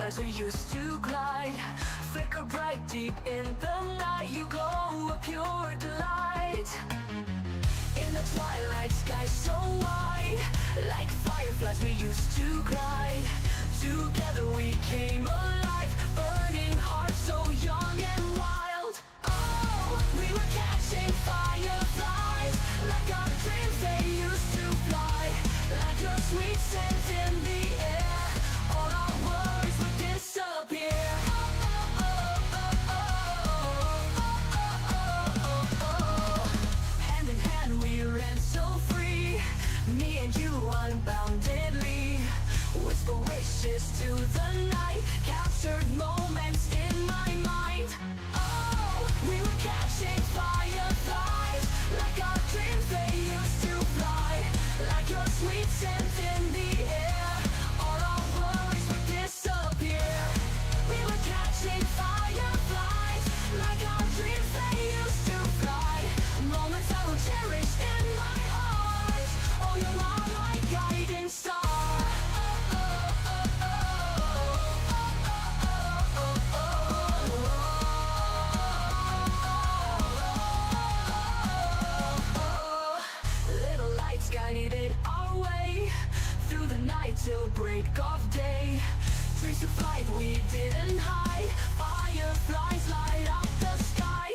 fireflies we used to glide, flicker bright deep in the night. You glow a pure delight. In the twilight sky so wide, like fireflies we used to glide. Together we came alive, burning hearts so young and wild. Oh, we were catching fireflies, like our dreams they used to fly. Like your sweet scent in the air, all our worries would disappear. Hand in hand we ran so free, me and you unboundedly. Whisper wishes to the night, captured moments in my mind. Oh, we were catching fireflies, like our dreams they used to fly. Like your sweet scent in the air, all our worries would disappear. We were catching fireflies, like our dreams they used to fly. Moments I will cherish in my heart. Oh, you are my guiding star. Little lights guided our way through the night till break of day. Dreams to flight we didn't hide, fireflies light up the sky.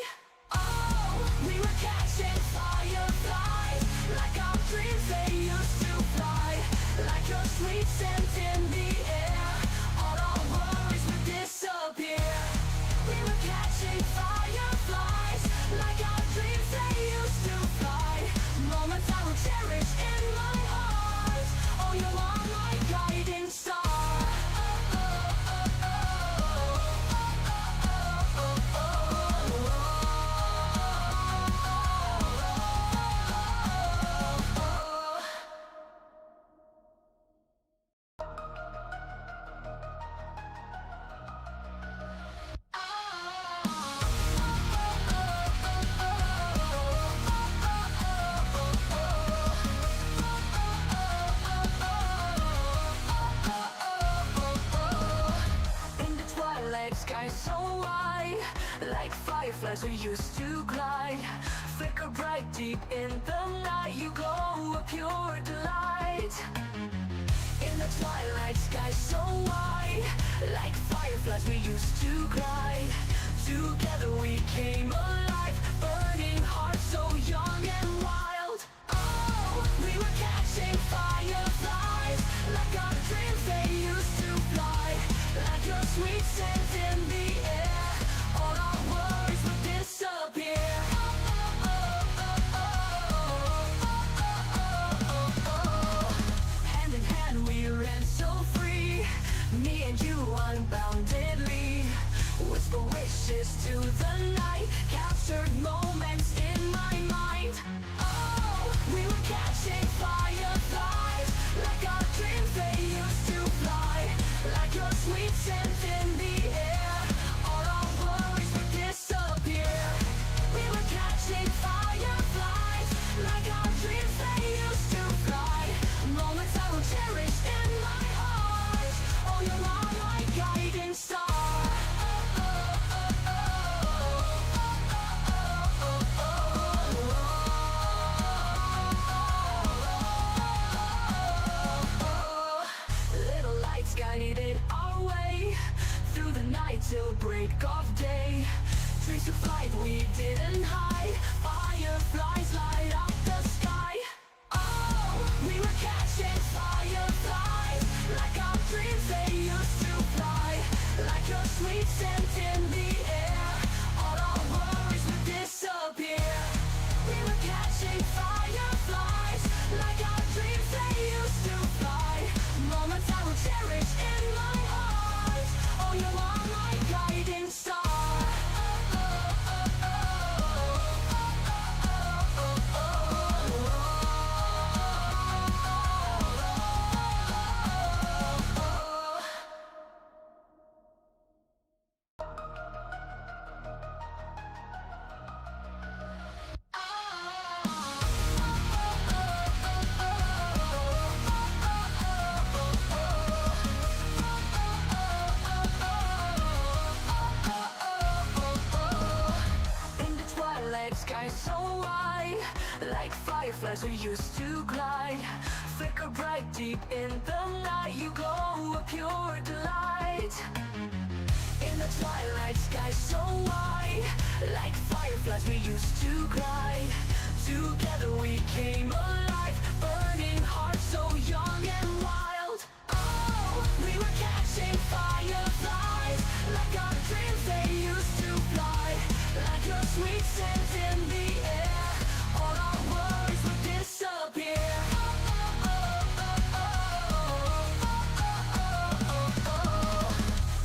Oh, we were catching fireflies, like our dreams they used to fly. Like your sweet scent in the air, all our worries would disappear. We were catching fireflies, like our dreams they used to fly. Moments I will cherish in my heart. Oh, you are my guiding star. Sky so wide, like fireflies we used to glide, flicker bright deep in the night. You glow a pure delight. In the twilight sky so wide, like fireflies we used to glide. Together we came alive, burning hearts so young and wild. Oh, we were catching fireflies, like our dreams they used to fly. Like your sweet scent in the air, all our worries would disappear. Hand in hand we ran so free, me and you unboundedly. Whisper wishes to the night, capture fireflies we used to glide. Flicker bright deep in the night, you glow a pure delight. In the twilight sky so wide, like fireflies we used to glide. Together we came alive, burning hearts so young and wild. Oh, we were catching fireflies, like our dreams they used to fly. Like your sweet scent in the air, all our worries would disappear.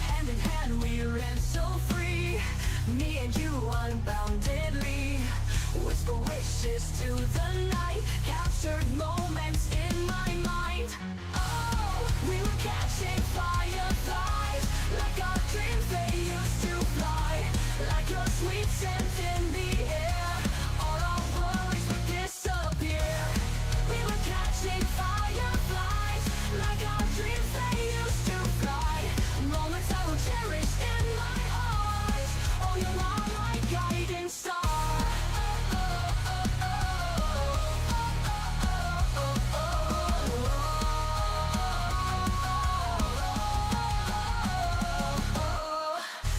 Hand in hand we ran so free, me and you unboundedly. Whisper wishes to the night, captured moments in my mind. Oh, we were catching fireflies, like our dreams they used to fly. Like your sweet scent in the air, all our worries would disappear. We were catching fireflies, like our dreams they used to fly. Moments I will cherish in my eyes. Oh, you are my guiding star.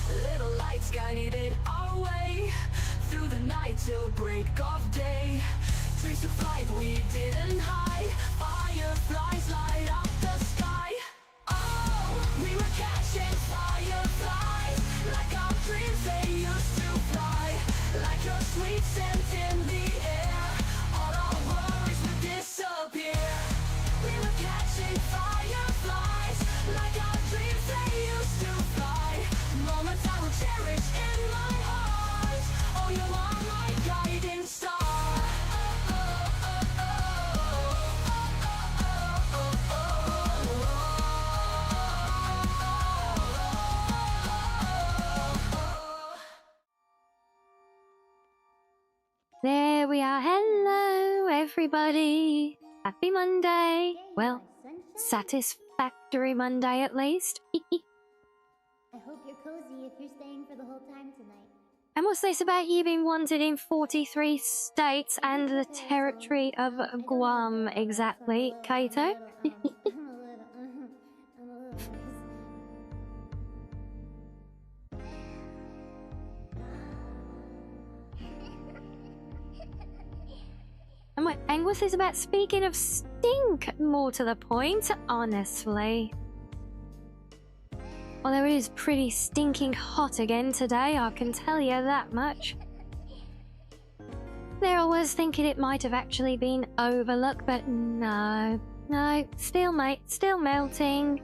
Little lights guided our way through the night till break of day. Trees to flight we didn't hide, fireflies light up the sky. Oh, we were catching fireflies, like our dreams they used to fly. Like your sweet scent in the air, all our worries would disappear. We were catching fireflies, like our dreams they used to fly. Moments I will cherish in my heart. Oh, you are my guiding star. There we are. Hello, everybody. Happy Monday. Well, satisfactory Monday at least. I hope you're cozy if you're staying for the whole time tonight. And what's this about you being wanted in 43 states and the territory of Guam exactly, Kaito? I'm a little And what's this about speaking of stink? More to the point, honestly. Although it is pretty stinking hot again today, I can tell you that much. There I was thinking it might have actually been overlooked, but no. No, still mate, still melting.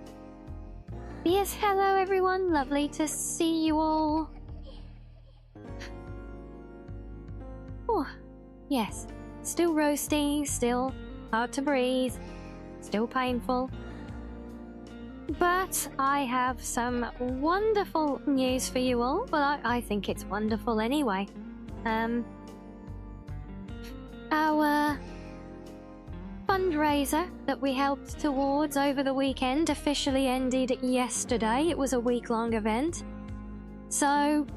Yes, hello everyone, lovely to see you all. Oh, yes. Still roasting, still hard to breathe, still painful. But I have some wonderful news for you all. Well, I think it's wonderful anyway. Our fundraiser that we helped towards over the weekend officially ended yesterday. It was a week-long event. So,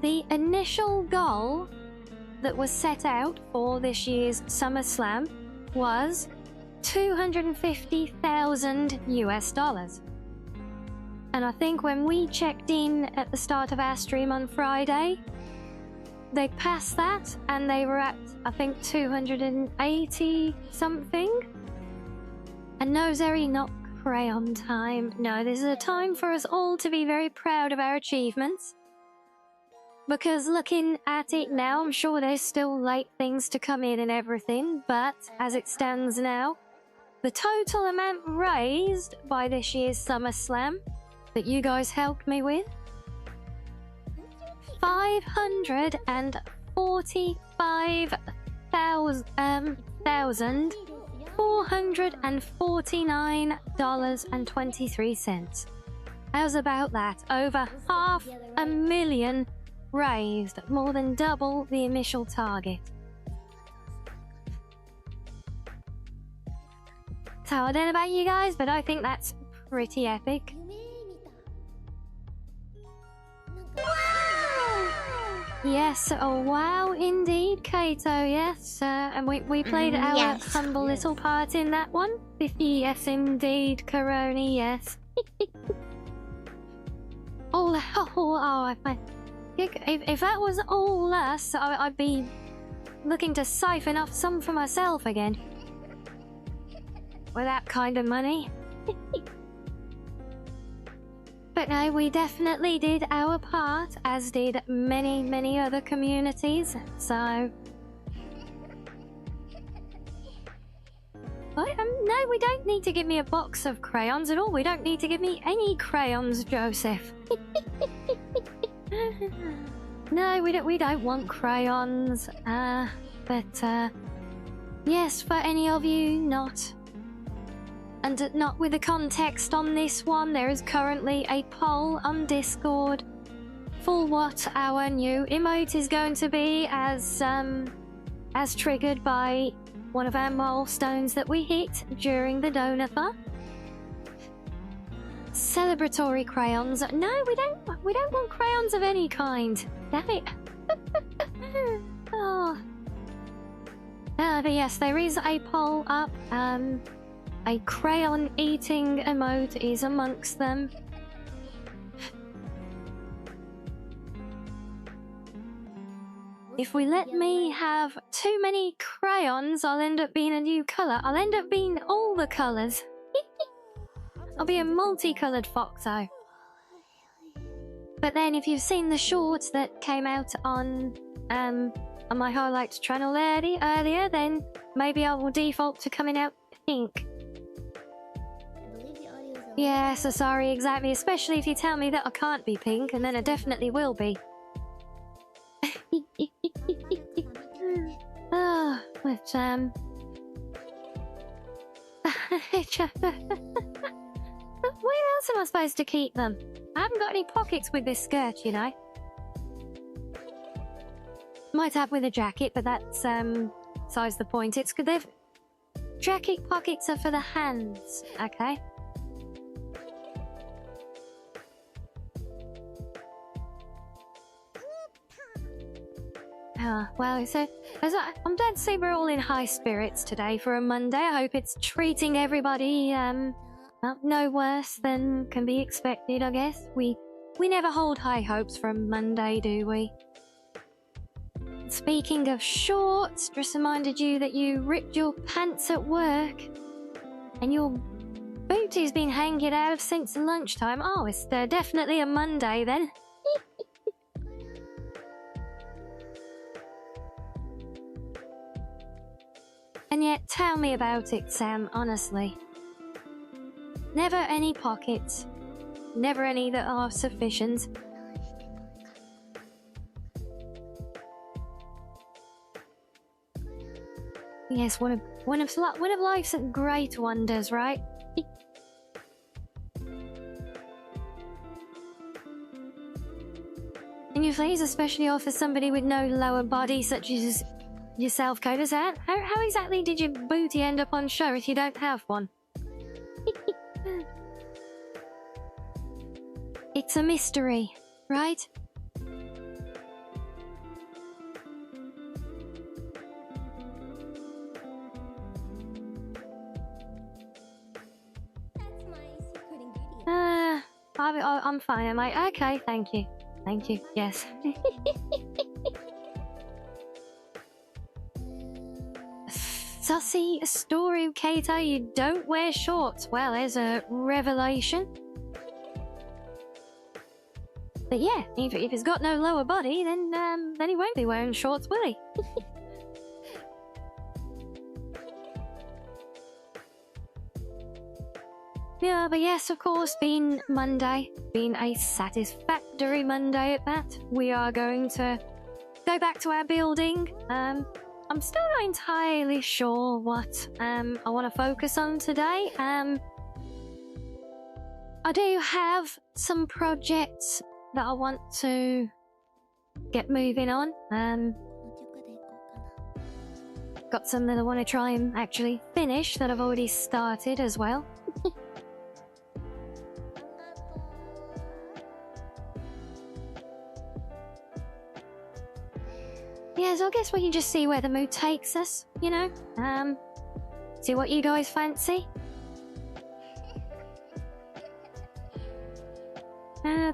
the initial goal that was set out for this year's SummerSlam was $250,000 US. And I think when we checked in at the start of our stream on Friday, they passed that and they were at, I think, 280 something. And no, Zeri, not crayon time. No, this is a time for us all to be very proud of our achievements. Because looking at it now, I'm sure there's still late things to come in and everything, but as it stands now, the total amount raised by this year's SummerSlam that you guys helped me with, $545,449.23. How's about that? Over $500,000 raised, more than double the initial target. So I don't know about you guys, but I think that's pretty epic. Yes, oh wow, indeed, Kato, yes. And we played our yes. humble little part in that one. Yes, indeed, Coroni, yes. If that was all us, I'd be looking to siphon off some for myself again. With that kind of money. But no, we definitely did our part, as did many, many other communities, so... What? No, we don't need to give me a box of crayons at all. We don't need to give me any crayons, Joseph. No, we don't want crayons. Yes, for any of you not... And not with the context on this one, there is currently a poll on Discord for what our new emote is going to be as triggered by one of our milestones that we hit during the donathon. Celebratory crayons. No, we don't want crayons of any kind. Damn it. Oh. But yes, there is a poll up. A crayon eating emote is amongst them. If we let me have too many crayons, I'll end up being a new colour. I'll end up being all the colours. I'll be a multicolored foxo. But then if you've seen the shorts that came out on my highlights channel earlier, then maybe I will default to coming out pink. Yeah, so sorry, exactly. Especially if you tell me that I can't be pink, and then I definitely will be. Oh, but, where else am I supposed to keep them? I haven't got any pockets with this skirt, you know. Might have with a jacket, but that's, besides the point. It's good. They've... Jacket pockets are for the hands, okay? Well, so I'm glad to see we're all in high spirits today for a Monday. I hope it's treating everybody, well, no worse than can be expected, I guess. We never hold high hopes for a Monday, do we? Speaking of shorts, just reminded you that you ripped your pants at work. And your booty's been hanging out since lunchtime. Oh, it's definitely a Monday then. And yet, tell me about it, Sam, honestly. Never any pockets. Never any that are sufficient. Yes, one of life's great wonders, right? And you please especially offer somebody with no lower body, such as yourself, Coda. How exactly did your booty end up on show if you don't have one? It's a mystery, right? That's my secret ingredient. I'm fine, am I? Okay, thank you. Thank you, yes. Sussy story, Kato, you don't wear shorts. Well, there's a revelation. But yeah, if he's got no lower body, then he won't be wearing shorts, will he? Yeah, but yes, of course, being Monday, being a satisfactory Monday at that, we are going to go back to our building. I'm still not entirely sure what I want to focus on today. I do have some projects that I want to get moving on. Got some that I want to try and actually finish that I've already started as well. yeah, so I guess we can just see where the mood takes us, you know? See what you guys fancy.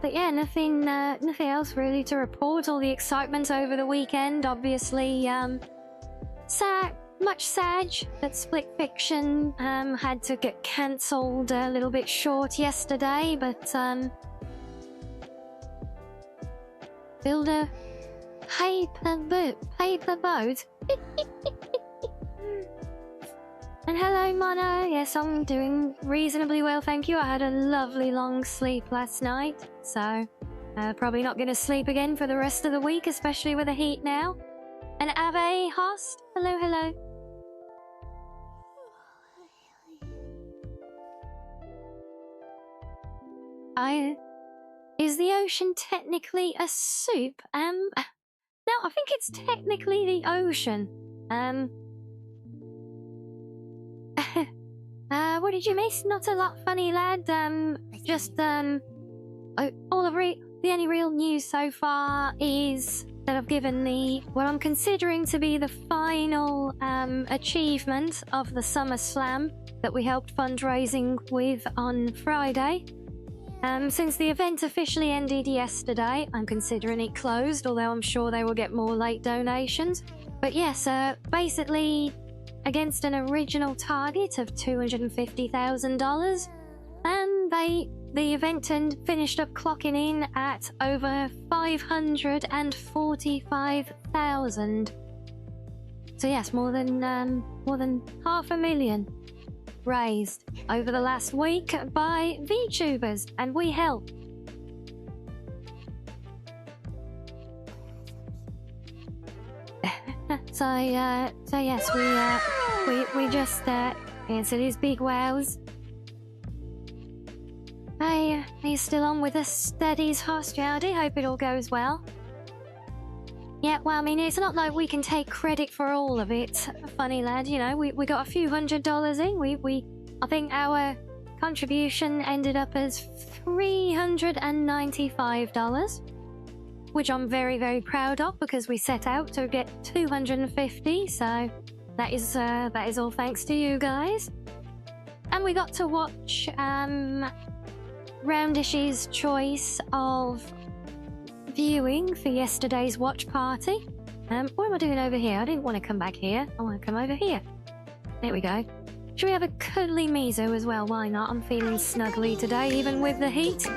But yeah, nothing else really to report. All the excitement over the weekend, obviously, much sad that Split Fiction had to get cancelled a little bit short yesterday, but build a paper boat. And hello, Mono. Yes, I'm doing reasonably well, thank you. I had a lovely long sleep last night, so probably not going to sleep again for the rest of the week, especially with the heat now. And Ave Host, hello, hello. Is the ocean technically a soup? No, I think it's technically the ocean. What did you miss? Not a lot, funny lad. Just, the only real news so far is that I've given what I'm considering to be the final, achievement of the Summer Slam that we helped fundraising with on Friday. Since the event officially ended yesterday, I'm considering it closed, although I'm sure they will get more late donations. But yes, basically, against an original target of $250,000, and the event finished up clocking in at over 545,000. So yes, more than $500,000 raised over the last week by VTubers, and we help. So yes, we just answered his big wows. Hey, are you still on with us, Steady's host, Rowdy? Hope it all goes well. Yeah, well, I mean, it's not like we can take credit for all of it, funny lad. You know, we got a few $100s in. I think our contribution ended up as $395. Which I'm very, very proud of, because we set out to get 250, so that is all thanks to you guys. And we got to watch Roundish's choice of viewing for yesterday's watch party. What am I doing over here? I didn't want to come back here. I want to come over here. There we go. Should we have a cuddly miso as well? Why not? I'm feeling snuggly today, even with the heat.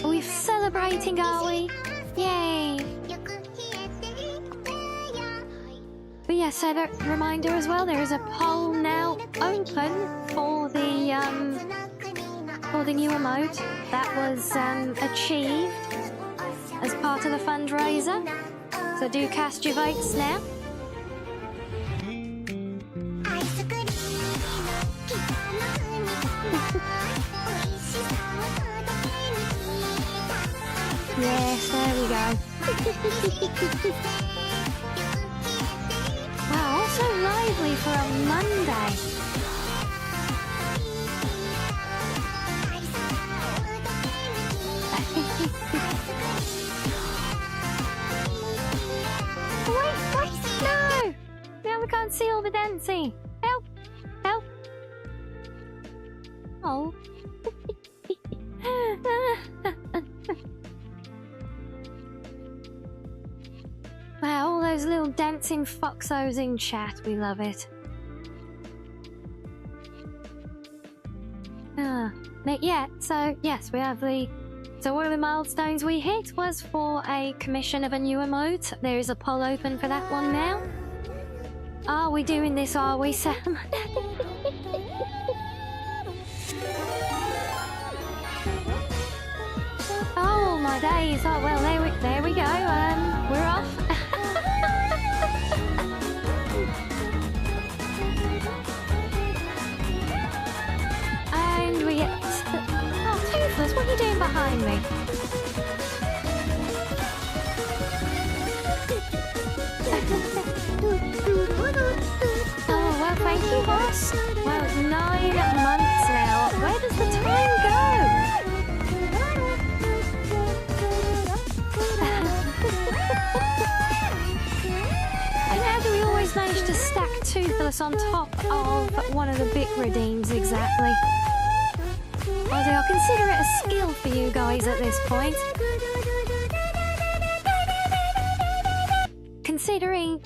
Are we celebrating, are we? Yay! But yeah, so that reminder as well, there is a poll now open for the new emote that was achieved as part of the fundraiser. So do cast your votes now. Yes, there we go. Wow, also lively for a Monday. Wait, no! Now we can't see all the dancing. Help! Help! Oh. Wow, all those little dancing foxos in chat, we love it. Yeah, so yes, we have so one of the milestones we hit was for a commission of a new emote. There is a poll open for that one now. Are we doing this, are we, Sam? Oh my days, oh well, there we go, we're off. And we get... Oh, Toothless, what are you doing behind me? Oh, well, thank you, boss. Well, 9 months now. Where does the time go? just managed to stack Toothless on top of one of the bit redeems exactly. Although I'll consider it a skill for you guys at this point. Considering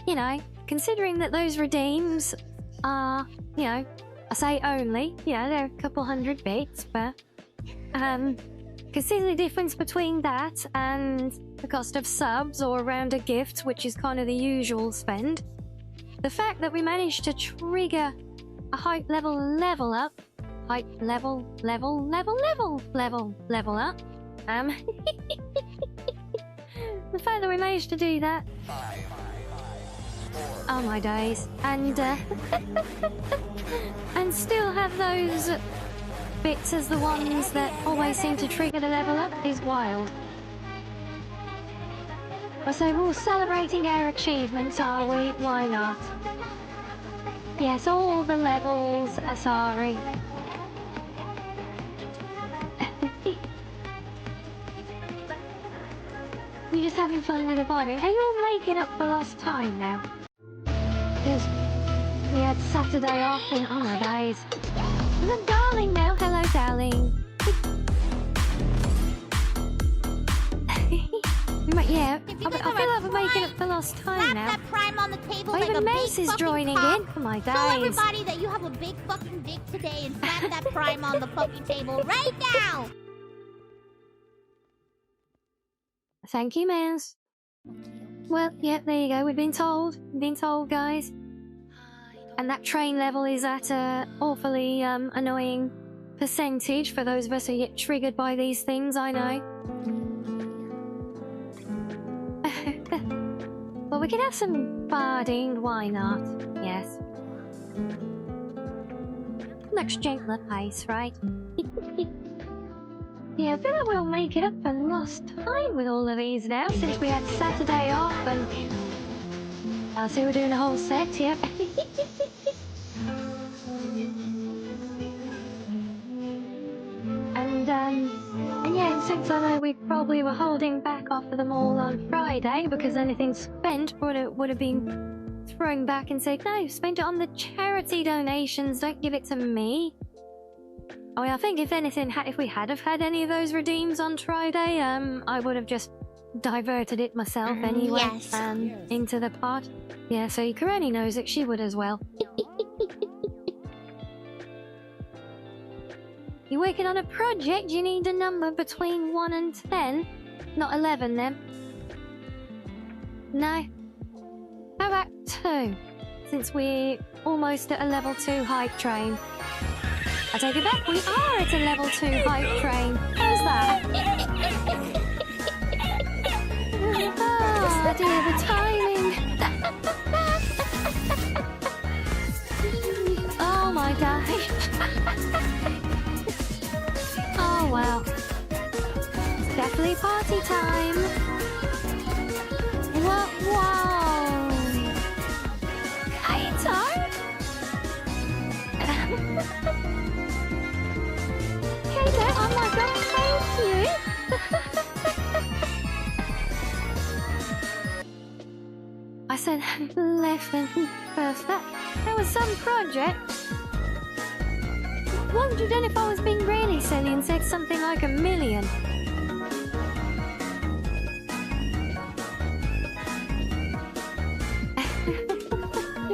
that those redeems are, I say only, they're a couple hundred bits, but consider the difference between that and the cost of subs or around a gift, which is kind of the usual spend. The fact that we managed to trigger a hype level up, level up. The fact that we managed to do that. Oh my days. And and still have those bits as the ones that always seem to trigger the level up is wild. So we're all celebrating our achievements, are we? Why not? Yes, all the levels, sorry. We're just having fun with the body. Are you all making up for lost time now? Because we had Saturday off and oh my days. There's a darling now. Hello, darling. Yeah, I feel like we're making up for lost time now. That prime on the table like even a Mace big is joining cock. in. Oh my days. Tell everybody that you have a big fucking dick today and slap that prime on the fucking table right now. Thank you, Mouse. Well, yeah, there you go. We've been told, guys. And that train level is at a awfully annoying percentage for those of us who get triggered by these things, I know. Well, we can have some barding, why not? Yes. Much gentler pace, right? Yeah, I feel like we'll make it up for lost time with all of these now, since we had Saturday off and... I see we're doing a whole set, yep. And yeah, since I know we probably were holding back off of them all on Friday because anything spent would have been thrown back and said, no, spend it on the charity donations, don't give it to me. I mean, I think if anything, if we had have had any of those redeems on Friday, I would have just diverted it myself anyway, Yes. into the pot. Yeah, so Karani knows it, she would as well. You're working on a project, you need a number between 1 and 10. Not 11 then. No. How about 2? Since we're almost at a level 2 hype train. I take it back, we are at a level 2 hype train. How's that? Oh dear, the timing. Oh my gosh. Oh wow. It's definitely party time. What? Wow. Kaito? Kaito, oh my god, thank you. I said left and first. That was some project. Wondered then if I was being really silly and said something like 1 million.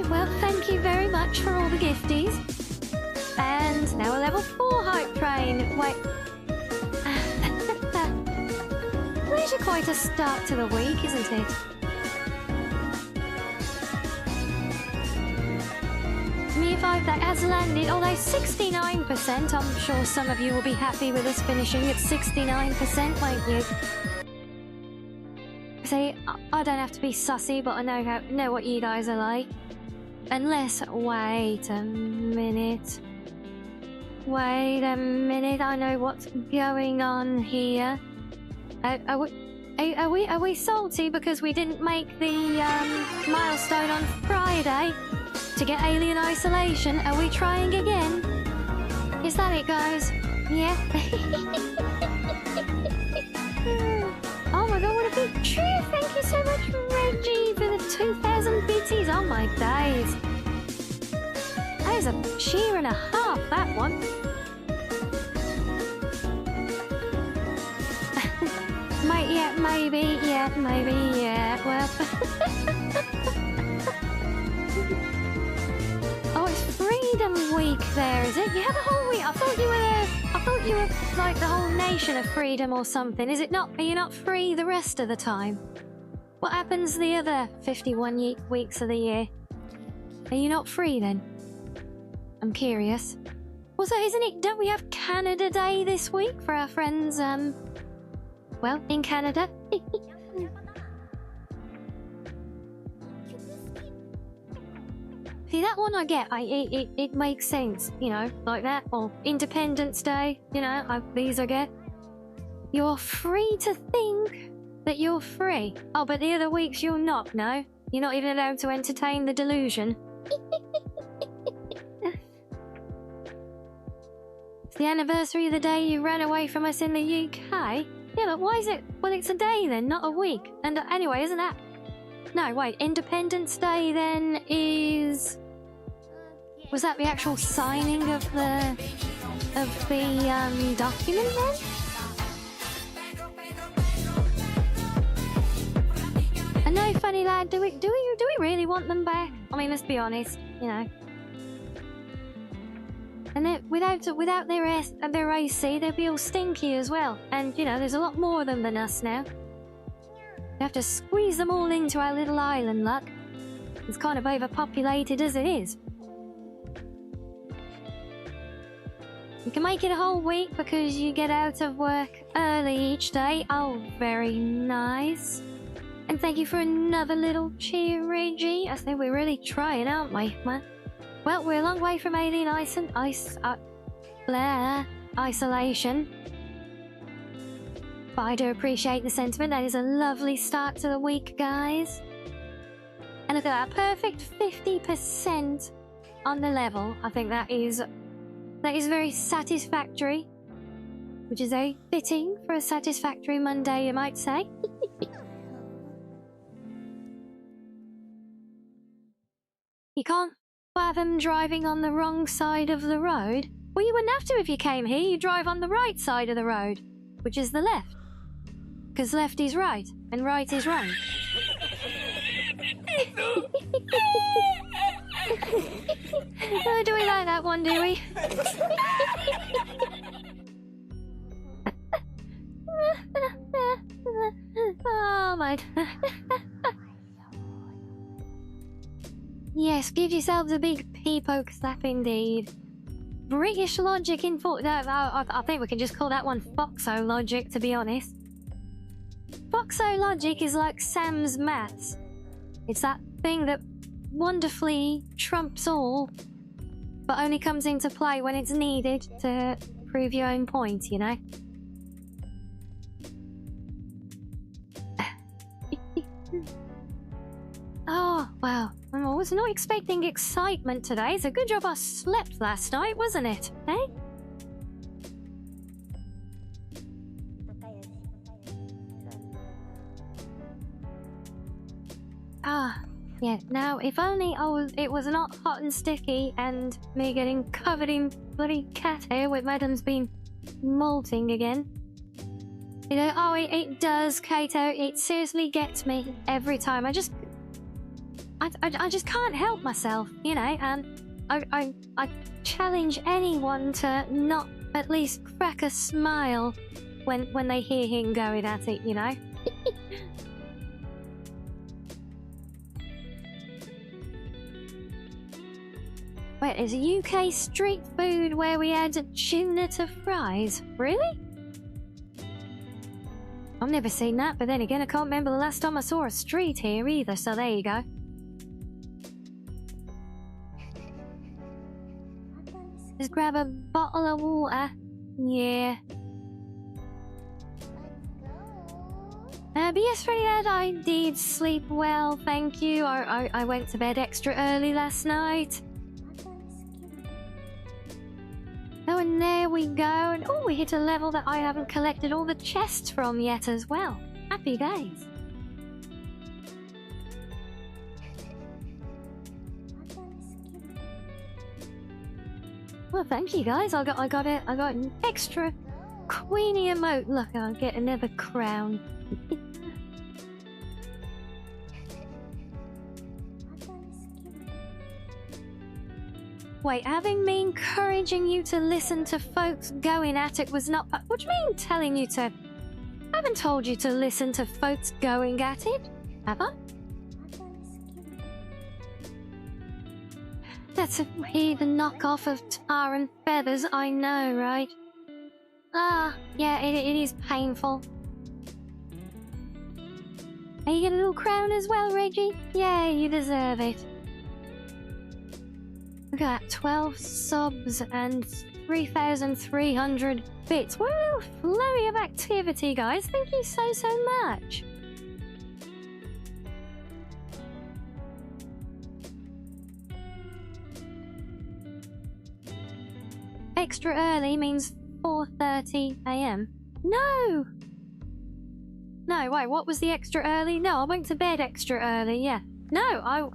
Well, thank you very much for all the gifties. And now a level 4 hype train. Wait. These are quite a start to the week, isn't it? Me5 that has landed, although 69%, I'm sure some of you will be happy with us finishing at 69%, won't you? See, I don't have to be sussy, but I know what you guys are like. Unless, wait a minute. Wait a minute, I know what's going on here. Are we salty because we didn't make the milestone on Friday to get alien isolation? Are we trying again? Is that it, guys? Yeah? Oh my god, what a big tree! Thank you so much, Reggie, for the 2,000 bits 80s, oh my days. That is a cheer and a half, that one. Maybe, yeah, well. Oh, it's Freedom Week there, is it? You have a whole week. I thought you were like the whole nation of freedom or something. Is it not? Are you not free the rest of the time? What happens the other 51 weeks of the year? Are you not free then? I'm curious. Also, isn't it? Don't we have Canada Day this week for our friends? Well, in Canada. See, that one I get. It makes sense, you know, like that. Or Independence Day, you know, these I get. You're free to think that you're free. Oh, but the other weeks you're not, no? You're not even allowed to entertain the delusion. It's the anniversary of the day you ran away from us in the UK? Yeah, but why is it? Well, it's a day then, not a week. And anyway, isn't that? No, wait. Independence Day then is. Was that the actual signing of the document then? And no, funny lad. Do we really want them back? I mean, let's be honest. You know. And without their AC, they'd be all stinky as well. And, you know, there's a lot more of them than us now. We have to squeeze them all into our little island, luck. It's kind of overpopulated as it is. You can make it a whole week because you get out of work early each day. Oh, very nice. And thank you for another little cheer, Reggie. I think we're really trying, aren't we, man? Well, we're a long way from alien isolation. But I do appreciate the sentiment. That is a lovely start to the week, guys. And look at that, perfect 50% on the level. I think that is very satisfactory, which is very fitting for a satisfactory Monday, you might say. You can't fathom driving on the wrong side of the road? Well, you wouldn't have to if you came here. You drive on the right side of the road, which is the left. Because left is right, and right is wrong. Oh, do we like that one, do we? Oh, my... Yes, give yourselves a big pee-poke slap indeed. British logic in I think we can just call that one Foxo logic, to be honest. Foxo logic is like Sam's maths. It's that thing that wonderfully trumps all, but only comes into play when it's needed to prove your own point, you know? Oh, wow. I was not expecting excitement today. It's a good job I slept last night, wasn't it? Eh? Ah, yeah. Now, if only it was not hot and sticky and me getting covered in bloody cat hair with Madam's been molting again. You know, oh, it does, Kato. It seriously gets me every time. I just can't help myself, you know, and I challenge anyone to not at least crack a smile when they hear him going at it, you know. Wait, there's a UK street food where we add tuna to fries? Really? I've never seen that, but then again, I can't remember the last time I saw a street here either, so there you go. Just grab a bottle of water. Yeah. But yes, Freddy Dad, I did sleep well, thank you. I went to bed extra early last night. Oh, and there we go. And oh, we hit a level that I haven't collected all the chests from yet as well. Happy days. Well, thank you guys. I got an extra queenie emote. Look, I'll get another crown. Wait, having me encouraging you to listen to folks going at it was not... What do you mean telling you to... I haven't told you to listen to folks going at it, have I? That's a heathen knockoff of Tar and Feathers, I know, right? Ah, yeah, it is painful. Are you get a little crown as well, Reggie? Yeah, you deserve it. Look at that, 12 subs and 3,300 bits. What a little flurry of activity, guys. Thank you so much. Extra early means 4:30 AM. No! No, wait, what was the extra early? No, I went to bed extra early, yeah. No,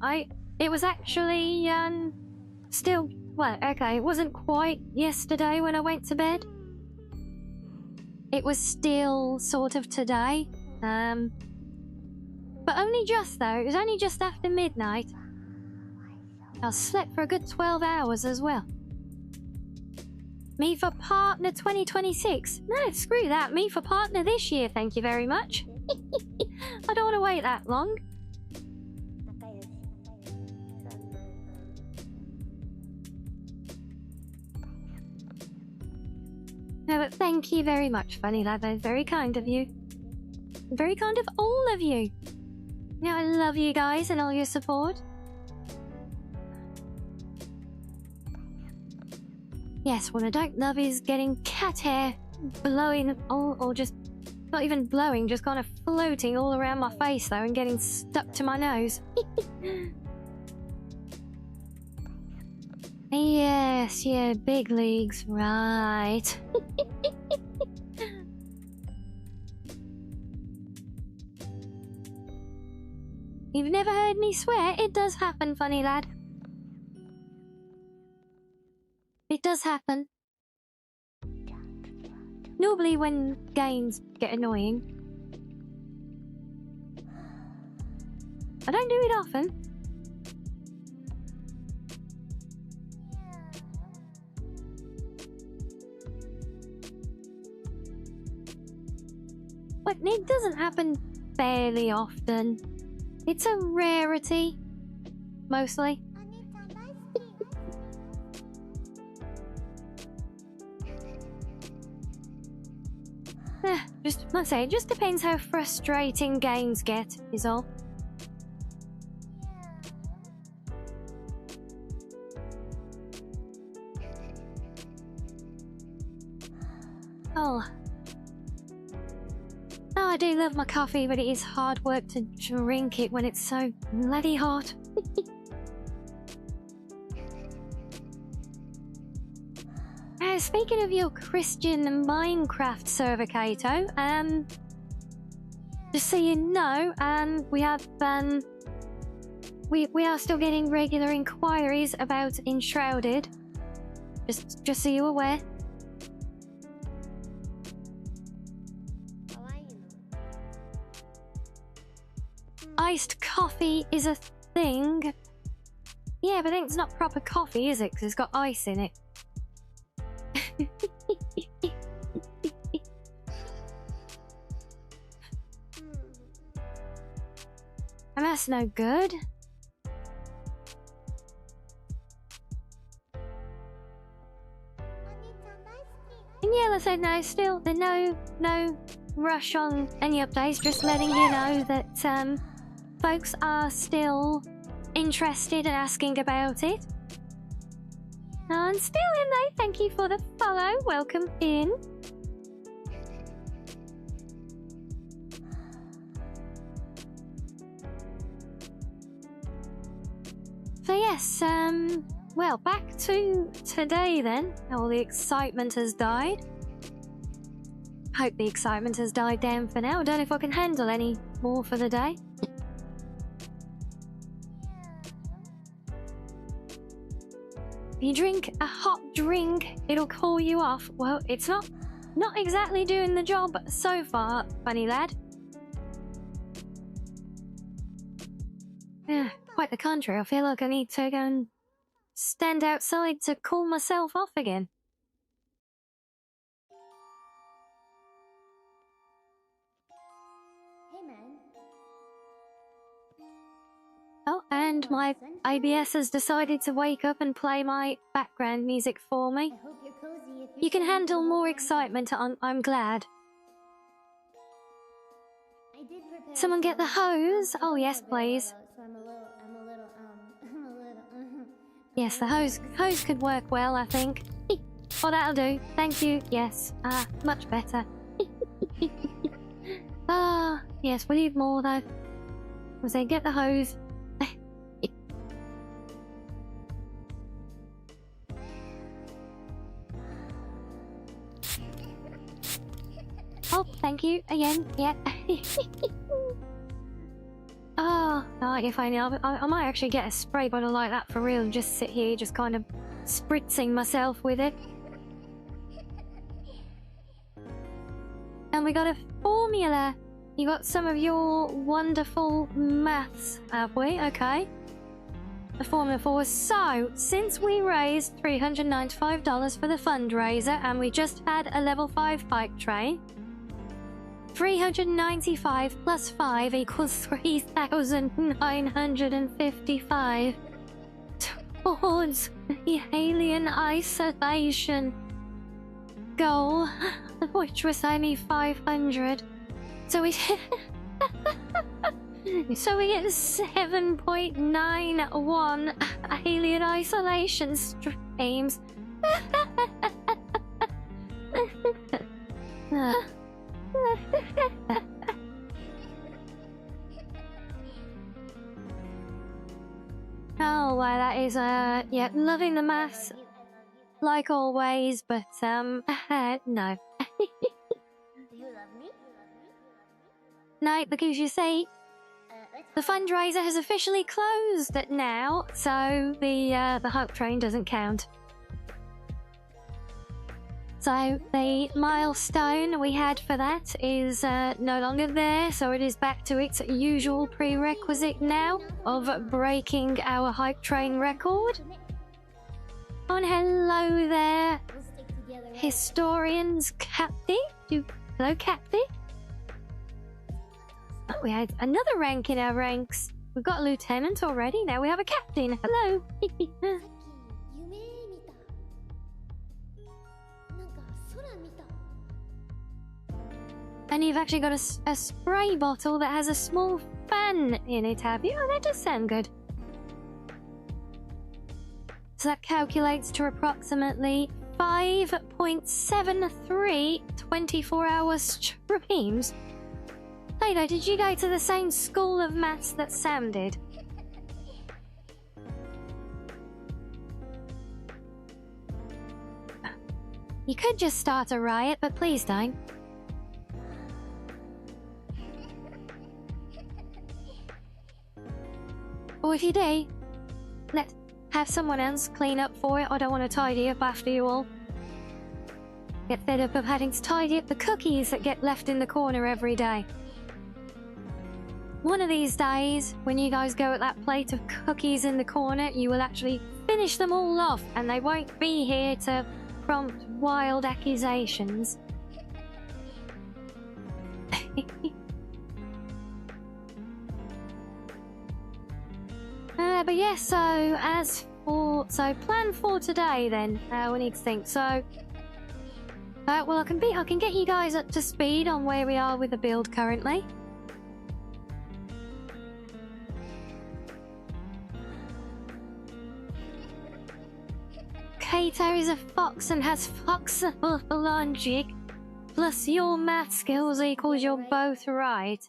it was actually, still, well, okay, it wasn't quite yesterday when I went to bed. It was still sort of today. But only just though, it was only just after midnight. I slept for a good 12 hours as well. Me for partner 2026. No, screw that. Me for partner this year, thank you very much. I don't want to wait that long. No, but thank you very much, funny lad. That is very kind of you. Very kind of all of you. You know, I love you guys and all your support. Yes, what I don't love is getting cat hair blowing, or just, not even blowing, just kind of floating all around my face though and getting stuck to my nose. Yes, yeah, big leagues, right. You've never heard me swear? It does happen, funny lad. It does happen. Normally when games get annoying. I don't do it often. But it doesn't happen fairly often. It's a rarity, mostly. Just, I say, it just depends how frustrating games get, is all. Oh. Oh, I do love my coffee, but it is hard work to drink it when it's so bloody hot. Speaking of your Christian Minecraft server, Kato, just so you know, we have, we are still getting regular inquiries about Enshrouded. Just so you're aware. Iced coffee is a thing. Yeah, but it's not proper coffee, is it? Because it's got ice in it. And that's no good. And yeah, let's say no, still there's no rush on any updates, just letting you know that folks are still interested and asking about it. And still in though, thank you for the follow. Welcome in. So yes, well, back to today then. All the excitement has died. Hope the excitement has died down for now. I don't know if I can handle any more for the day. If you drink a hot drink, it'll cool you off. Well, it's not exactly doing the job so far, funny lad. Yeah, quite the contrary. I feel like I need to go and stand outside to cool myself off again. Hey, man. Oh, and my ABS has decided to wake up and play my background music for me. I hope you're cozy. If you're You can feeling handle cold, more I'm excitement, I'm glad. I did prepare Someone get the some, hose? I Oh, don't yes, know very please. well, so I'm a little, Yes, the hose could work well, I think. Oh, that'll do. Thank you. Yes. Much better. Yes, we need more, though. I say, get the hose. Oh, thank you again. Yeah. Oh, if I know, I might actually get a spray bottle like that for real and just sit here, just kind of spritzing myself with it. And we got a formula. You got some of your wonderful maths, have we? Okay. The formula for us. So, since we raised $395 for the fundraiser and we just had a level 5 bike train, 395 plus 5 equals 3,955 towards the alien isolation goal, which was only 500. So we so we get 7.91 alien isolation streams. Oh, well, that is, yeah, loving the maths, like always, but, no. Do you love me? No, because you see, the fundraiser has officially closed now, so the Hulk train doesn't count. So the milestone we had for that is no longer there, so it is back to its usual prerequisite now of breaking our hype train record. Oh, and hello there, We'll stick together, right? historians Capty. Hello, Capty. Oh, we had another rank in our ranks. We've got a lieutenant already. Now we have a captain. Hello. And you've actually got a spray bottle that has a small fan in it, have you? Oh, that does sound good. So that calculates to approximately 5.73 24-hour streams. Hey, did you go to the same school of maths that Sam did? You could just start a riot, but please don't. Or if you do, let's have someone else clean up for it. I don't want to tidy up after you all. Get fed up of having to tidy up the cookies that get left in the corner every day. One of these days, when you guys go at that plate of cookies in the corner, you will actually finish them all off, and they won't be here to prompt wild accusations. But yes, plan for today then. We need to think. So, well, I can get you guys up to speed on where we are with the build currently. Kato is a fox and has foxable logic. Plus your math skills equals you're both right.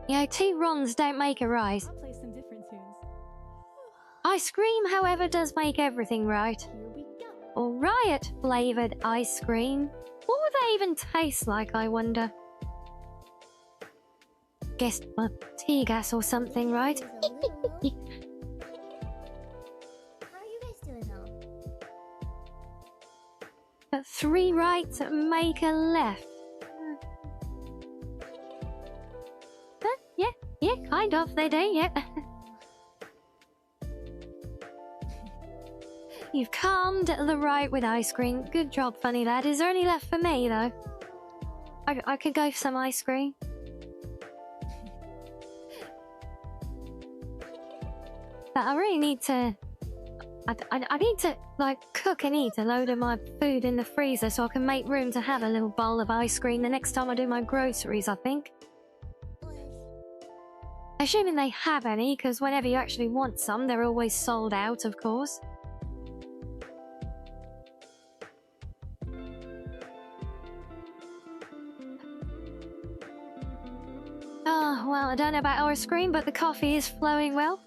You know, two wrongs don't make a right. I'll play some different tunes. Ice cream, however, does make everything right. Here we go. Or riot-flavoured ice cream. What would that even taste like, I wonder? Guess tea gas or something, right? But 3 right, make a left. Yeah, kind of, they do, yeah. You've calmed the right with ice cream. Good job, funny lad. Is there any left for me, though? I could go for some ice cream. But I really need to... I need to, like, cook and eat a load of my food in the freezer so I can make room to have a little bowl of ice cream the next time I do my groceries, I think. Assuming they have any, because whenever you actually want some, they're always sold out, of course. Oh, well, I don't know about ice cream, but the coffee is flowing well.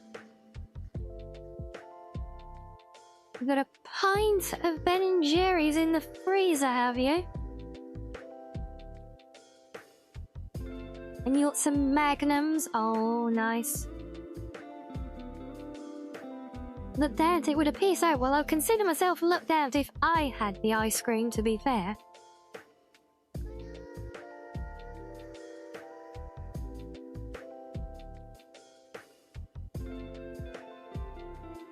You've got a pint of Ben & Jerry's in the freezer, have you? And you got some Magnums. Oh, nice. Looked out, it would appear so. Well, I'll consider myself looked out if I had the ice cream, to be fair.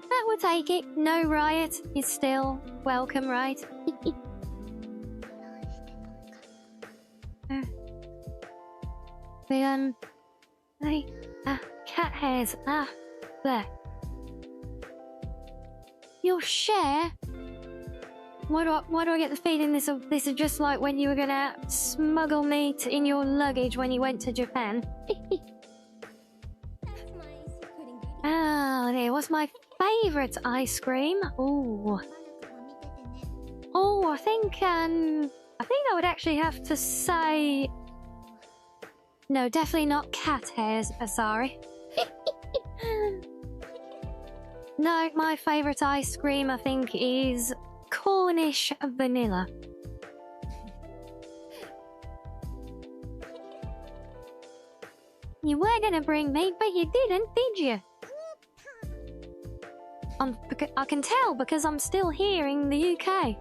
That would take it. No riot is still welcome, right? Cat hairs. There. Your share? Why do I get the feeling this is just like when you were gonna smuggle meat in your luggage when you went to Japan? Oh, there was my favourite ice cream. Oh, I think I would actually have to say no, definitely not cat hairs. Sorry. No, my favourite ice cream I think is Cornish vanilla. You were gonna bring me, but you didn't, did you? I can tell because I'm still here in the UK.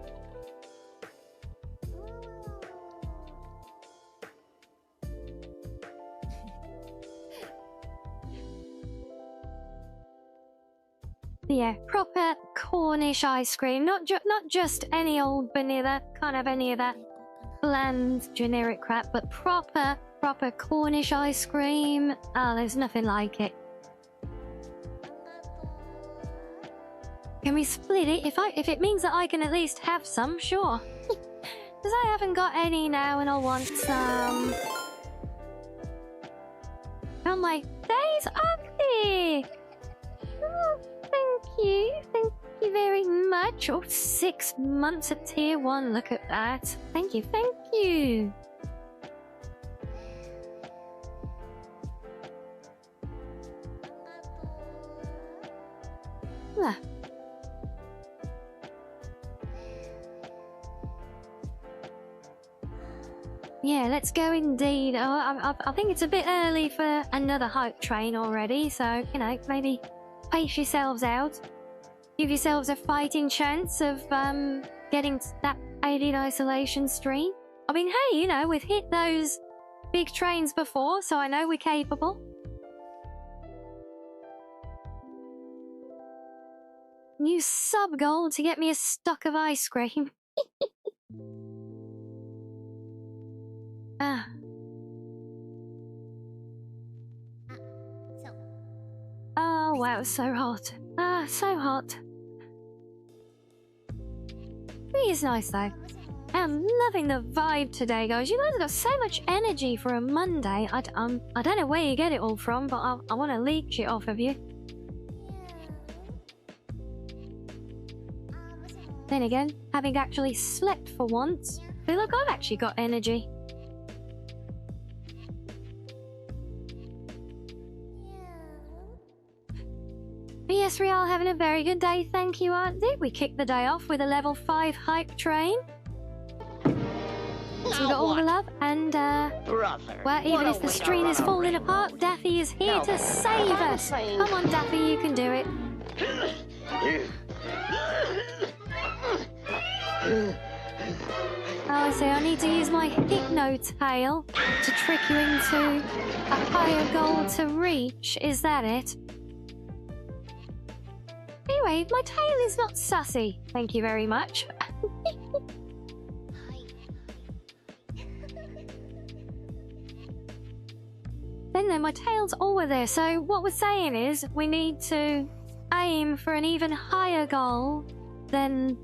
Yeah, proper Cornish ice cream, not just any old vanilla, can't have any of that bland generic crap, but proper Cornish ice cream. Oh, there's nothing like it. Can we split it? If it means that I can at least have some, sure. Because I haven't got any now and I want some. Oh, my days up there. Oh, thank you very much. Oh, 6 months at tier 1, look at that. Thank you. Ah. Yeah, let's go indeed. Oh, I think it's a bit early for another hype train already, so, you know, maybe pace yourselves out. Give yourselves a fighting chance of getting that aided isolation stream. I mean, hey, you know, we've hit those big trains before, so I know we're capable. New sub goal to get me a stock of ice cream. Ah. Oh wow, it's so hot. Ah, so hot. It is nice though. I'm loving the vibe today, guys. You guys have got so much energy for a Monday. I don't know where you get it all from, but I want to leech it off of you. Then again, having actually slept for once, I feel like I've actually got energy. But yes, we are having a very good day, thank you, Auntie. We kicked the day off with a level 5 hype train. So we got all the love, and well, even if the stream is falling apart, Daffy is here to save us. Come on, Daffy, you can do it. I say I need to use my hypno tail to trick you into a higher goal to reach. Is that it? Anyway, my tail is not sussy. Thank you very much. Then my tail's over there. So what we're saying is we need to aim for an even higher goal than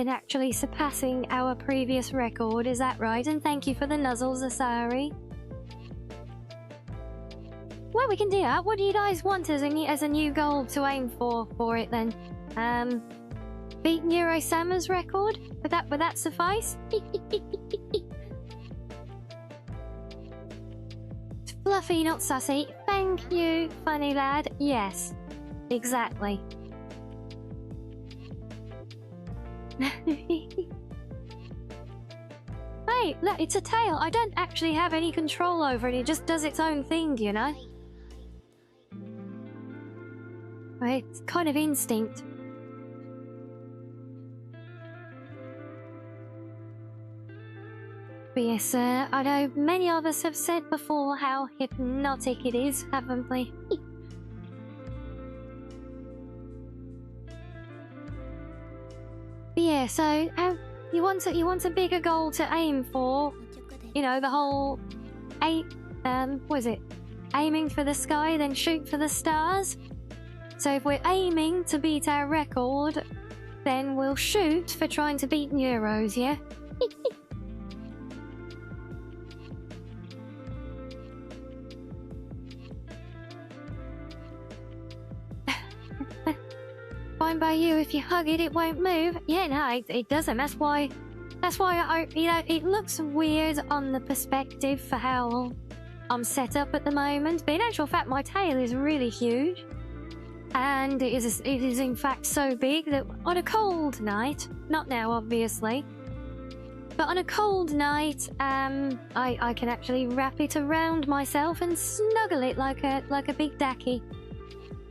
actually surpassing our previous record. Is that right? And thank you for the nuzzles, Asari. Well, we can do that. What do you guys want as a new goal to aim for it then? Beat Neuro-Sama's record? Would that suffice? Fluffy, not sussy. Thank you, funny lad. Yes, exactly. Hey, look, it's a tail. I don't actually have any control over it. It just does its own thing, you know? Right, it's kind of instinct. But yes, I know many of us have said before how hypnotic it is, haven't we? But yeah, so you want a bigger goal to aim for? You know, the whole what is it? Aiming for the sky, then shoot for the stars. So if we're aiming to beat our record, then we'll shoot for trying to beat Neuros, yeah? Fine by you. If you hug it, it won't move. Yeah, no, it doesn't. That's why it looks weird on the perspective for how I'm set up at the moment. But in actual fact, my tail is really huge. And it is in fact so big that on a cold night, not now obviously, but on a cold night, I can actually wrap it around myself and snuggle it like a big dacky.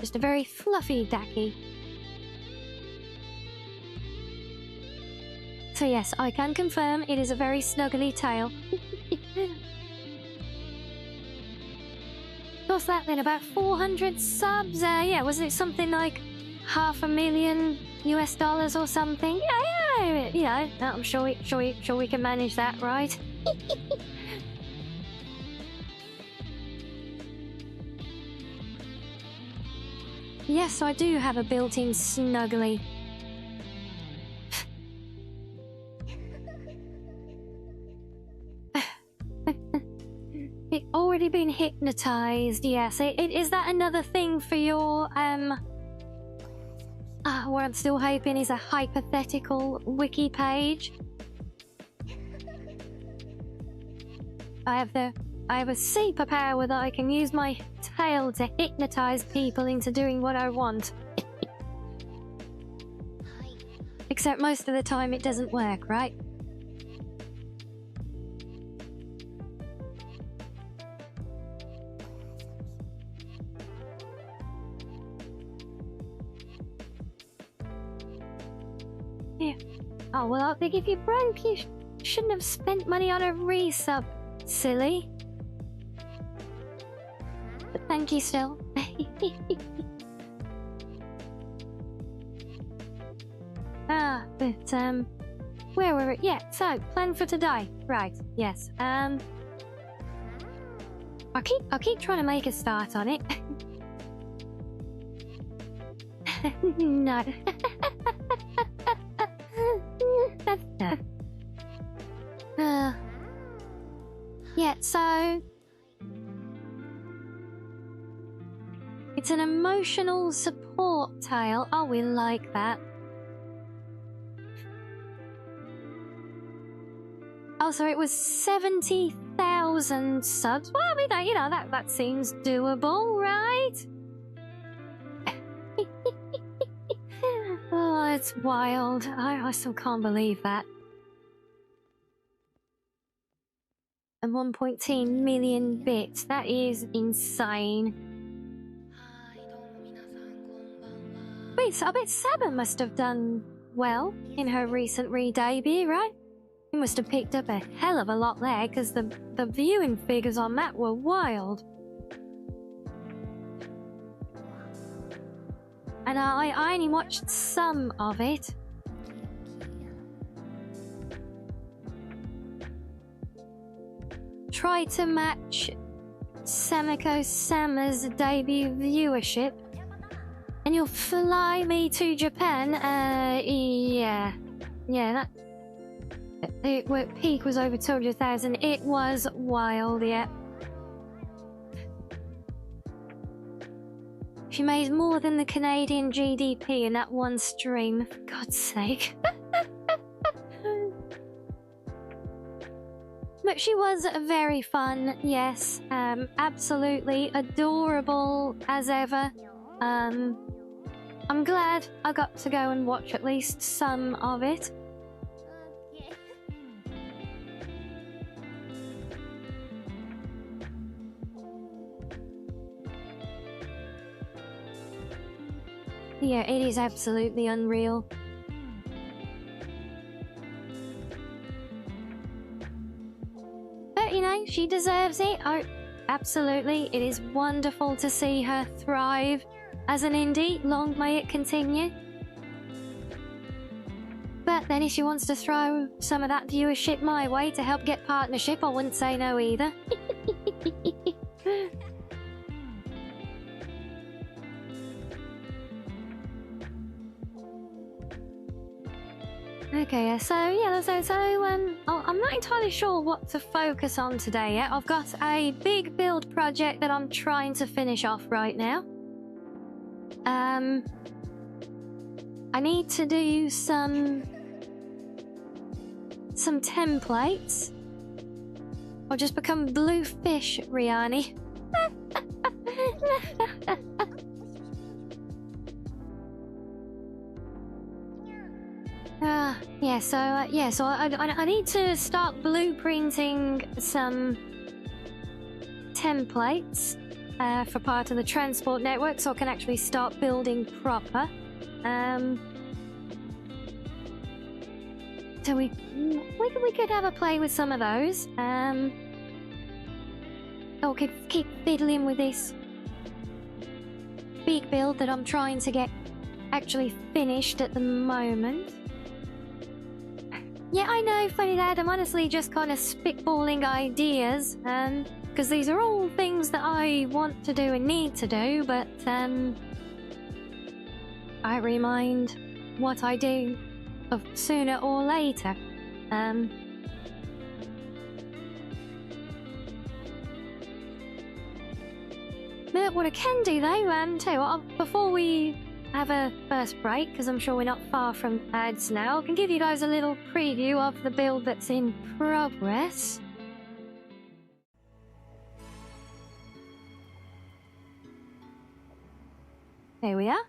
Just a very fluffy dacky. So yes, I can confirm it is a very snuggly tail. What's that then? About 400 subs? Yeah, wasn't it something like $500,000 US or something? Yeah, you know, I'm sure we can manage that, right? Yes, I do have a built-in snuggly. It already been hypnotized, yes. Is that another thing for your, what I'm still hoping is a hypothetical wiki page? I have a superpower that I can use my tail to hypnotize people into doing what I want. Except most of the time it doesn't work, right? Yeah. Oh, well, I think if you broke, you shouldn't have spent money on a resub, silly. But thank you still. But where were we? Yeah, so, plan for today. Right, yes. I keep trying to make a start on it. No. Yeah, so it's an emotional support tale. Oh, we like that. Oh, so it was 70,000 subs. Well, I mean, you know, that seems doable, right? Oh, it's wild. I still can't believe that. And 1.2 million bits. That is insane. Wait, so I bet Saba must have done well in her recent re-debut, right? You must have picked up a hell of a lot there, because the viewing figures on that were wild. And I only watched some of it. Try to match Samiko Sama's debut viewership, and you'll fly me to Japan. Yeah, that peak was over 200,000. It was wild, yeah. She made more than the Canadian GDP in that one stream, for God's sake. But she was very fun, yes. Absolutely adorable as ever. I'm glad I got to go and watch at least some of it. Yeah, it is absolutely unreal. But, you know, she deserves it. Oh, absolutely. It is wonderful to see her thrive as an indie. Long may it continue. But then if she wants to throw some of that viewership my way to help get partnership, I wouldn't say no either. Okay, so I'm not entirely sure what to focus on today yet. I've got a big build project that I'm trying to finish off right now. I need to do some templates. I'll just become blue fish, Rianni. So I need to start blueprinting some templates for part of the transport network, so I can actually start building proper. So we could have a play with some of those. Keep fiddling with this big build that I'm trying to get actually finished at the moment. Yeah, I know, funny lad, I'm honestly just kind of spitballing ideas, because these are all things that I want to do and need to do, but, I remind what I do of sooner or later. But what I can do though, tell you what, before we have a first break, because I'm sure we're not far from ads now, I can give you guys a little preview of the build that's in progress. There we are.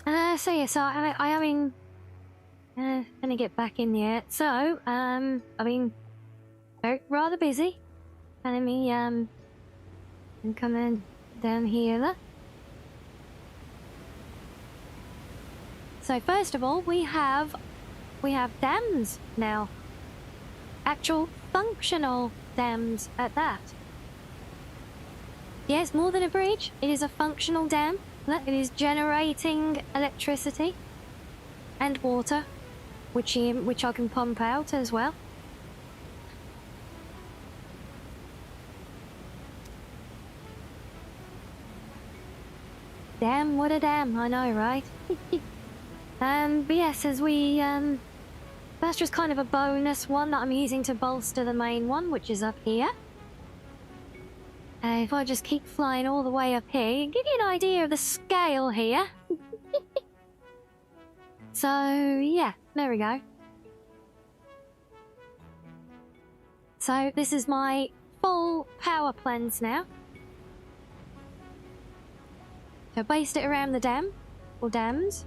I am in. Gonna get back in there. So, I've been rather busy. And I'm coming down here. So first of all, we have dams now. Actual functional dams at that. Yes, more than a bridge. It is a functional dam. It is generating electricity and water, which I can pump out as well. Damn, what a dam, I know, right? But yes, as we, that's just kind of a bonus one that I'm using to bolster the main one, which is up here. If I just keep flying all the way up here, give you an idea of the scale here. So, yeah, there we go. So, this is my full power plants now. So, based it around the dam, or dams.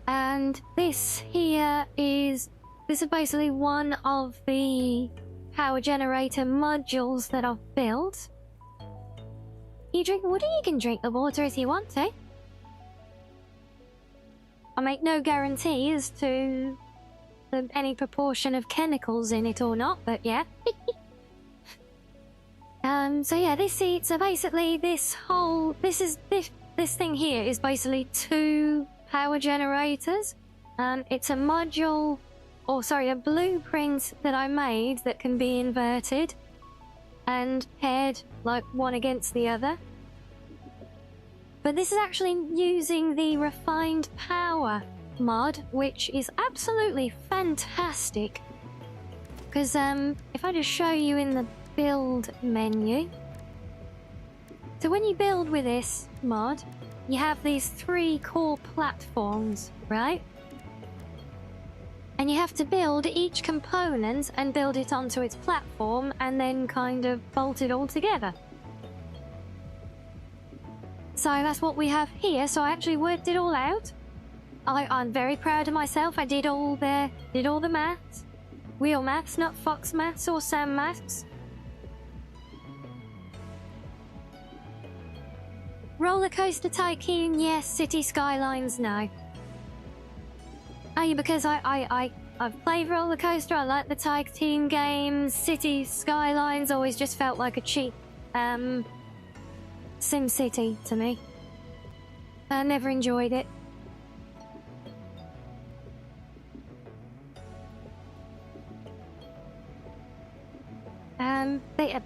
And this here is basically one of the power generator modules that I've built. You drink water, you can drink the water if you want to. I make no guarantee as to any proportion of chemicals in it or not, but yeah. So yeah, so basically this thing here is basically 2 power generators. It's a module, a blueprint that I made that can be inverted and paired like one against the other. But this is actually using the refined power mod, which is absolutely fantastic. Because if I just show you in the build menu. So when you build with this mod, you have these 3 core platforms, right? And you have to build each component and build it onto its platform and then kind of bolt it all together. So that's what we have here. So I actually worked it all out. I'm very proud of myself. I did all the maths. Real maths, not Fox maths or Sam maths. Roller Coaster Tycoon, yes. City Skylines, no. Oh, because I've played Roller Coaster. I like the Tycoon games. City Skylines always just felt like a cheap Sim City to me. I never enjoyed it.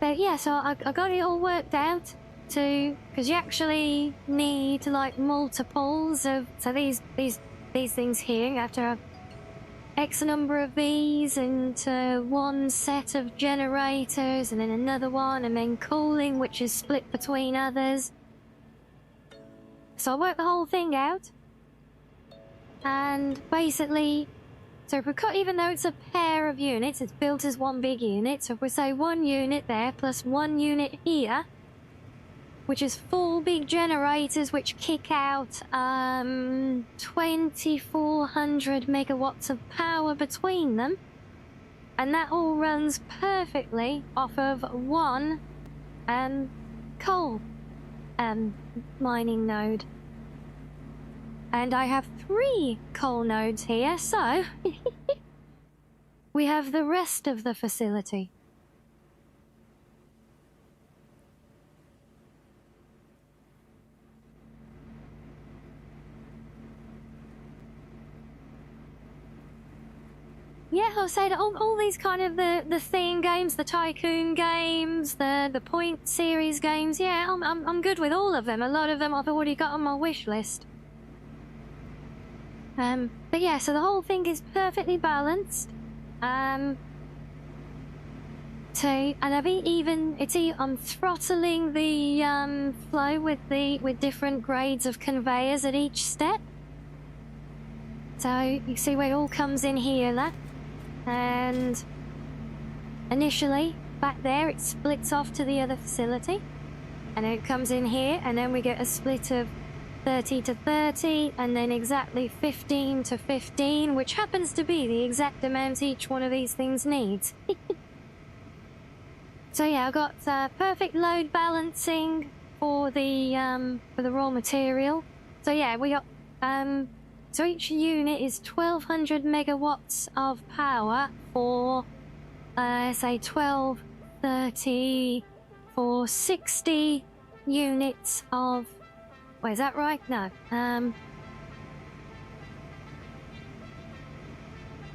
But yeah, so I got it all worked out because you actually need like multiples of these things here. You have to have X number of these into one set of generators and then another one and then cooling, which is split between others. So I worked the whole thing out. And basically, so if we cut, even though it's a pair of units, it's built as one big unit. So if we say 1 unit there plus 1 unit here, which is 4 big generators which kick out 2,400 megawatts of power between them. And that all runs perfectly off of 1 coal mining node. And I have 3 coal nodes here, so we have the rest of the facility. Yeah, I'll say that all these kind of the theme games, the Tycoon games, the Point series games, yeah, I'm good with all of them. A lot of them I've already got on my wish list. But yeah, so the whole thing is perfectly balanced. I'm throttling the flow with different grades of conveyors at each step. So you see where it all comes in here, look. And initially back there it splits off to the other facility, and then it comes in here, and then we get a split of 30 to 30, and then exactly 15 to 15, which happens to be the exact amount each one of these things needs. So yeah, I've got perfect load balancing for the raw material. So yeah, we got so each unit is 1,200 megawatts of power for say 12, 30 for 60 units of. Wait, is that right? No.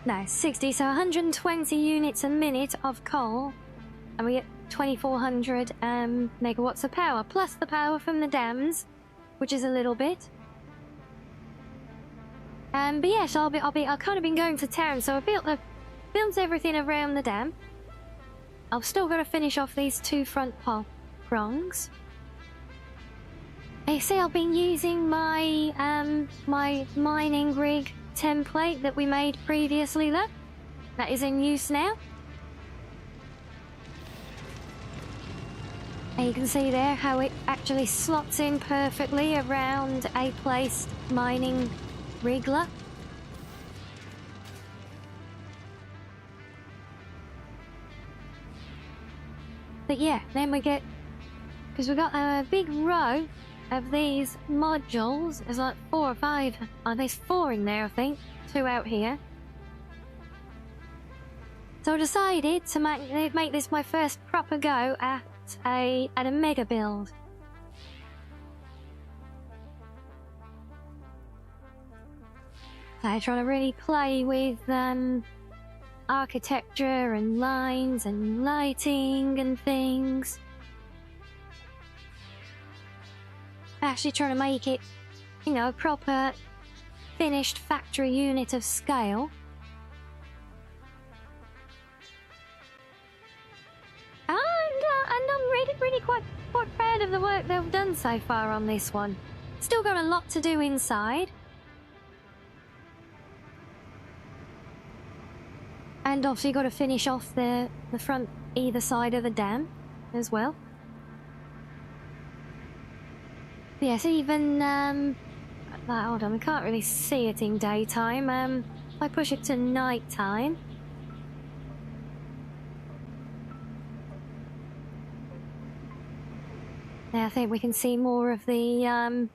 No, 60, so 120 units a minute of coal, and we get 2,400 megawatts of power, plus the power from the dams, which is a little bit. But yeah, so I've kind of been going to town, so I built everything around the dam. I've still got to finish off these 2 front prongs. You see, I've been using my my mining rig template that we made previously. Look, that is in use now. And you can see there how it actually slots in perfectly around a placed mining rig. Look. But yeah, then we get, because we've got a big row of these modules. There's like 4 or 5. Oh, there's 4 in there, I think. 2 out here. So I decided to make this my first proper go at a mega build. So trying to really play with architecture and lines and lighting and things. Actually trying to make it, you know, a proper finished factory unit of scale. And I'm really quite proud of the work they've done so far on this one. Still got a lot to do inside. And obviously got to finish off the front either side of the dam as well. Yes, even, hold on, we can't really see it in daytime. If I push it to nighttime. Now I think we can see more of the,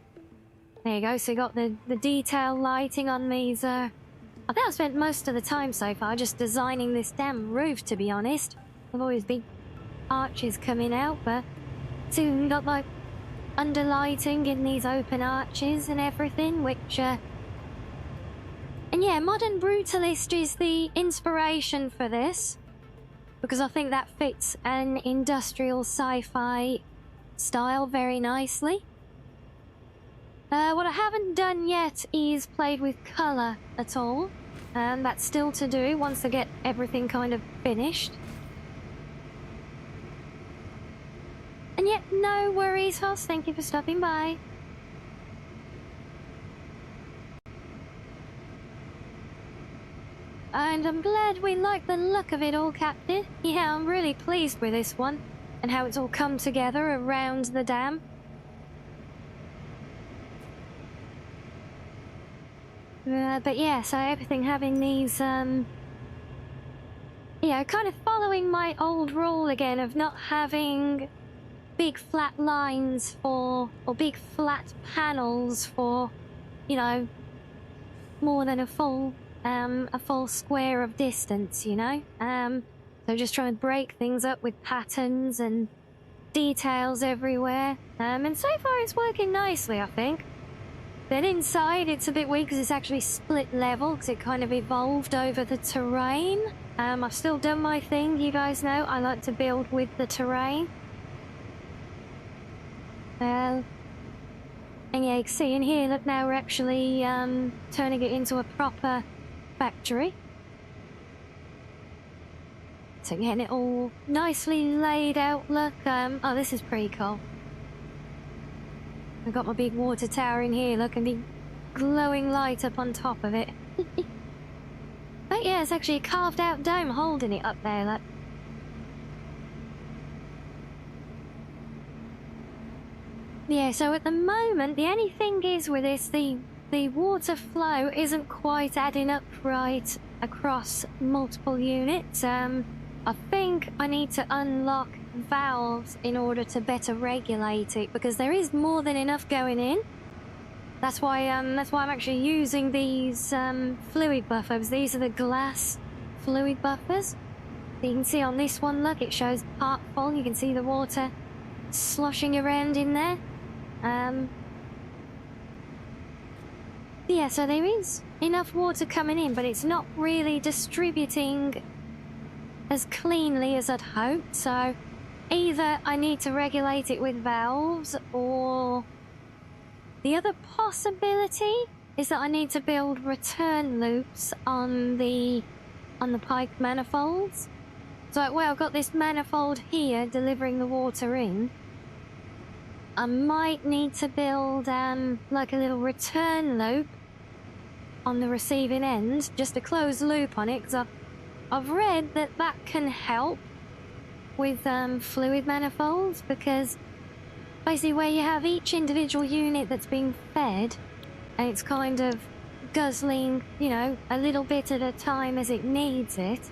there you go, so you got the detail lighting on these, I think I've spent most of the time so far just designing this damn roof, to be honest. With all these big arches coming out, but soon got like underlighting in these open arches and everything, which, and yeah, Modern Brutalist is the inspiration for this, because I think that fits an industrial sci-fi style very nicely. What I haven't done yet is played with colour at all, and that's still to do once I get everything kind of finished. And yet, no worries, Hoss, thank you for stopping by. And I'm glad we like the look of it all, Captain. Yeah, I'm really pleased with this one, and how it's all come together around the dam. But yeah, so everything having these, yeah, kind of following my old rule again of not having big flat lines for, or big flat panels for, you know, more than a full square of distance, you know? So just trying to break things up with patterns and details everywhere. And so far it's working nicely, I think. Then inside, it's a bit weird because it's actually split level because it kind of evolved over the terrain. I've still done my thing, you guys know. I like to build with the terrain. And yeah, you can see in here, look, now we're actually turning it into a proper factory. So getting it all nicely laid out, look. Oh, this is pretty cool. I've got my big water tower in here, look, and the glowing light up on top of it. But yeah, it's actually a carved out dome holding it up there, look. Yeah, so at the moment, the only thing is with this, the water flow isn't quite adding up right across multiple units. I think I need to unlock valves in order to better regulate it, because there is more than enough going in. That's why I'm actually using these fluid buffers. These are the glass fluid buffers. So you can see on this one, look, it shows part full. You can see the water sloshing around in there. Yeah, so there is enough water coming in, but it's not really distributing as cleanly as I'd hoped. So either I need to regulate it with valves, or the other possibility is that I need to build return loops on the pipe manifolds. So, well, I've got this manifold here delivering the water in. I might need to build like a little return loop on the receiving end, just a closed loop on it, because I've read that that can help with fluid manifolds, because basically where you have each individual unit that's being fed and it's kind of guzzling, you know, a little bit at a time as it needs it,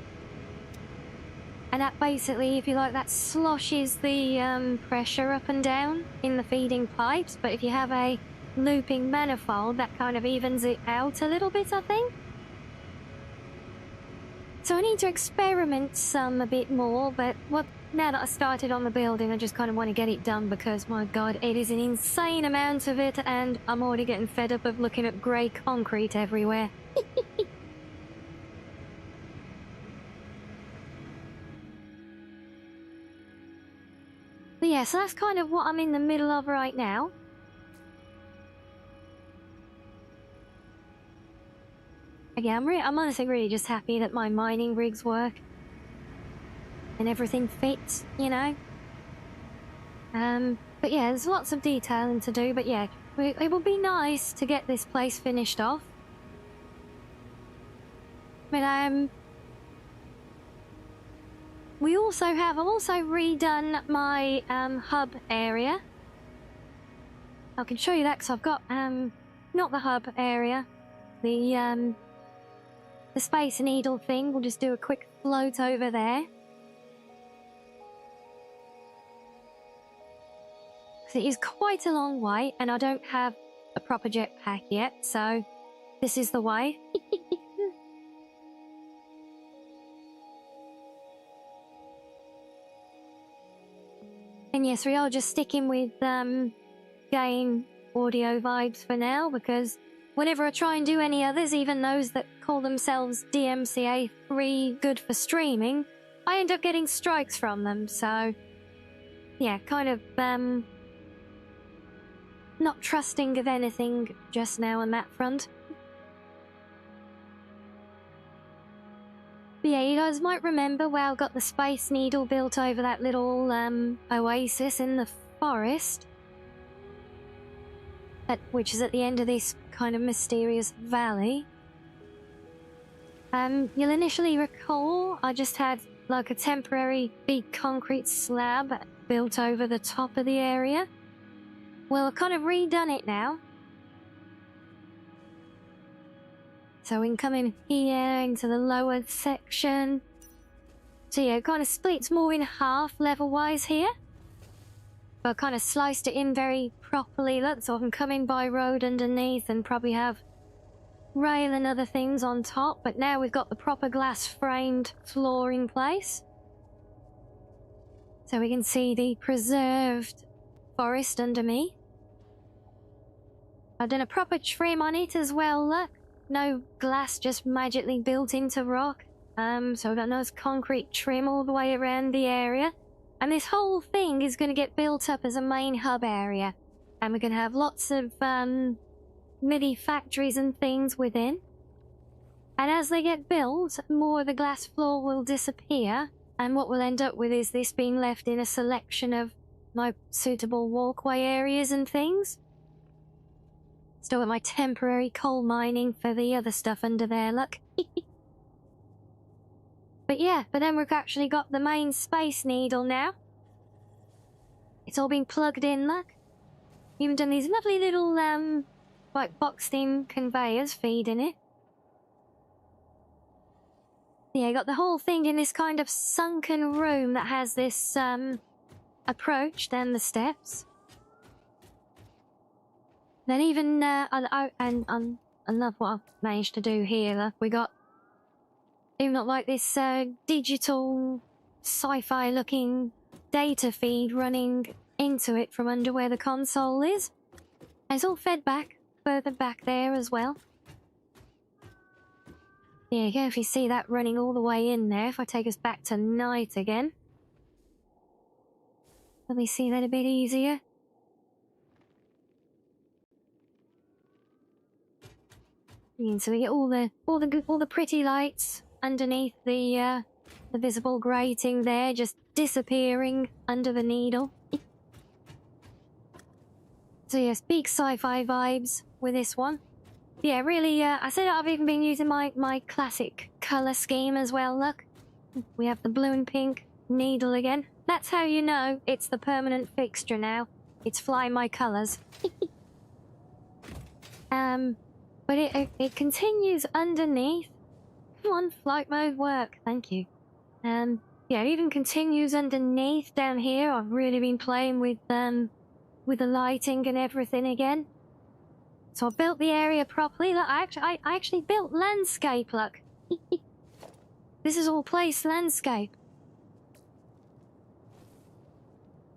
And that basically, if you like, that sloshes the pressure up and down in the feeding pipes. But if you have a looping manifold, that kind of evens it out a little bit, I think. So I need to experiment some a bit more, but now that I started on the building, I just kind of want to get it done because, my God, it is an insane amount of it, and I'm already getting fed up of looking at grey concrete everywhere. But yeah, so that's kind of what I'm in the middle of right now. Again, I'm honestly really just happy that my mining rigs work. And everything fits, you know? But yeah, there's lots of detailing to do, but yeah, it would be nice to get this place finished off. But, I've also redone my, hub area. I can show you that because I've got, not the hub area, the Space Needle thing. We'll just do a quick float over there. It is quite a long way, and I don't have a proper jetpack yet, so this is the way. And yes, we are just sticking with gain audio vibes for now, because whenever I try and do any others, even those that call themselves DMCA 3 good for streaming, I end up getting strikes from them, so yeah, kind of not trusting of anything just now on that front. But yeah, you guys might remember where I got the Space Needle built over that little oasis in the forest, which is at the end of this kind of mysterious valley. You'll initially recall I just had like a temporary big concrete slab built over the top of the area. Well, I've kind of redone it now. So we can come in here into the lower section. So yeah, it kind of splits more in half level-wise here. But I kind of sliced it in very properly, look, so I can come in by road underneath and probably have rail and other things on top. But now we've got the proper glass-framed floor in place. So we can see the preserved forest under me. I've done a proper trim on it as well, look. No glass just magically built into rock. So we've got nice concrete trim all the way around the area. And this whole thing is going to get built up as a main hub area. And we're going to have lots of MIDI factories and things within. And as they get built, more of the glass floor will disappear. And what we'll end up with is this being left in a selection of my suitable walkway areas and things. Still got my temporary coal mining for the other stuff under there, look. But yeah, but then we've actually got the main Space Needle now. It's all been plugged in, look. Even done these lovely little, like boxed-in conveyors feeding it. Yeah, got the whole thing in this kind of sunken room that has this, approach, then the steps. Then even, I love what I've managed to do here. Look, we got even not like this digital sci-fi looking data feed running into it from under where the console is. And it's all fed back, further back there as well. There you go, if you see that running all the way in there, if I take us back to night again. Let me see that a bit easier. So we get all the pretty lights underneath the visible grating there, just disappearing under the needle. So yes, big sci-fi vibes with this one. Yeah, really, I said I've even been using my classic colour scheme as well, look. We have the blue and pink needle again. That's how you know it's the permanent fixture now. It's flying my colours. But it continues underneath. Come on, flight mode work, thank you. Yeah, yeah, it even continues underneath down here. I've really been playing with the lighting and everything again. So I built the area properly. Look, I actually built landscape, look. This is all place landscape.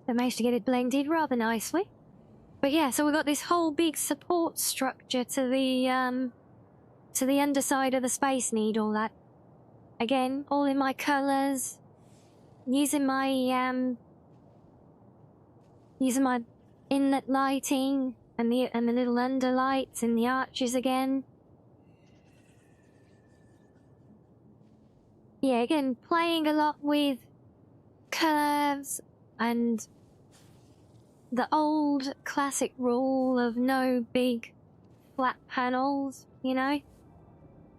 I managed to get it blended rather nicely. But yeah, so we've got this whole big support structure to the underside of the Space Needle. That, again, all in my colours. Using my inlet lighting and the little underlights in the arches again. Yeah, again, playing a lot with curves and the old classic rule of no big flat panels, you know?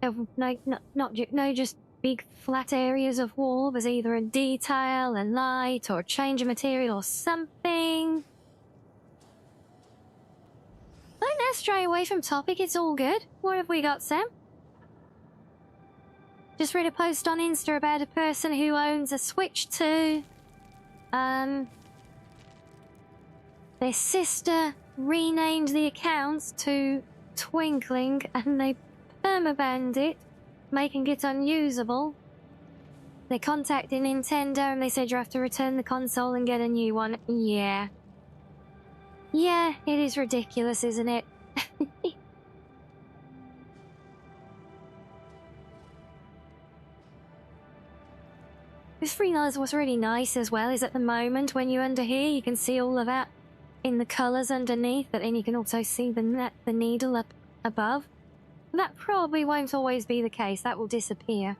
No just big flat areas of wall. There's either a detail, a light, or a change of material or something. Don't let's stray away from topic, it's all good. What have we got, Sam? Just read a post on Insta about a person who owns a Switch 2. Their sister renamed the accounts to Twinkling and they permabanned it, making it unusable. They contacted Nintendo and they said you have to return the console and get a new one. Yeah. Yeah, it is ridiculous, isn't it? This freelance what's really nice as well is at the moment when you're under here you can see all of that in the colours underneath, but then you can also see the needle up above. That probably won't always be the case, that will disappear.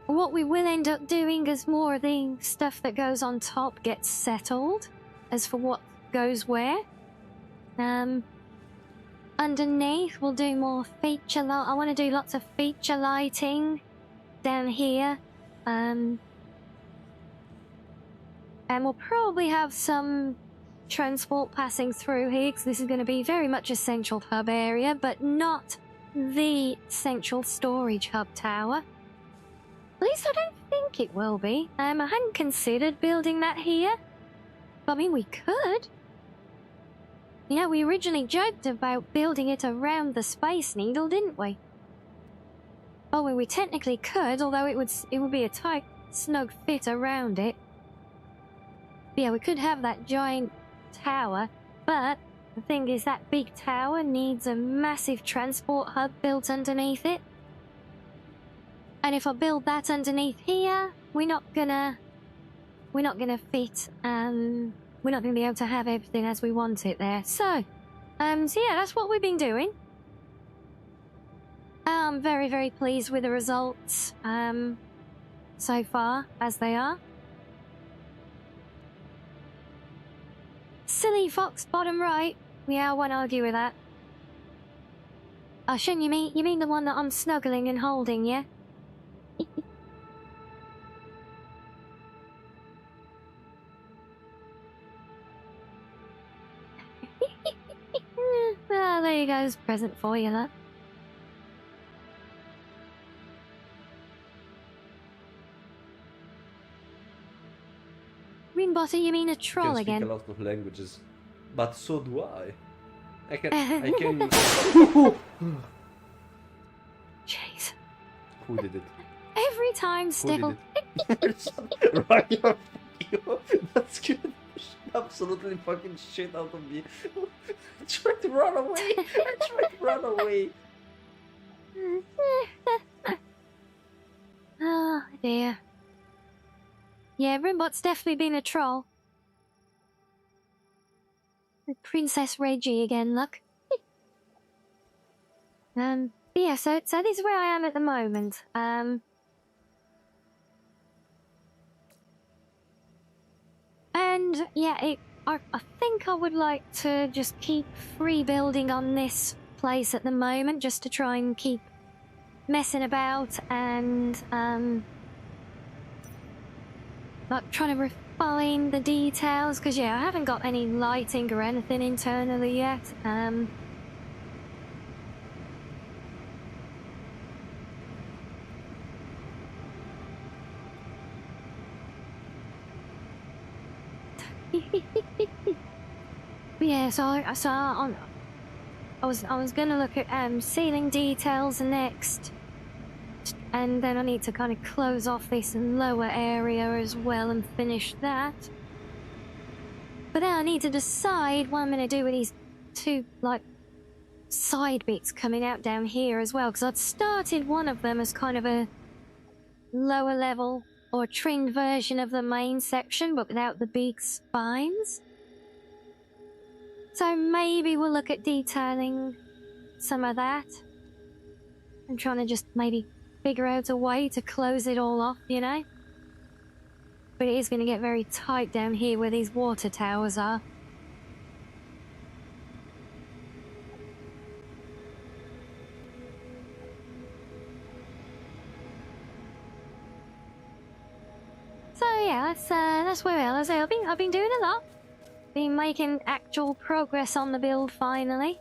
What we will end up doing as more of the stuff that goes on top gets settled, as for what goes where. Underneath we'll do more feature light. I want to do lots of feature lighting down here. And we'll probably have some transport passing through here, because this is going to be very much a central hub area, but not the central storage hub tower. At least I don't think it will be. I hadn't considered building that here. But I mean, we could. You know, we originally joked about building it around the Space Needle, didn't we? Oh, well, we technically could, although it would be a tight, snug fit around it. Yeah, we could have that giant tower, but the thing is that big tower needs a massive transport hub built underneath it. And if I build that underneath here, we're not gonna fit, we're not gonna be able to have everything as we want it there. So yeah, that's what we've been doing. I'm very, very pleased with the results, so far, as they are. Silly fox, bottom right. Yeah, I won't argue with that. Oh, Shen, you mean the one that I'm snuggling and holding, yeah? Well, there you go, there's a present for you, look. Ringbotter, you mean a troll again? I can speak a lot of languages, but so do I. I can... Jeez. Who did it? Every time, Stickle. Ryan, that's good. Absolutely fucking shit out of me. I tried to run away. Oh dear. Yeah, Rimbot's definitely been a troll. Princess Reggie again, look. Yeah, so this is where I am at the moment. And yeah, I think I would like to just keep free building on this place at the moment, just to try and keep messing about and like trying to refine the details, because yeah, I haven't got any lighting or anything internally yet. But yeah, I was gonna look at ceiling details next, and then I need to kind of close off this lower area as well and finish that. But then I need to decide what I'm gonna do with these two like side bits coming out down here as well, because I'd started one of them as kind of a lower level or trimmed version of the main section, but without the big spines. So maybe we'll look at detailing some of that. I'm trying to just maybe figure out a way to close it all off, you know? But it is going to get very tight down here where these water towers are. So yeah, that's where I was. I've been doing a lot. Been making actual progress on the build finally.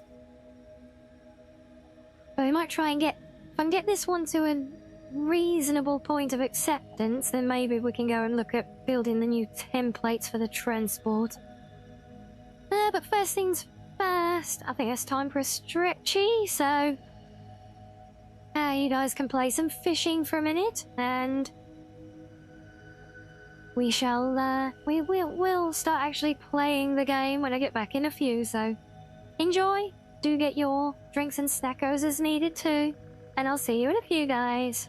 But we might try and if I can get this one to a reasonable point of acceptance, then maybe we can go and look at building the new templates for the transport. But first things first, I think it's time for a stretchy, so you guys can play some fishing for a minute, and we'll start actually playing the game when I get back in a few, so enjoy. Do get your drinks and snackos as needed too, and I'll see you in a few, guys.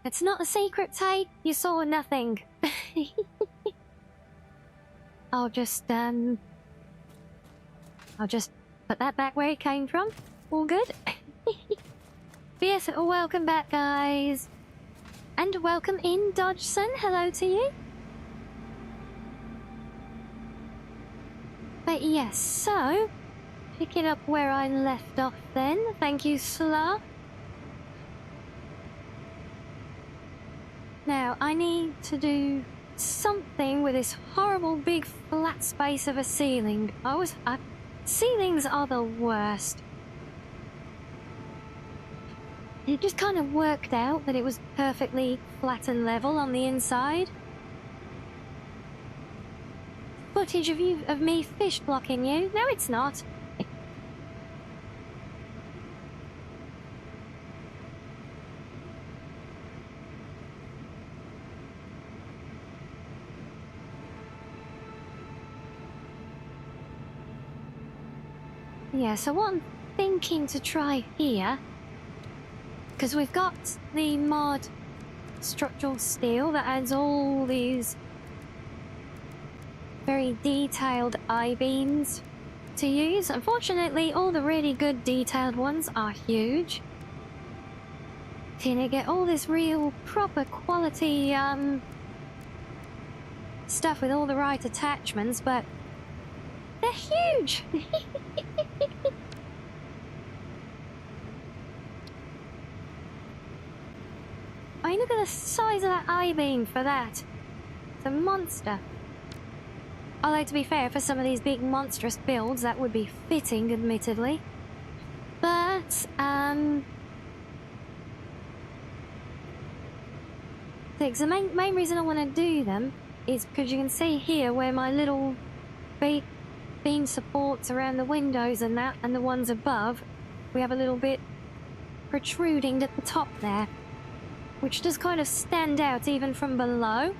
It's not a secret, Tay. You saw nothing. I'll just put that back where it came from. All good. Yes, welcome back, guys. And welcome in, Dodgson. Hello to you. But yes, so, picking up where I left off then. Thank you, Slaw. Now, I need to do something with this horrible big flat space of a ceiling. Ceilings are the worst. It just kind of worked out that it was perfectly flat and level on the inside. Footage of me fish blocking you? No, it's not. Yeah, so what I'm thinking to try here, because we've got the mod structural steel that adds all these very detailed I-beams to use. Unfortunately, all the really good detailed ones are huge. You get all this real proper quality stuff with all the right attachments, but they're huge. I mean, look at the size of that I-beam for that. It's a monster. Although, to be fair, for some of these big monstrous builds, that would be fitting, admittedly. But, the main reason I want to do them is because you can see here where my little beam supports around the windows and that, and the ones above, we have a little bit protruding at the top there, which does kind of stand out even from below.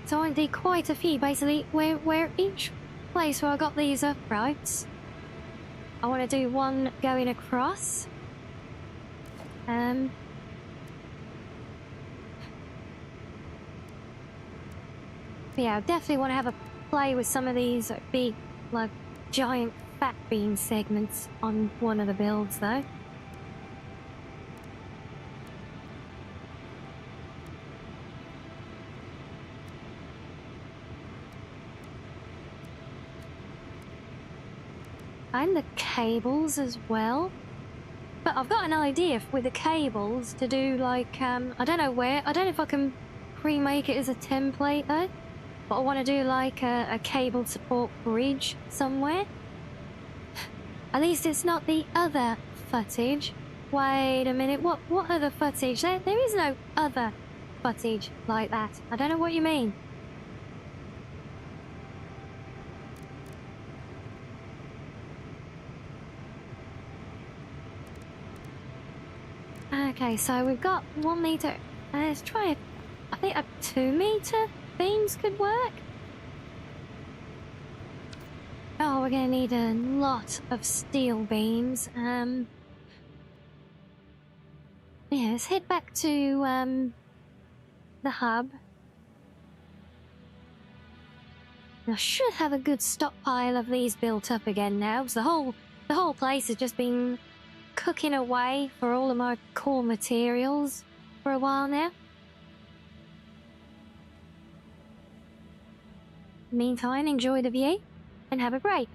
So I did quite a few, basically, where each place where I got these uprights, I want to do one going across. Yeah, I definitely want to have a play with some of these big, like, giant fat beam segments on one of the builds, though. And the cables as well. But I've got an idea with the cables to do, like, I don't know if I can pre-make it as a template, though. But I want to do, like, a cable support bridge somewhere. At least it's not the other footage. Wait a minute, what other footage? There is no other footage like that. I don't know what you mean. Okay, so we've got 1 meter. Let's try it. I think a 2 meter beams could work. Oh, we're gonna need a lot of steel beams. Yeah, let's head back to the hub. I should have a good stockpile of these built up again now, because the whole place has just been cooking away for all of my core materials for a while now. Meantime, enjoy the view and have a break.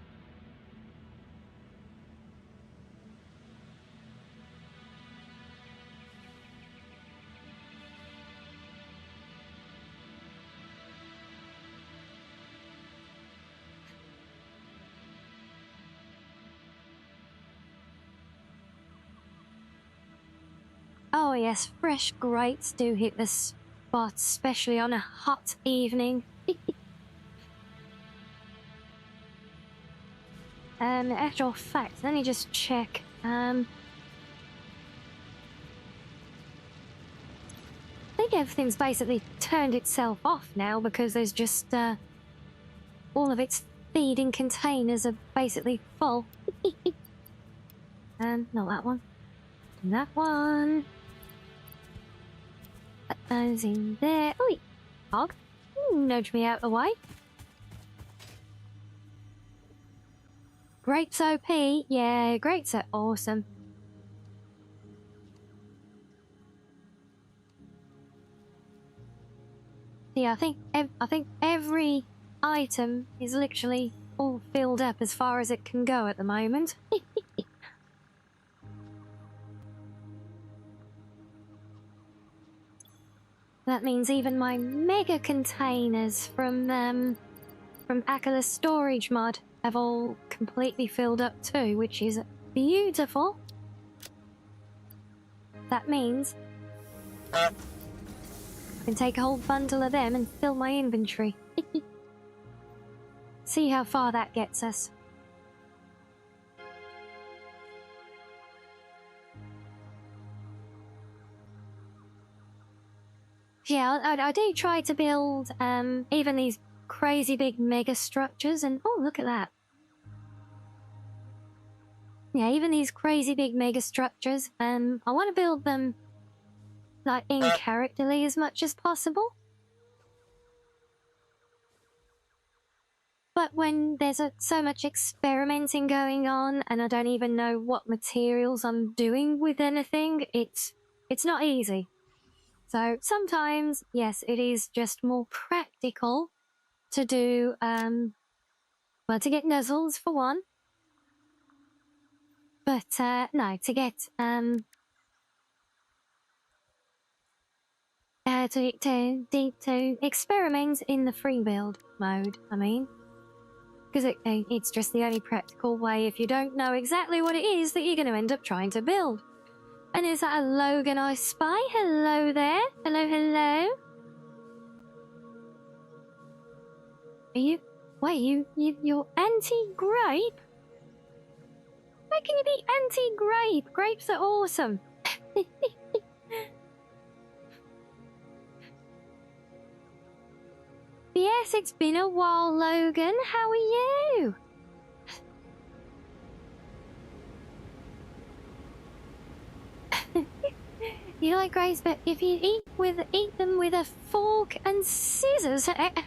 Oh yes, fresh grapes do hit the spot, especially on a hot evening. Actual fact, let me just check. I think everything's basically turned itself off now because there's just all of its feeding containers are basically full. Not that one. That one. Those in there. Oi, hog. Nudge me out the way. Grapes OP. Yeah, grapes are awesome. Yeah, I think every item is literally all filled up as far as it can go at the moment. That means even my mega containers from Akala's storage mod have all completely filled up too, which is beautiful. That means I can take a whole bundle of them and fill my inventory. See how far that gets us. Yeah, I do try to build even these crazy big mega structures, and oh, look at that. Yeah, even these crazy big mega structures, I want to build them like in characterly as much as possible. But when there's so much experimenting going on and I don't even know what materials I'm doing with anything, it's not easy. So sometimes, yes, it is just more practical to do, well, to get nuzzles for one. But, no, to get, to experiment in the free build mode, I mean. Because it's just the only practical way if you don't know exactly what it is that you're going to end up trying to build. And is that a Logan I spy? Hello there. Hello, hello. Are you... Wait, you're anti-grape? How can you be anti-grape? Grapes are awesome. Yes, it's been a while, Logan. How are you? You like grapes, but if you eat them with a fork and scissors, that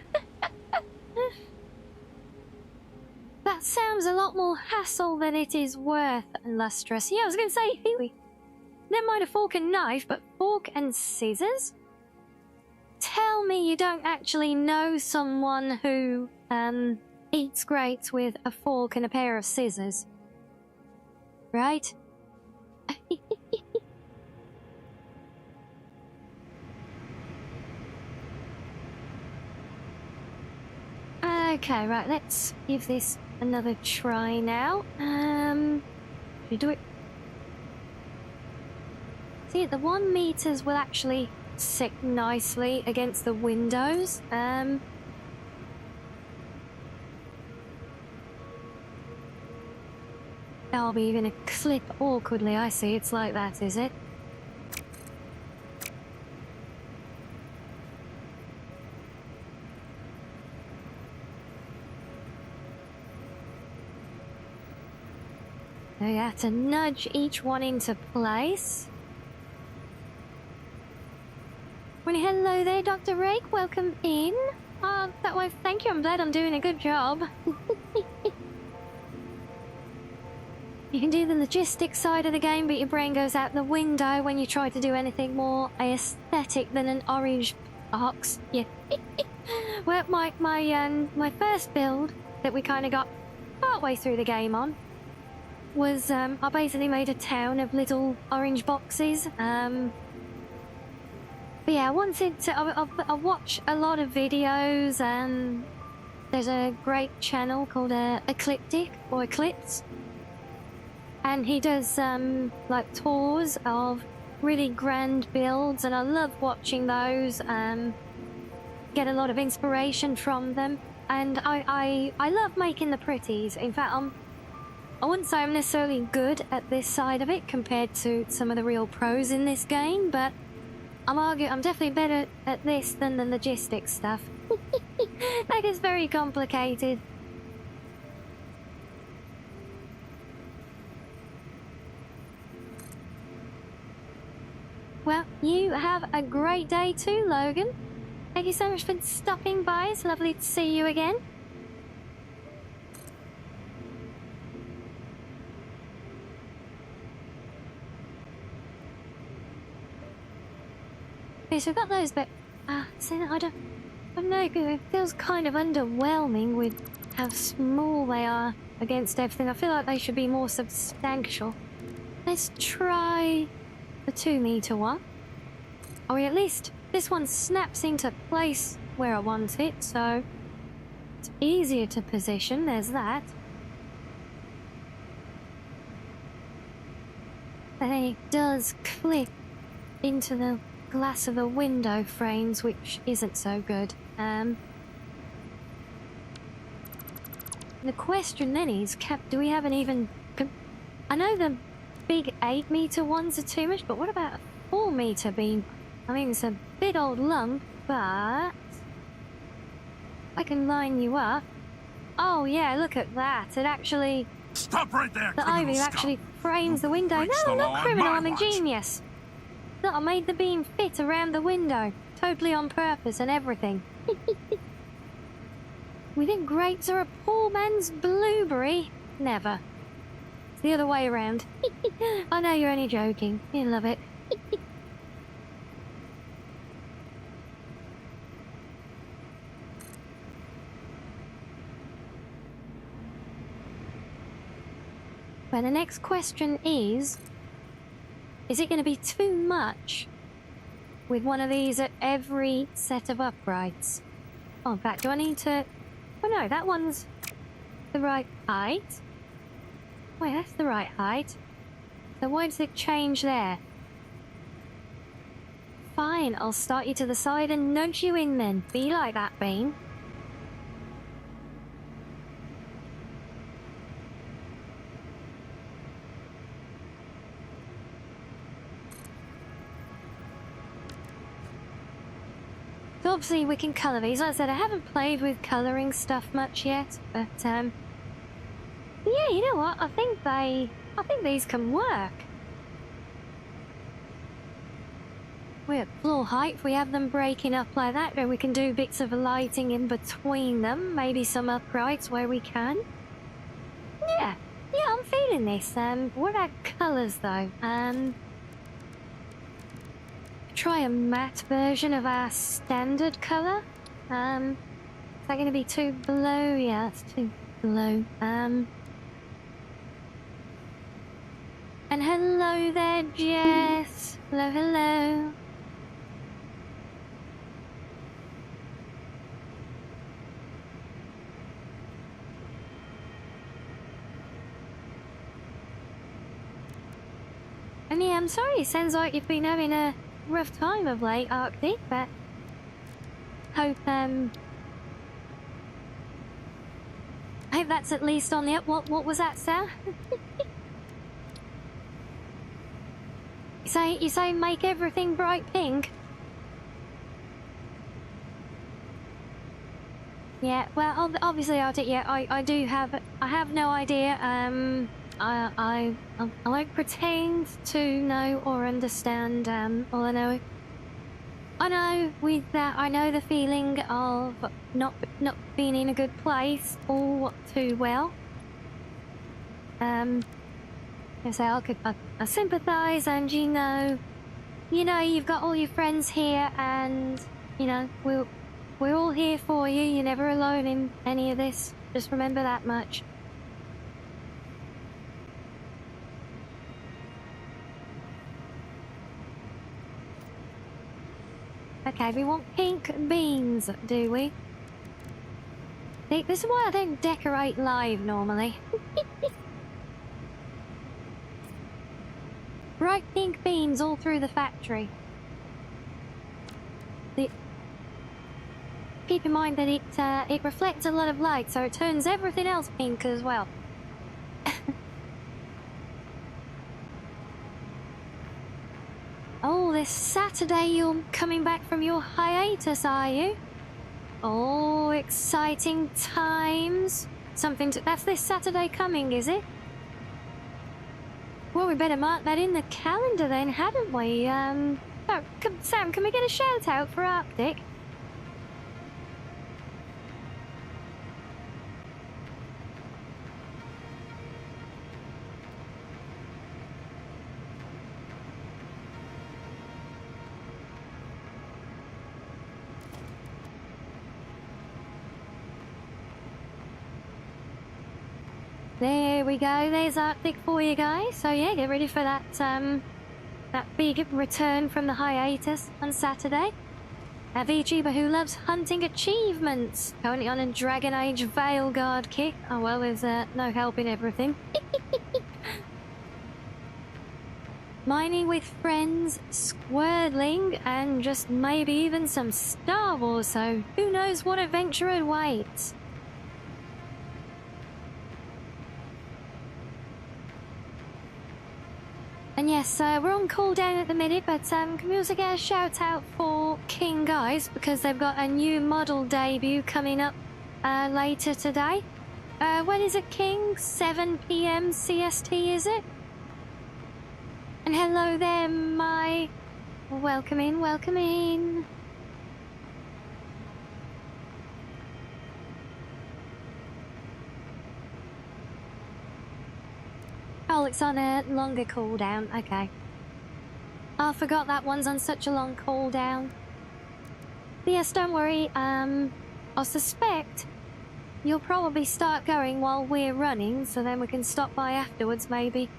sounds a lot more hassle than it is worth, Lustrous. Yeah, I was going to say, never mind a fork and knife, but fork and scissors? Tell me you don't actually know someone who, eats grapes with a fork and a pair of scissors. Right? Okay, right, let's give this another try now. You do it. See, the 1 meters will actually sit nicely against the windows. I'll be gonna clip awkwardly, I see. It's like that, is it? So you have to nudge each one into place. Well, hello there, Dr. Rake. Welcome in. That way, thank you. I'm glad I'm doing a good job. You can do the logistics side of the game, but your brain goes out the window when you try to do anything more aesthetic than an orange box. Yeah. Well, my first build that we kind of got partway through the game on was I basically made a town of little orange boxes. But yeah, I wanted to. I watch a lot of videos, and there's a great channel called Ecliptic or Eclipse, and he does like tours of really grand builds, and I love watching those. Get a lot of inspiration from them, and I love making the pretties. In fact, I wouldn't say I'm necessarily good at this side of it compared to some of the real pros in this game, but I'm definitely better at this than the logistics stuff. That gets very complicated. Well, you have a great day too, Logan. Thank you so much for stopping by. It's lovely to see you again. Okay, so we've got those, but see, I don't know. It feels kind of underwhelming with how small they are against everything. I feel like they should be more substantial. Let's try the 2-meter one. Or at least this one snaps into place where I want it, so it's easier to position. There's that. But then it does clip into the glass of the window frames, which isn't so good. The question then is, do we have an even... I know the big 8-meter ones are too much, but what about a 4-meter beam? I mean, it's a bit old lump, but... I can line you up. Oh yeah, look at that. It actually... Stop right there, the ivy actually frames the window. No, not criminal, I'm a genius. Look, I made the beam fit around the window. Totally on purpose and everything. We think grapes are a poor man's blueberry? Never. It's the other way around. I know you're only joking. You love it. Well, the next question is it going to be too much with one of these at every set of uprights? Oh, in fact, do I need to... Oh no, that one's the right height. Wait, that's the right height. So why does it change there? Fine, I'll start you to the side and nudge you in then. Be like that, Bean. So obviously we can colour these. Like I said, I haven't played with colouring stuff much yet, but yeah, you know what? I think these can work. We're at floor height. If we have them breaking up like that, then we can do bits of lighting in between them. Maybe some uprights where we can. Yeah, I'm feeling this. What about colours though? Try a matte version of our standard colour. Is that going to be too blue? Yeah, it's too blue. And hello there, Jess. Hello. And yeah, I'm sorry. It sounds like you've been having a rough time of late, Arctic, but hope that's at least on the up. What was that, Sal? You say make everything bright pink? Yeah, well, obviously, Arctic. Yeah, I have no idea. I won't pretend to know or understand. All I know with that, I know the feeling of not being in a good place all too well. So I sympathise, and you know, you've got all your friends here, and we're all here for you. You're never alone in any of this. Just remember that much. Okay, we want pink beans, do we? See, this is why I don't decorate live normally. Bright pink beans all through the factory. Keep in mind that it reflects a lot of light, so it turns everything else pink as well. Oh, this Saturday you're coming back from your hiatus, are you? Oh, exciting times. That's this Saturday coming, is it? Well, we better mark that in the calendar then, hadn't we? Oh, Sam, can we get a shout out for Arctic? There we go, there's Arctic for you guys. So yeah, get ready for that big return from the hiatus on Saturday. A VTuber who loves hunting achievements. Currently on a Dragon Age Veilguard kick. Oh well, there's no helping everything. Mining with friends, squirreling, and just maybe even some Star Wars, so who knows what adventure awaits. And yes, we're on cooldown at the minute, but can we also get a shout out for King Guys, because they've got a new model debut coming up later today. When is it, King? 7 PM CST, is it? And hello there, my... Welcome in, welcome in. Oh, it's on a longer cooldown. Okay. Oh, I forgot that one's on such a long cooldown. But yes, don't worry. I suspect you'll probably start going while we're running, so then we can stop by afterwards, maybe.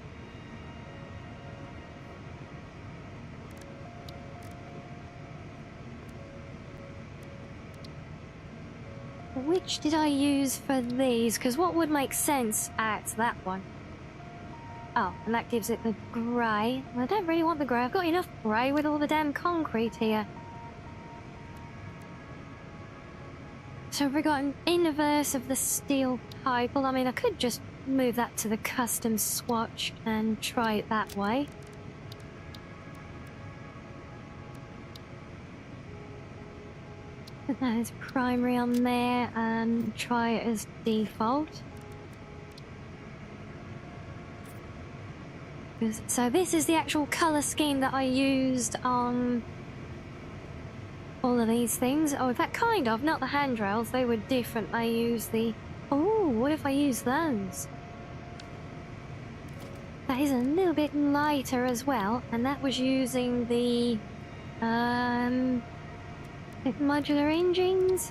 Which did I use for these? Because what would make sense at that one? Oh, and that gives it the grey. I don't really want the grey. I've got enough grey with all the damn concrete here. So we've got an inverse of the steel pipe. Well, I mean, I could just move that to the custom swatch and try it that way. Put that as primary on there and try it as default. So this is the actual colour scheme that I used on all of these things. Oh, in fact, kind of. Not the handrails. They were different. I used the... Oh, what if I use those? That is a little bit lighter as well. And that was using the... modular engines.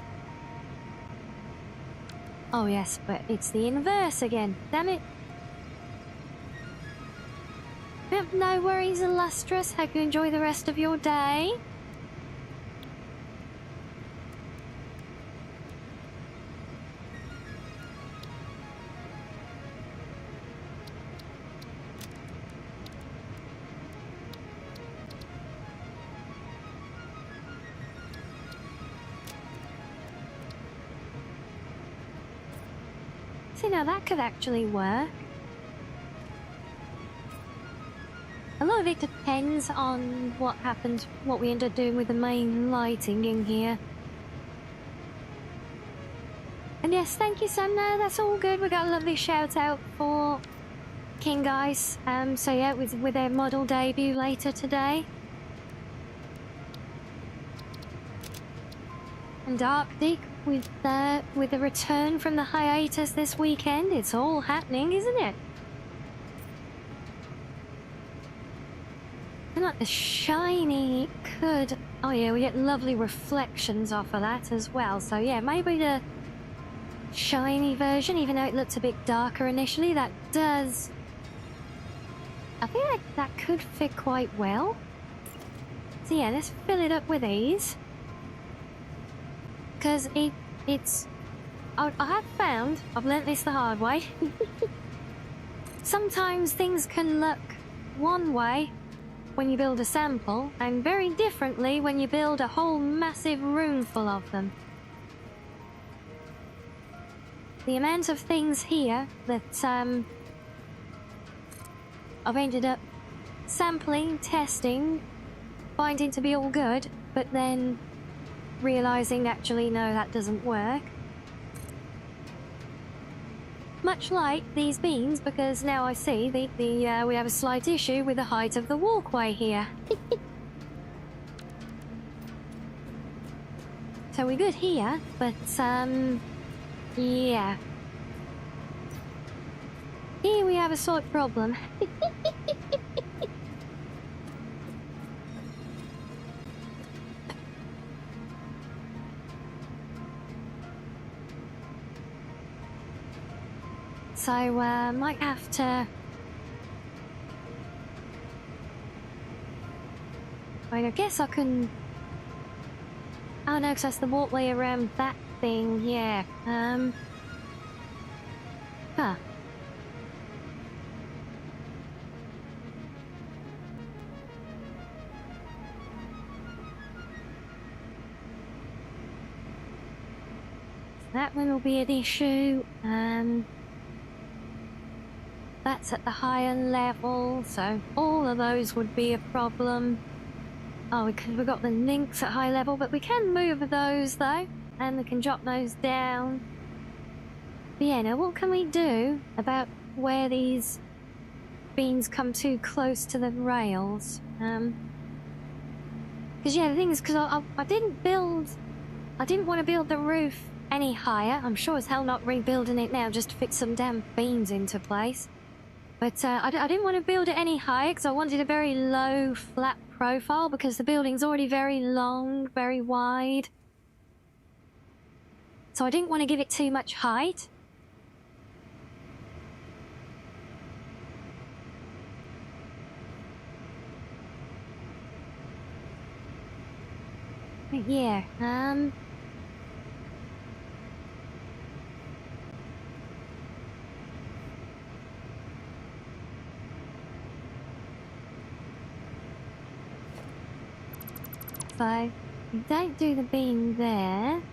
Oh, yes, but it's the inverse again. Damn it. Yep, no worries, Illustrious. Hope you enjoy the rest of your day. See, now that could actually work. A lot of it depends on what happens, what we end up doing with the main lighting in here. And yes, thank you, Sam. No, that's all good. We got a lovely shout out for King Guys. So yeah, with their model debut later today. And Arctic with the return from the hiatus this weekend. It's all happening, isn't it? And like the shiny could... Oh yeah, we get lovely reflections off of that as well. So yeah, maybe the shiny version, even though it looked a bit darker initially, that does... I feel like that could fit quite well. So yeah, let's fill it up with these. Because it's... I have found, I've learnt this the hard way. Sometimes things can look one way when you build a sample, and very differently when you build a whole massive room full of them. The amount of things here that I've ended up sampling, testing, finding to be all good, but then realising actually no, that doesn't work. Much like these beams, because now I see we have a slight issue with the height of the walkway here. So we're good here, but, yeah. Here we have a slight problem. So, might have to... I guess I can... Oh no, because that's the walkway around that thing, yeah. Huh. That one will be an issue. That's at the higher level, so all of those would be a problem. Oh, we've got the links at high level, but we can move those though, and we can drop those down. But yeah, now what can we do about where these beams come too close to the rails? Because yeah, the thing is, because I didn't want to build the roof any higher. I'm sure as hell not rebuilding it now just to fit some damn beams into place. But I didn't want to build it any higher because I wanted a very low, flat profile because the building's already very long, very wide. So I didn't want to give it too much height. But yeah, so we don't do the beam there.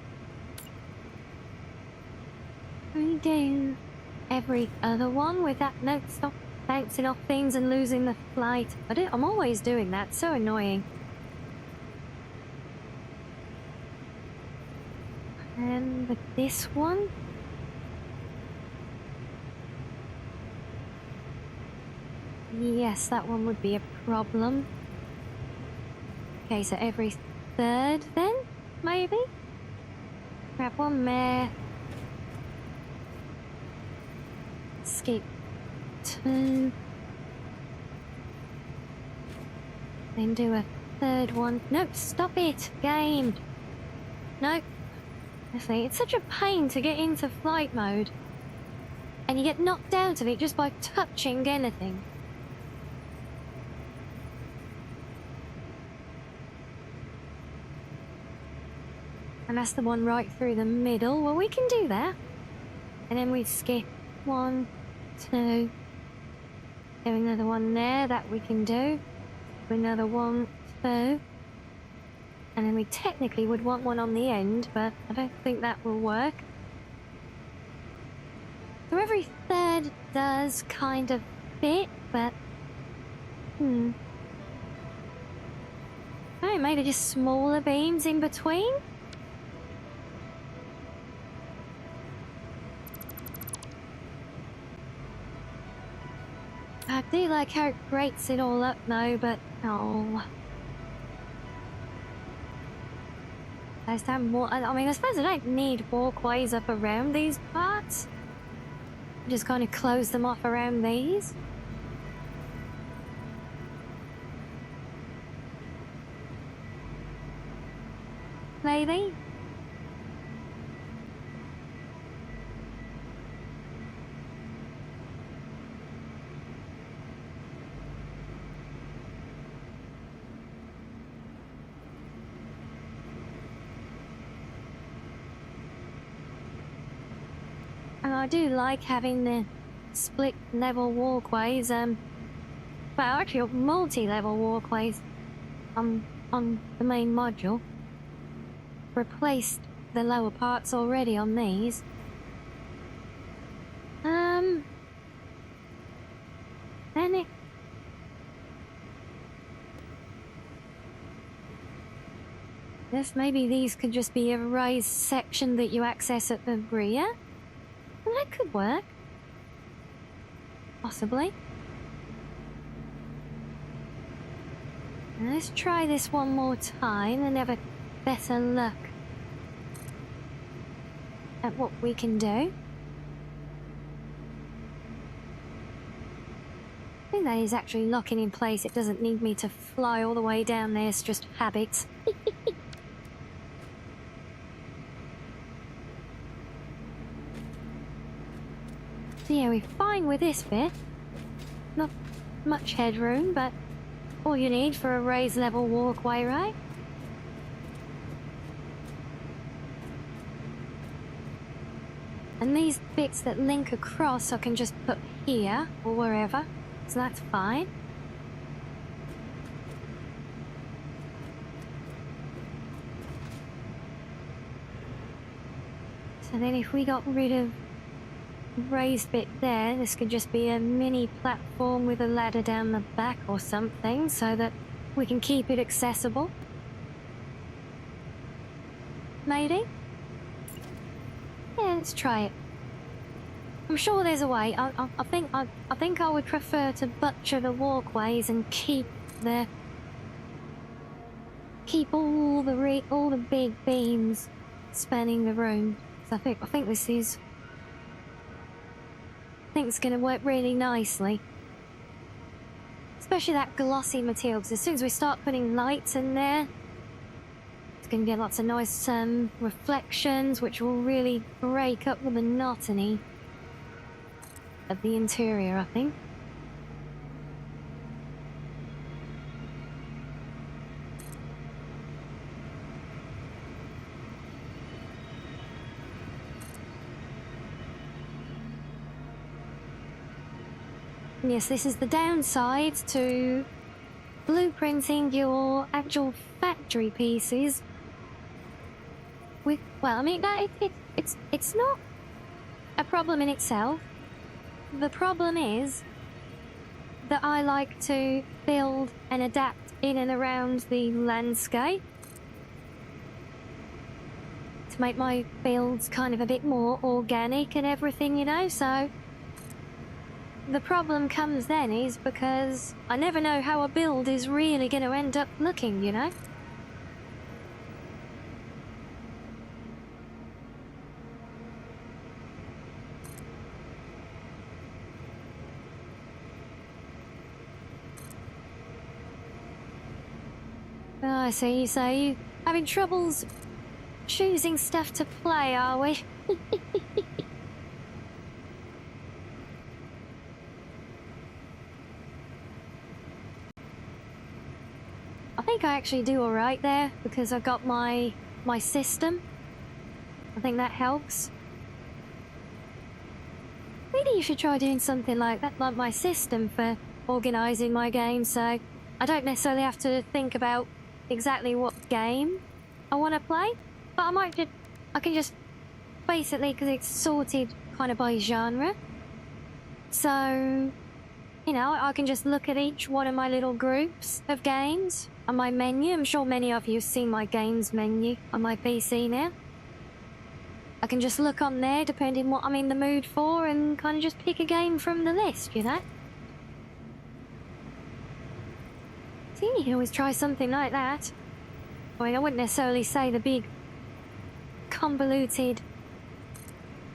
We do every other one with that. No, stop bouncing off things and losing the flight. I'm always doing that. So annoying. And with this one. Yes, that one would be a problem. Okay, so every third then, maybe? Grab one there. Skip 2. Then do a third one. No, stop it, game. No. Honestly, it's such a pain to get into flight mode. And you get knocked out of it just by touching anything. And that's the one right through the middle. Well, we can do that. And then we skip 1, 2. Do another one there, that we can do. Do another 1, 2. And then we technically would want one on the end, but I don't think that will work. So every third does kind of fit, but... Oh, maybe just smaller beams in between? I do like how it breaks it all up though, but oh. I mean, I suppose I don't need walkways up around these parts. Just kind of close them off around these. Maybe. And I do like having the split level walkways, well actually multi-level walkways on the main module. Replaced the lower parts already on these. Then it... Guess maybe these could just be a raised section that you access at the rear? Well, that could work. Possibly. Now let's try this one more time and have a better look at what we can do. I think that is actually locking in place. It doesn't need me to fly all the way down there. It's just habit. So yeah, we're fine with this bit. Not much headroom, but all you need for a raised level walkway, right? And these bits that link across I can just put here or wherever, so that's fine. So then if we got rid of raised bit there, this could just be a mini platform with a ladder down the back or something so that we can keep it accessible. Maybe? Yeah, let's try it. I'm sure there's a way. I think I would prefer to butcher the walkways and keep all the big beams spanning the room. So I think it's gonna work really nicely. Especially that glossy material, because as soon as we start putting lights in there, it's gonna get lots of nice reflections, which will really break up the monotony of the interior, I think. Yes, this is the downside to blueprinting your actual factory pieces. Well, I mean, it's not a problem in itself. The problem is that I like to build and adapt in and around the landscape to make my builds kind of a bit more organic and everything, you know, so the problem comes then is because I never know how a build is really going to end up looking, you know? Oh, I see. So you having troubles choosing stuff to play, are we? I think I actually do alright there because I got my system. I think that helps. Maybe you should try doing something like that, like my system for organising my game, so I don't necessarily have to think about exactly what game I want to play, but I can just basically, because it's sorted kind of by genre, so you know, I can just look at each one of my little groups of games on my menu. I'm sure many of you have seen my games menu on my PC now. I can just look on there depending what I'm in the mood for and kind of just pick a game from the list, you know? So you can always try something like that. I mean, I wouldn't necessarily say the big convoluted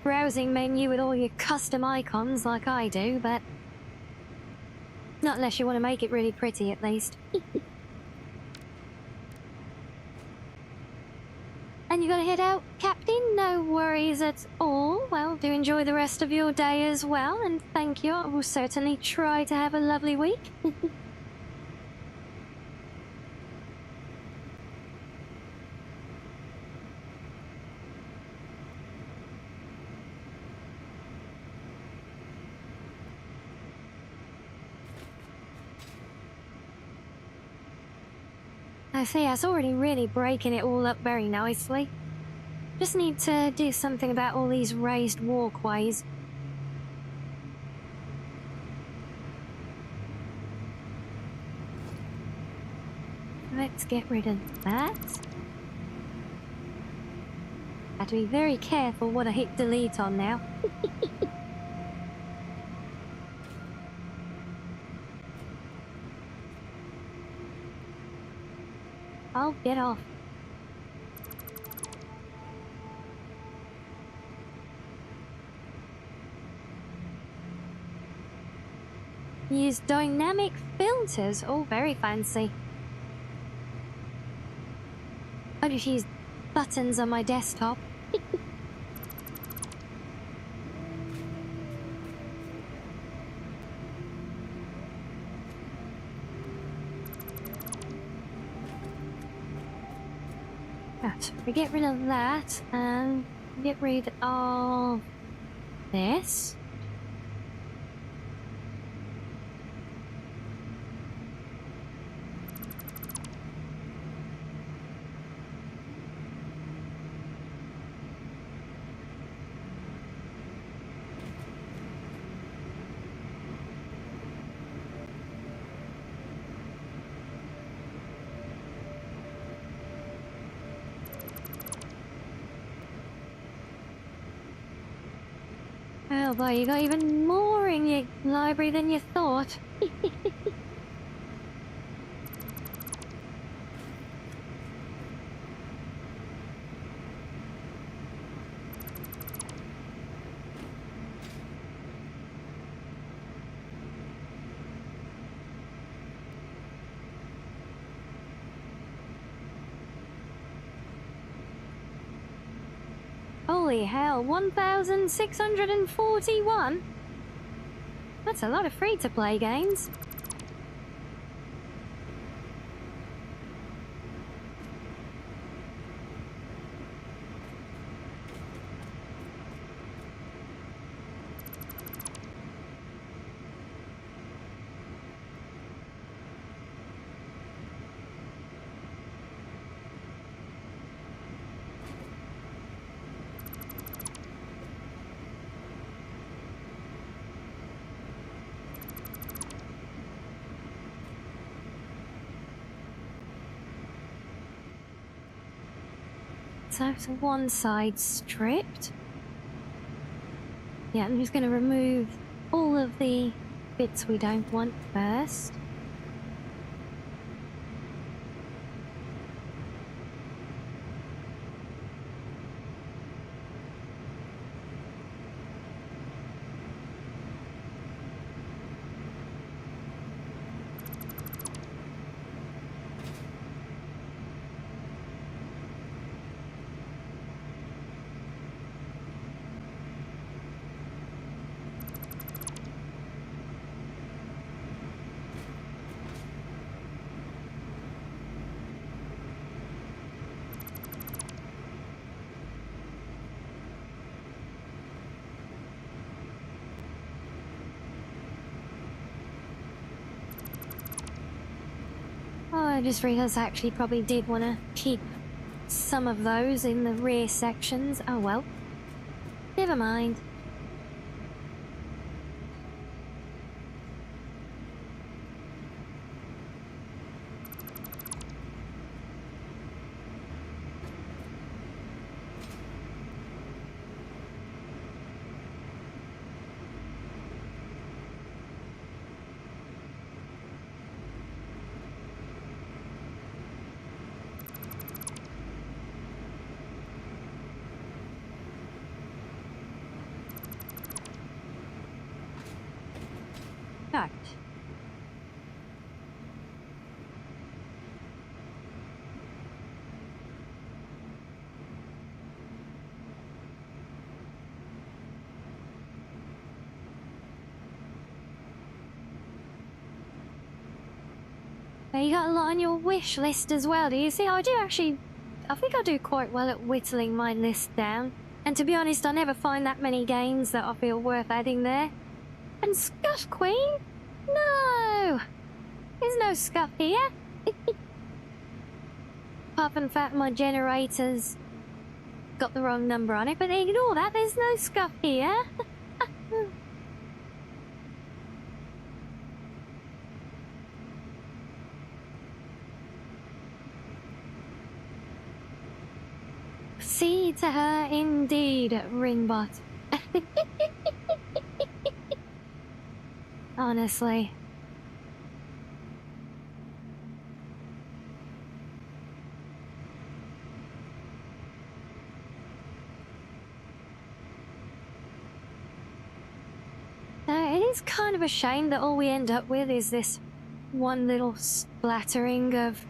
browsing menu with all your custom icons like I do, but not unless you want to make it really pretty, at least. And you gotta head out, Captain? No worries at all. Well, do enjoy the rest of your day as well, and thank you. I will certainly try to have a lovely week. I see, that's already really breaking it all up very nicely. Just need to do something about all these raised walkways. Let's get rid of that. Have to be very careful what I hit delete on now. Oh, get off. Use dynamic filters. Oh, very fancy. I just use buttons on my desktop. Right, we get rid of that and get rid of this. Oh boy, you got even more in your library than you thought. Holy hell, 1,641? That's a lot of free-to-play games. So that's one side stripped. Yeah, I'm just going to remove all of the bits we don't want first. Oh, I just realised I actually probably did want to keep some of those in the rear sections. Oh well. Never mind. Right. You got a lot on your wish list as well, do you see? I think I do quite well at whittling my list down. And to be honest, I never find that many games that I feel worth adding there. And Scuff Queen? No! There's no scuff here. Apart from the fact my generator's got the wrong number on it, but ignore that, there's no scuff here. See to her indeed, Ringbot. Honestly. It It's kind of a shame that all we end up with is this one little splattering of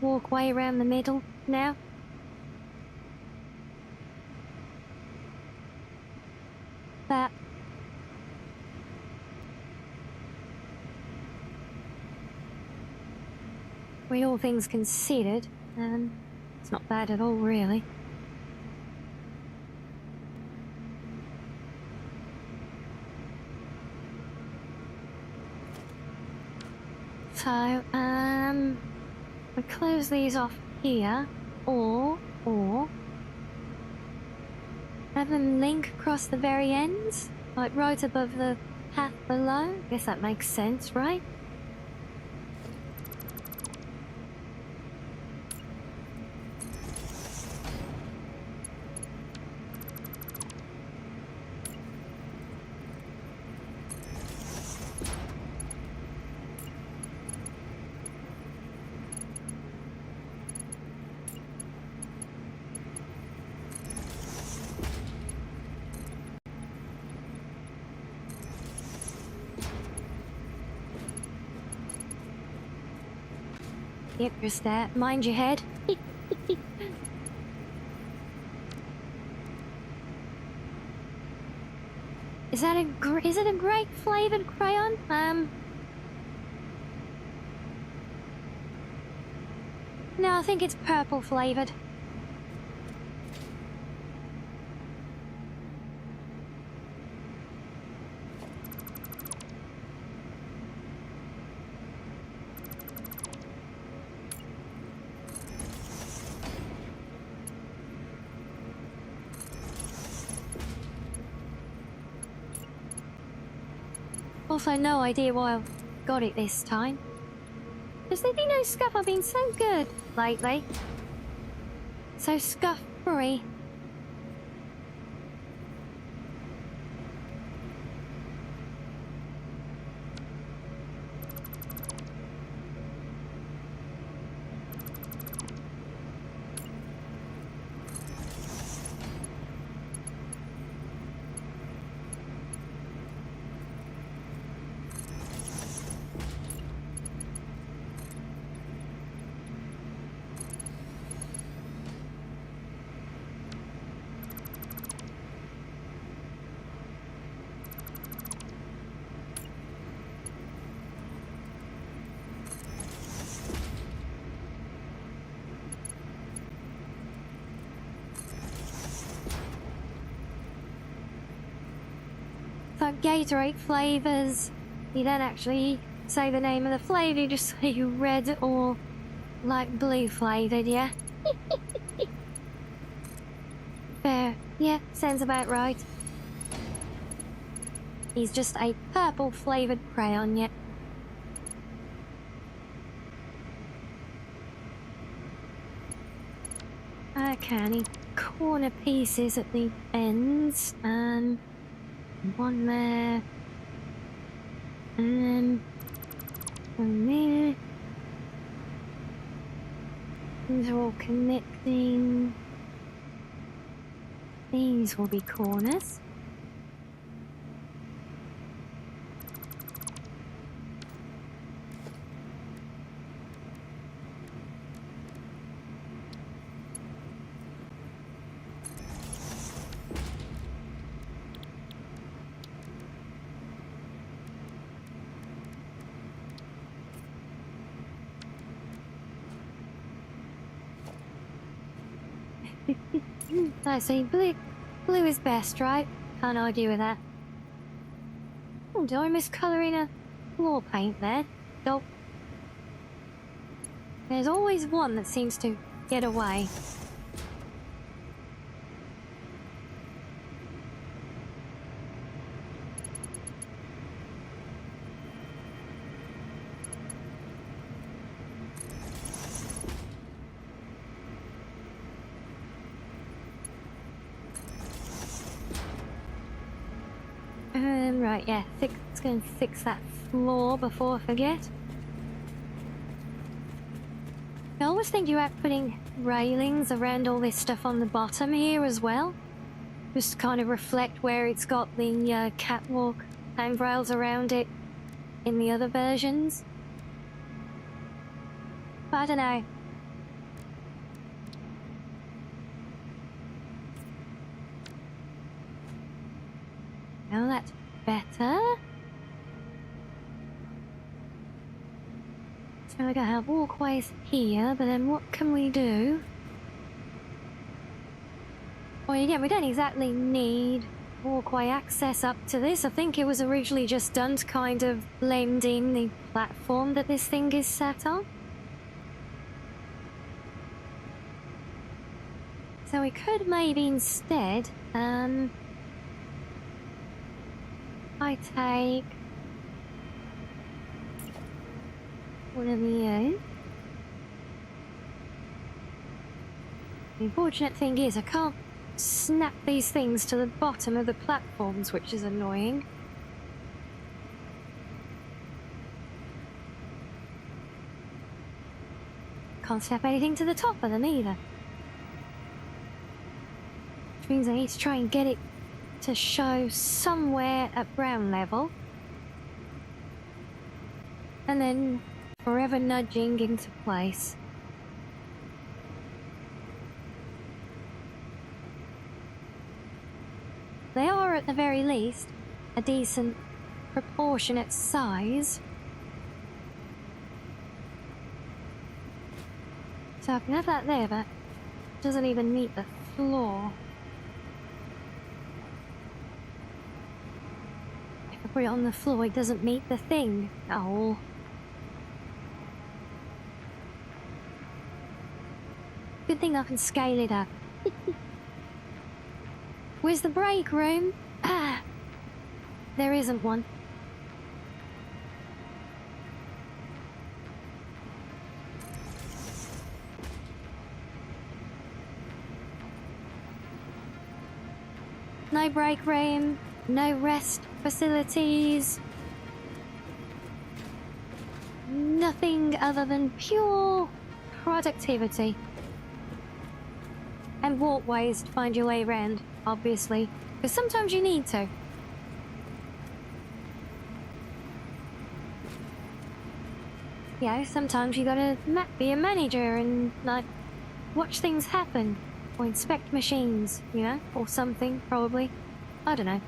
walkway around the middle now. That with all things considered, it's not bad at all, really. So, we close these off here, or have them link across the very ends, like right above the path below. Guess that makes sense, right? Yep, just there. Mind your head. Is it a grape flavored crayon? No, I think it's purple flavored. Also, no idea why I've got it this time. Because they know Scuff have been so good lately. So scuff-free. Like Gatorade flavours, you don't actually say the name of the flavour, you just say red or like blue flavoured, yeah? Fair. Yeah, sounds about right. He's just a purple flavoured crayon, yeah. Okay, I need corner pieces at the ends, one there, and then one there. These are all connecting. These will be corners. I see. Blue is best, right? Can't argue with that. Oh, did I miss colouring a floor paint there? Nope. There's always one that seems to get away. Right, yeah, let's go and fix that floor before I forget. I always think about putting railings around all this stuff on the bottom here as well. Just to kind of reflect where it's got the catwalk handrails around it in the other versions. But I don't know. Now that's better. So we're gonna have walkways here, but then what can we do? Well, again, we don't exactly need walkway access up to this. I think it was originally just done to kind of blend in the platform that this thing is sat on. So we could maybe instead, I take one of you. The unfortunate thing is I can't snap these things to the bottom of the platforms, which is annoying. Can't snap anything to the top of them either. Which means I need to try and get it to show somewhere at ground level. And then forever nudging into place. They are, at the very least, a decent, proportionate size. So I can have that there, but it doesn't even meet the floor. If I put it on the floor, it doesn't meet the thing at all. Good thing I can scale it up. Where's the break room? Ah, there isn't one. No break room, no rest facilities. Nothing other than pure productivity. And walkways to find your way around, obviously, because sometimes you need to. Yeah, sometimes you gotta be a manager and, like, watch things happen. Or inspect machines, you know? Or something, probably. I don't know.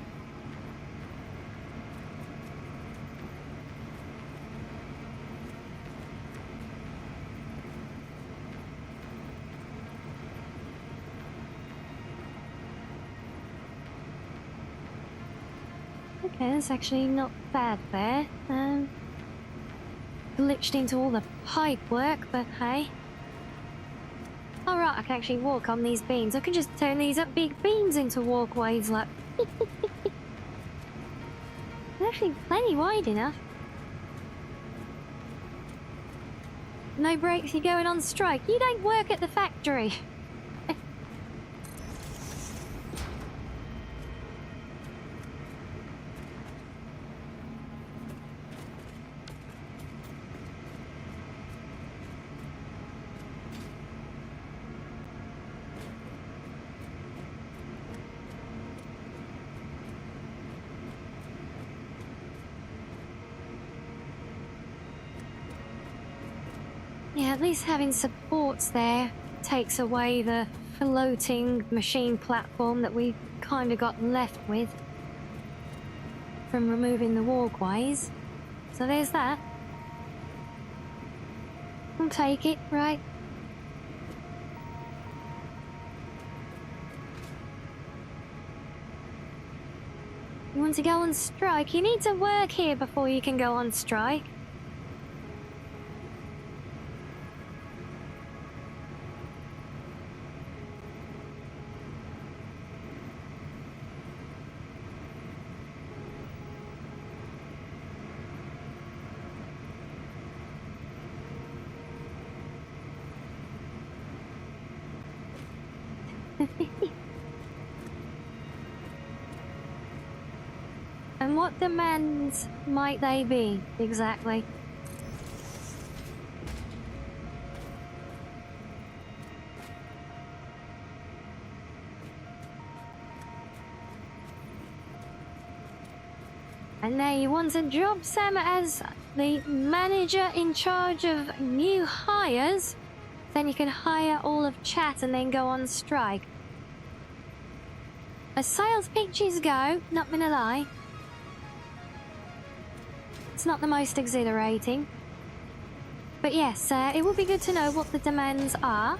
Okay, that's actually not bad there. Glitched into all the pipe work, but hey. Alright, I can actually walk on these beams. I can just turn these up big beams into walkways, like... They're actually plenty wide enough. No breaks, you're going on strike. You don't work at the factory. Yeah, at least having supports there takes away the floating machine platform that we kind of got left with from removing the walkways. So there's that. I'll take it, right? You want to go on strike? You need to work here before you can go on strike. And what demands might they be, exactly? And now you want a job, Sam, as the manager in charge of new hires? Then you can hire all of chat and then go on strike. As sales pitches go, not gonna lie, it's not the most exhilarating. But yes, it would be good to know what the demands are.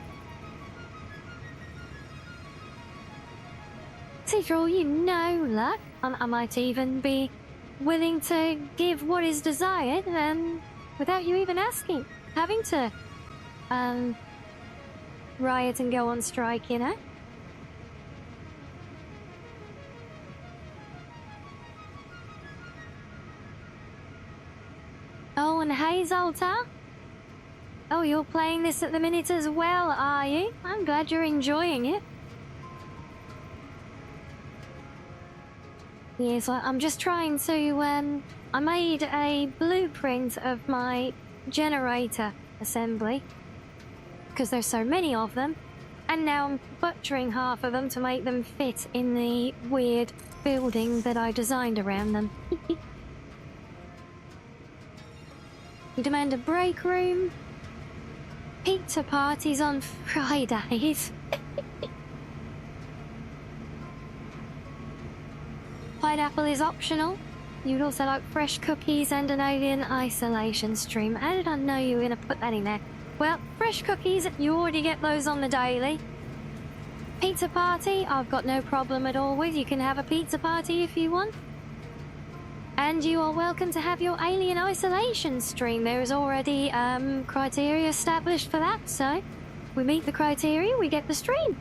See, for all you know, luck, I might even be willing to give what is desired, without you even asking. Having to, riot and go on strike, you know? Oh, and hey, Zoltar? Oh, you're playing this at the minute as well, are you? I'm glad you're enjoying it. Yes, well, I'm just trying to, I made a blueprint of my generator assembly, because there's so many of them, and now I'm butchering half of them to make them fit in the weird building that I designed around them. You demand a break room, pizza parties on Fridays. Pineapple is optional. You'd also like fresh cookies and an alien isolation stream. How did I know you were going to put that in there? Well, fresh cookies, you already get those on the daily. Pizza party, I've got no problem at all with. You can have a pizza party if you want. And you are welcome to have your alien isolation stream. There is already criteria established for that, so we meet the criteria, we get the stream.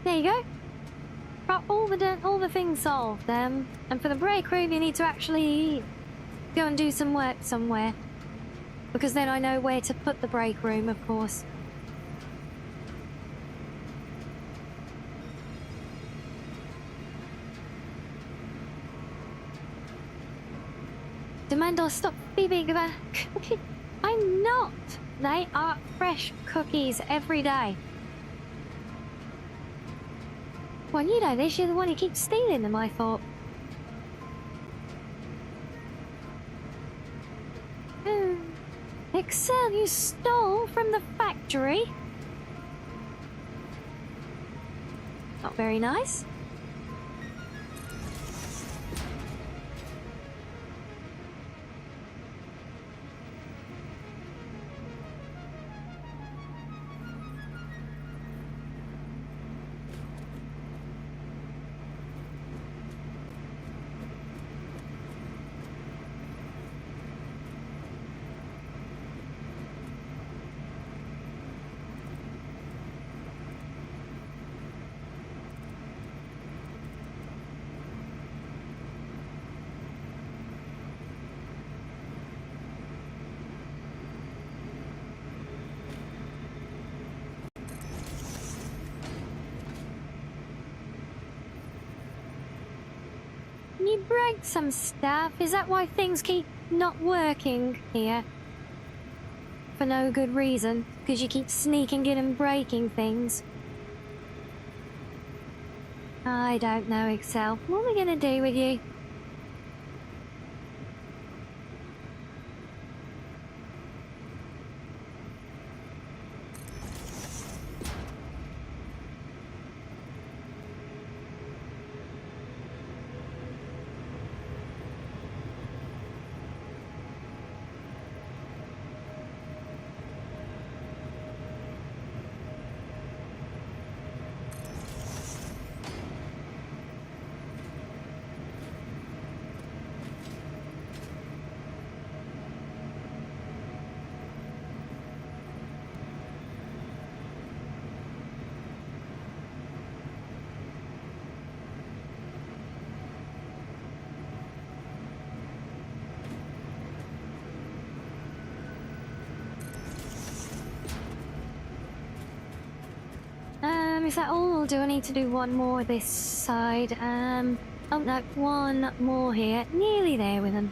There you go. Got all the things solved. And for the break room, you need to actually go and do some work somewhere, because then I know where to put the break room, of course. Demand or stop beeping about cookies. I'm not. They are fresh cookies every day. Well, you know this. You're the one who keeps stealing them, I thought. Excel, you stole from the factory? Not very nice. You break some stuff. Is that why things keep not working here? For no good reason. Because you keep sneaking in and breaking things. I don't know, Excel. What are we gonna do with you? Is that all, or do I need to do one more this side? Oh no, one more here. Nearly there with them.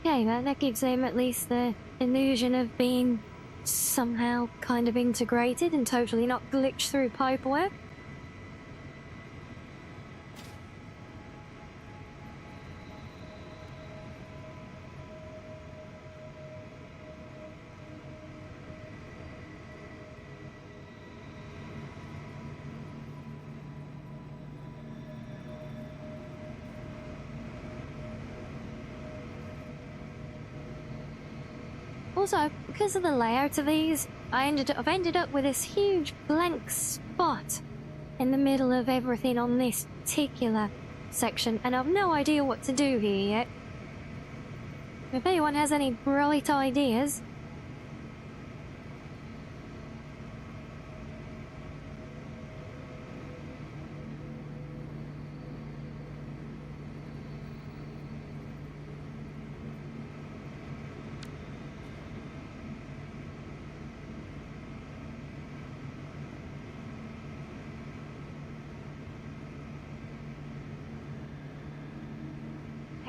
Okay, that gives him at least the illusion of being somehow kind of integrated and totally not glitched through pipework. Also, because of the layout of these, I've ended up with this huge blank spot in the middle of everything on this particular section, and I've no idea what to do here yet. If anyone has any bright ideas...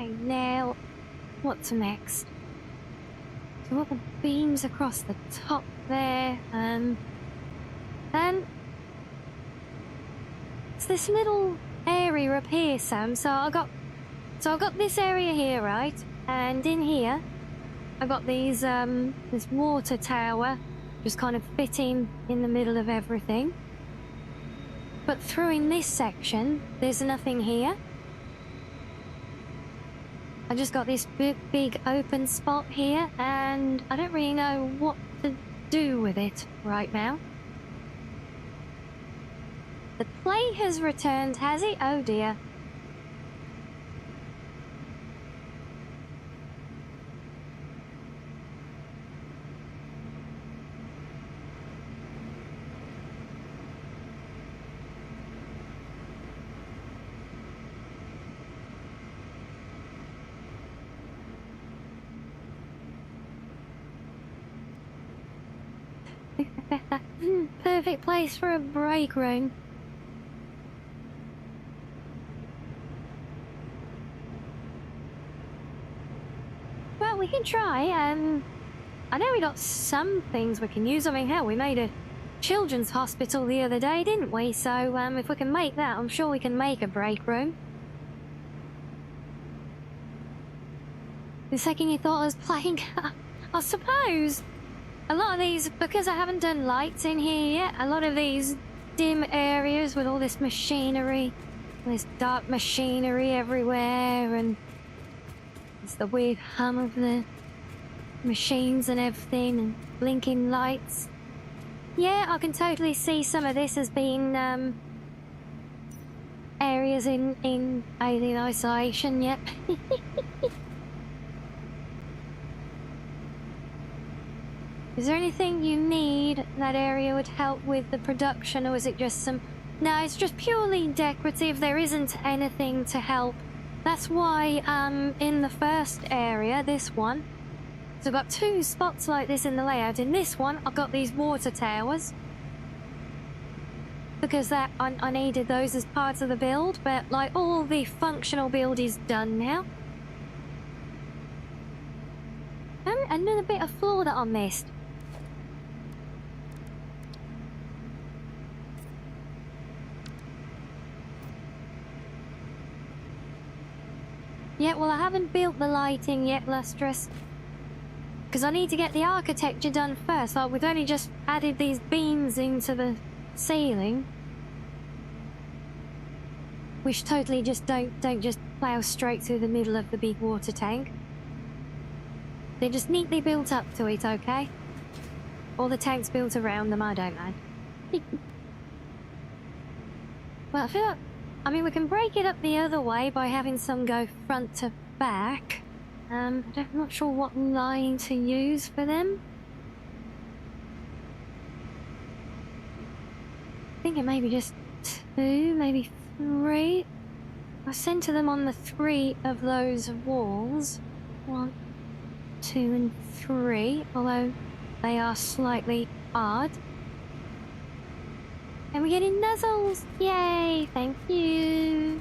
Okay, now, what's next? So what the beams across the top there, and it's this little area up here, Sam. So I've got this area here, right? And in here, I've got these this water tower just kind of fitting in the middle of everything. But through in this section, there's nothing here. I just got this big open spot here, and I don't really know what to do with it right now. The play has returned, has it? Oh dear. Perfect place for a break room. Well, we can try. I know we got some things we can use. I mean, hell, we made a children's hospital the other day, didn't we? So, if we can make that, I'm sure we can make a break room. The second you thought I was playing, I suppose. A lot of these, because I haven't done lights in here yet, a lot of these dim areas with all this machinery, this dark machinery everywhere, and it's the weird hum of the machines and everything, and blinking lights. Yeah, I can totally see some of this as being areas in alien isolation, yep. Is there anything you need that area would help with the production, or is it just some... No, it's just purely decorative. There isn't anything to help. That's why, in the first area, this one, so I've got two spots like this in the layout. In this one, I've got these water towers. Because I needed those as parts of the build, but, like, all the functional build is done now. Another bit of floor that I missed. Yeah, well, I haven't built the lighting yet, Lustrous. Because I need to get the architecture done first. Like, we've only just added these beams into the ceiling. Which totally just don't just plough straight through the middle of the big water tank. They're just neatly built up to it, okay? Or the tanks built around them, I don't know. Well, I feel like... I mean, we can break it up the other way by having some go front to back. I'm not sure what line to use for them. I think it may be just 2, maybe 3. I'll center them on the 3 of those walls. 1, 2, and 3, although they are slightly odd. And we're getting nuzzles! Yay! Thank you!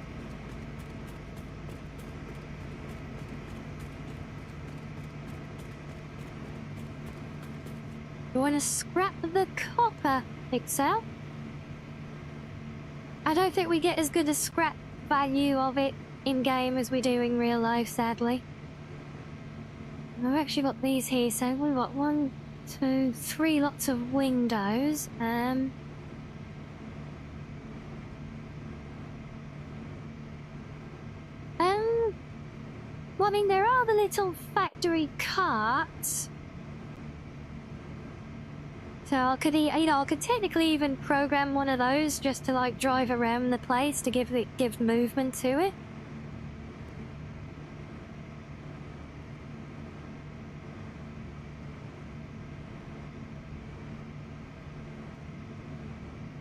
going to scrap the copper itself. I don't think we get as good a scrap value of it in-game as we do in real life, sadly. I've actually got these here, so we've got 1, 2, 3 lots of windows. Well, I mean, there are the little factory carts. So I could, I could technically even program one of those just to like drive around the place to give movement to it.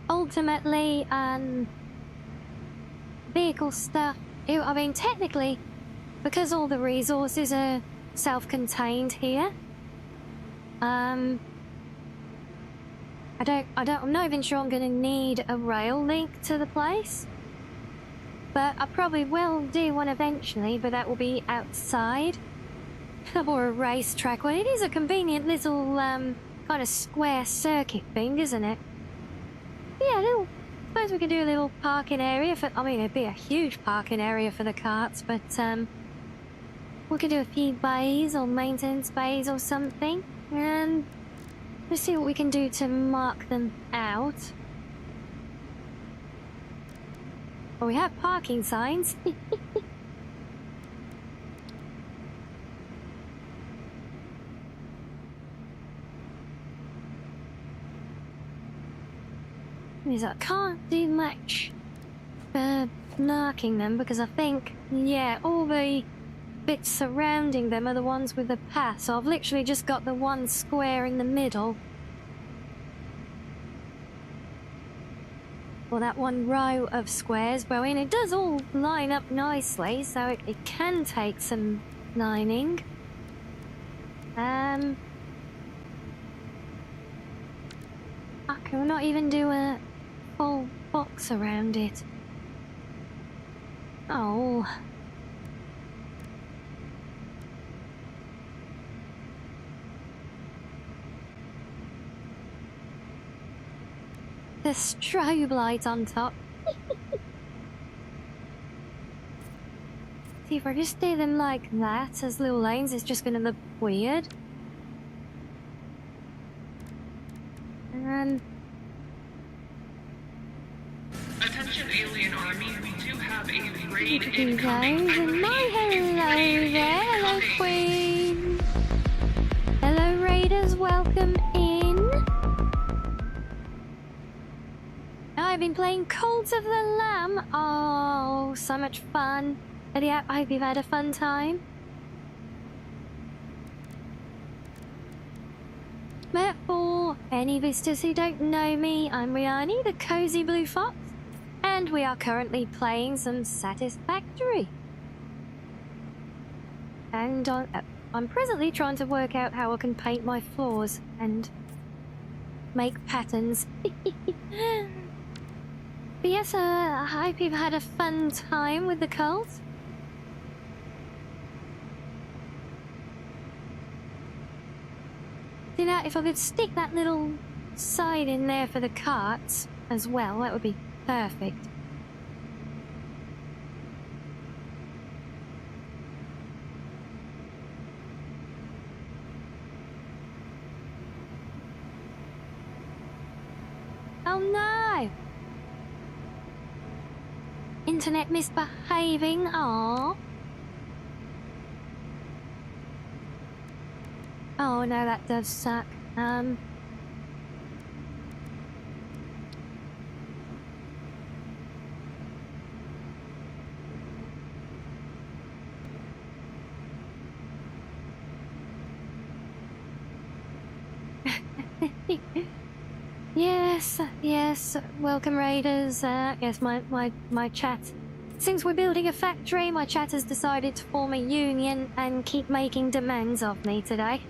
Ultimately, vehicle stuff. I mean, technically, because all the resources are self-contained here, I'm not even sure I'm gonna need a rail link to the place. But I probably will do one eventually, but that will be outside. Or a racetrack. Well, it is a convenient little, kind of square circuit thing, isn't it? Yeah, suppose we could do a little parking area for, I mean, it'd be a huge parking area for the carts, but, we could do a few bays or maintenance bays or something, and let's see what we can do to mark them out. Well, we have parking signs. I can't do much for marking them because I think, yeah, all the bits surrounding them are the ones with the path, so I've literally just got the one square in the middle. Well, that one row of squares, well, and it does all line up nicely, so it can take some lining. I can not even do a full box around it. Oh. The strobe light on top. See, if I just do them like that as little lanes, it's just gonna look weird. And attention, alien army. We do have a raid incoming. Hello there, hello Queen. Hello Raiders, welcome in. I've been playing Cult of the Lamb. Oh, so much fun. Yeah, I hope you've had a fun time. But for any visitors who don't know me, I'm Rianni, the Cozy Blue Fox, and we are currently playing some Satisfactory. And I'm presently trying to work out how I can paint my floors and make patterns. But yes, I hope you've had a fun time with the cult. You know, if I could stick that little side in there for the carts as well, that would be perfect. Oh no! Internet misbehaving, aww. Oh no, that does suck. Yes, welcome Raiders. Yes, my chat. Since we're building a factory, my chat has decided to form a union and keep making demands of me today.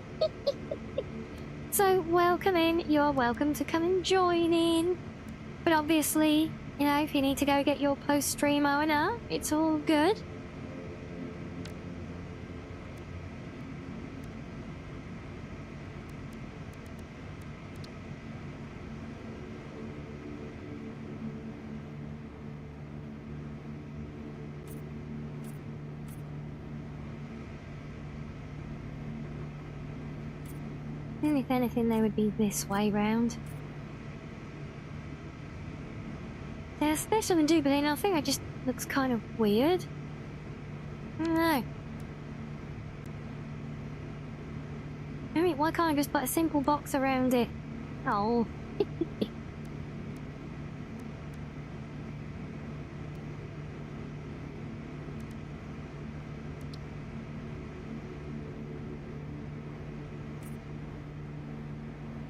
So, welcome in. You're welcome to come and join in. But obviously, you know, if you need to go get your post-stream O&R, it's all good. And if anything, they would be this way round. They're special and do, but then I think it just looks kind of weird. I don't know. I mean, why can't I just put a simple box around it? Oh.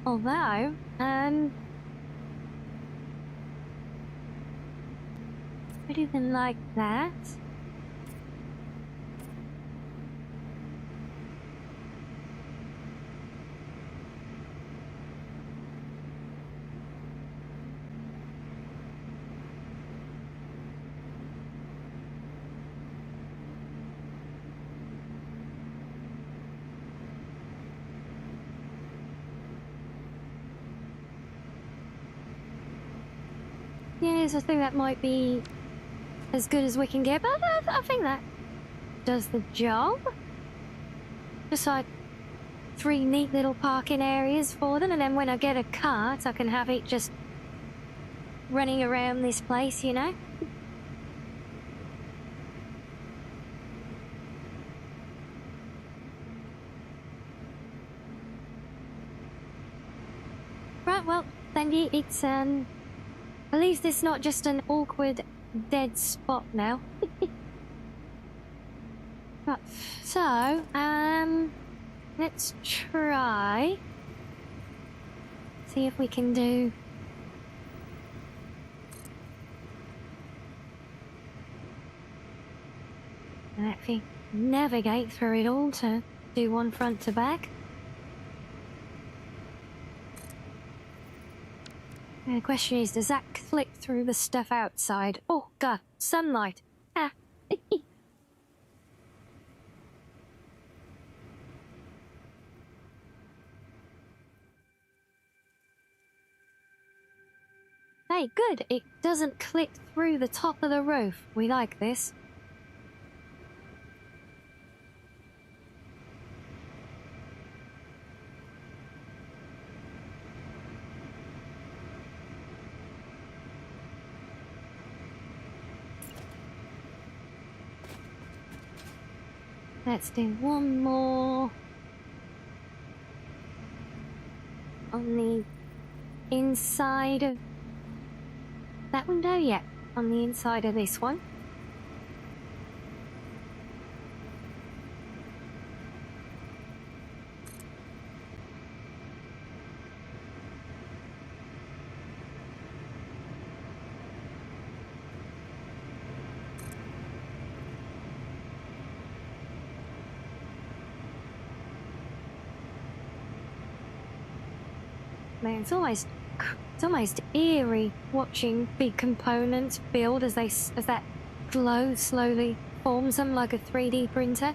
Although, better than like that. Yes, I think that might be as good as we can get, but I think that does the job. Just like 3 neat little parking areas for them, and then when I get a cart, I can have it just running around this place, you know? Right, well, then it's, at least it's not just an awkward, dead spot now. Right, so, let's try. See if we can do. And actually navigate through it all to do one front to back. And the question is, does that click through the stuff outside? Oh god, sunlight. Ah. Hey, good. It doesn't click through the top of the roof. We like this. Let's do one more on the inside of that window. Yeah, on the inside of this one. Man, it's almost eerie watching big components build as that glow slowly forms them like a 3D printer.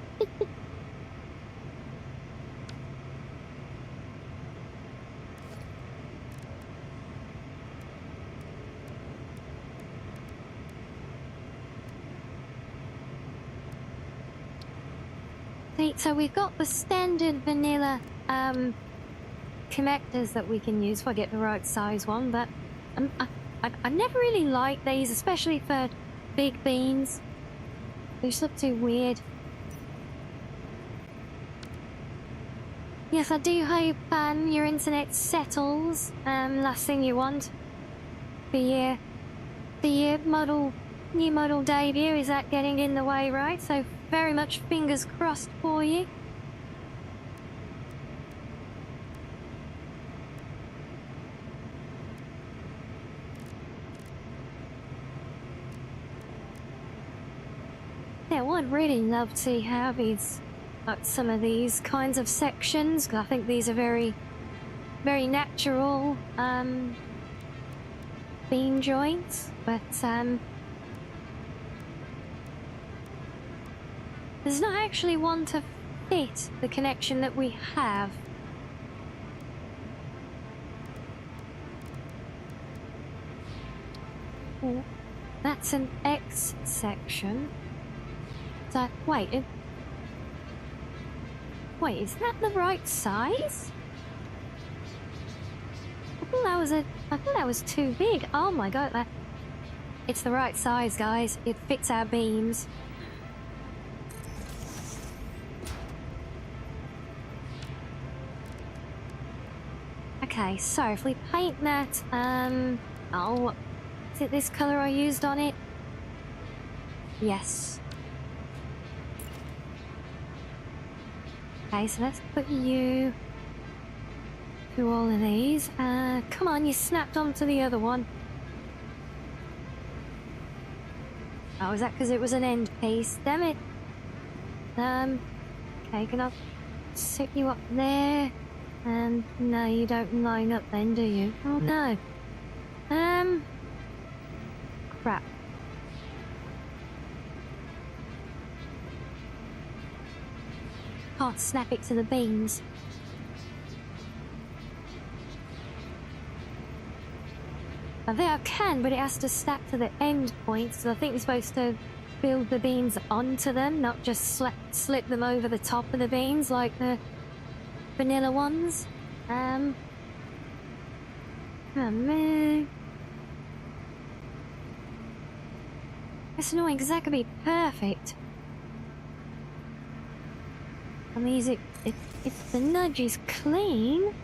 See, so we've got the standard vanilla connectors that we can use if I get the right size one, but I never really like these, especially for big beans. They just look too weird. Yes, I do hope your internet settles. Last thing you want for your new model debut. Is that getting in the way, right? So very much fingers crossed for you. Yeah, what I'd really love to have is some of these kinds of sections, because I think these are very, very natural beam joints, but there's not actually one to fit the connection that we have. Oh, that's an X section. So, wait, is that the right size? I thought that was too big. Oh my god, it's the right size, guys. It fits our beams. Okay, so if we paint that, oh, is it this color I used on it? Yes. Okay, so let's put you through all of these. Come on, you snapped onto the other one. Oh, is that because it was an end piece? Damn it. Okay, can I sit you up there? No, you don't line up then, do you? Oh, no. Crap. Can't snap it to the beams. I think I can, but it has to snap to the end points. So I think you're supposed to build the beans onto them, not just slip them over the top of the beans like the vanilla ones. Oh man. It's annoying because that could be perfect. I mean, if the nudge is clean.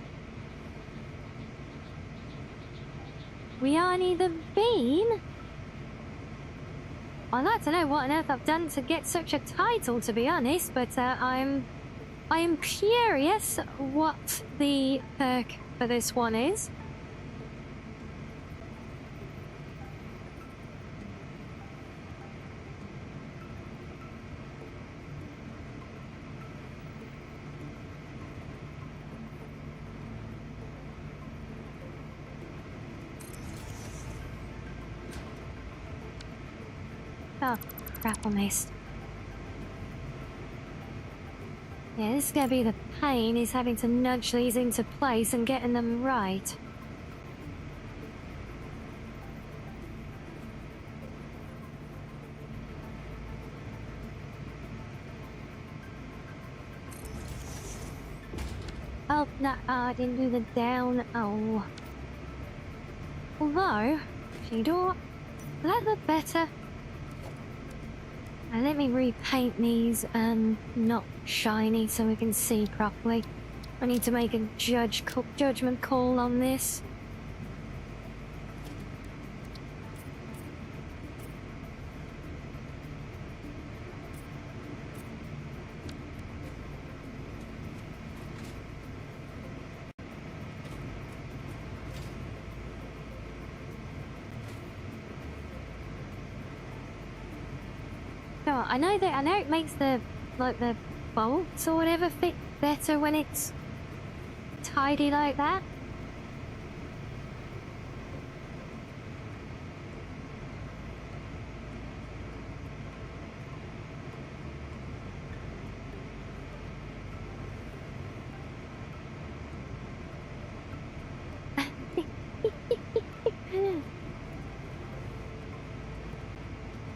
Rianni the Bean? I'd like to know what on earth I've done to get such a title, to be honest, but I am curious what the perk for this one is. Oh, crap, I missed. Yeah, this is gonna be the pain, is having to nudge these into place and getting them right. Oh, no, I didn't do the down. Oh. Although, actually, will that look better? And let me repaint these not shiny so we can see properly. I need to make a judgment call on this. No, I know it makes the bolts or whatever fit better when it's tidy like that.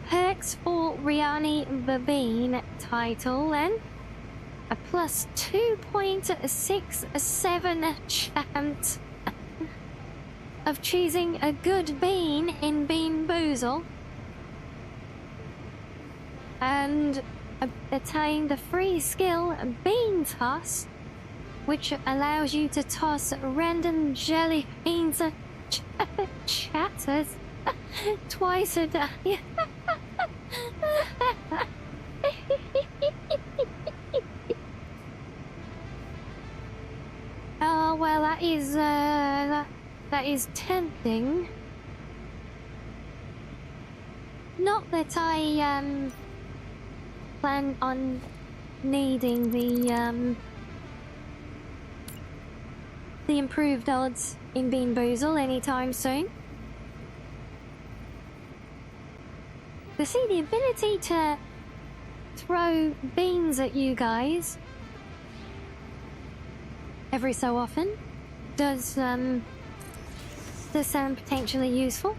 Perks for Rianni the Bean title then. A plus 2.67 chance of choosing a good bean in Bean Boozle. And attain the free skill Bean Toss, which allows you to toss random jelly beans at chatters twice a day. Oh well, that is tempting. Not that I plan on needing the improved odds in Bean Boozle anytime soon. But see, the ability to throw beans at you guys every so often does sound potentially useful.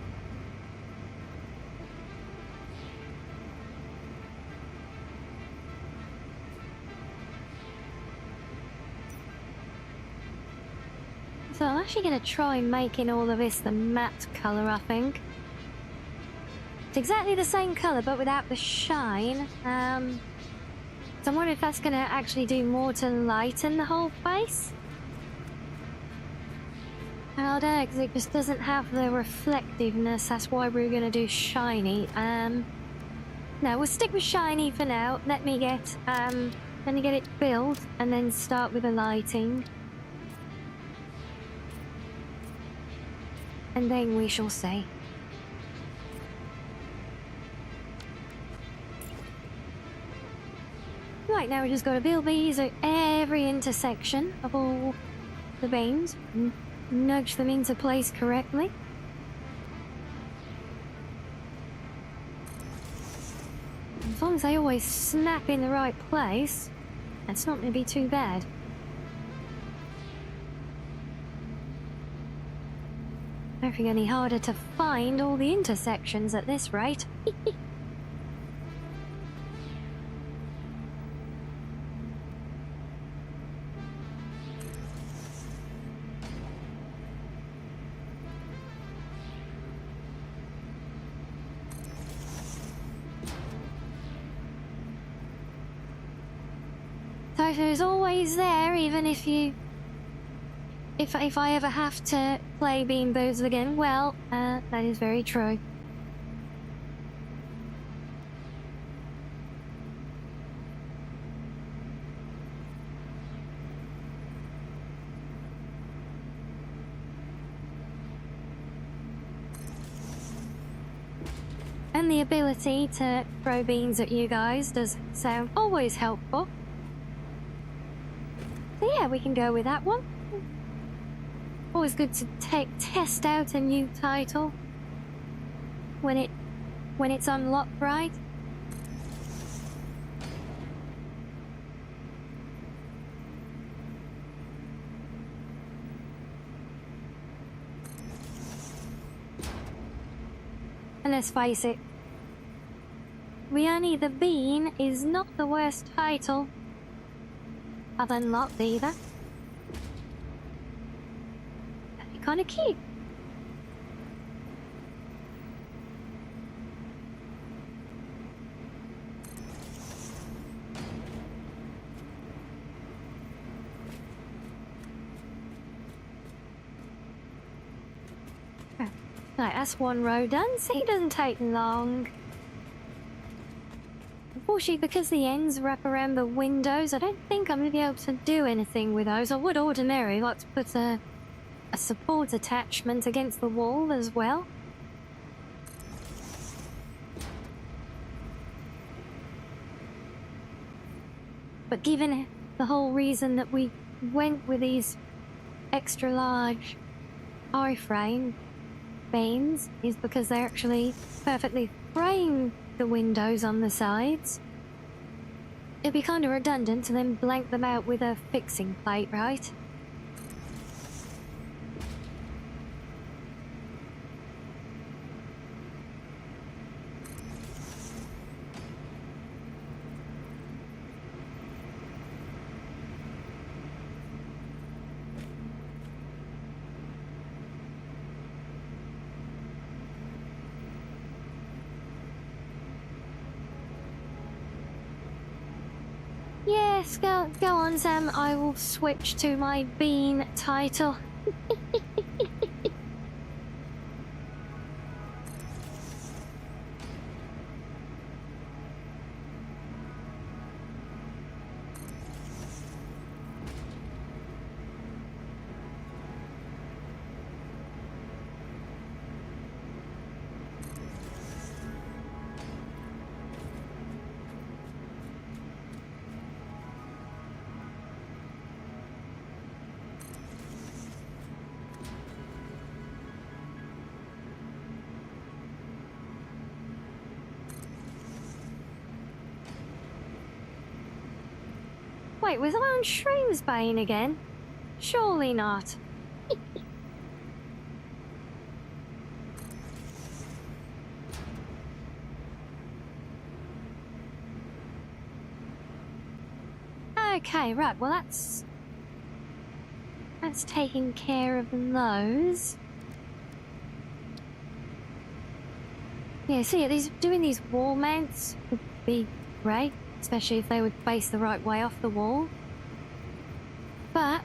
So I'm actually going to try making all of this the matte colour, I think. It's exactly the same colour, but without the shine. So I'm wondering if that's going to actually do more to lighten the whole face. I don't know, because it just doesn't have the reflectiveness. That's why we're going to do shiny. No, we'll stick with shiny for now. Let me get it built and then start with the lighting. And then we shall see. Right, now we just got to build these at every intersection of all the beams. And nudge them into place correctly. As long as they always snap in the right place, it's not going to be too bad. Don't think any harder to find all the intersections at this rate. Tofu's always there, even if you... If I ever have to play Bean Boozled again, well, that is very true. And the ability to throw beans at you guys does sound always helpful. So yeah, we can go with that one. Always good to test out a new title when it's unlocked, right? And let's face it, Rianni the Bean is not the worst title I've unlocked either. Kind of cute. Right, that's one row done, so it doesn't take long. Unfortunately, because the ends wrap around the windows, I don't think I'm going to be able to do anything with those. I would ordinarily like to put a support attachment against the wall as well. But given the whole reason that we went with these extra large I-frame beams is because they actually perfectly frame the windows on the sides, it'd be kind of redundant to then blank them out with a fixing plate, right? Yes, go on, Sam. I will switch to my bean title. Wait, was I on Shroom's Bane again? Surely not. Okay, right, well that's That's taking care of those. Yeah, see, doing these wall mounts would be great, especially if they would face the right way off the wall. But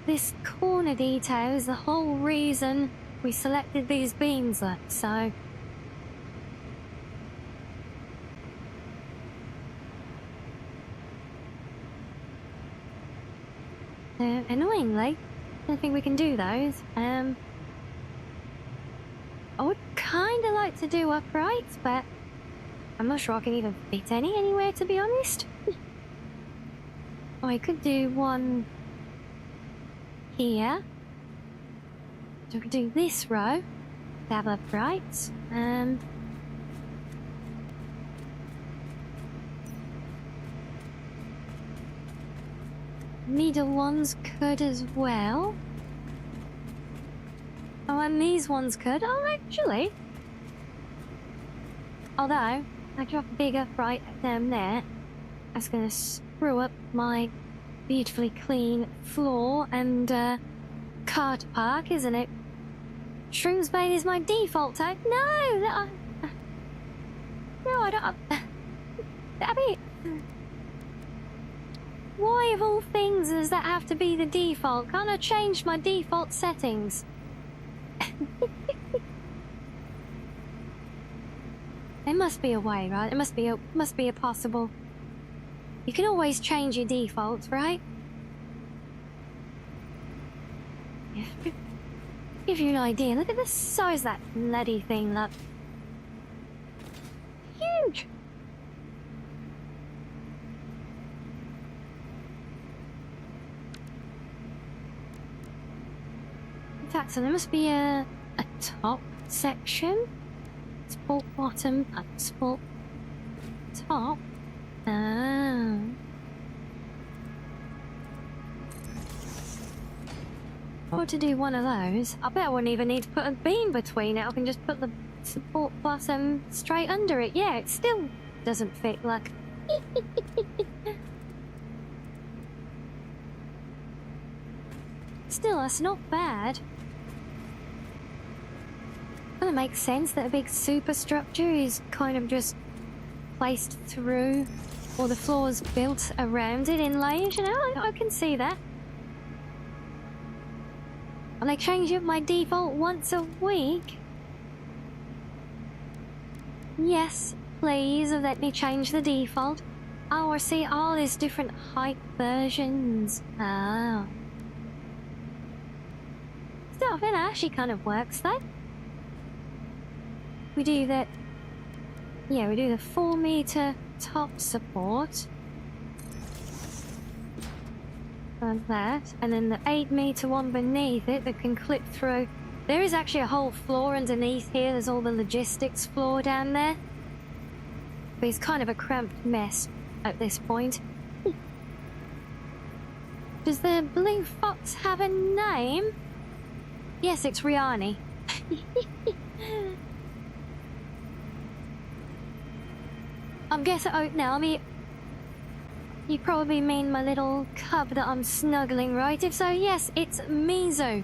this corner detail is the whole reason we selected these beams, so... annoyingly, I don't think we can do those. I would kind of like to do uprights, but I'm not sure I can even fit any anywhere, to be honest. I could do one here. So we could do this row to have uprights. Middle ones could as well. Oh, and these ones could. Oh, actually. Although, I drop a big upright down there, that's going to screw up my beautifully clean floor and car to park, isn't it? Shrewsbury is my default tag. No, no, I don't. Damn it. Why of all things does that have to be the default? Can't I change my default settings? There must be a way, right? There must be a possible. You can always change your defaults, right? Give you an idea. Look at the size of that bloody thing, look. Huge! In fact, so there must be a top section. Sport bottom, sport top. Oh. Or to do one of those, I bet I wouldn't even need to put a beam between it. I can just put the support bottom straight under it. Yeah, it still doesn't fit, like. Still, that's not bad. Well, it makes sense that a big superstructure is kind of just placed through, or the floors built around it in layers, you know? I can see that. And I change up my default once a week. Yes, please let me change the default. Oh, I see all these different height versions. Oh. Stuff, it actually kind of works though. We do that. Yeah, we do the 4 meter top support. Like that. And then the 8 meter one beneath it that can clip through. There is actually a whole floor underneath here. There's all the logistics floor down there. But it's kind of a cramped mess at this point. Does the blue fox have a name? Yes, it's Rianni. I'm guessing. Oh, no, I mean. You probably mean my little cub that I'm snuggling, right? If so, yes, it's Mizu.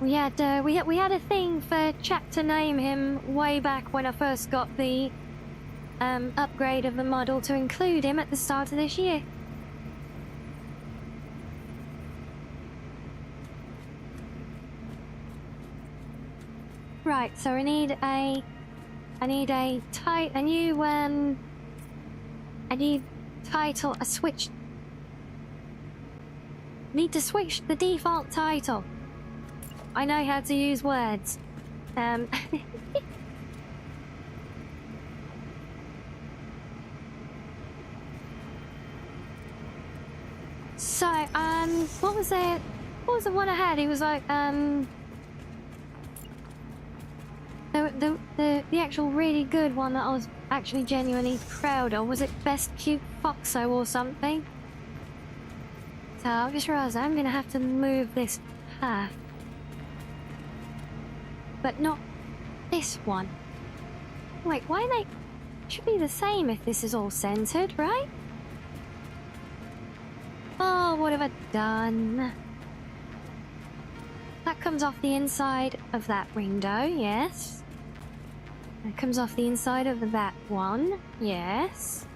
We had a thing for chat to name him way back when I first got the upgrade of the model to include him at the start of this year. Right, so I need a new title, a switch. Need to switch the default title. I know how to use words. So, what was it? What was the one I had? It was like, the actual really good one that I was actually genuinely proud of. Was it Best Cute Foxo or something? So I just realised I'm gonna have to move this path. But not this one. Wait, why are they... should be the same if this is all centered, right? Oh, what have I done? That comes off the inside of that window, yes. That comes off the inside of that one, yes.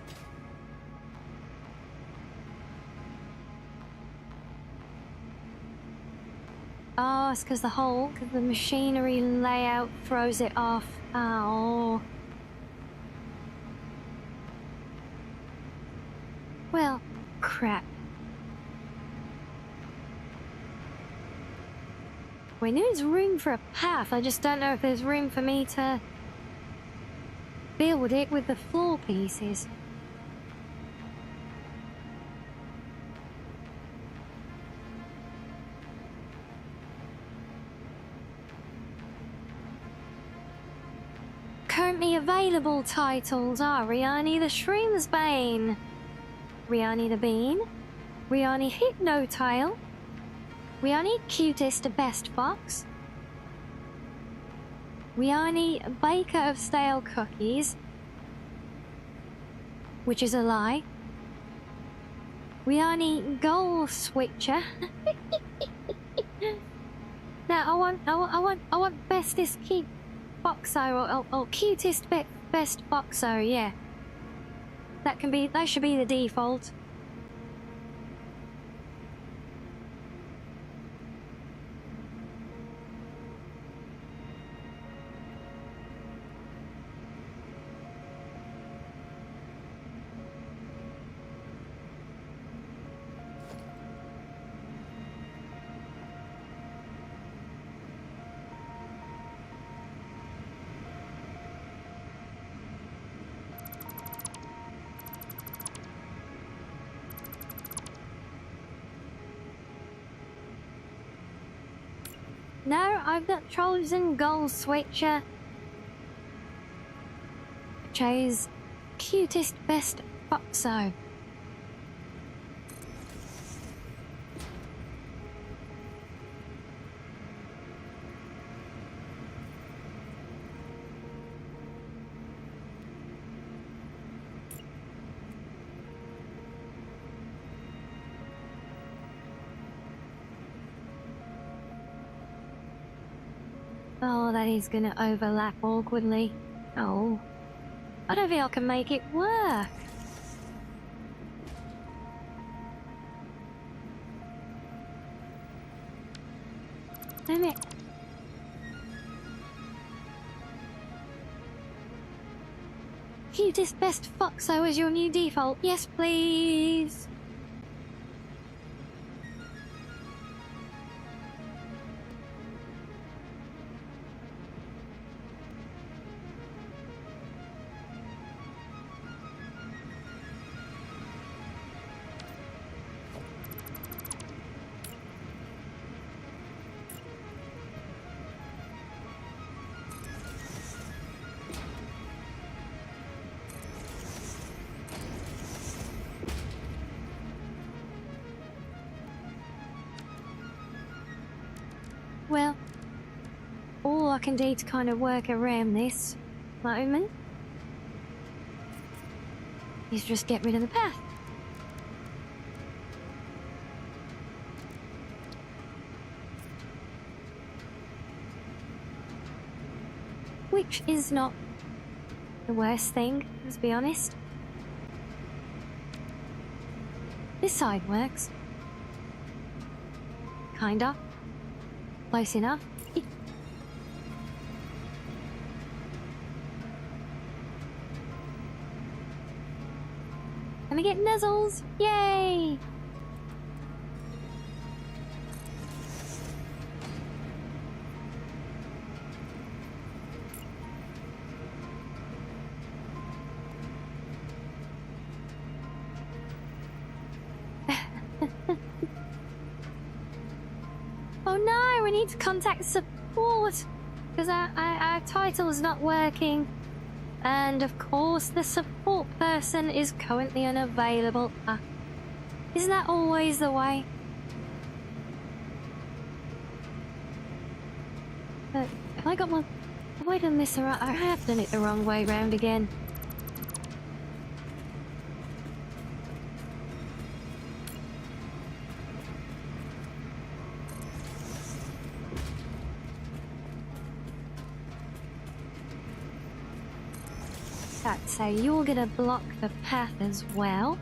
Oh, it's because the machinery layout throws it off. Oh. Well, crap. We know there's room for a path, I just don't know if there's room for me to build it with the floor pieces. Currently available titles are Rianni the Shroom's Bane, Rianni the Bean, Rianni Hypnotile, Rianni Cutest Best Fox, Rianni Baker of Stale Cookies, which is a lie, Rianni Goal Switcher. Now I want bestest keep Boxo or cutest best Boxo, yeah. That should be the default. No, I've not chosen Goal Switcher. I chose Cutest Best Boxo. Oh, that is gonna overlap awkwardly. Oh. I don't think I can make it work. Damn it. Cutest Best Foxo is your new default. Yes, please. Well, all I can do to kind of work around this moment is just get rid of the path. Which is not the worst thing, let's be honest. This side works. Kinda. Close enough. Can I get nuzzles? Yay! Oh no, we need to contact support because our title is not working. And of course, the support person is currently unavailable. Isn't that always the way? But have I done this right? I have done it the wrong way round again. Right, so you're gonna block the path as well.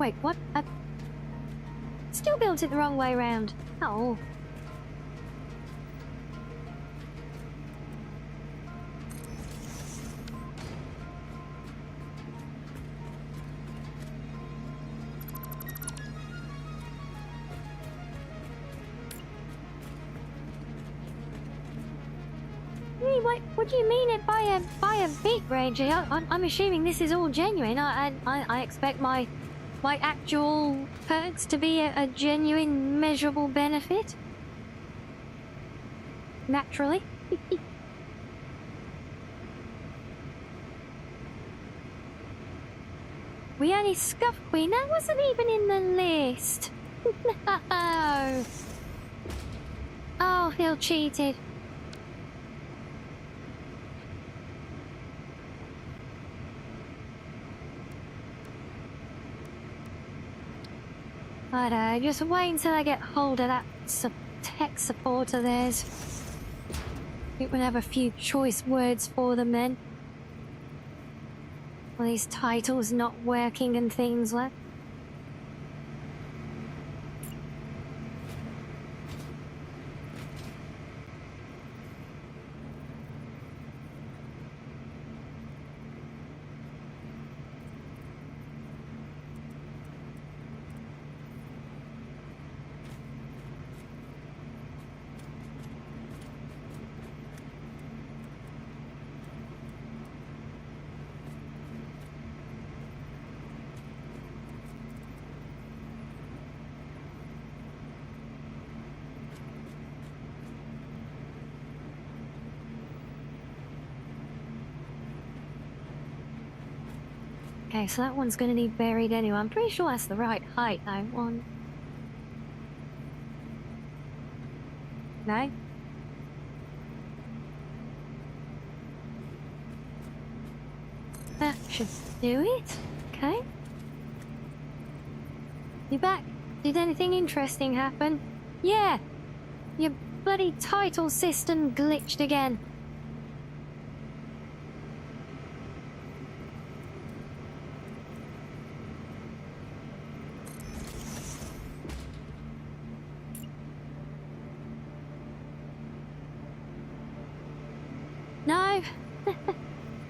Wait, what? I still built it the wrong way round. Oh. What do you mean it by a beat, Ranger? I'm assuming this is all genuine. I expect my actual perks to be a genuine, measurable benefit. Naturally. Rianni Scuff Queen, that wasn't even in the list. No. Oh, I feel cheated. I just wait until I get hold of that tech support of theirs. It would have a few choice words for them then. All these titles not working and things like. Okay, so that one's gonna need buried anyway. I'm pretty sure that's the right height, though. One. No? That should do it. Okay. You back? Did anything interesting happen? Yeah! Your bloody title system glitched again.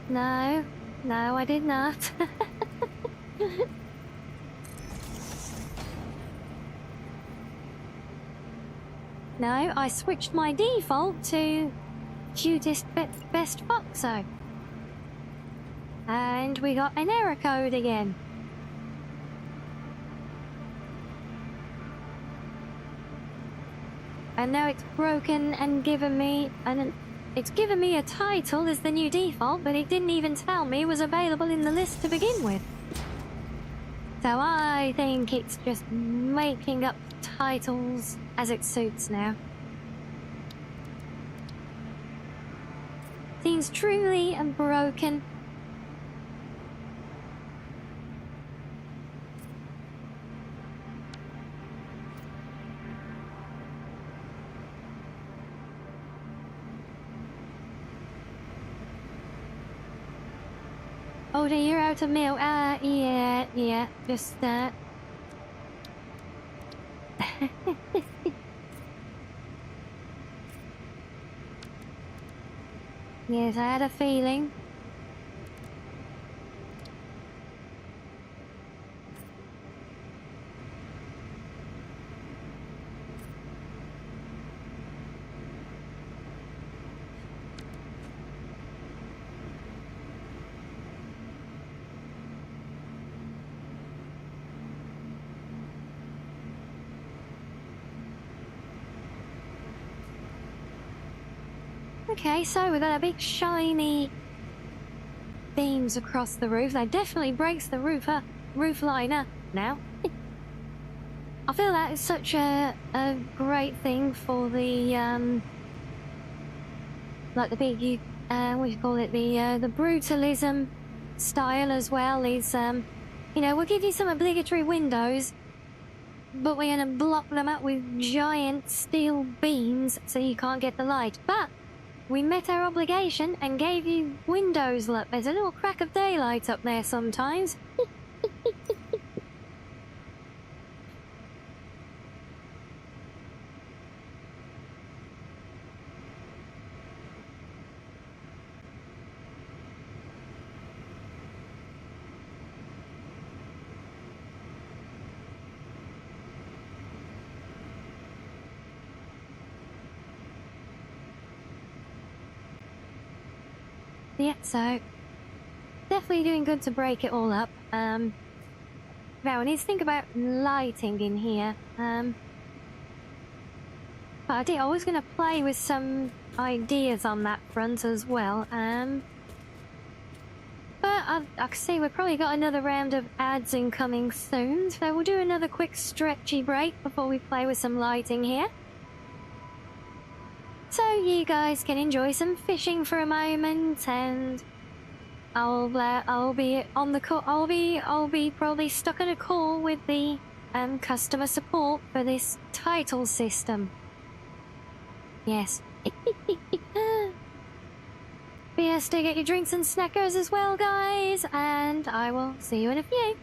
No. No, I did not. No, I switched my default to cutest best foxo. And we got an error code again. And now it's broken and given me it's given me a title as the new default, but it didn't even tell me it was available in the list to begin with. So I think it's just making up titles as it suits now. Seems truly broken. Oh, dear, you're out of milk. Yeah, just Yes, I had a feeling. Okay, so we've got a big shiny beams across the roof. That definitely breaks the roof liner now. I feel that is such a great thing for the like the big what do you call it, the brutalism style as well. Is you know, we'll give you some obligatory windows, but we're gonna block them up with giant steel beams so you can't get the light. But we met our obligation and gave you windows. Look, there's a little crack of daylight up there sometimes. Yeah, so definitely doing good to break it all up. Now I need to think about lighting in here. But I was going to play with some ideas on that front as well. But I can see we've probably got another round of ads incoming soon, so we'll do another quick stretchy break before we play with some lighting here. So you guys can enjoy some fishing for a moment, and I'll be on the call. I'll be probably stuck on a call with the customer support for this title system. Yes. But yes, do get your drinks and snackers as well, guys, and I will see you in a few.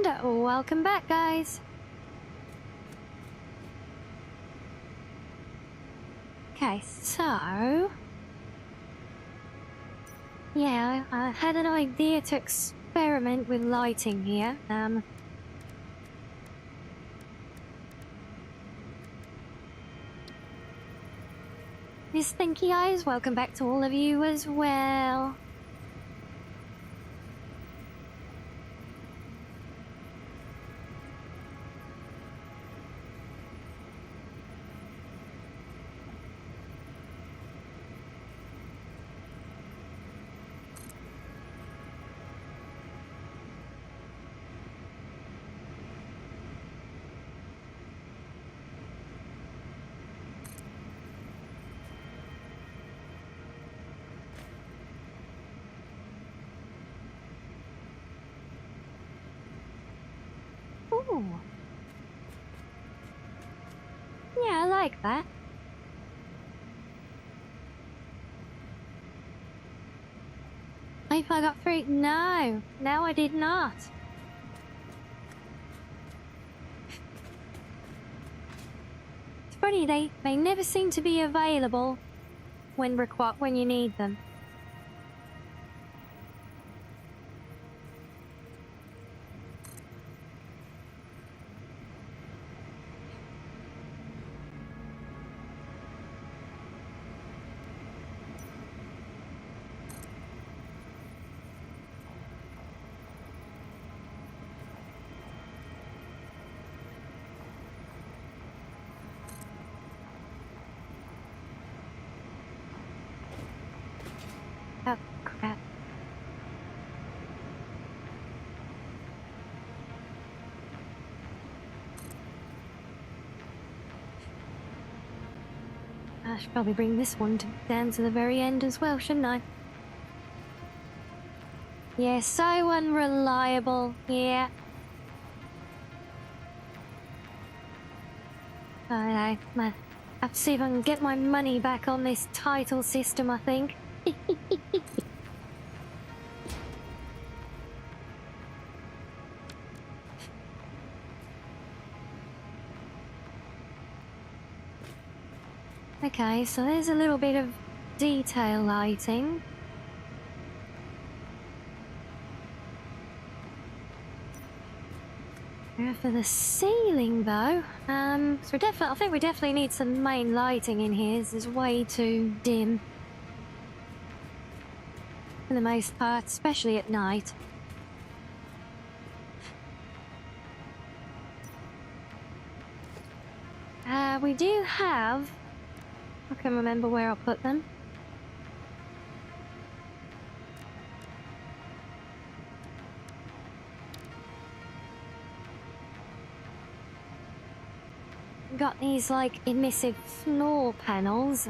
And welcome back, guys. Okay, so... yeah, I had an idea to experiment with lighting here. Miss Stinky Eyes, welcome back to all of you as well. Ooh. Yeah, I like that. If I got through? No, I did not. It's funny, they never seem to be available when you need them. Oh, crap. I should probably bring this one down to the very end as well, shouldn't I? Yeah, so unreliable. Yeah. I have to see if I can get my money back on this title system, I think. Okay, so there's a little bit of detail lighting. For the ceiling, though, so I think we definitely need some main lighting in here. This is way too dim for the most part, especially at night. We do have... I can remember where I put them. Got these like emissive floor panels.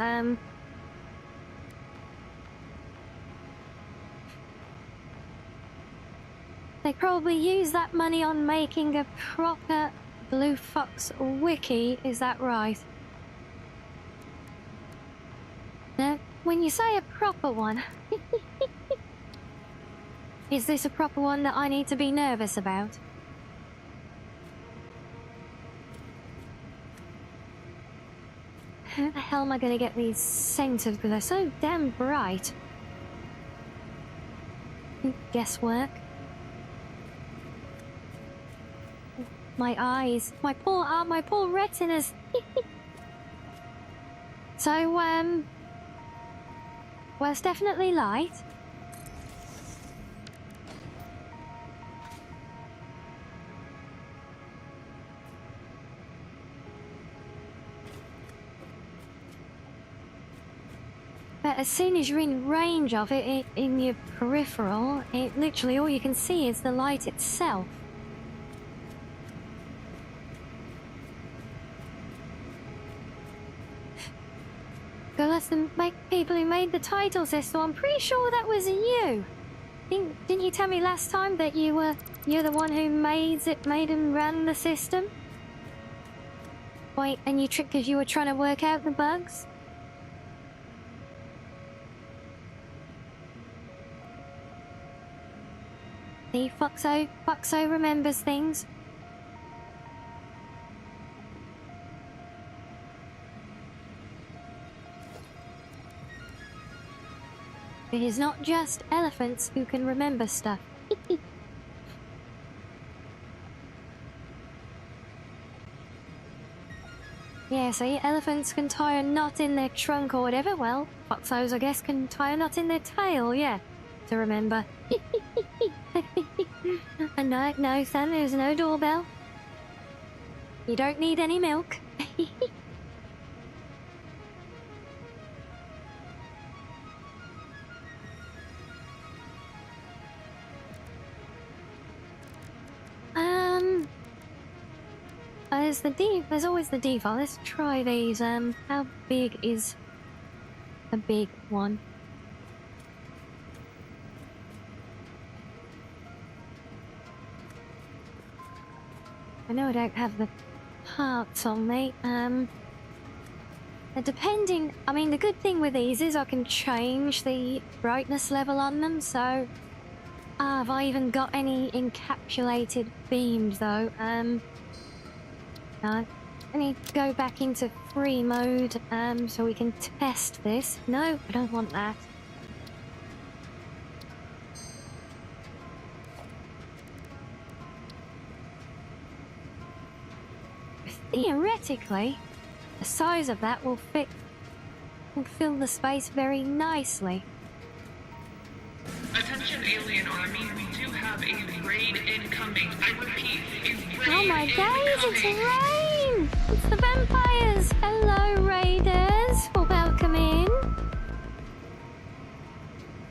They probably use that money on making a proper Blue Fox wiki, is that right? Now, when you say a proper one, is this a proper one that I need to be nervous about? How the hell am I going to get these centered? Because they're so damn bright. Guesswork. My eyes. My poor retinas. So, well, it's definitely light. But as soon as you're in range of it, in your peripheral, it literally all you can see is the light itself. Go ask the people who made the title system. I'm pretty sure that was you. Didn't you tell me last time that you're the one who made and ran the system? Wait, and you tricked because you were trying to work out the bugs? telepathy. Foxo remembers things. It is not just elephants who can remember stuff. Yeah, see, elephants can tie a knot in their trunk or whatever. Well, foxos, I guess, can tie a knot in their tail, yeah, to remember. And no, Sam, there's no doorbell. You don't need any milk. There's always the default. Let's try these. How big is the big one? I know I don't have the parts on me. Depending, I mean, the good thing with these is I can change the brightness level on them, so... have I even got any encapsulated beams, though? No. I need to go back into free mode, so we can test this. No, I don't want that. Theoretically, the size of that will fill the space very nicely. Attention alien army, we do have a raid incoming. I repeat, a raid Oh my days, it's incoming. rain! It's the vampires! Hello, raiders! Well, welcome in.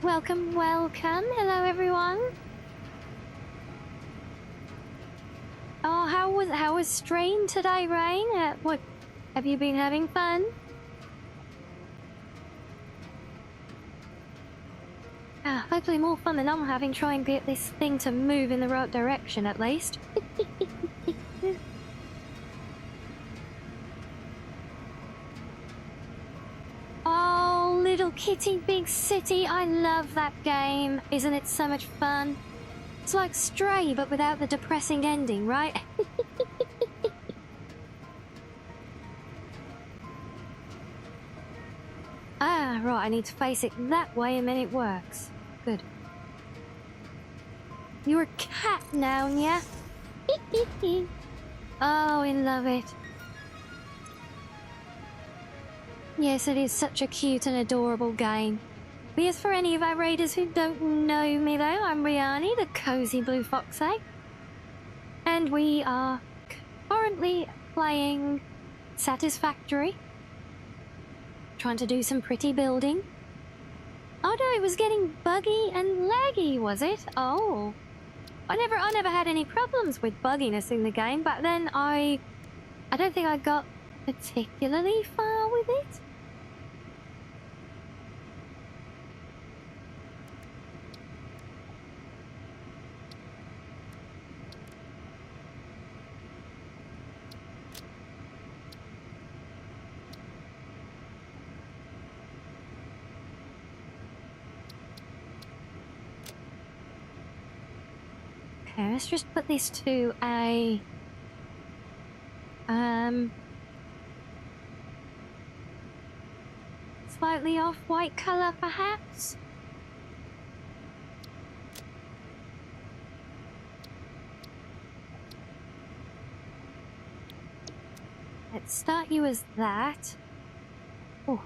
Welcome. Hello, everyone. Oh, how was Strain today, Rain? What, have you been having fun? Hopefully more fun than I'm having, trying to get this thing to move in the right direction, at least. Oh, Little Kitty Big City, I love that game. Isn't it so much fun? It's like Stray, but without the depressing ending, right? Right, I need to face it that way and then it works. Good. You're a cat now, yeah? Oh, I love it. Yes, it is such a cute and adorable game. But as for any of our raiders who don't know me though, I'm Rianni, the cozy blue foxy. And we are currently playing Satisfactory. Trying to do some pretty building. Oh no, it was getting buggy and laggy, was it? Oh. I never had any problems with bugginess in the game, but then I don't think I got particularly far with it. Okay, let's just put this to a slightly off-white color, perhaps. Let's start you as that. Oh,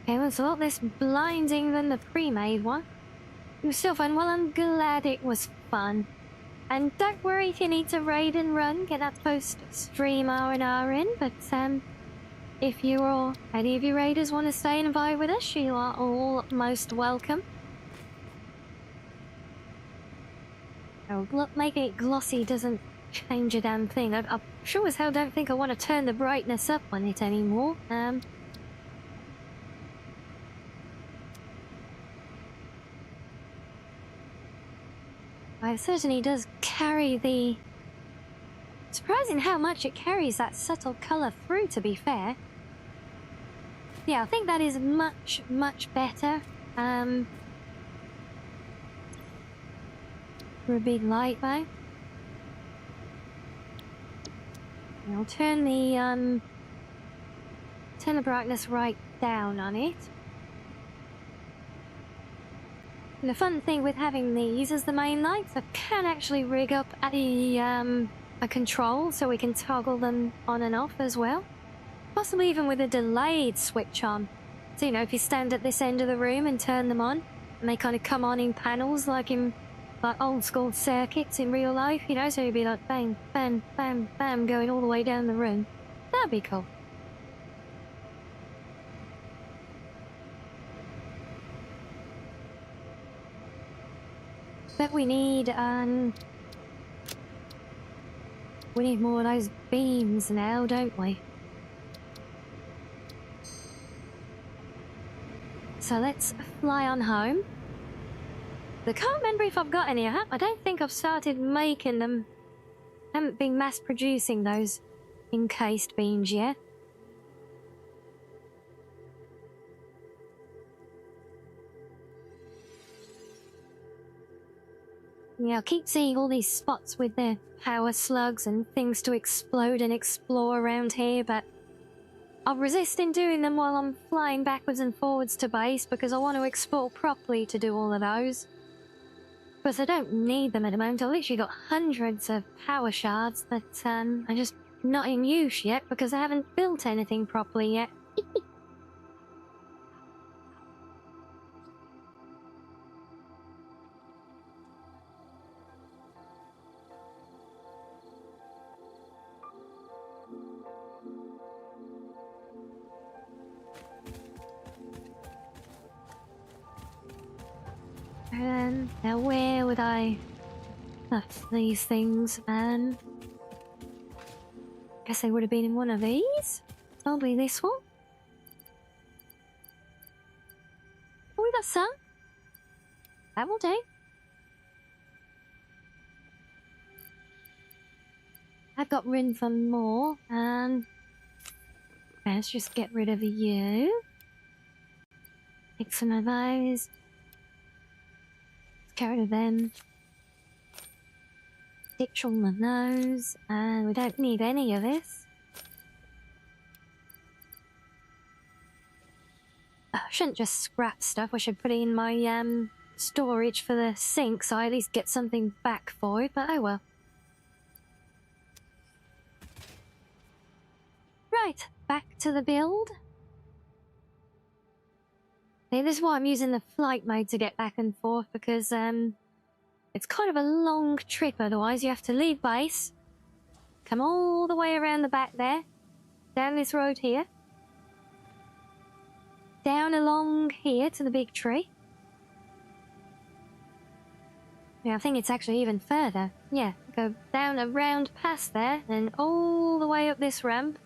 okay, well, it's a lot less blinding than the pre-made one. It was still fun. Well, I'm glad it was fun. And don't worry if you need to raid and run, get that post-stream R&R in, but if you or any of you raiders want to stay and vibe with us, you are all most welcome. Oh, making it glossy doesn't change a damn thing. I sure as hell don't think I want to turn the brightness up on it anymore. It certainly does carry the... Surprising how much it carries that subtle colour through, to be fair. Yeah, I think that is much, much better. for a big light, though. And I'll turn the brightness right down on it. And the fun thing with having these as the main lights, I can actually rig up a control so we can toggle them on and off as well. Possibly even with a delayed switch on. So, you know, if you stand at this end of the room and turn them on, and they kind of come on in panels like in old school circuits in real life, you know, so you'd be like bang, bang, bang, bang, going all the way down the room. That'd be cool. But we need more of those beams now, don't we? So let's fly on home. I can't remember if I've got any. I don't think I've started making them. I haven't been mass producing those encased beams yet. Yeah, I keep seeing all these spots with their power slugs and things to explode and explore around here, but I'll resist in doing them while I'm flying backwards and forwards to base because I want to explore properly to do all of those. But I don't need them at the moment. I've literally got hundreds of power shards that are just not in use yet because I haven't built anything properly yet. Now where would I put these things? Guess they would have been in one of these. Probably this one. Oh, we got some. That will do. I've got room for more. Let's just get rid of you. Take some of those. Get rid of them. Ditch all of those. And we don't need any of this. I shouldn't just scrap stuff. I should put it in my storage for the sink so I at least get something back for it, but oh well. Right, back to the build. Okay, this is why I'm using the flight mode to get back and forth because it's kind of a long trip otherwise. You have to leave base, come all the way around the back there, down this road here, down along here to the big tree. Yeah, I think it's actually even further. Yeah, go down around past there and all the way up this ramp,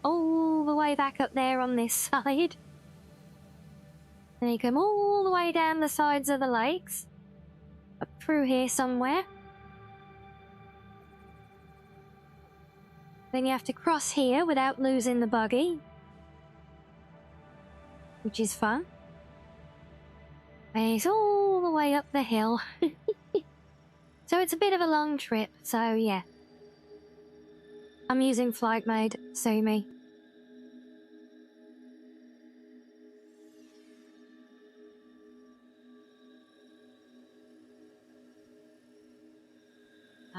all the way back up there on this side. Then you come all the way down the sides of the lakes, up through here somewhere. Then you have to cross here without losing the buggy, which is fun. And it's all the way up the hill. So it's a bit of a long trip, so yeah. I'm using flight mode, sue me.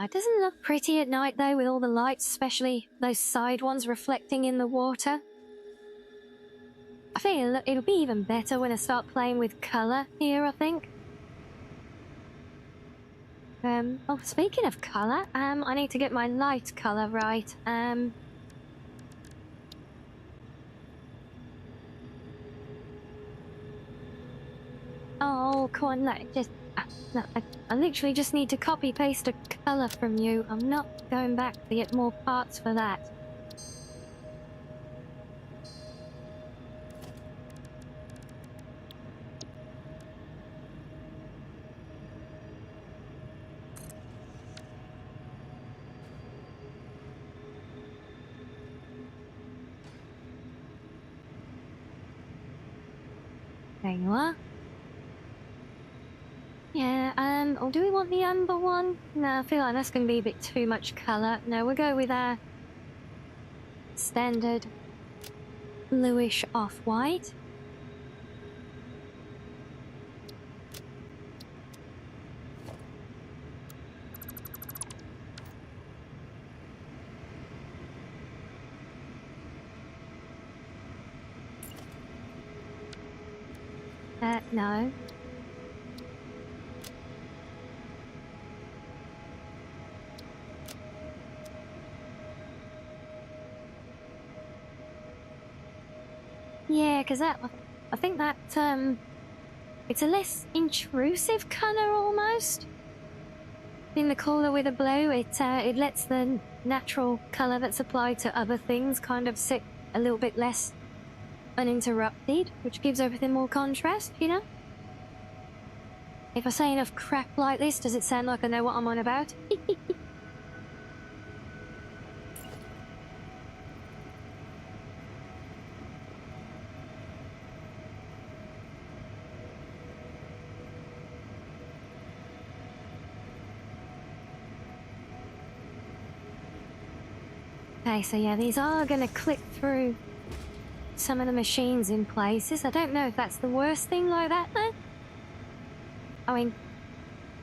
It doesn't look pretty at night though with all the lights, especially those side ones reflecting in the water. I think it'll be even better when I start playing with colour here, I think. Oh, speaking of colour, I need to get my light colour right. Oh, come on, look, just... No, I literally just need to copy-paste a colour from you. I'm not going back to get more parts for that. There you are. Yeah, Or do we want the umber one? No, I feel like that's going to be a bit too much colour. No, we'll go with our standard bluish off-white. No. Yeah, because that, I think that, it's a less intrusive colour almost. In the cooler with a blue, it lets the natural colour that's applied to other things kind of sit a little bit less uninterrupted, which gives everything more contrast, you know? If I say enough crap like this, does it sound like I know what I'm on about? Okay, so yeah, these are going to clip through some of the machines in places. I don't know if that's the worst thing like that, though. I mean,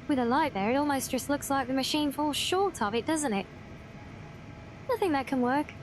with a light there, it almost just looks like the machine falls short of it, doesn't it? I think that can work.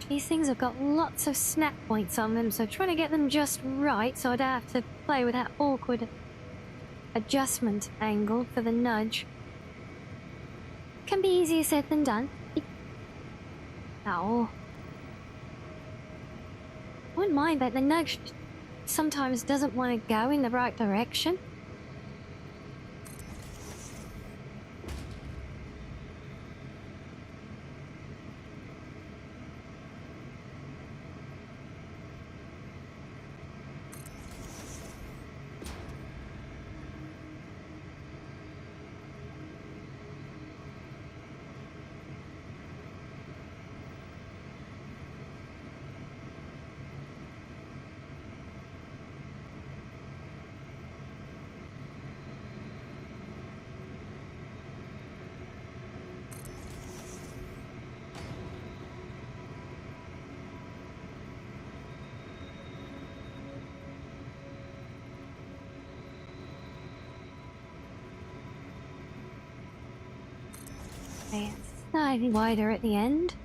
These things have got lots of snap points on them, so trying to get them just right so I don't have to play with that awkward adjustment angle for the nudge can be easier said than done. Oh. I wouldn't mind that the nudge sometimes doesn't want to go in the right direction. Okay, it's slightly wider at the end.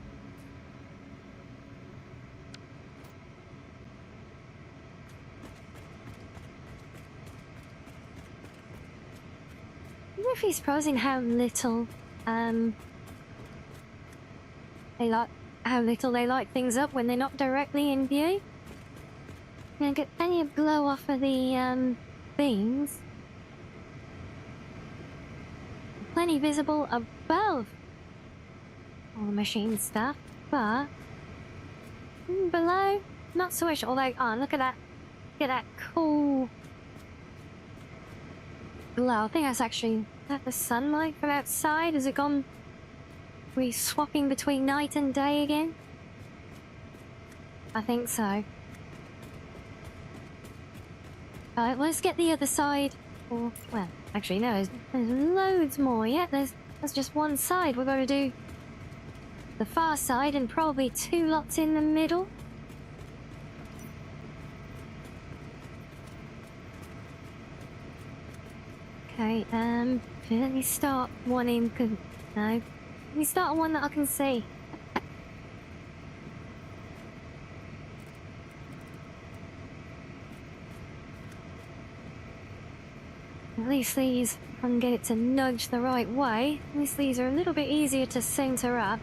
I wonder if he's surprising how little they light things up when they're not directly in view. You get plenty of glow off of the beams. Plenty visible above all the machine stuff, but below, not so much. Although, oh, look at that cool glow. I think that's actually the sunlight from outside. Has it gone? We swapping between night and day again? I think so. Alright, let's get the other side. Or, well, actually, no, there's loads more. Yeah, that's just one side. We've got to do the far side and probably 2 lots in the middle. Okay, let me start one in. No, let me start one that I can see. At least these, if I can get it to nudge the right way, at least these are a little bit easier to center up.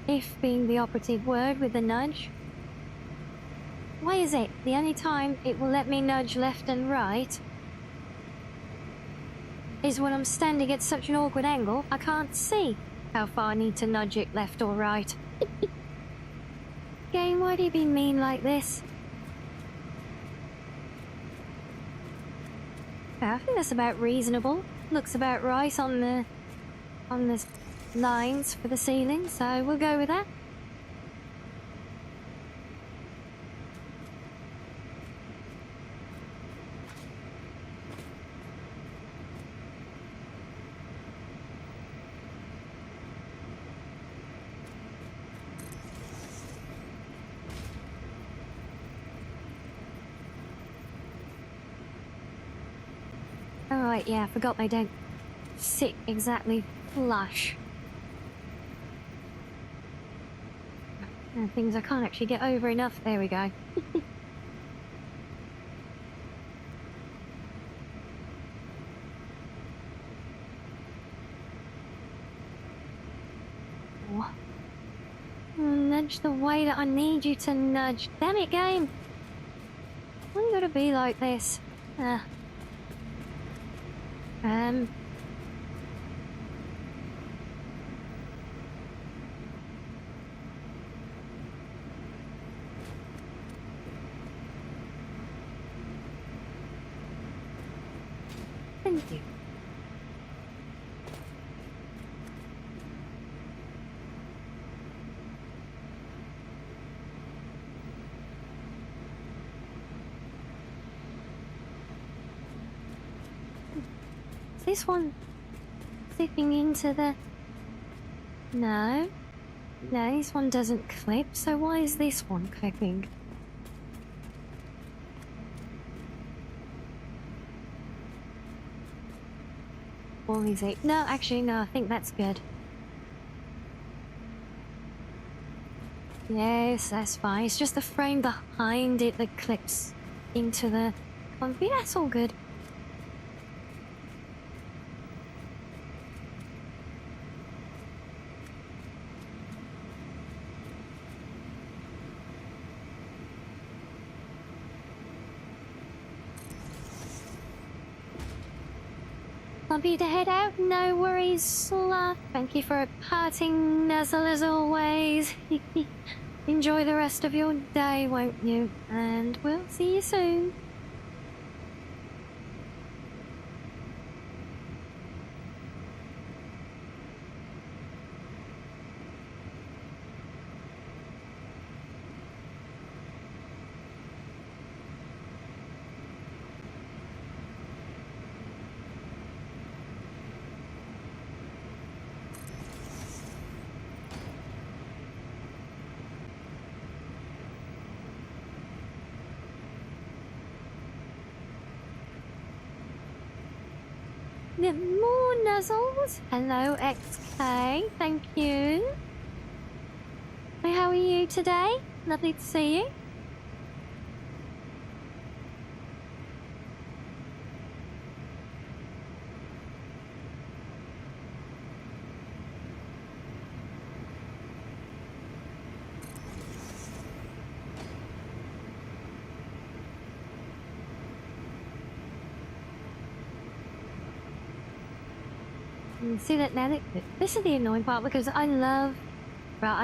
If being the operative word with the nudge. Why is it the only time it will let me nudge left and right is when I'm standing at such an awkward angle I can't see how far I need to nudge it left or right? Game, why do you be mean like this? Yeah, I think that's about reasonable. Looks about right on the lines for the ceiling, so we'll go with that. Alright, yeah, I forgot they don't sit exactly flush. And things I can't actually get over enough. There we go. Oh. Nudge the way that I need you to nudge. Damn it, game! Why you gotta be like this? Thank you. Is this one clipping into the... No. No, this one doesn't clip, so why is this one clipping? Or is it? No, actually, no, I think that's good. Yes, that's fine. It's just the frame behind it that clips into the... Yeah, that's all good. Want me to head out? No worries, Sloth. Thank you for a parting nuzzle as always. Enjoy the rest of your day, won't you? And we'll see you soon. More nuzzles. Hello, XK. Thank you. Hey, how are you today? Lovely to see you. See that now? This is the annoying part because I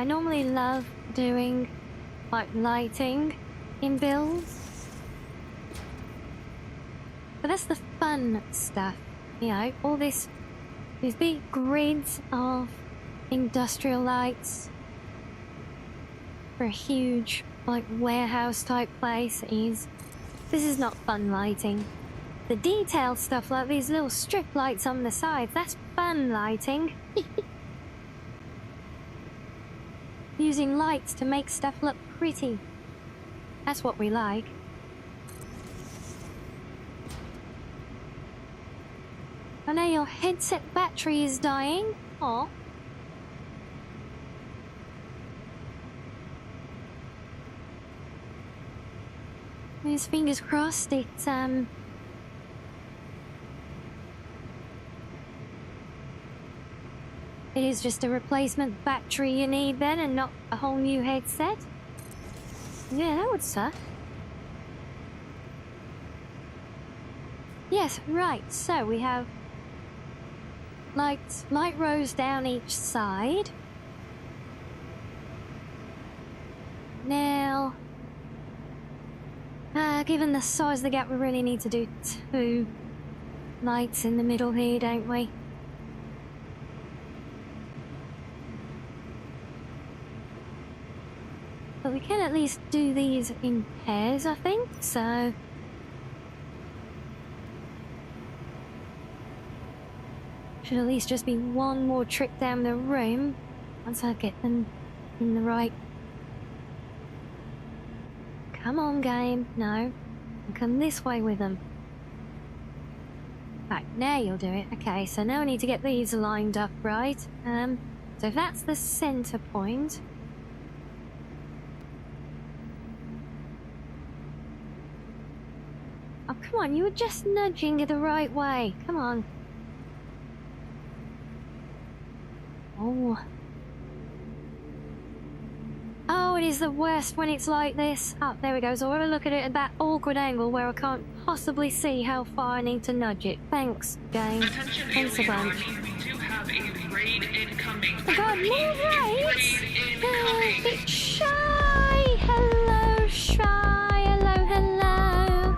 normally love doing like lighting in builds, but that's the fun stuff, you know. All these big grids of industrial lights for a huge like warehouse type place this is not fun lighting. The detailed stuff like these little strip lights on the sides, that's fun lighting. Using lights to make stuff look pretty. That's what we like. I know your headset battery is dying. Aw. His fingers crossed. It is just a replacement battery you need then, and not a whole new headset. Yeah, that would suck. Yes, right. So we have light rows down each side. Now, given the size of the gap, we really need to do 2 lights in the middle here, don't we? But we can at least do these in pairs, I think, so... Should at least just be one more trick down the room once I get them in the right... Come on, game. No. Come this way with them. Right, now you'll do it. Okay, so now I need to get these lined up right. So if that's the center point... Oh, come on, you were just nudging it the right way. Come on. Oh. Oh, it is the worst when it's like this. Oh, there we go. So I want to look at it at that awkward angle where I can't possibly see how far I need to nudge it. Thanks, game. Attention, Thanks a Alien bunch. Army. We do have a raid incoming. I got more raids! Raid incoming. It's Shy! Hello, Shy! Hello, hello!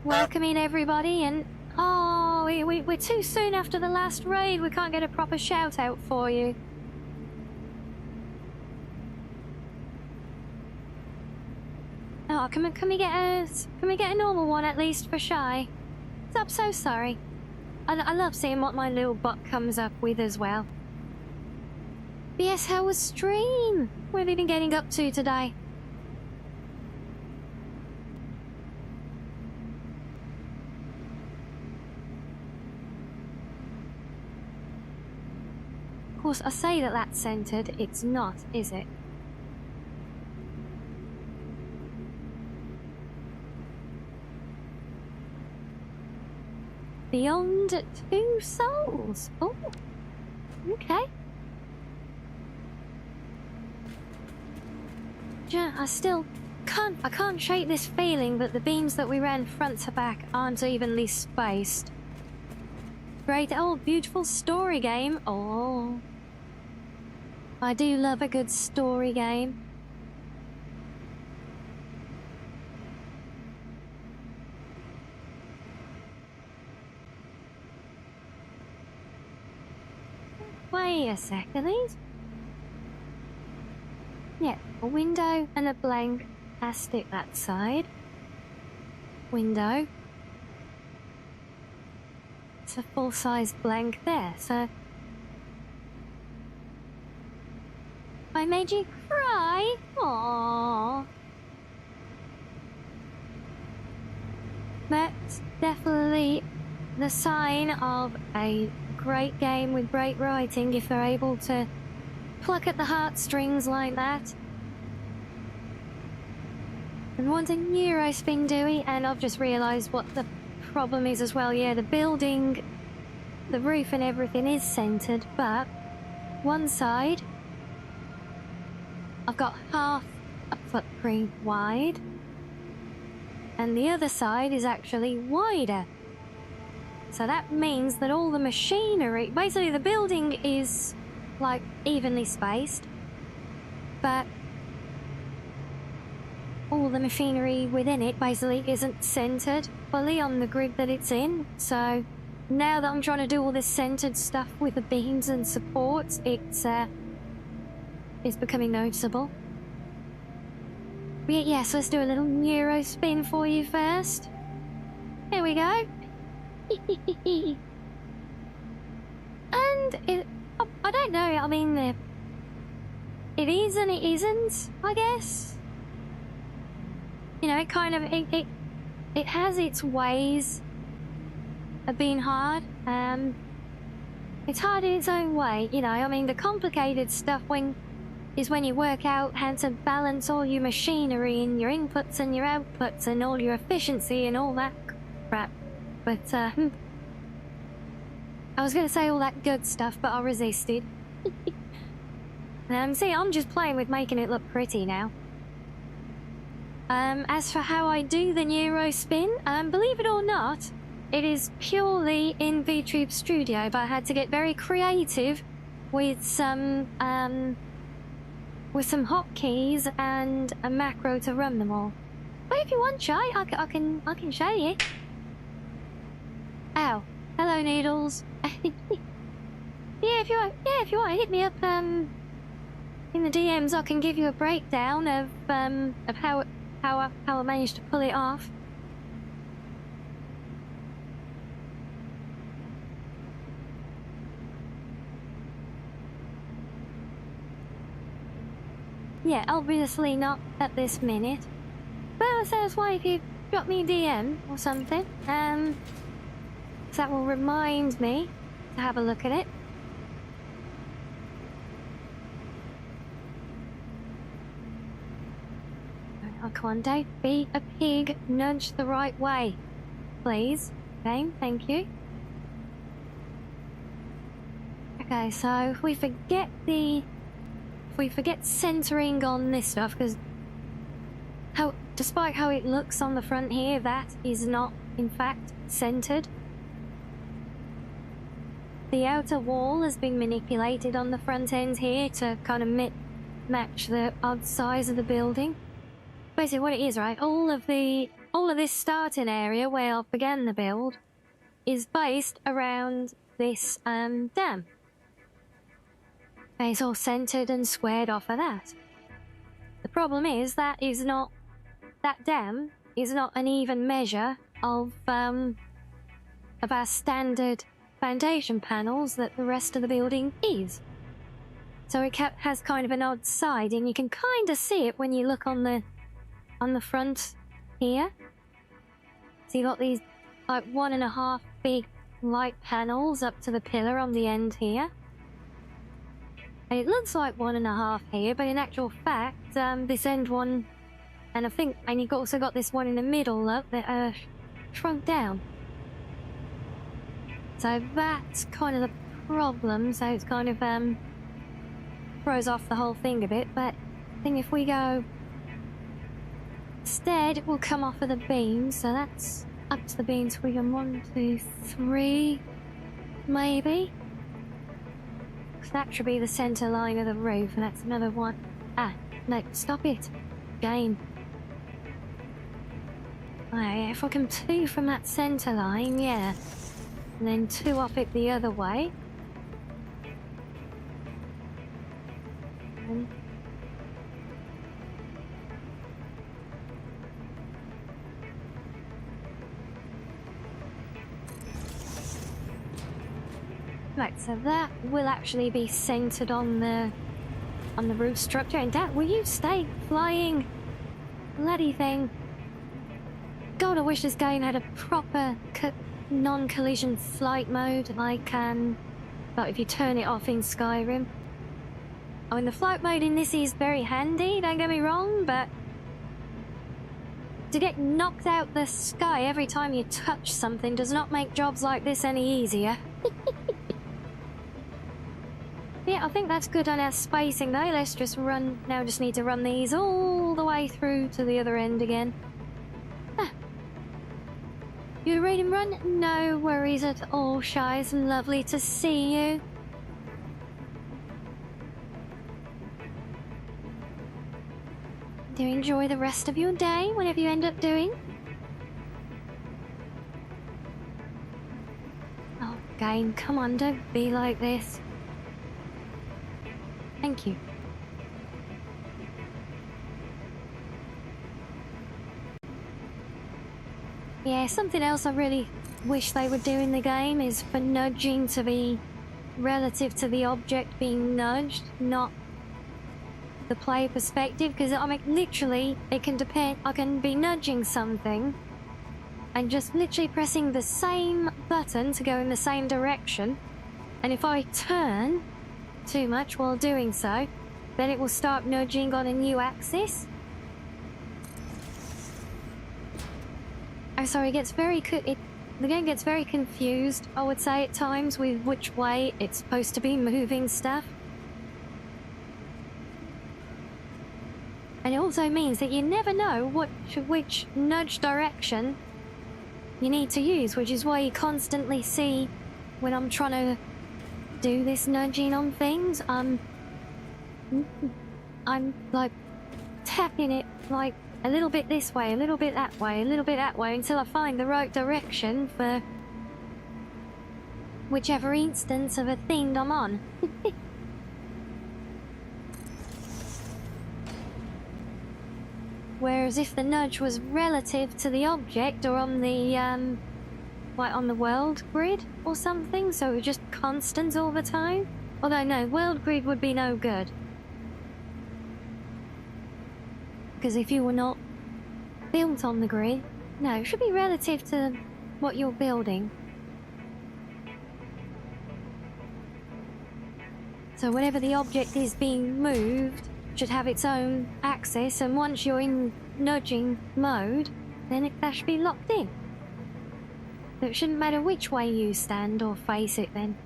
Welcome in, everybody, and... Oh, we're too soon after the last raid. We can't get a proper shout out for you. Oh, can we get a normal one at least for Shy? I'm so sorry. I love seeing what my little bot comes up with as well. But yes, how was stream? What have you been getting up to today? Of course, I say that that's centered. It's not, is it? Beyond 2 souls. Oh, okay. Yeah, I can't shake this feeling that the beams that we ran front to back aren't evenly spaced. Great, oh, beautiful story game. Oh, I do love a good story game. Wait a second, yeah, a window and a blank. Stick that side. Window. It's a full-size blank there, so... I made you cry? Aww. That's definitely the sign of a great game with great writing if they're able to pluck at the heartstrings like that. And one's a Neurospin Dewey, and I've just realised what the problem is as well. Yeah, the building, the roof and everything is centred, but one side I've got half a footprint wide, and the other side is actually wider. So that means that all the machinery, basically the building is like evenly spaced, but all the machinery within it basically isn't centered fully on the grid that it's in. So now that I'm trying to do all this centered stuff with the beams and supports, it's becoming noticeable. Yeah, so let's do a little neuro spin for you first. Here we go. And I don't know, I mean, it is and it isn't, I guess. You know, it kind of, it has its ways of being hard. It's hard in its own way, you know. I mean, the complicated stuff, when is when you work out how to balance all your machinery and your inputs and your outputs and all your efficiency and all that crap. But, I was gonna say all that good stuff, but I resisted. See, I'm just playing with making it look pretty now. As for how I do the Neuro spin, believe it or not, it is purely in VTube Studio, but I had to get very creative with some hotkeys and a macro to run them all. But if you want, Shy, I can show you. Ow. Hello, Needles. Yeah, if you want, hit me up, in the DMs. I can give you a breakdown of how I managed to pull it off. Yeah, obviously not at this minute. But so that's why if you drop me a DM or something, that will remind me to have a look at it. Oh, come on, don't be a pig. Nudge the right way, please. Okay, thank you. Okay, so if we forget centering on this stuff, because despite how it looks on the front here, that is not, in fact, centered. The outer wall has been manipulated on the front end here to kind of match the odd size of the building. Basically what it is, right, all of this starting area where I began the build is based around this dam. And it's all centered and squared off of that. The problem is that dam is not an even measure of our standard foundation panels that the rest of the building is. So it has kind of an odd side, and you can kind of see it when you look on the front here. So you got these like 1.5 big light panels up to the pillar on the end here. And it looks like 1.5 here, but in actual fact, this end one, and you've also got this one in the middle up that shrunk down. So that's kind of the problem. So it's kind of throws off the whole thing a bit. But I think if we go instead, it will come off of the beams. So that's up to the beams. We can 1, 2, 3, maybe. That should be the center line of the roof, and that's another one. Ah, no, stop it. Game. Alright, if I can 2 from that center line, yeah. And then 2 off it the other way. And right, so that will actually be centered on the roof structure. And Dad, will you stay flying? Bloody thing. God, I wish this game had a proper non-collision flight mode like if you turn it off in Skyrim. I mean, the flight mode in this is very handy, don't get me wrong, but to get knocked out the sky every time you touch something does not make jobs like this any easier. Yeah, I think that's good on our spacing though. Let's just just need to run these all the way through to the other end again. Ah. You ready to run? No worries at all, Shy. It's lovely to see you. Do enjoy the rest of your day, whatever you end up doing. Oh, game, come on, don't be like this. Thank you. Yeah, something else I really wish they would do in the game is for nudging to be relative to the object being nudged, not the player perspective, because I mean, literally, it can depend. I can be nudging something and just literally pressing the same button to go in the same direction, and if I turn too much while doing so, then it will start nudging on a new axis. I'm sorry, it gets very the game gets very confused, I would say, at times, with which way it's supposed to be moving stuff. And it also means that you never know which nudge direction you need to use, which is why you constantly see when I'm trying to do this nudging on things, I'm like tapping it like a little bit this way, a little bit that way, a little bit that way, until I find the right direction for whichever instance of a thing I'm on. Whereas if the nudge was relative to the object or on the on the world grid or something, so it was just constant all the time. Although no, world grid would be no good. Because if you were not built on the grid, no, it should be relative to what you're building. So whenever the object is being moved, should have its own axis, and once you're in nudging mode, then that should be locked in. So it shouldn't matter which way you stand or face it then.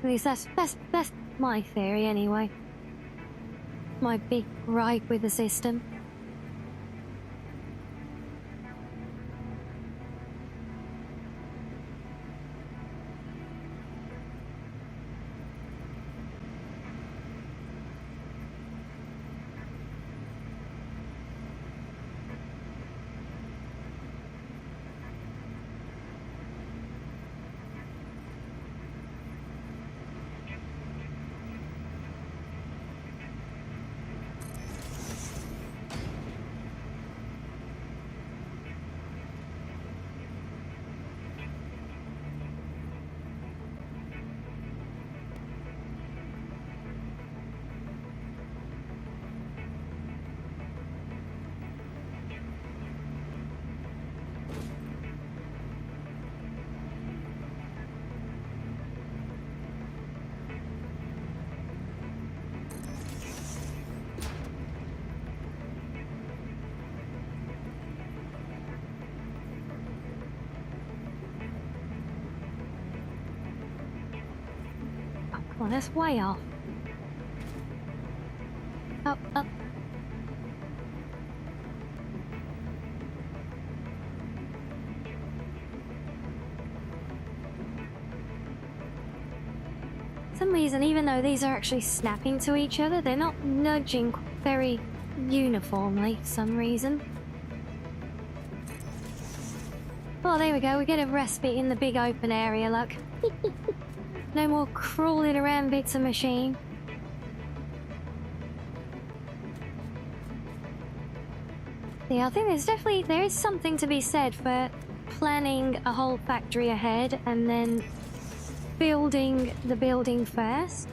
At least that's my theory anyway. My big gripe with the system. Oh, that's way off. Up, up. For some reason, even though these are actually snapping to each other, they're not nudging very uniformly for some reason. Oh, there we go. We get a respite in the big open area, look. No more crawling around bits of machine. Yeah, I think there is something to be said for planning a whole factory ahead and then building the building first.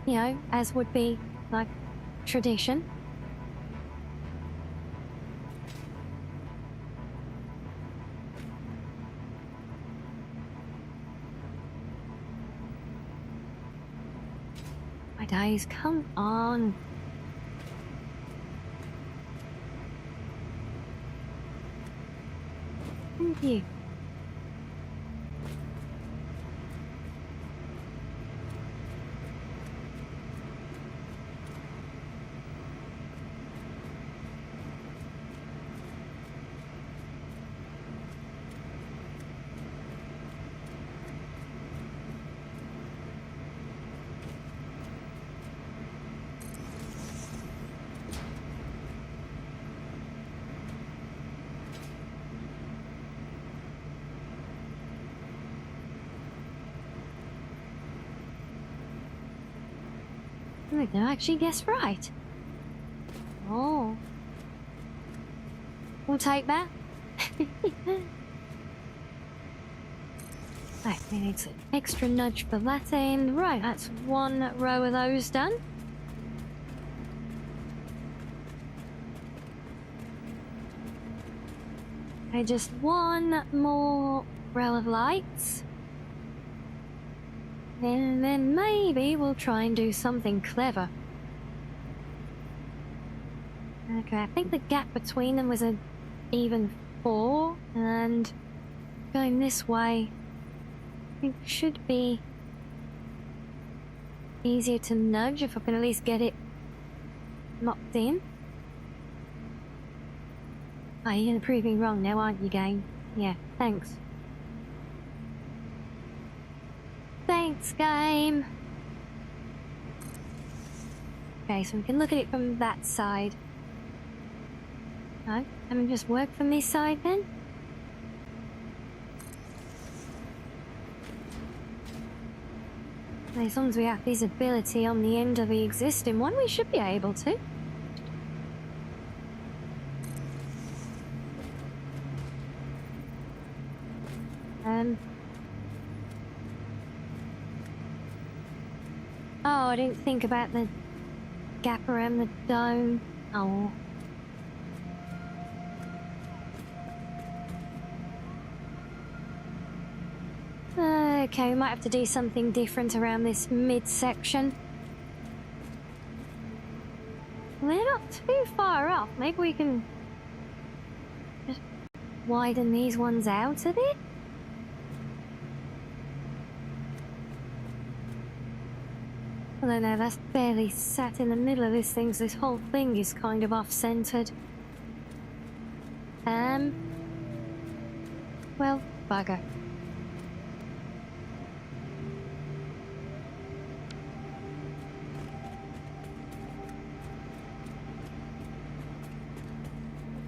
You know, as would be like tradition. My days, come on. Thank you. I did actually guess right. Oh. We'll take that. Right, we need an extra nudge for that end. Right, that's one row of those done. Okay, just one more row of lights. And then maybe we'll try and do something clever. Okay, I think the gap between them was an even 4, and going this way, I think should be easier to nudge if I can at least get it locked in. Oh, you're gonna prove me wrong now, aren't you, game? Yeah, thanks. Thanks, game! Okay, so we can look at it from that side. No, can we just work from this side then? As long as we have visibility on the end of the existing one, we should be able to. Oh, I didn't think about the gap around the dome. Oh. Okay, we might have to do something different around this midsection. They're not too far off. Maybe we can just widen these ones out a bit. I don't know, that's barely sat in the middle of this thing, so this whole thing is kind of off-centered. Well, bugger.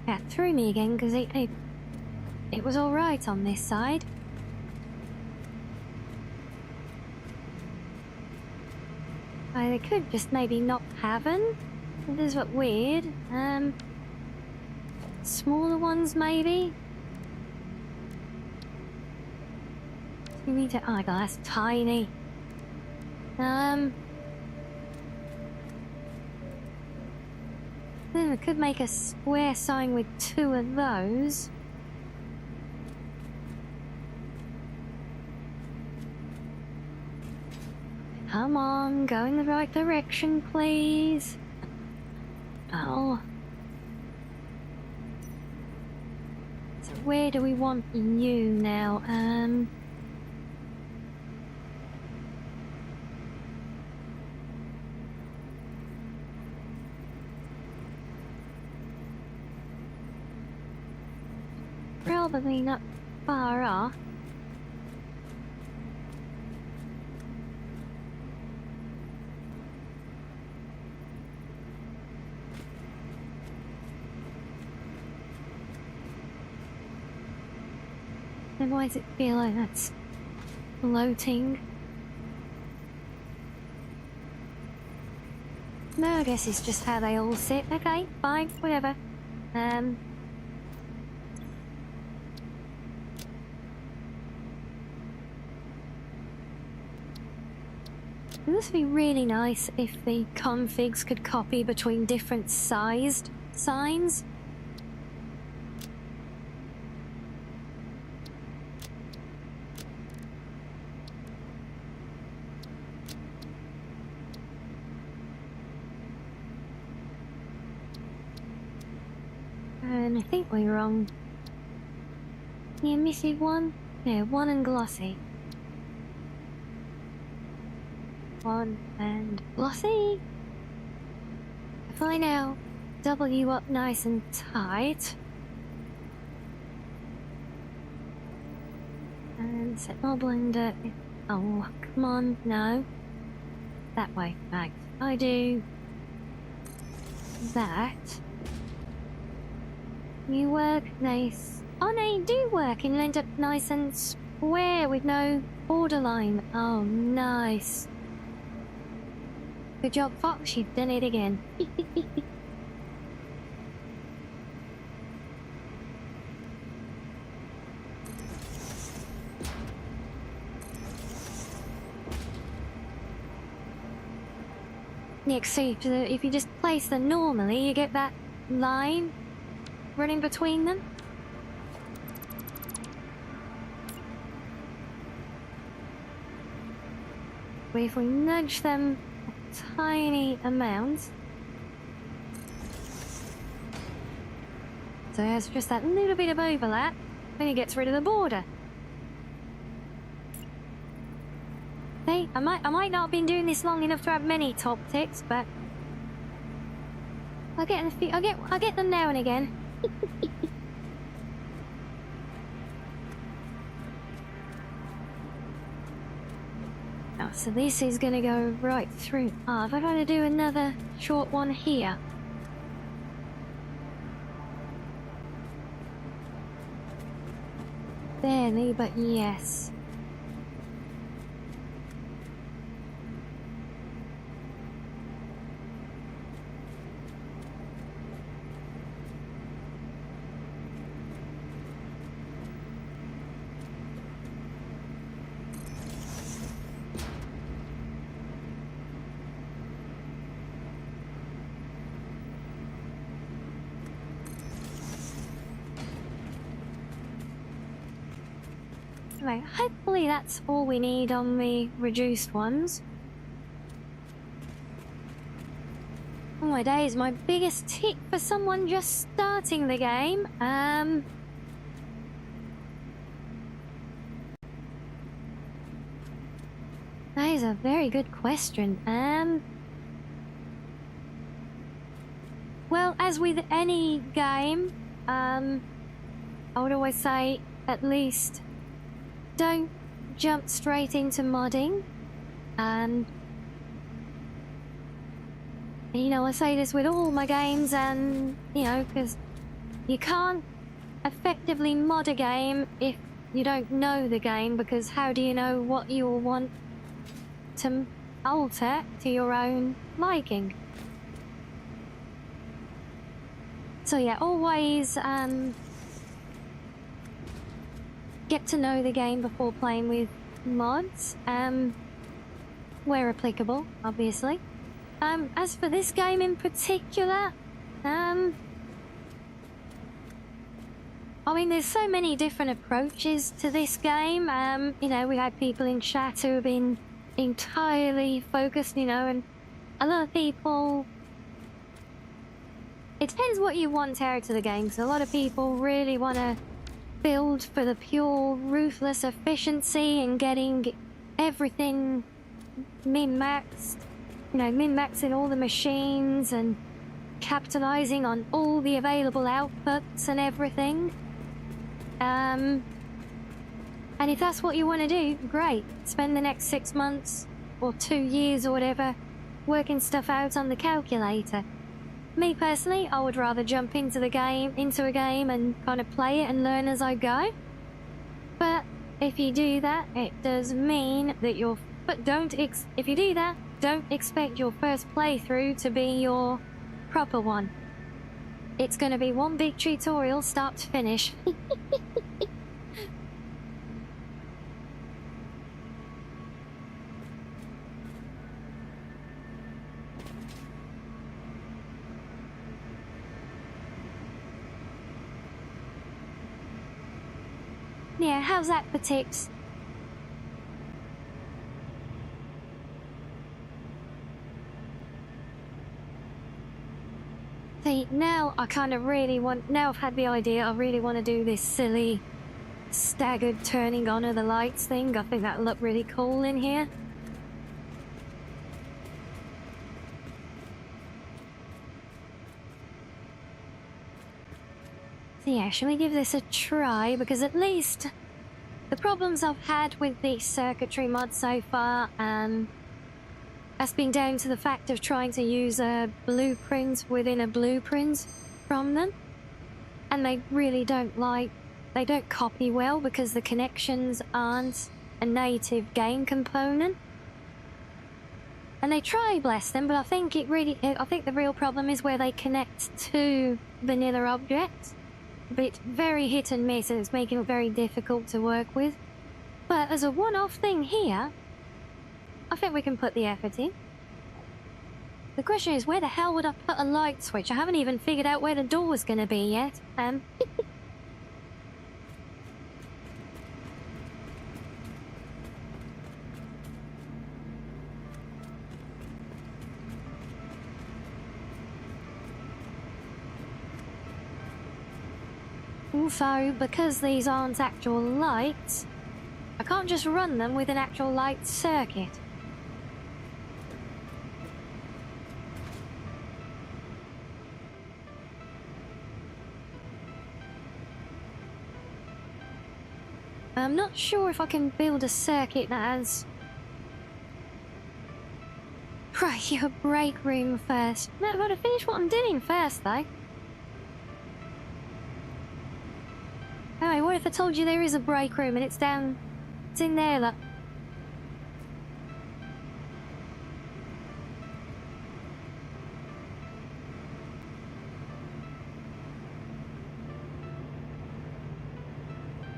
That threw me again, because it was alright on this side. They could just maybe not have them. It is what weird. Smaller ones maybe? We need to. Oh my god, that's tiny. Then we could make a square sign with 2 of those. Come on, go in the right direction, please. Oh. So where do we want you now? Probably not far off. Then why does it feel like that's floating? No, I guess it's just how they all sit. Okay, fine, whatever. This would be really nice if the configs could copy between different sized signs. And I think we're wrong. Yeah, missing one? Yeah, 1 and glossy. 1 and glossy. If I now double you up nice and tight. And set more blender. Oh, come on, no. That way, right. I do that. You work nice. Oh no, you do work and you end up nice and square with no borderline. Oh, nice. Good job, Fox, you've done it again. Next, so if you just place them normally, you get that line running between them. but if we nudge them a tiny amount, so there's just that little bit of overlap, then he gets rid of the border. See, I might not have been doing this long enough to have many top ticks, but I get them now and again. Oh, so this is gonna go right through. Ah, if I got to do another short one here. Barely, but yes. Right, hopefully that's all we need on the reduced ones. Oh my days, my biggest tip for someone just starting the game. That is a very good question. Well, as with any game, I would always say at least don't jump straight into modding. And you know, I say this with all my games, and you know, because you can't effectively mod a game if you don't know the game, because how do you know what you will want to alter to your own liking? So yeah, always get to know the game before playing with mods, where applicable, obviously. As for this game in particular, I mean, there's so many different approaches to this game. You know, we had people in chat who have been entirely focused, you know, and a lot of people... It depends what you want out of the game, so a lot of people really want to build for the pure, ruthless efficiency and getting everything min-maxed. You know, min-maxing all the machines and capitalizing on all the available outputs and everything. And if that's what you want to do, great. Spend the next 6 months or 2 years or whatever working stuff out on the calculator. Me personally, I would rather jump into a game and kind of play it and learn as I go. But if you do that, it does mean that if you do that, don't expect your first playthrough to be your proper one. It's going to be one big tutorial, start to finish. Yeah, how's that for tips? See, now I kind of really want... Now I've had the idea, I really want to do this silly staggered turning on of the lights thing. I think that'll look really cool in here. So yeah, shall we give this a try? Because at least the problems I've had with the circuitry mod so far, that's been down to the fact of trying to use a blueprint within a blueprint from them. And they really don't copy well because the connections aren't a native game component. And they try, bless them, but I think the real problem is where they connect to vanilla objects. But very hit and miss, and it's making it very difficult to work with. But as a one-off thing here, I think we can put the effort in. The question is, where the hell would I put a light switch? I haven't even figured out where the door's gonna be yet. Also, because these aren't actual lights, I can't just run them with an actual light circuit. I'm not sure if I can build a circuit that has... Right, your break room first. No, I've got to finish what I'm doing first, though. Alright, what if I told you there is a break room and it's down... It's in there, look.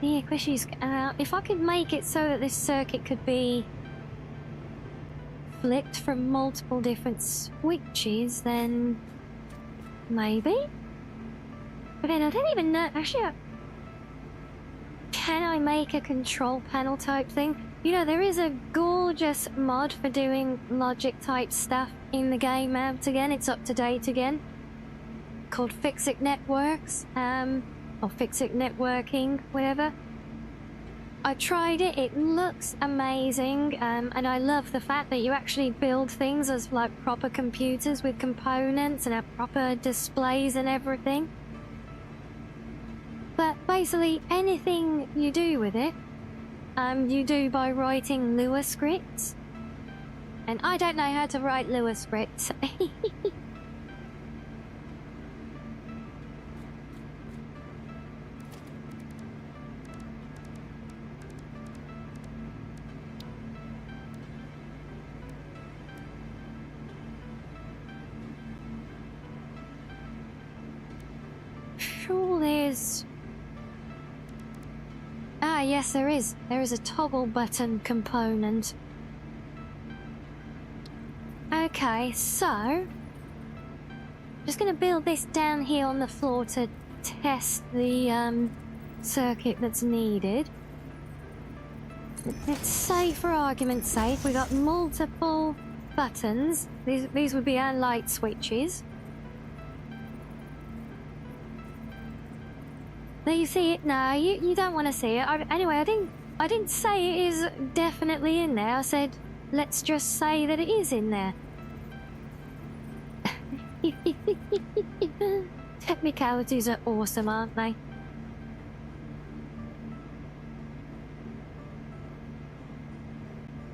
Yeah, questions. If I could make it so that this circuit could be flicked from multiple different switches, then maybe. But then I don't even know. Actually, can I make a control panel type thing? You know, there is a gorgeous mod for doing logic type stuff in the game out again. It's up to date again. Called Fix-It Networks. Or Fix-It Networking, whatever. I tried it, it looks amazing, and I love the fact that you actually build things as like proper computers with components and have proper displays and everything. But basically, anything you do with it, you do by writing Lua scripts. And I don't know how to write Lua scripts. Sure, there's... Ah, yes, there is. There is a toggle button component. Okay, so... just gonna build this down here on the floor to test the, circuit that's needed. Let's say, for argument's sake, we got multiple buttons. These would be our light switches. There, you see it? No, you don't want to see it. Anyway, I didn't say it is definitely in there. I said, let's just say that it is in there. Technicalities are awesome, aren't they?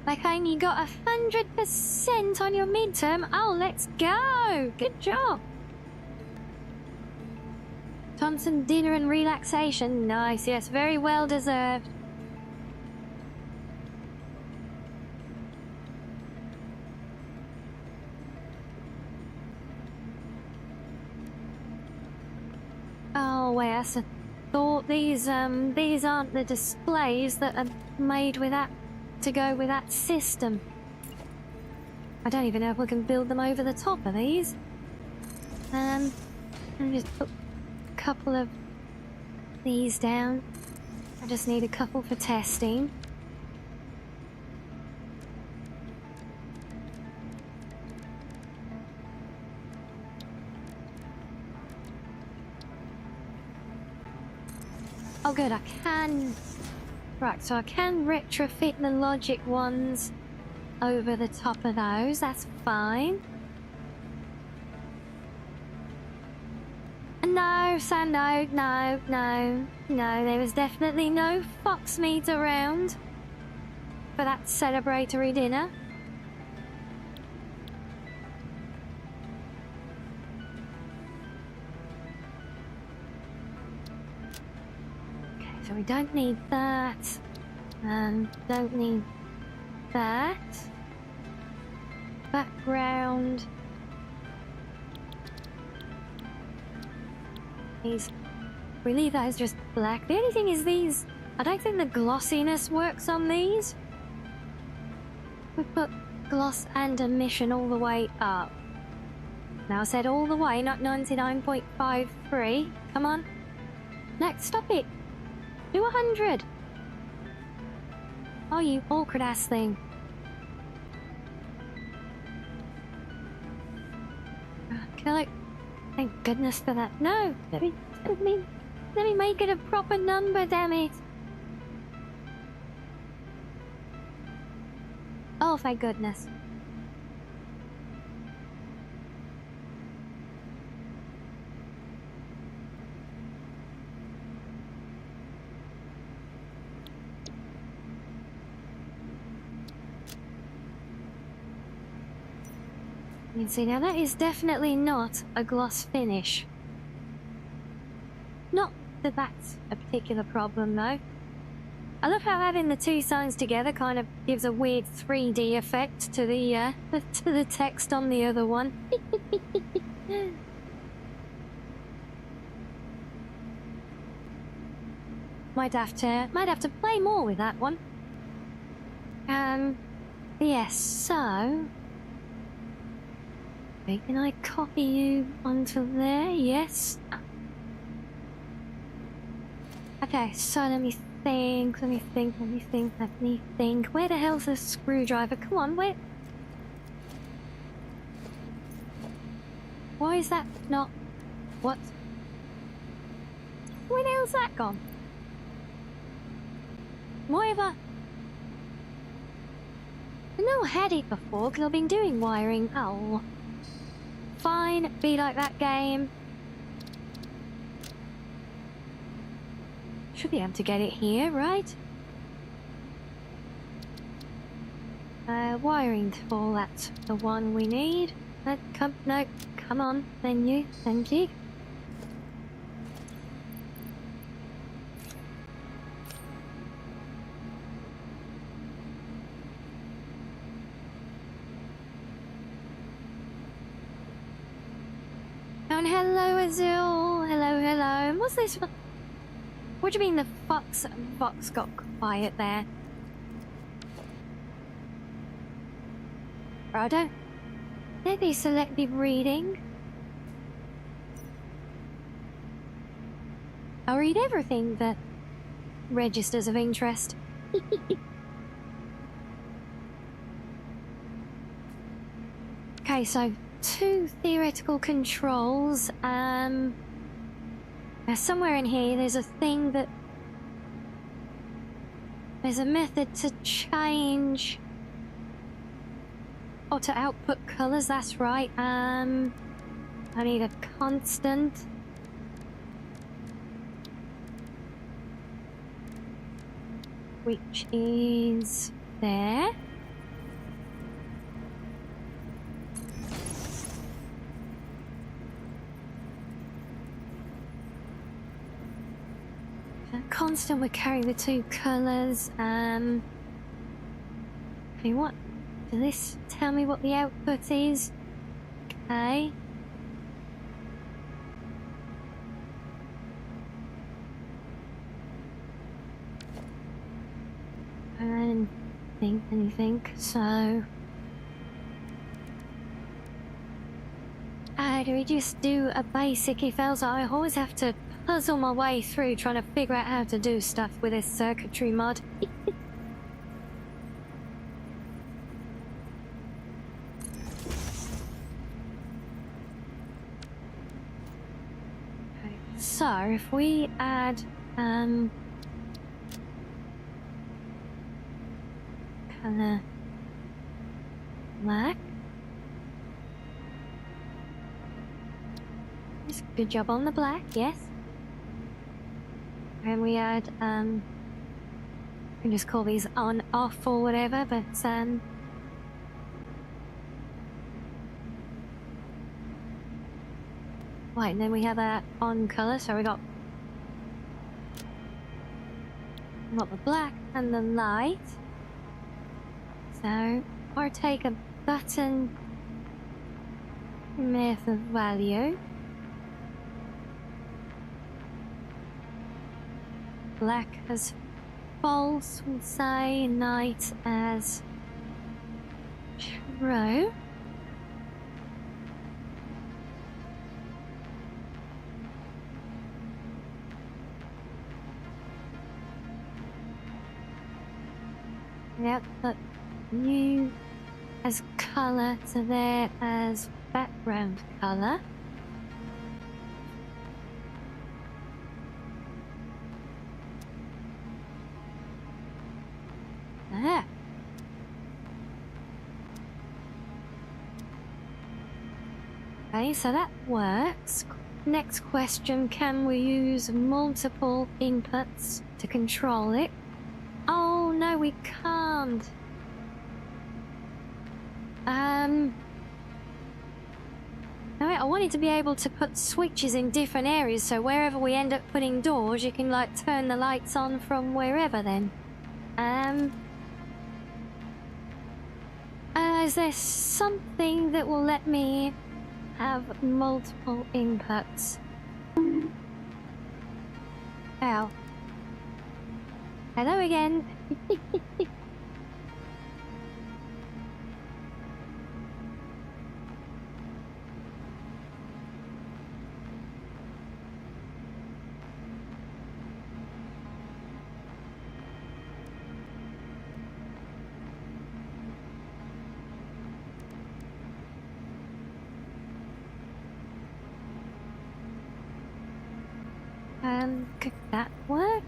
Okay, and you got 100% on your midterm. Oh, let's go! Good job. Thompson dinner and relaxation. Nice, yes, very well deserved. Oh, wait, I thought these aren't the displays that are made with that to go with that system. I don't even know if we can build them over the top of these. And just put couple of these down. I just need a couple for testing. Oh good, I can... Right, so I can retrofit the logic ones over the top of those, that's fine. No, son, no, there was definitely no fox meat around for that celebratory dinner. Okay, so we don't need that, don't need that. Background. We leave that as just black. The only thing is these... I don't think the glossiness works on these. We put gloss and emission all the way up. Now I said all the way, not 99.53. Come on. No, stop it. Do 100. Oh, you awkward ass thing. Kill it. Thank goodness for that. No! I mean, Let me make it a proper number, damn it. Oh, thank goodness. You can see now that is definitely not a gloss finish. Not that that's a particular problem though. I love how having the two signs together kind of gives a weird 3D effect to the text on the other one. Might have to play more with that one. Yes, so okay, can I copy you onto there? Yes. Okay, so let me think. Where the hell's the screwdriver? Come on, where? Why is that not? What? Where the hell's that gone? Why have I never had it before because I've been doing wiring. Oh. Fine, be like that game. Should be able to get it here, right? Wiring tool, that's the one we need. No, come on, thank you. And hello, Azul. Hello. What's this? What do you mean the fox got quiet there? Righto. Maybe selective reading. I'll read everything that registers of interest. Okay, so 2 theoretical controls. Now somewhere in here there's a thing that... There's a method to change... Oh, to output colours, that's right. I need a constant. Which is... there. Constant, we're carrying the 2 colours. Okay, what? Does this tell me what the output is? Okay. I didn't think anything, so... do we just do a basic if else? I always have to puzzle my way through trying to figure out how to do stuff with this circuitry mod. Okay, so if we add color black. Good job on the black, yes. And we add, we can just call these on, off, or whatever, but, right, and then we have that on color, so we got the black and the light. So, or take a button method value. Black as false, we'll say, night as true. Yep, put new as color to there as background color. Huh. Okay, so that works. Next question, can we use multiple inputs to control it? Oh, no, we can't. No, I wanted to be able to put switches in different areas, so wherever we end up putting doors, you can, like, turn the lights on from wherever then. Is there something that will let me have multiple inputs? Ow. Hello again. Could that work?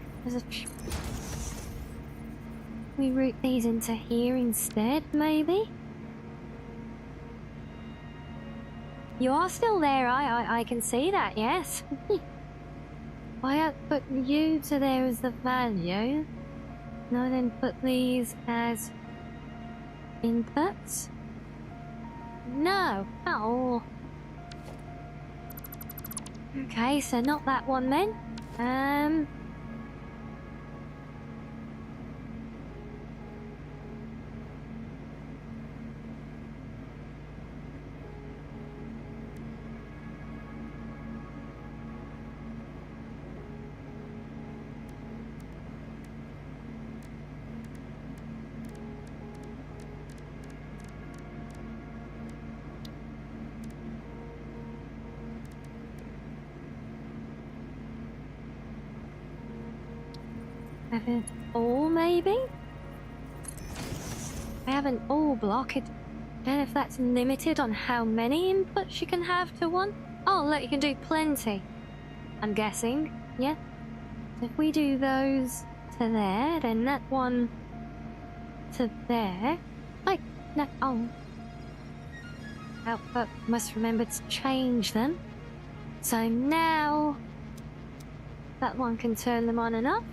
We route these into here instead, maybe? You are still there, I can see that, yes. Why I put you to there as the value? No, then put these as inputs? No. Oh. Okay, so not that one then. Have it all, maybe? I have an all block. I don't know if that's limited on how many inputs you can have to one. Oh, look, you can do plenty. I'm guessing. Yeah. So if we do those to there, then that one to there. Like, no, oh. Output must remember to change them. So now that one can turn them on and off.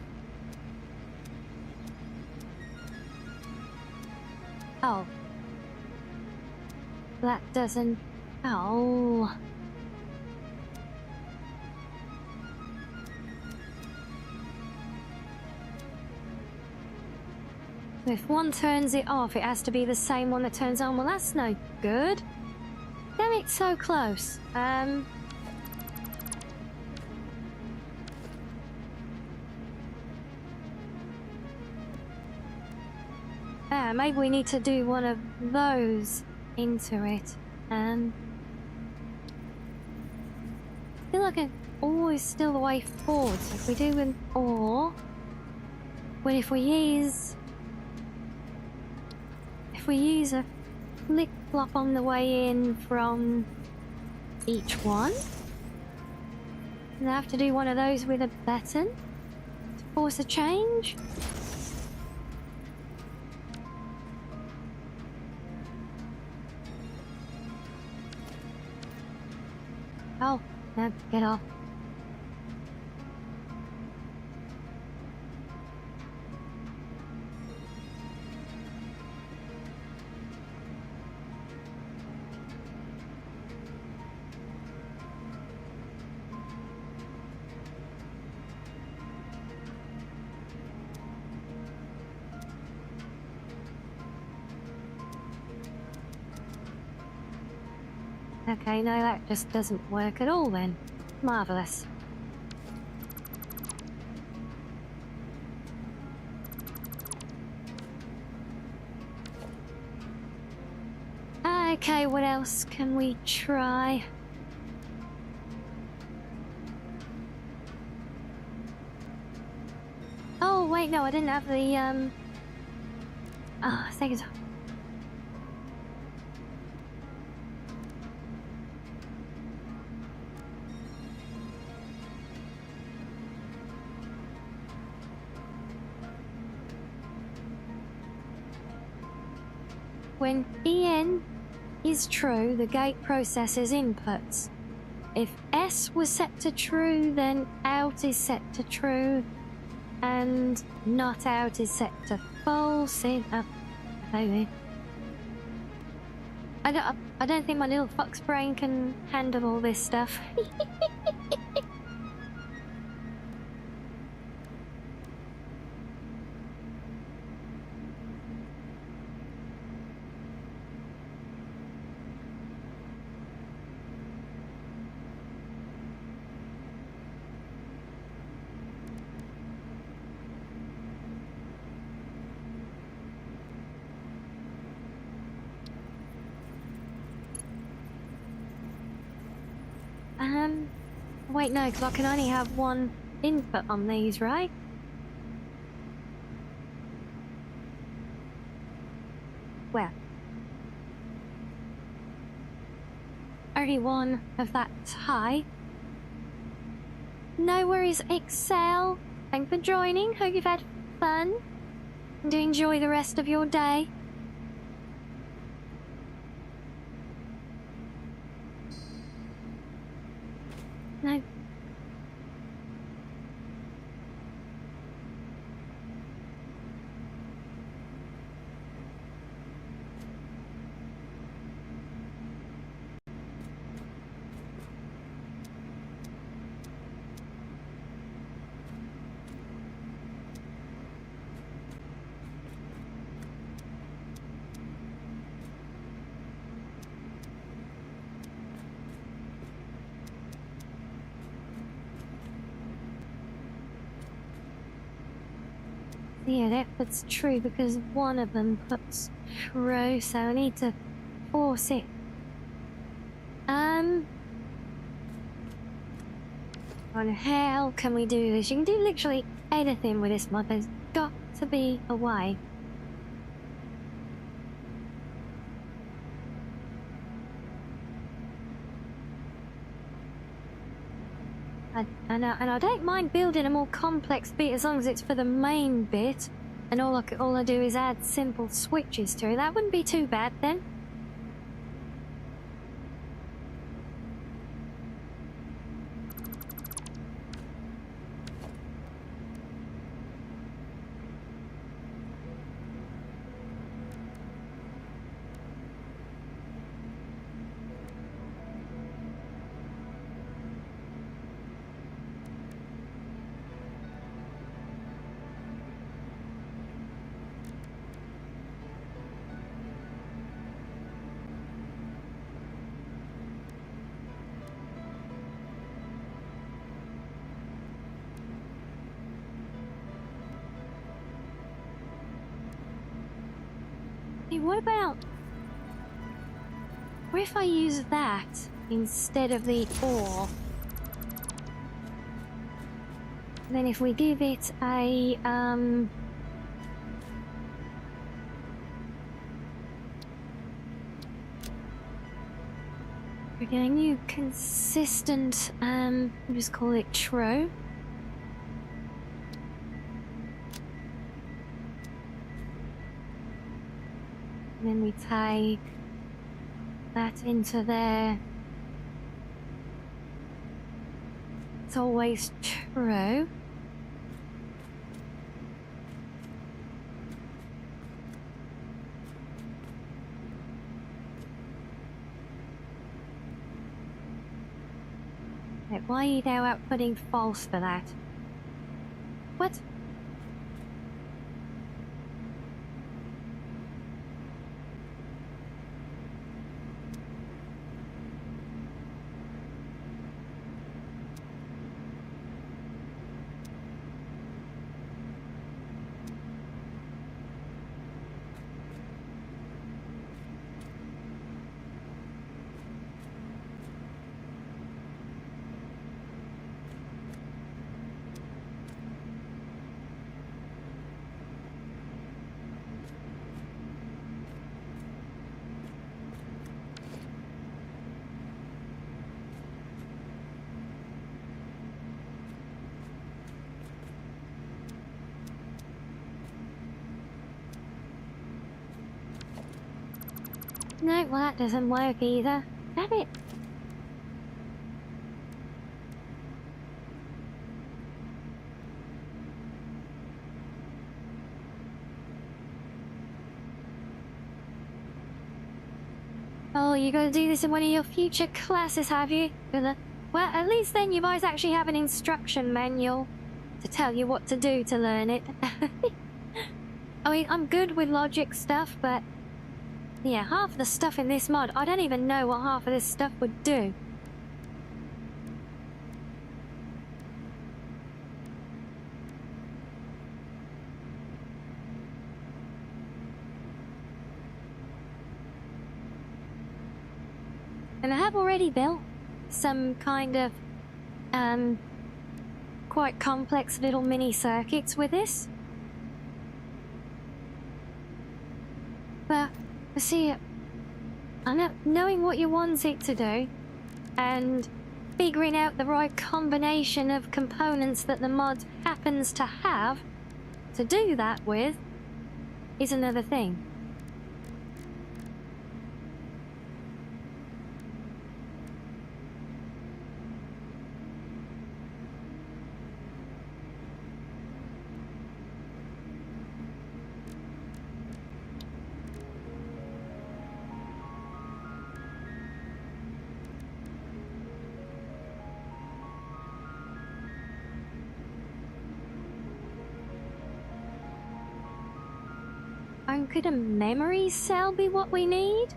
Oh. That doesn't... Oh. If one turns it off, it has to be the same one that turns on. Well, that's no good. Damn it, so close. Maybe we need to do one of those into it. I feel like an OR is still the way forward. So if we do an OR, well, if we use a flip-flop on the way in from each one, and I have to do one of those with a button to force a change. Oh, no, get off. Okay, no, that just doesn't work at all then. Marvellous. Okay, what else can we try? Oh, wait, no, I didn't have the, Oh, take it off. when EN is true, the gate processes inputs. If S was set to true, then out is set to true, and not out is set to false. I don't think my little fox brain can handle all this stuff. Wait, no, because I can only have one input on these, right? Well, only one of that high. No worries, Excel. Thanks for joining. Hope you've had fun. And do enjoy the rest of your day. No. Yeah, that's true because one of them puts true, so I need to force it. On how can we do this? You can do literally anything with this mod. There's got to be a way. And I don't mind building a more complex bit as long as it's for the main bit, and all I do is add simple switches to it. That wouldn't be too bad then. Hey, what if I use that instead of the ore? And then if we give it a, we're getting a new consistent, we'll just call it true. And then we take that into there. It's always true. Wait, why are you now outputting false for that? What? No, well that doesn't work either. Damn it. Oh, you gotta do this in one of your future classes, have you? Well, at least then you might actually have an instruction manual to tell you what to do to learn it. I mean, I'm good with logic stuff, but yeah, half of the stuff in this mod, I don't even know what half of this stuff would do. And I have already built some kind of, quite complex little mini circuits with this. But, see, knowing what you want it to do, and figuring out the right combination of components that the mod happens to have to do that with, is another thing. Could a memory cell be what we need?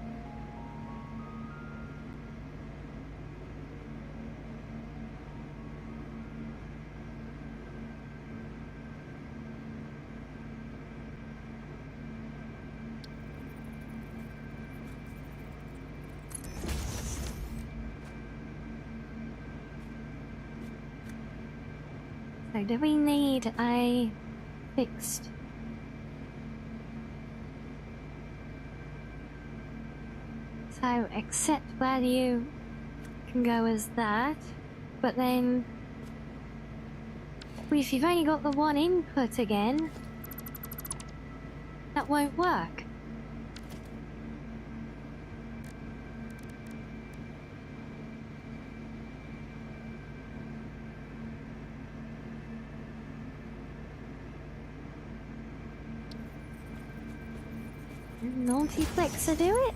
So do we need a fixed... So accept value can go as that, but then if you've only got the one input again, that won't work. Multiplexer do it?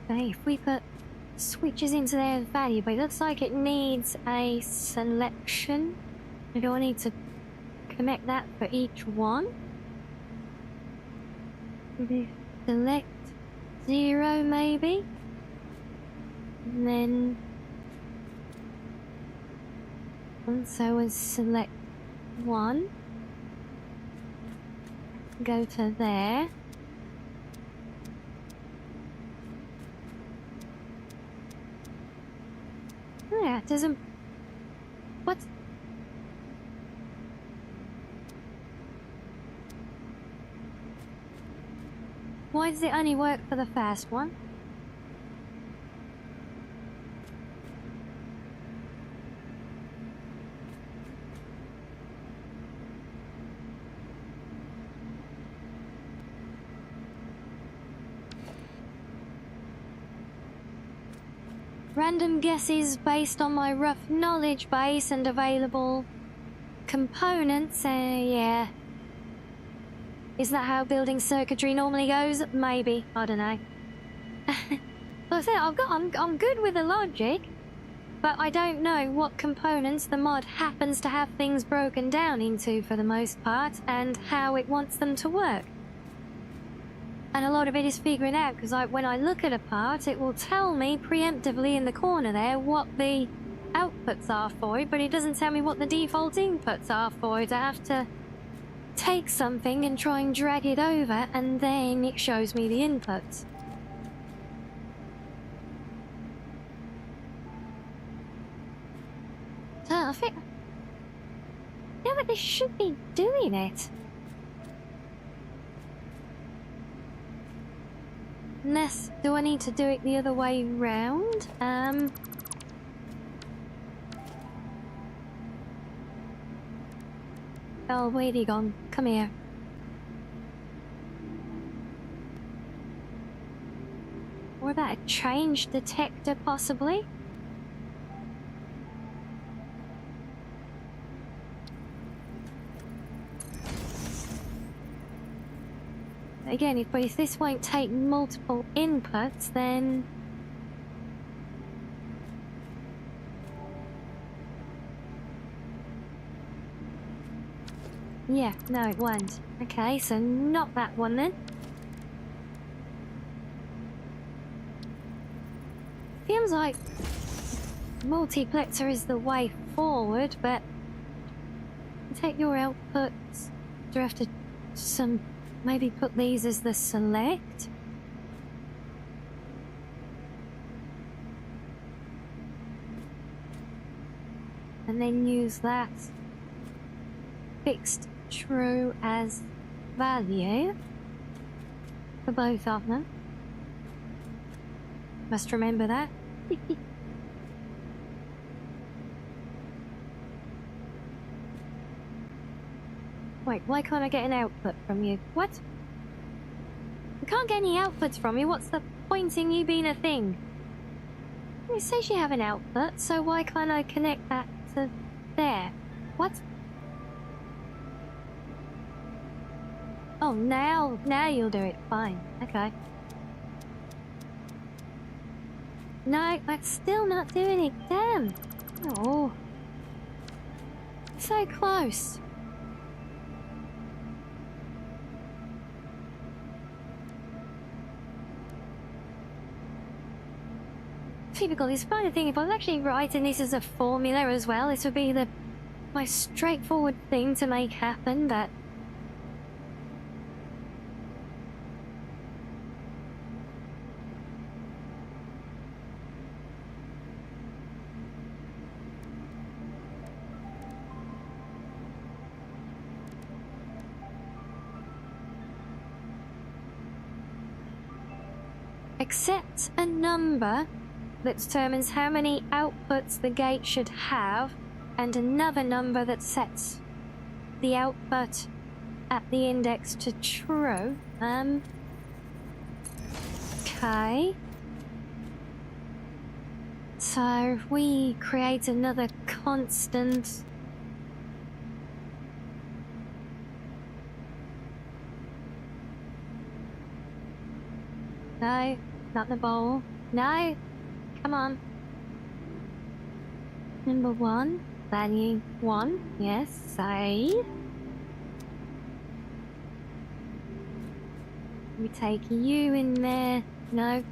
Okay, if we put switches into their value, but it looks like it needs a selection. Do I need to connect that for each one? Maybe select 0 maybe? And then also a select 1. Go to there. Yeah, it doesn't... What? Why does it only work for the first one? Random guesses based on my rough knowledge base and available components, yeah. Is that how building circuitry normally goes? Maybe, I don't know. Like I said, I'm good with the logic, but I don't know what components the mod happens to have things broken down into for the most part, and how it wants them to work. And a lot of it is figuring out, because when I look at a part, it will tell me preemptively in the corner there what the outputs are for it, but it doesn't tell me what the default inputs are for it. I have to take something and try and drag it over, and then it shows me the inputs. So I think... Yeah, but this should be doing it. Unless, do I need to do it the other way round? Oh, where'd he gone? Come here. Or that a change detector, possibly? Again, if this won't take multiple inputs, then... Yeah, no, it won't. Okay, so not that one then. Feels like multiplexer is the way forward, but take your outputs. Do I have to maybe put these as the select? And then use that fixed true as value for both of them. Must remember that. Wait, why can't I get an output from you? What? I can't get any outputs from you. What's the point in you being a thing? It says you have an output, so why can't I connect that to there? What? Oh, now you'll do it. Fine. Okay. No, that's still not doing it. Damn. Oh. So close. Typical. This kind of thing, if I was actually writing this as a formula as well, this would be the most straightforward thing to make happen, but... accept a number that determines how many outputs the gate should have, and another number that sets the output at the index to true. Okay. So if we create another constant. No, not the bowl. No, come on. Number 1, value 1. Yes, save. We take you in there. No,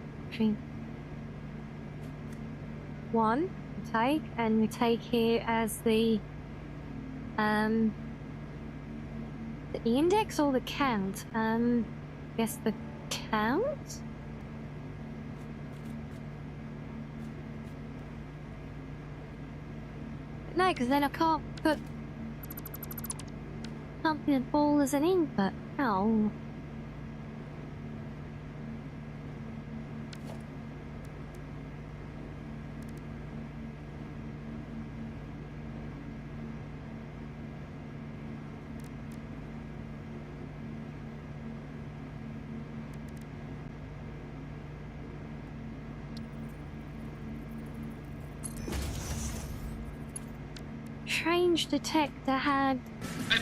1. We take, and we take here as the index or the count. Guess the count. No, because then I can't put the ball as an input. Oh. Change detector had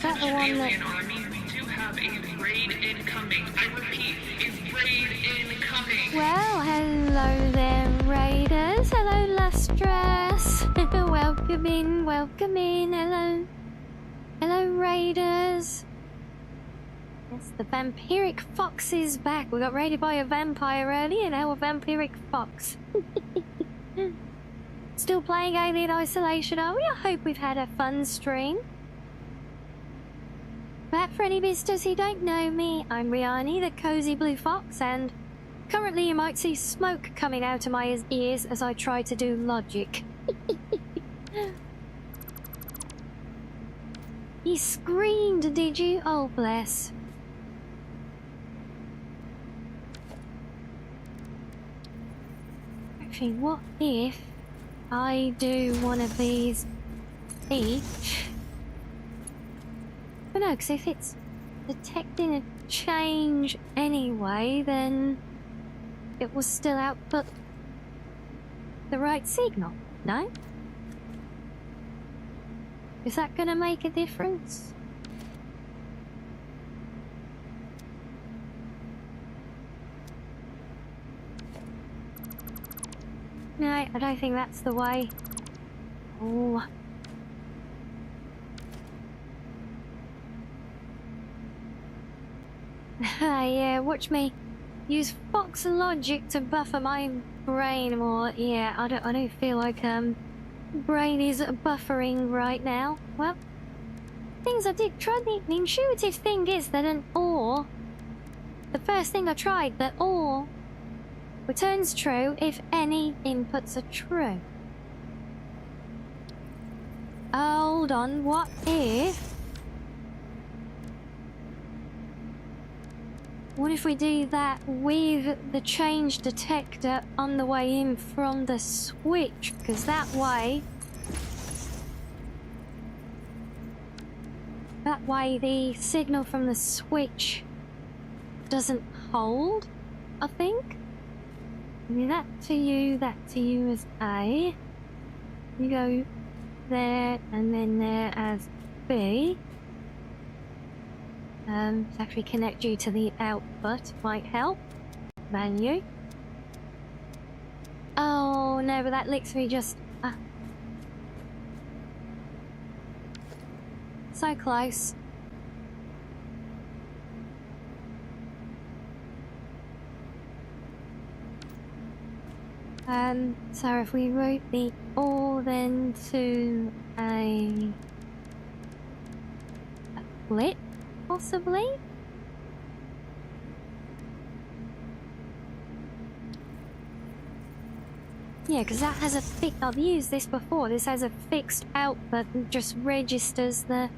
that the one that... Alien Army, we do have a raid incoming. I repeat, a raid incoming. Well, hello there, Raiders. Hello, Lustrous. Welcome in, welcome in. Hello. Hello, Raiders. Yes, the vampiric fox is back. We got raided by a vampire earlier, now a vampiric fox. Still playing Alien Isolation, are we? I hope we've had a fun stream. But for any visitors who don't know me, I'm Rianni, the Cozy Blue Fox, and currently you might see smoke coming out of my ears as I try to do logic. You screamed, did you? Oh, bless. Actually, what if I do one of these each? But no, because if it's detecting a change anyway, then it will still output the right signal, no? Is that gonna make a difference? No, I don't think that's the way. Oh. Yeah, watch me use Fox logic to buffer my brain more. Yeah, I don't feel like brain is buffering right now. Well, things I did try. The intuitive thing is that an OR, the first thing I tried, that OR returns true if any inputs are true. Hold on, what if? What if we do that with the change detector on the way in from the switch? Because that way the signal from the switch doesn't hold, I think. That to you as A. You go there and then there as B. To actually connect you to the output might help. Menu. Oh no, but that literally just... so close. So if we route the OR then to a flip, possibly? Yeah, because that has a fixed... I've used this before. This has a fixed output and just registers the...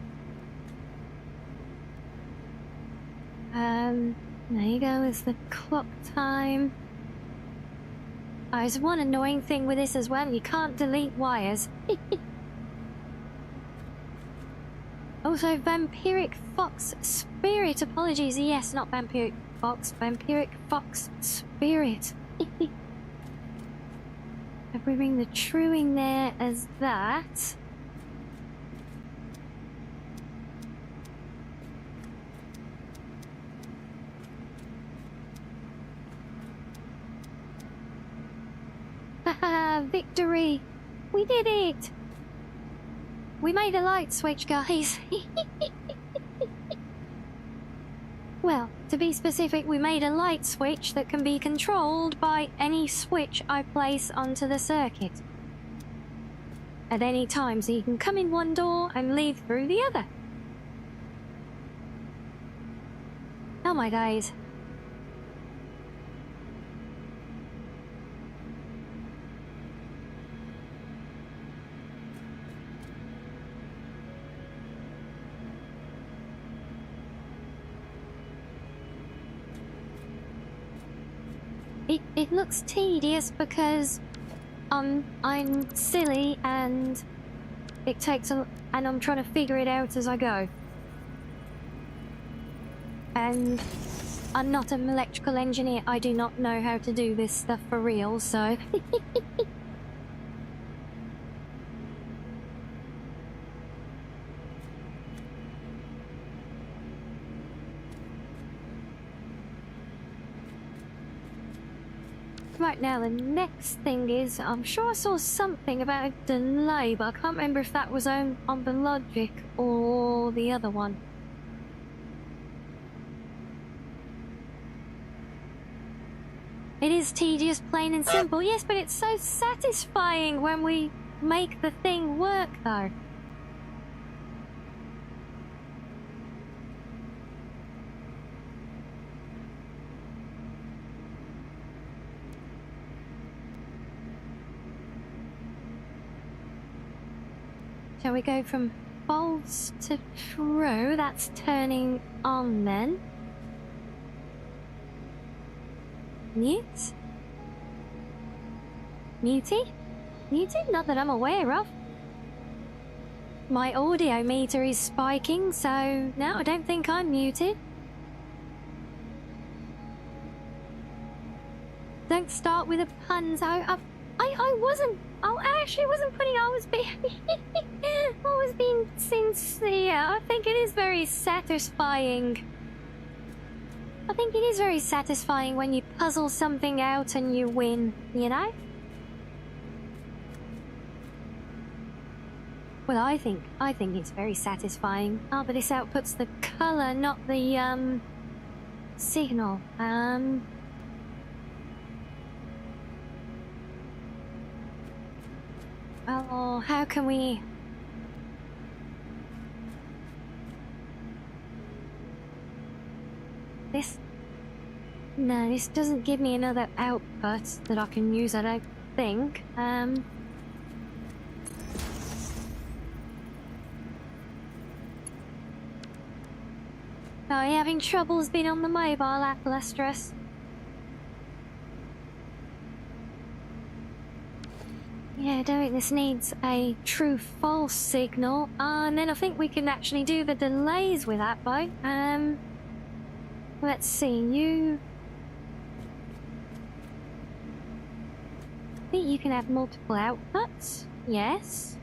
there you go, is the clock time. Oh, there's one annoying thing with this as well. You can't delete wires. Also, Vampiric Fox Spirit. Apologies. Yes, not Vampiric Fox. Vampiric Fox Spirit. If we bring the truing there as that. Haha, victory! We did it! We made a light switch, guys. Well, to be specific, we made a light switch that can be controlled by any switch I place onto the circuit. At any time, so you can come in one door and leave through the other. Oh my days. It looks tedious because I'm silly and it takes and I'm trying to figure it out as I go. And I'm not an electrical engineer. I do not know how to do this stuff for real, so right now, the next thing is, I'm sure I saw something about a delay, but I can't remember if that was on the logic or the other one. It is tedious, plain and simple, yes, but it's so satisfying when we make the thing work, though. Shall we go from false to true? That's turning on then. Yes. Muted? Muted? Not that I'm aware of. My audio meter is spiking, so no, I don't think I'm muted. Don't start with the puns. I wasn't. I actually wasn't putting. I was being sincere. I think it is very satisfying. I think it is very satisfying when you puzzle something out and you win. You know. Well, I think it's very satisfying. Oh, but this outputs the color, not the signal. Oh, how can we? No, this doesn't give me another output that I can use, I don't think. Are you having troubles being on the mobile app, Lustrous? Yeah, I don't think this needs a true-false signal. And then I think we can actually do the delays with that, boy. Let's see, you... I think you can have multiple outputs. Yes.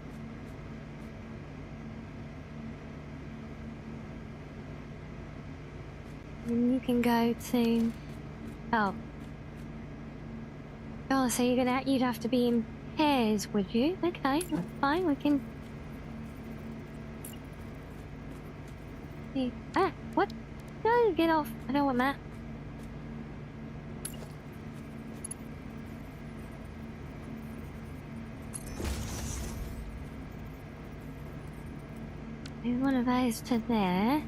And you can go to... Oh. Oh, so you'd have to be in pairs, would you? Okay, that's fine, we can... Ah, what? No, get off. I don't want that. Move one of those to there.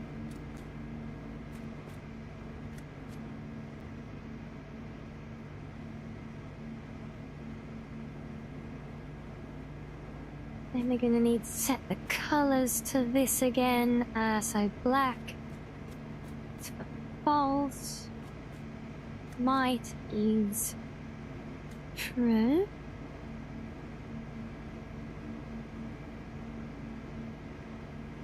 Then we're gonna need to set the colors to this again. So black is for false. Might is true.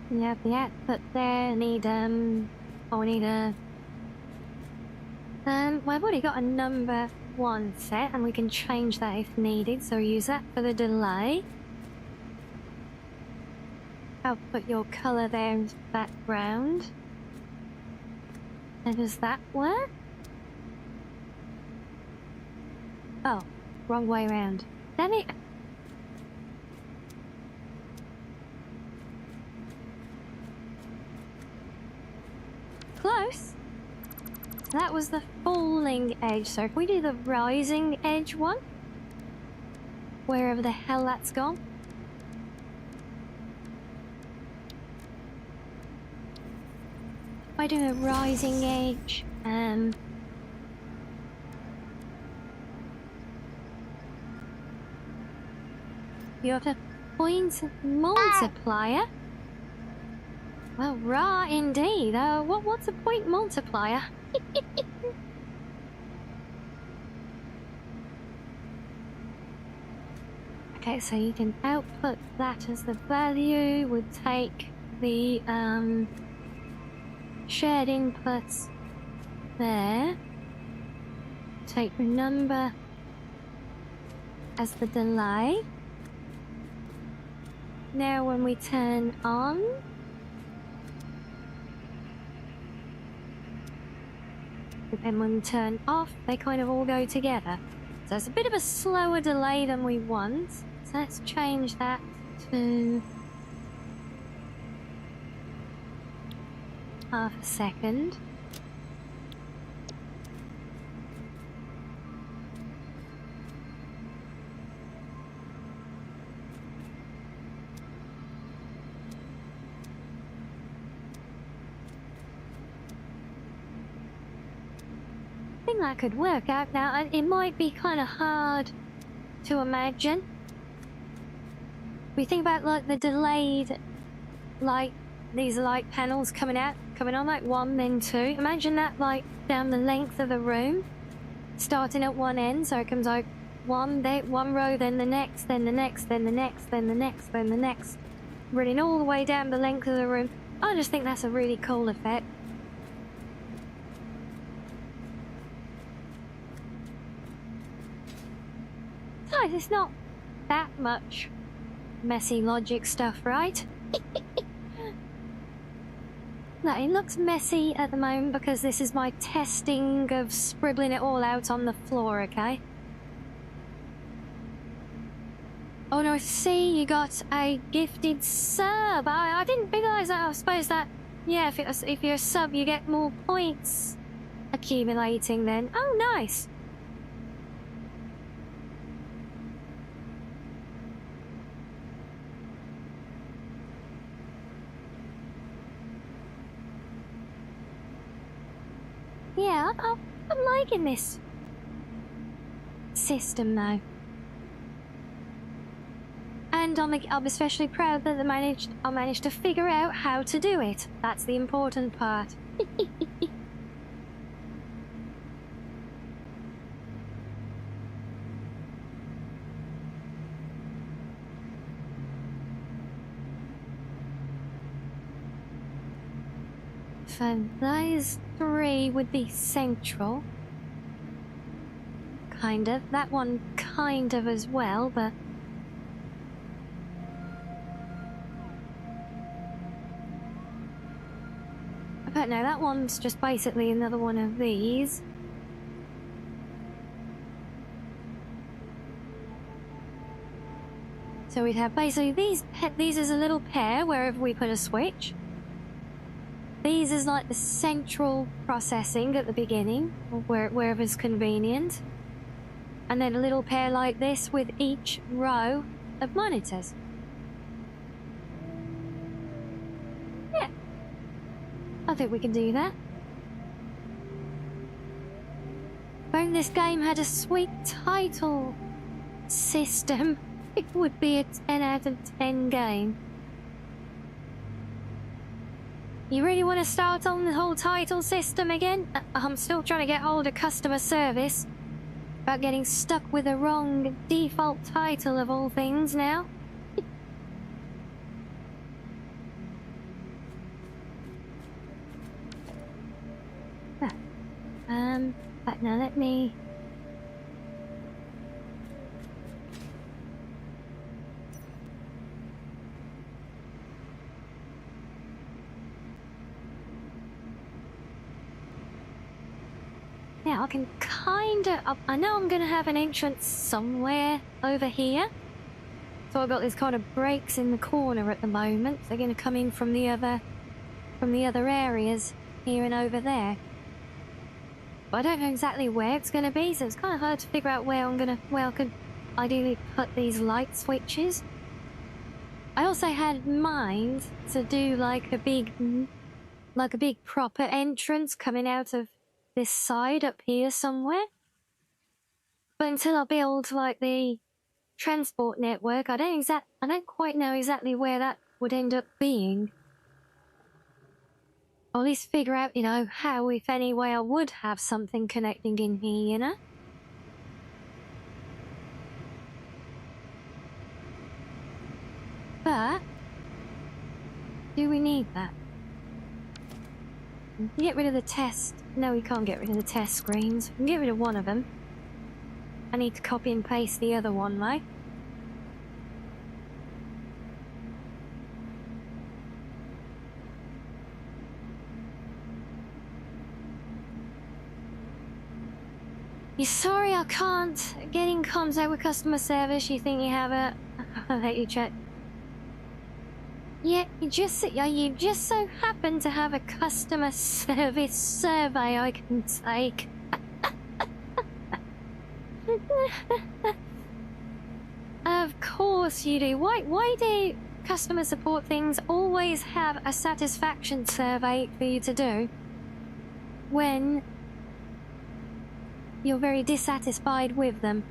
We have the output there. Need we need a well, I've already got a number 1 set, and we can change that if needed. So use that for the delay. I'll put your colour there in the background. And does that work? Oh, wrong way around. Damn it! Close. That was the falling edge. So if we do the rising edge one, wherever the hell that's gone. If I do a rising edge, you have a point multiplier. Well, rah, indeed. What's a point multiplier? Okay, so you can output that as the value. Would take the shared inputs there. Take the number as the delay. Now when we turn on, and when we turn off, they kind of all go together. So it's a bit of a slower delay than we want. So let's change that to half a second. I think that could work out. Now, it might be kind of hard to imagine. We think about like the delayed light, these light panels coming on like 1, then 2. Imagine that like down the length of the room, starting at one end, so it comes like one row, then the next, then the next, then the next, then the next, then the next, running all the way down the length of the room. I just think that's a really cool effect. Besides, it's not that much messy logic stuff, right? No, it looks messy at the moment because this is my testing of scribbling it all out on the floor, okay? Oh no, see, you got a gifted sub. I didn't realise that. I suppose that, yeah, if you're a sub, you get more points accumulating then. Oh, nice. Yeah, I'm liking this system though. And I'm especially proud that I managed to figure out how to do it. That's the important part. So those three would be central. Kind of. That one kind of as well, but... But no, that one's just basically another one of these. So we'd have basically these as a little pair wherever we put a switch. These is like the central processing at the beginning, or wherever's convenient. And then a little pair like this with each row of monitors. Yeah. I think we can do that. If only this game had a sweet title system, it would be a 10 out of 10 game. You really want to start on the whole title system again? I'm still trying to get hold of customer service about getting stuck with the wrong default title of all things now. But now let me... Now I can kinda... I know I'm gonna have an entrance somewhere over here. So I've got these kind of breaks in the corner at the moment. They're gonna come in from the other areas here and over there. But I don't know exactly where it's gonna be, so it's kind of hard to figure out where I could ideally put these light switches. I also had in mind to do like a big proper entrance coming out of this side up here somewhere. But until I build like the transport network, I don't quite know exactly where that would end up being. Or at least figure out, you know, how, if any way, I would have something connecting in here, you know? But do we need that? Get rid of the test. No, we can't get rid of the test screens. We can get rid of one of them. I need to copy and paste the other one, though. You're sorry I can't get in contact with customer service. You think you have a... I'll let you check. Yeah, you just so happen to have a customer service survey I can take. Of course you do. Why do customer support things always have a satisfaction survey for you to do when you're very dissatisfied with them?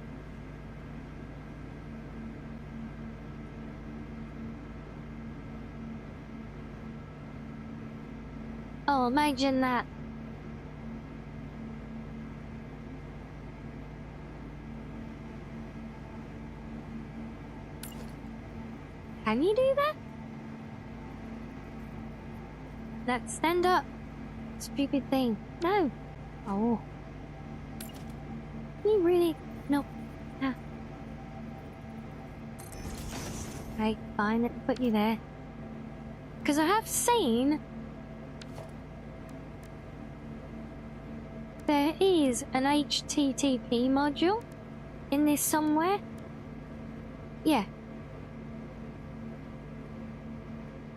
Oh, imagine that. Can you do that? Let's stand up. Stupid thing. No. Oh. You really... No. Ah. Okay, fine. Let's put you there. Because I have seen... there is an HTTP module in this somewhere. Yeah.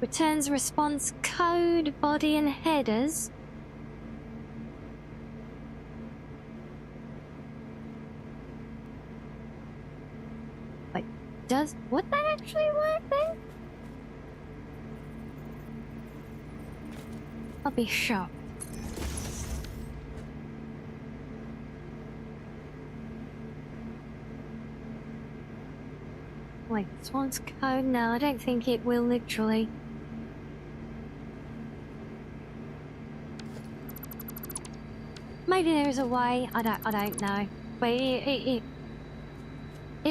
Returns response code, body and headers. Wait, would that actually work then? I'll be shocked. Wait, response code? No, I don't think it will literally. Maybe there is a way. I don't know. But it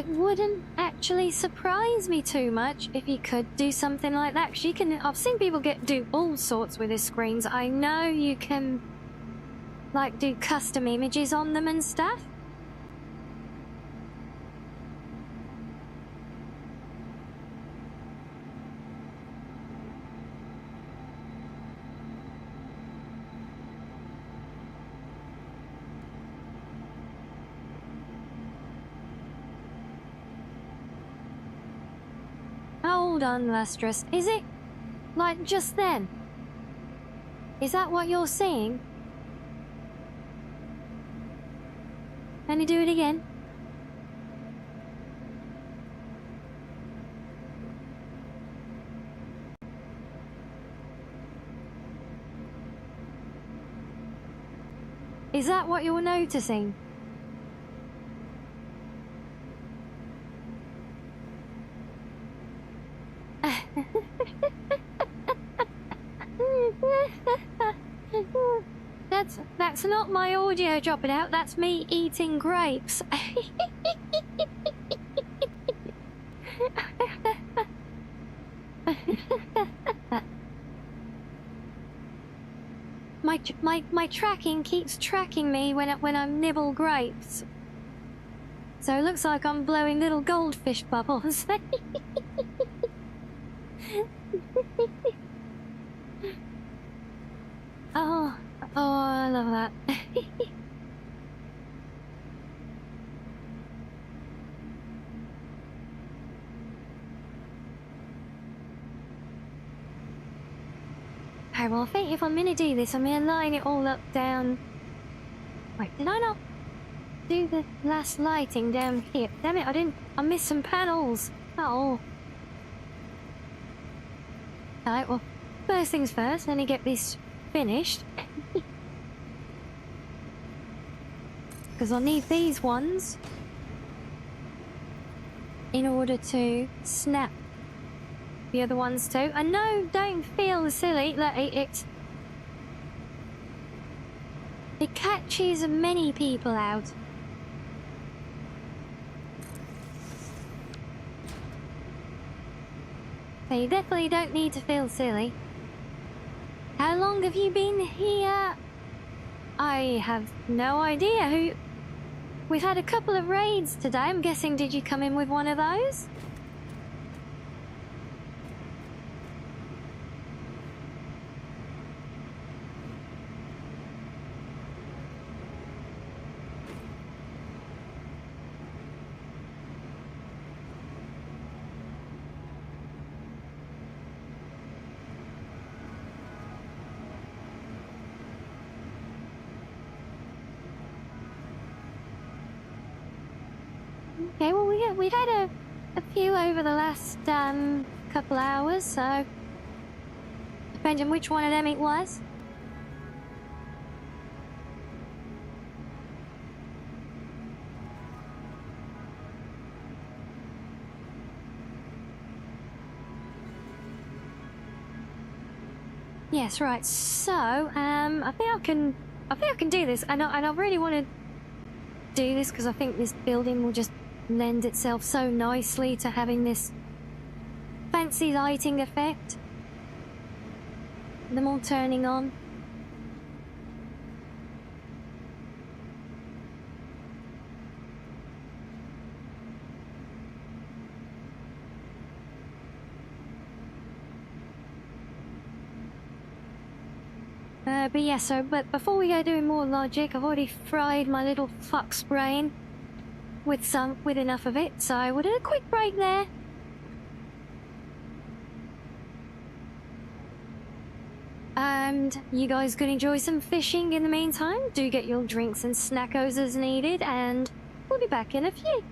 wouldn't actually surprise me too much if you could do something like that. 'Cause you can. I've seen people do all sorts with his screens. I know you can, like, do custom images on them and stuff. Hold on, Lustrous. Is it like just then? Is that what you're seeing? Can you do it again? Is that what you're noticing? That's not my audio dropping out, that's me eating grapes. My tracking keeps tracking me when I nibble grapes. So it looks like I'm blowing little goldfish bubbles. Oh, I love that. Okay, well, I think if I'm gonna do this, I'm gonna line it all up down. Wait, did I not do the last lighting down here? Damn it, I missed some panels. Oh. Alright, well, first things first, let me get this finished. Because I'll need these ones in order to snap the other ones too. And no, don't feel silly. That it catches many people out. So you definitely don't need to feel silly. How long have you been here? I have no idea. We've had a couple of raids today. I'm guessing, did you come in with one of those? Okay, well, we've had a few over the last couple hours, so depending on which one of them it was. Yes, right. So, I think I can do this, and I really want to do this because I think this building will just lend itself so nicely to having this fancy lighting effect. Them all turning on. But yeah, but before we go doing more logic, I've already fried my little fuck's brain with enough of it, so we'll do a quick break there. And you guys could enjoy some fishing in the meantime. Do get your drinks and snackos as needed, and we'll be back in a few.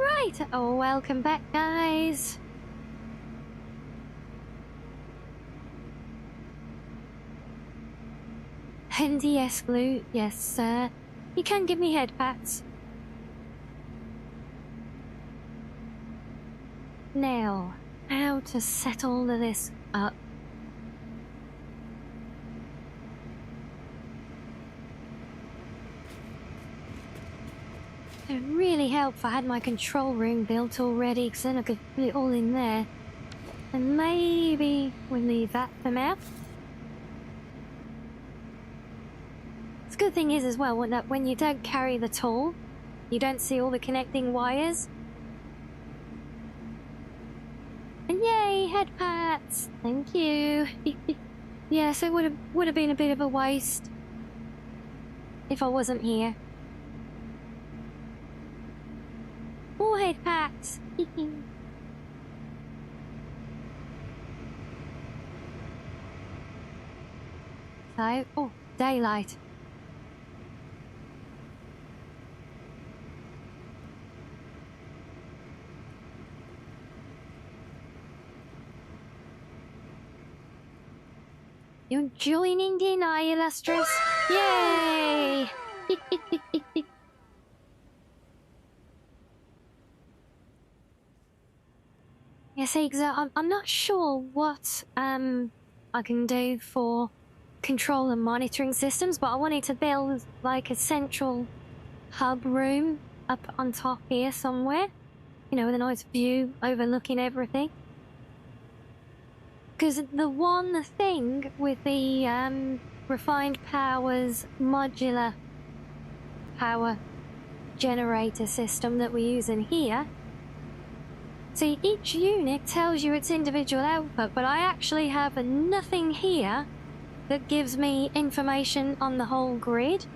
Right, oh, welcome back, guys. And yes, Glue, yes, sir. You can give me head pats. Now, how to set all of this up? It would really help if I had my control room built already, because then I could put it all in there. And maybe we'll leave that for now. The good thing is as well, that when you don't carry the tool, you don't see all the connecting wires. head pats. Thank you. Yes, it would have been a bit of a waste if I wasn't here. More head pats. So, oh, daylight. You're joining in, are you, Illustrious? Yay! Yeah, see, I'm not sure what I can do for control and monitoring systems, but I wanted to build like a central hub room up on top here somewhere, you know, with a nice view overlooking everything. Because the one thing with the refined powers modular power generator system that we're using here, see, each unit tells you its individual output, but I actually have nothing here that gives me information on the whole grid.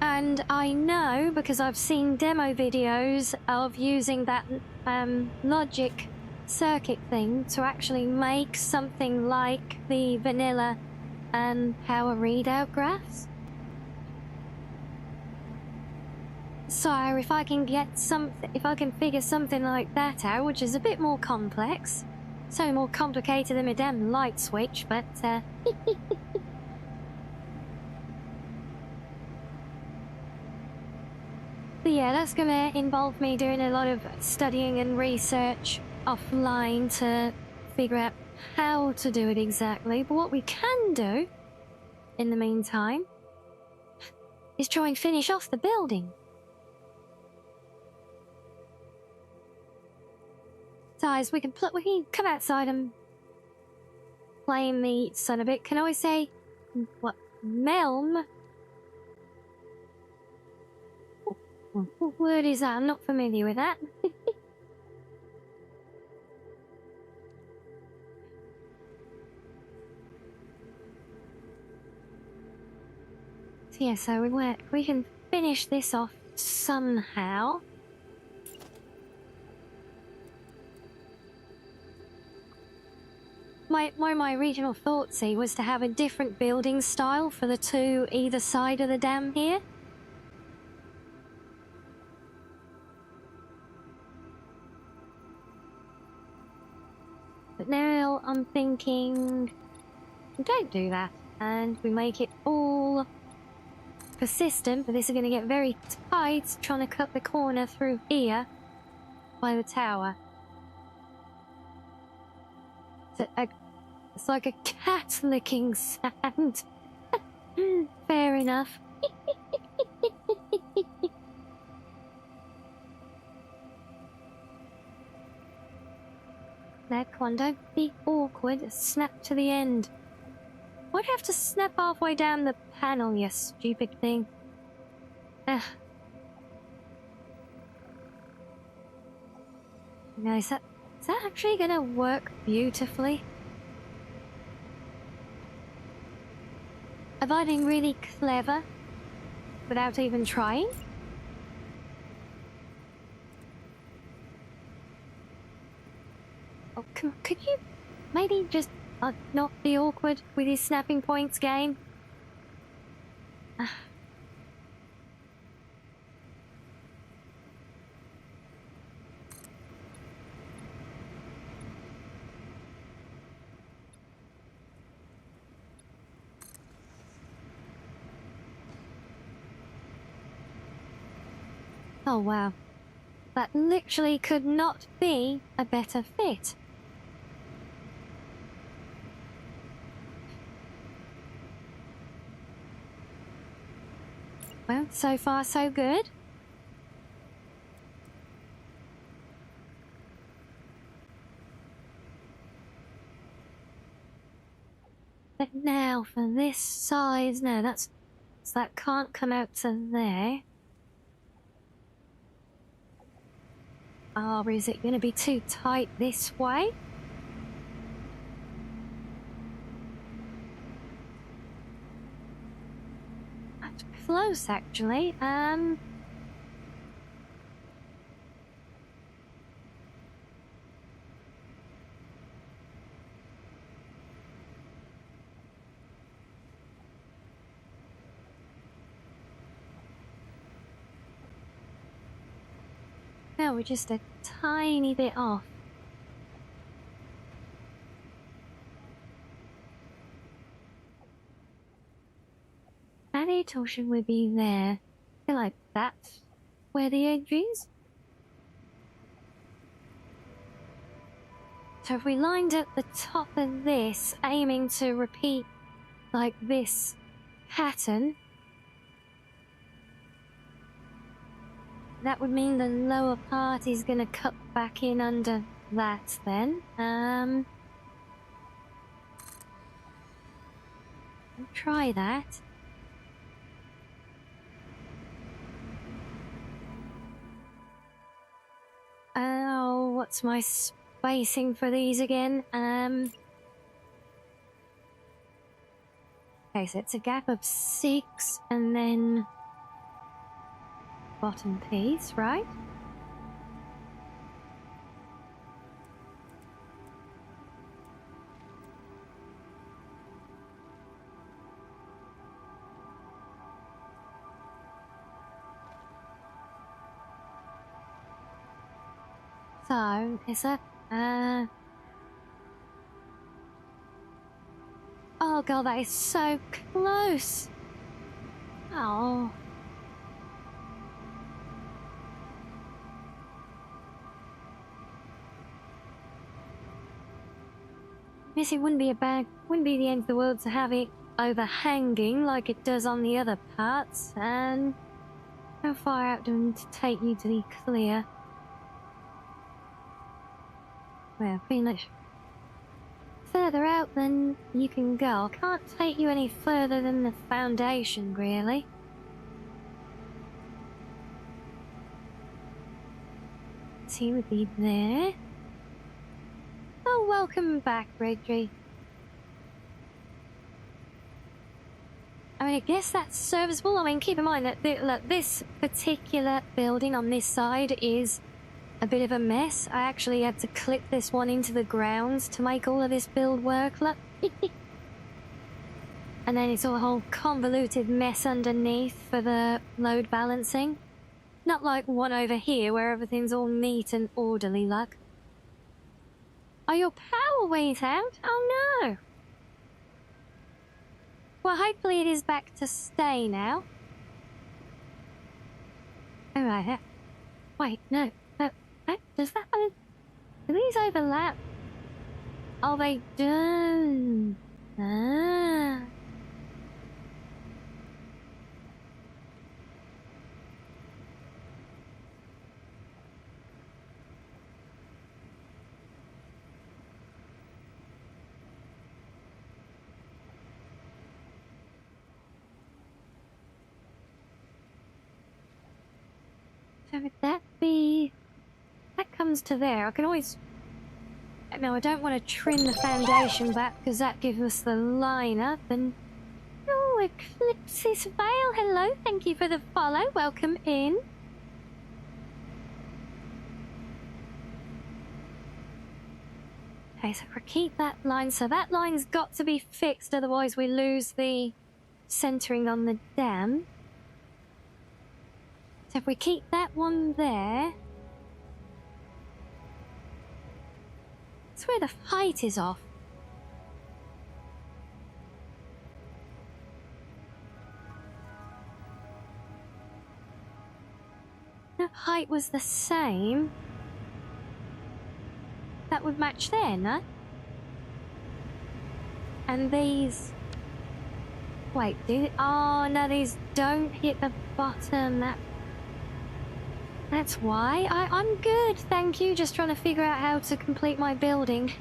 And I know, because I've seen demo videos of using that logic circuit thing to actually make something like the vanilla power readout graphs. So if I can figure something like that out, which is a bit more complex, so more complicated than a damn light switch, but but yeah, that's gonna involve me doing a lot of studying and research offline to figure out how to do it exactly. But what we can do in the meantime is try and finish off the building. Guys, we can come outside and play in the sun a bit. Can I say what Melm? What word is that? I'm not familiar with that. So yeah, so we can finish this off somehow. My original thought, see, was to have a different building style for the two either side of the dam here. But now I'm thinking, we don't do that, and we make it all persistent, but this is going to get very tight trying to cut the corner through here by the tower. It's like a cat licking sand. Fair enough. There, come on, don't be awkward. Snap to the end. Why'd you have to snap halfway down the panel, you stupid thing? Ugh. Now, is that actually gonna work beautifully? Have I been really clever without even trying? Oh, could you maybe just not be awkward with your snapping points game? Oh wow, that literally could not be a better fit. Well, so far so good. But now for this size, no, that can't come out to there. Or is it going to be too tight this way? That's close, actually. No, we're just a tiny bit off. At it, or should we be there? I feel like that's where the edge is. So if we lined up the top of this, aiming to repeat like this pattern, that would mean the lower part is going to cut back in under that then. I'll try that. Oh, what's my spacing for these again? Okay, so it's a gap of 6 and then bottom piece, right? So, is that, oh god, that is so close! Oh. Yes, it wouldn't be the end of the world to have it overhanging like it does on the other parts. And how far out do we need to take you to be clear? Well, pretty much further out than you can go. I can't take you any further than the foundation, really. So he would be there. Oh, welcome back, Reggie. I mean, I guess that's serviceable. I mean, keep in mind that this particular building on this side is a bit of a mess. I actually had to clip this one into the grounds to make all of this build work. Look. And then it's all a whole convoluted mess underneath for the load balancing. Not like one over here where everything's all neat and orderly, like. Are your power went out? Oh no! Well, hopefully it is back to stay now. Alright, wait, no. Does that... do these overlap? Oh, they do. Ah. So would that be... that comes to there. I can always... no, I don't want to trim the foundation back because that gives us the line up and... oh, Eclipsis Vale, hello, thank you for the follow, welcome in. Okay, so we keep that line, so that line's got to be fixed, otherwise we lose the centering on the dam. So if we keep that one there... that's where the height is off. The height was the same. That would match there, no? And these... wait, oh no, these don't hit the bottom. That's why. I'm good, thank you. Just trying to figure out how to complete my building.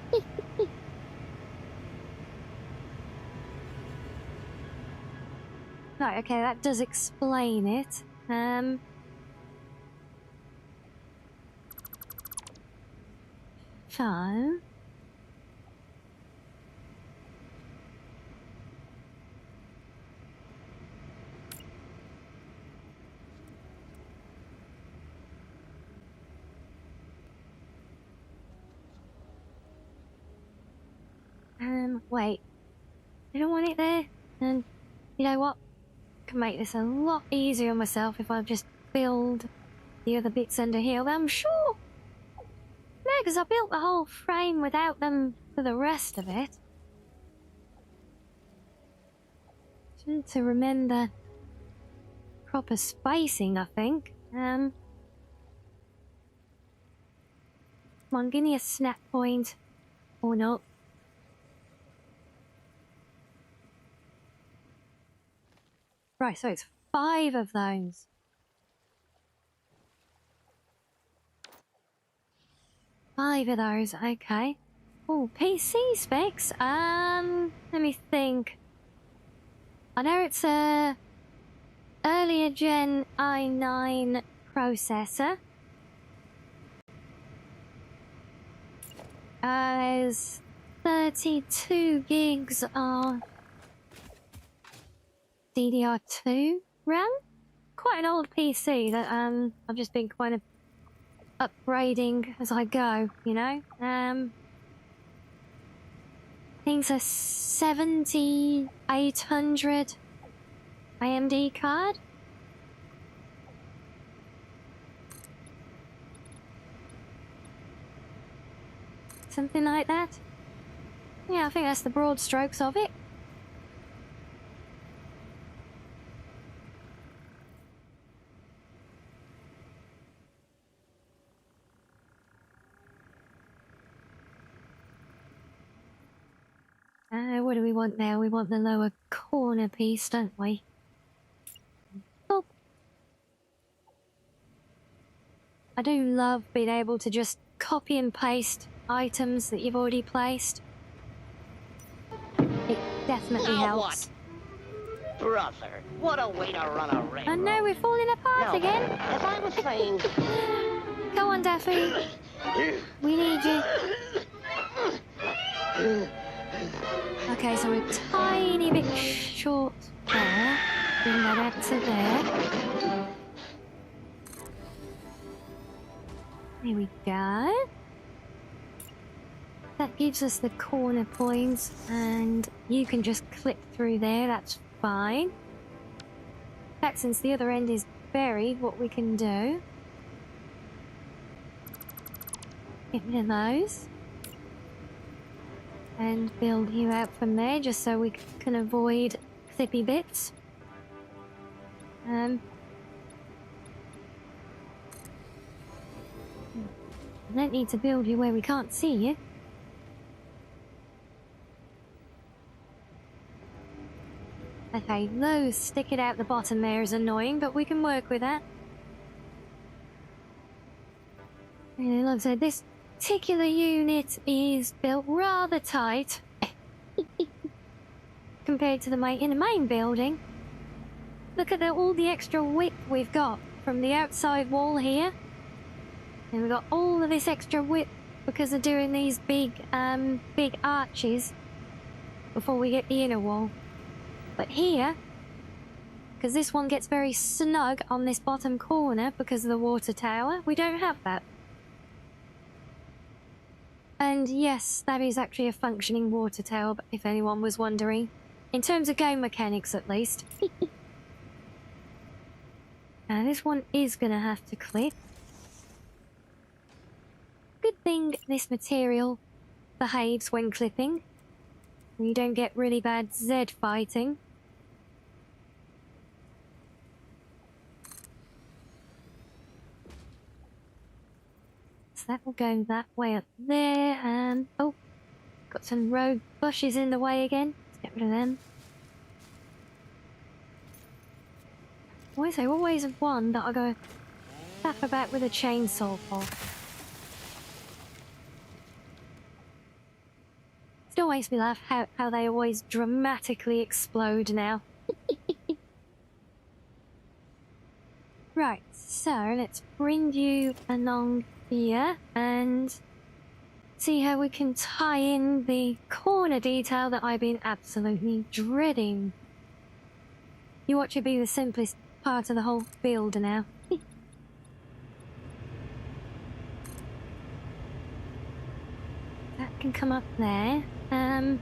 Right, okay, that does explain it. So... wait. I don't want it there. And you know what? I can make this a lot easier on myself if I just build the other bits under here. I'm sure. No, because I built the whole frame without them for the rest of it. Need to remember proper spacing, I think. Come on, give me a snap point. Or not. Right, so it's 5 of those. Five of those, okay. Oh, PC specs. Let me think. I know it's a earlier gen i9 processor. There's 32 gigs of DDR2 RAM. Quite an old PC that I've just been kind of upgrading as I go, you know. I think it's a 7800 AMD card. Something like that. Yeah, I think that's the broad strokes of it. What do we want now? We want the lower corner piece, don't we? Oh. I do love being able to just copy and paste items that you've already placed. It definitely Now helps. what? Brother, what a way to run a railroad. And now we're falling apart Now, again. as I was saying... Go on, Daffy. We need you. Okay, so we're a tiny bit short there. Bring that out to there. There we go. That gives us the corner points, and you can just clip through there, that's fine. In fact, since the other end is buried, what we can do... get rid of those. And build you out from there, just so we can avoid clippy bits. I don't need to build you where we can't see you. Okay, those sticking out the bottom there is annoying, but we can work with that. And like I said, this particular unit is built rather tight compared to the main building. Look at all the extra width we've got from the outside wall here, and we've got all of this extra width because of doing these big arches before we get the inner wall. But here, because this one gets very snug on this bottom corner because of the water tower, we don't have that. And yes, that is actually a functioning water tower, if anyone was wondering. In terms of game mechanics, at least. Now, this one is going to have to clip. Good thing this material behaves when clipping. You don't get really bad Z fighting. So that will go that way up there, and oh, got some rogue bushes in the way again. Let's get rid of them. Always have one that I go tap about with a chainsaw for. It still makes me laugh how they always dramatically explode now. Right, so let's bring you along here and Let's see how we can tie in the corner detail that I've been absolutely dreading. You watch it be the simplest part of the whole build now. That can come up there. So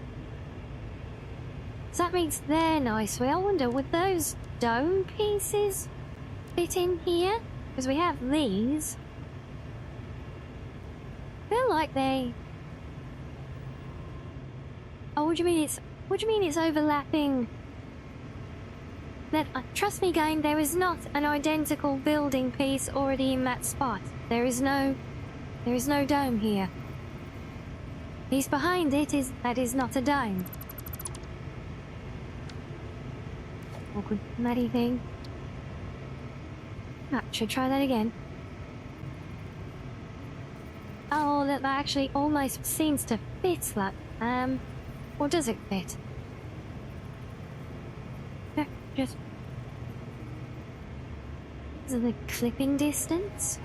that means they're nicely. I wonder, would those dome pieces fit in here? Because we have these. I feel like they... Oh, what do you mean it's overlapping? That, trust me, game, there is not an identical building piece already in that spot. There is no dome here. Piece behind it that is not a dome. Awkward muddy thing. Ah, should try that again. Oh, that actually almost seems to fit that. Or does it fit? Yeah, just... Is it the clipping distance?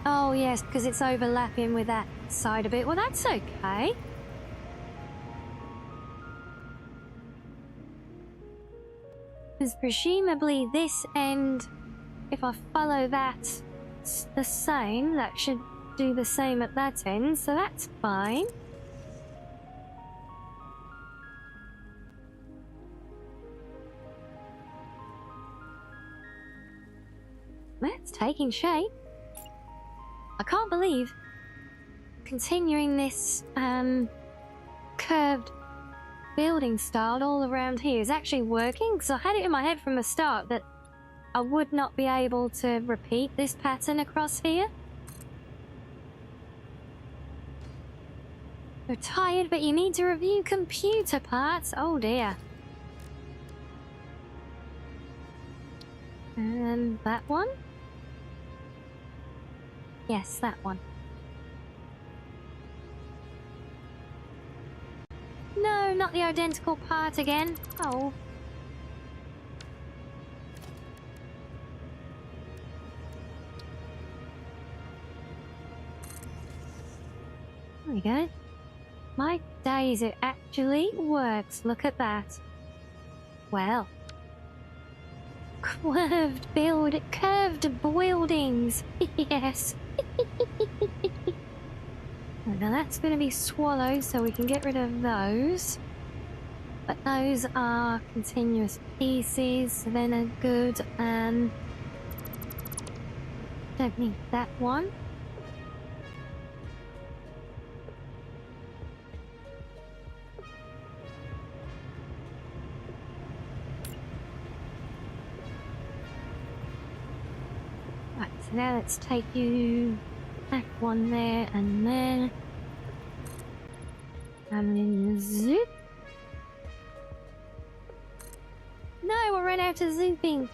Oh yes, because it's overlapping with that side a bit. Well, that's okay. Because presumably this end, if I follow that the same, that should do the same at that end, so that's fine. That's taking shape. I can't believe continuing this curved building style all around here is actually working, because I had it in my head from the start that I would not be able to repeat this pattern across here. You're tired, but you need to review computer parts. Oh dear. And that one? Yes, that one. No, not the identical part again. Oh. There we go. My days, it actually works. Look at that. Well. Curved buildings. Yes. Now that's going to be swallowed, so we can get rid of those. But those are continuous pieces, so then are good. Don't need that one. Right, so now let's take you that one there and there. And then zoop. No, we ran out of zooping.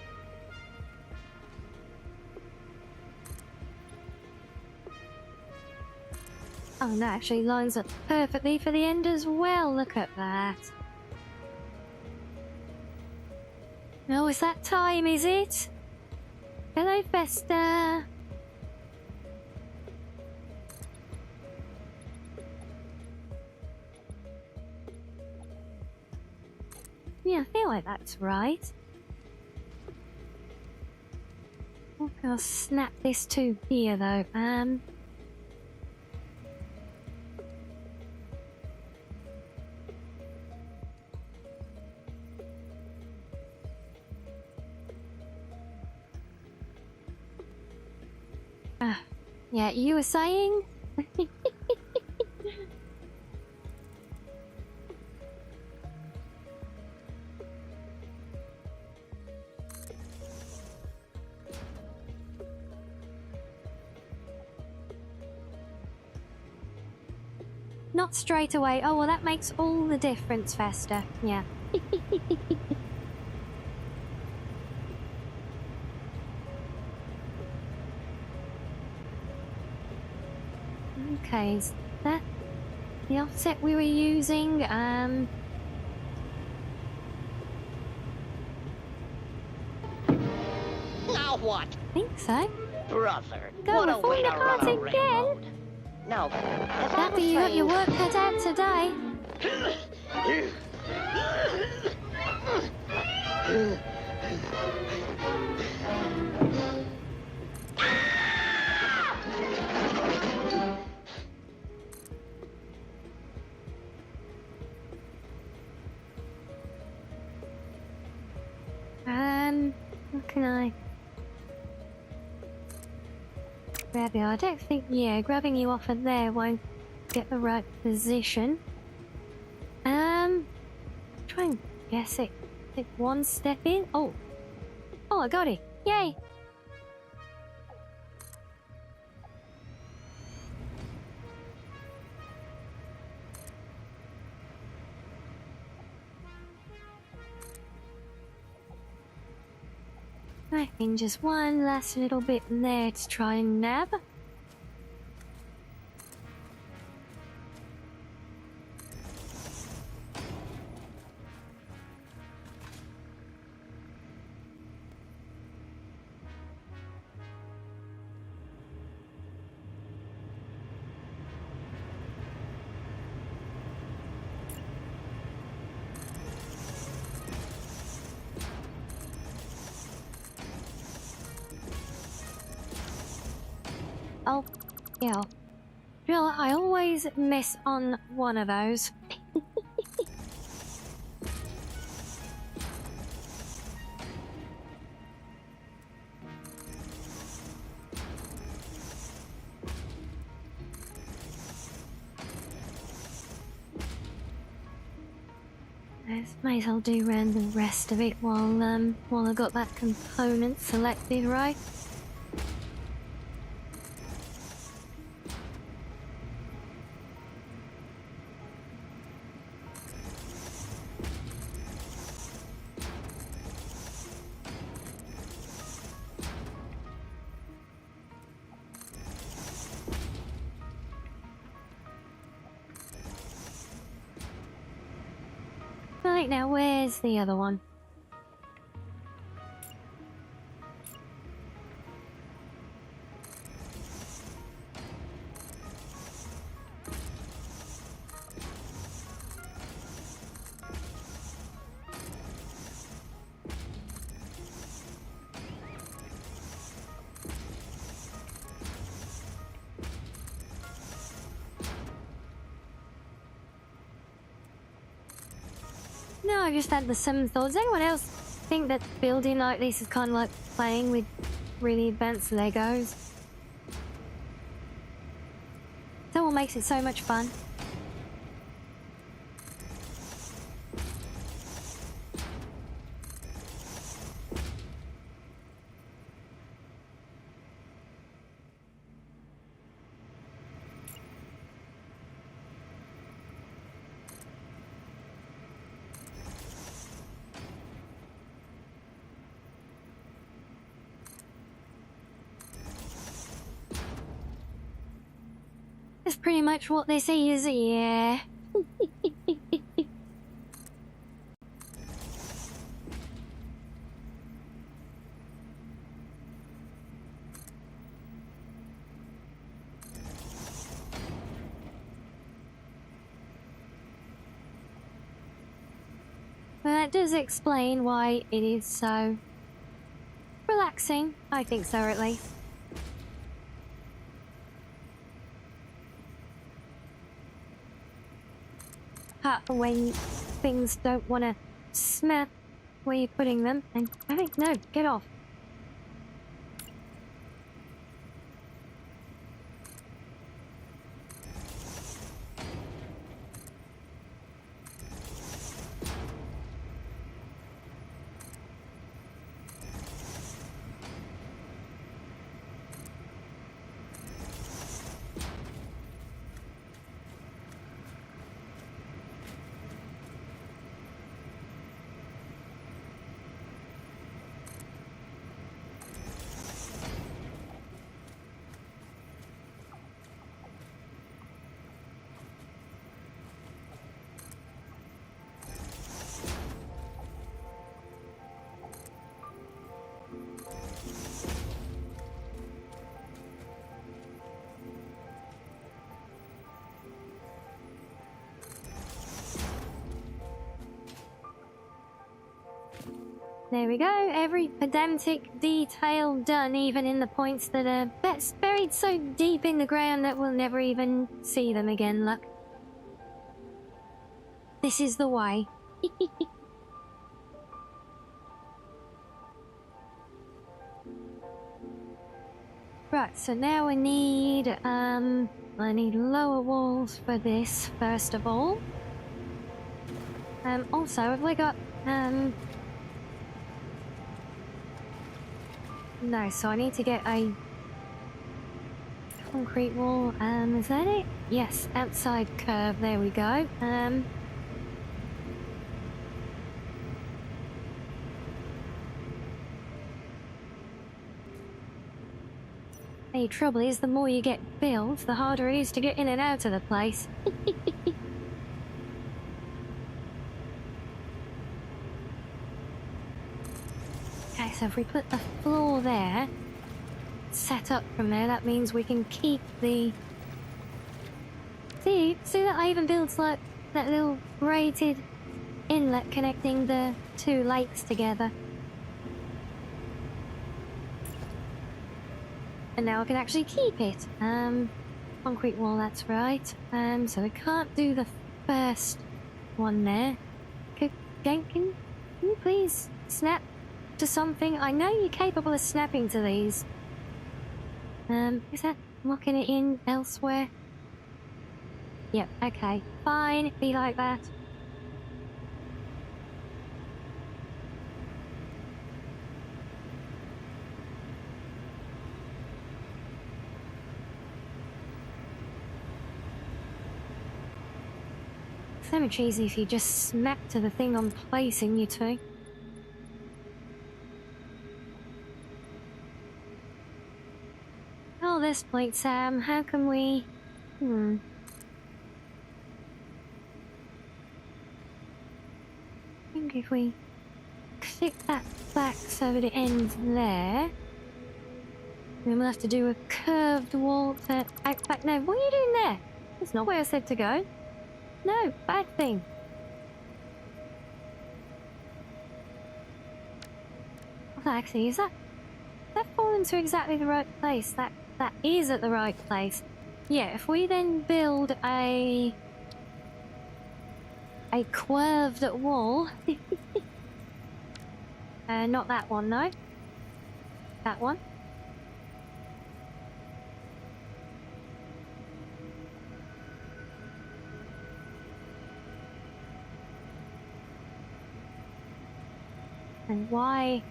Oh, no, actually lines up perfectly for the end as well. Look at that. Oh, it's that time, is it? Hello, Festa. Yeah, I feel like that's right. Okay, I'll snap this to here though. Yeah, you were saying? Not straight away. Oh, well, that makes all the difference, Festa. Yeah. Okay, is that the offset we were using? Now what? I think so. Brother, Go, what we a way found to the run cards a again. railroad. Now, as I Happy was you got your saying... work cut out today. What can I grab you? I don't think, yeah, grabbing you off of there won't get the right position. Try and guess it. Take one step in. Oh, I got it. Yay! I think just one last little bit in there to try and nab. Oh, yeah. Jill, I always miss on one of those. May as well do around the rest of it while I got that component selected, right? Right, now where's the other one? No, I just had the some thoughts. Anyone else think that building like this is kind of like playing with really advanced Legos? That what makes it so much fun. That's pretty much what this is, yeah. Well, that does explain why it is so relaxing. I think so, at least. When things don't want to snap where you're putting them, and I think, no, get off. There we go. Every pedantic detail done, even in the points that are buried so deep in the ground that we'll never even see them again, look. This is the way. Right, so now I need lower walls for this, first of all. Also, have we got, no, so I need to get a concrete wall. Is that it? Yes, outside curve, there we go. The trouble is, the more you get built, the harder it is to get in and out of the place. Okay, so if we put the floor there, set up from there, that means we can keep the... See that I even built like that little braided inlet connecting the two lakes together. And now I can actually keep it. Concrete wall, that's right. So we can't do the first one there. Can you please snap to something? I know you're capable of snapping to these. Is that locking it in elsewhere? Yep, okay. Fine, be like that. So much easier if you just smack to the thing I'm placing you to. Oh, this point, Sam. How can we... I think if we click that back so that it ends there, then we'll have to do a curved wall to act back. No, what are you doing there? That's not where I said to go. No, bad thing. Well, actually, is that falling to exactly the right place? That is at the right place. Yeah, if we then build a curved wall. Not that one, no. That one. And why?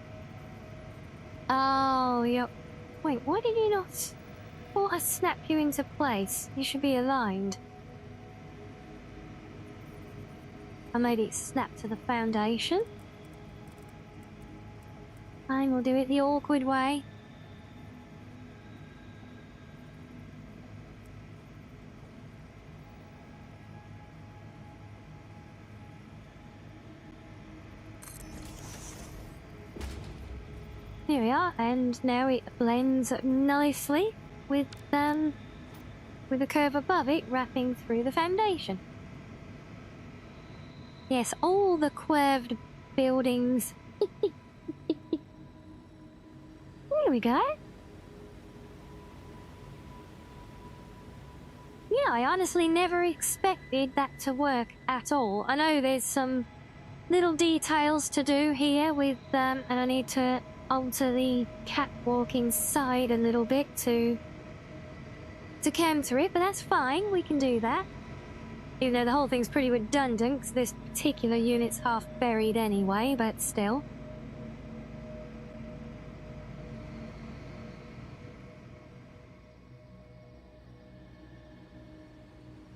Oh, yep. Wait, why did you not... thought I snapped you into place. You should be aligned. I made it snap to the foundation. Fine, we'll do it the awkward way. Here we are, and now it blends nicely with the curve above it wrapping through the foundation. Yes, all the curved buildings. There we go. Yeah, I honestly never expected that to work at all. I know there's some little details to do here with, and I need to alter the catwalk inside a little bit to counter it, but that's fine, we can do that. Even though the whole thing's pretty redundant, because this particular unit's half buried anyway, but still.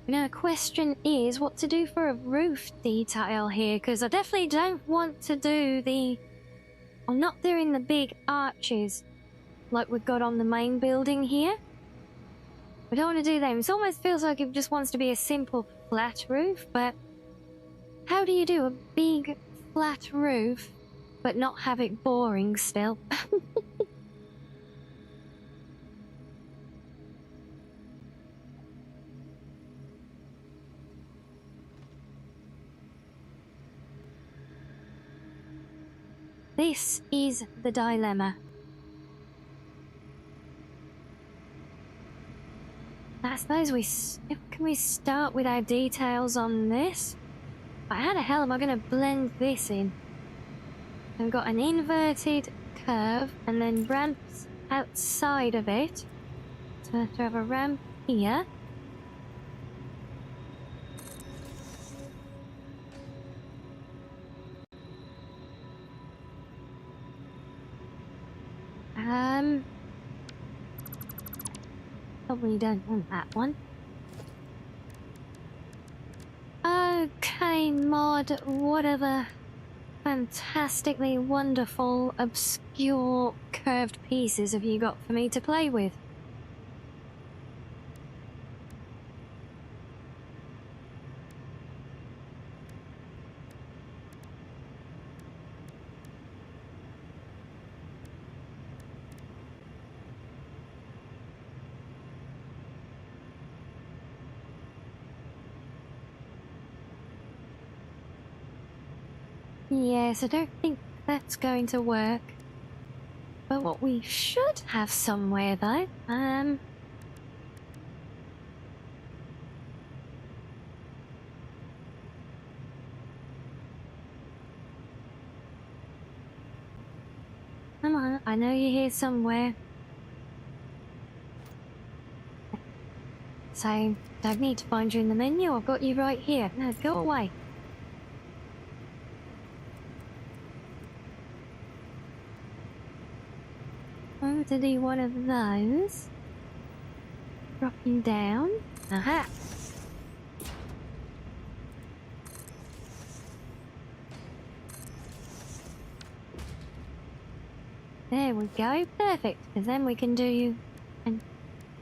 Now, the question is what to do for a roof detail here, because I definitely don't want to do the... I'm not doing the big arches like we've got on the main building here. I don't want to do them. It almost feels like it just wants to be a simple flat roof, but how do you do a big flat roof but not have it boring still? this is the dilemma. I suppose can we start with our details on this? But how the hell am I going to blend this in? I've got an inverted curve and then ramps outside of it. So I have to have a ramp here. Probably don't want that one. Okay, mod, what are the fantastically wonderful, obscure, curved pieces have you got for me to play with? Yes, I don't think that's going to work. But what we should have somewhere, though, come on, I know you're here somewhere. So, don't need to find you in the menu, I've got you right here. No, go away. To do one of those. Dropping down. Aha! There we go. Perfect. Because then we can do an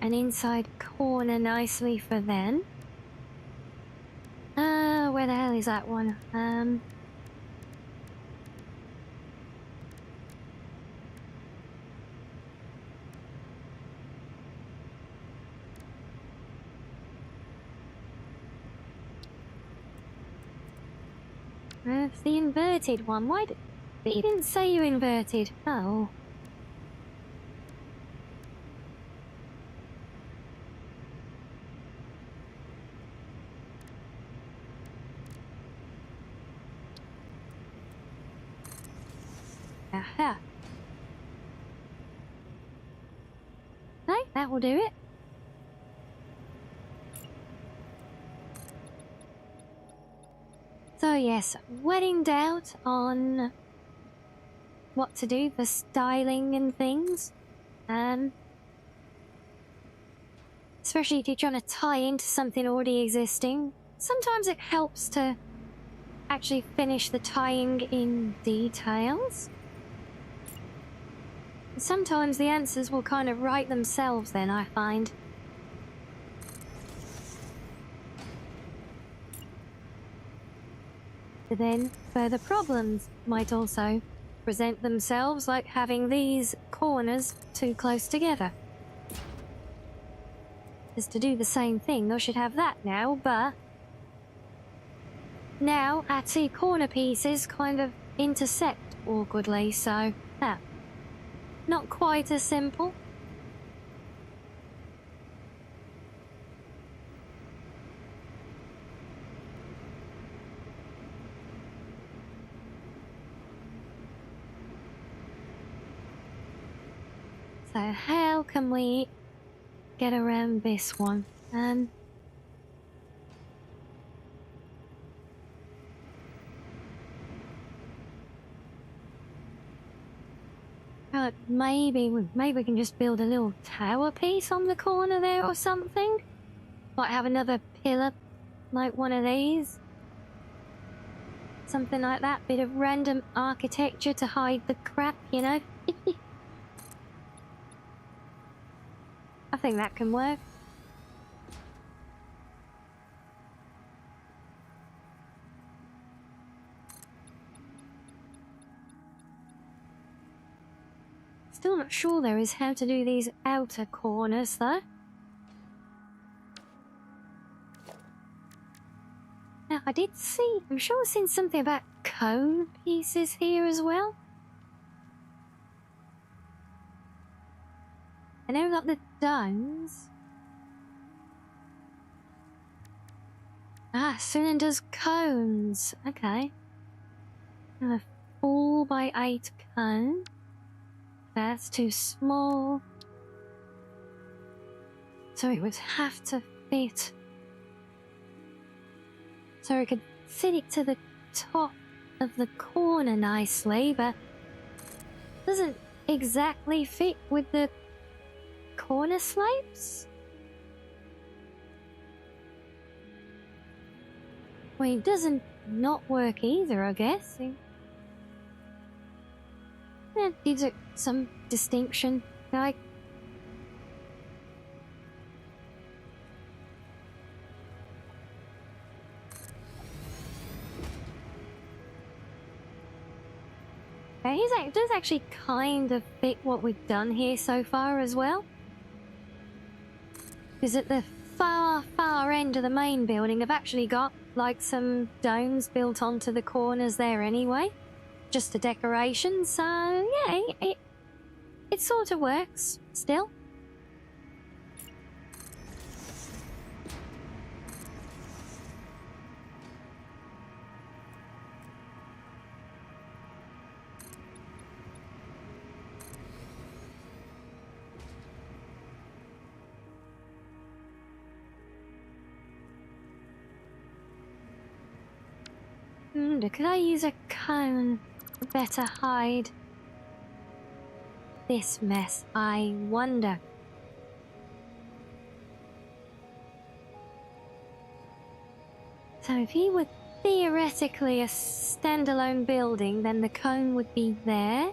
inside corner nicely for then. Where the hell is that one? It's the inverted one. Why did... But you didn't say you inverted. Oh. Aha. No, that will do it. So yes, when in doubt on what to do for styling and things, especially if you're trying to tie into something already existing, sometimes it helps to actually finish the tying in details. Sometimes the answers will kind of write themselves then, I find. But then, further problems might also present themselves, like having these corners too close together. Is to do the same thing, I should have that now, but now our two corner pieces kind of intersect awkwardly, so not quite as simple. So how can we get around this one? Maybe we can just build a little tower piece on the corner there or something. Like have another pillar, like one of these. Something like that. Bit of random architecture to hide the crap, you know. I think that can work. Still not sure there is how to do these outer corners though. Now I did see, I'm sure I've seen something about cone pieces here as well. I know we've got the domes. Ah, cylinders, cones. Okay. And a 4x8 cone. That's too small. So it would have to fit. So we could fit it to the top of the corner nicely, but doesn't exactly fit with the corner slopes. Well, it doesn't not work either, I guess. Yeah, gives it some distinction. Like, yeah, it does actually kind of fit what we've done here so far as well. Because at the far end of the main building, I've actually got like some domes built onto the corners there anyway. Just a decoration, so yeah, it sort of works still. Could I use a cone to better hide this mess? I wonder. So if he were theoretically a standalone building, then the cone would be there.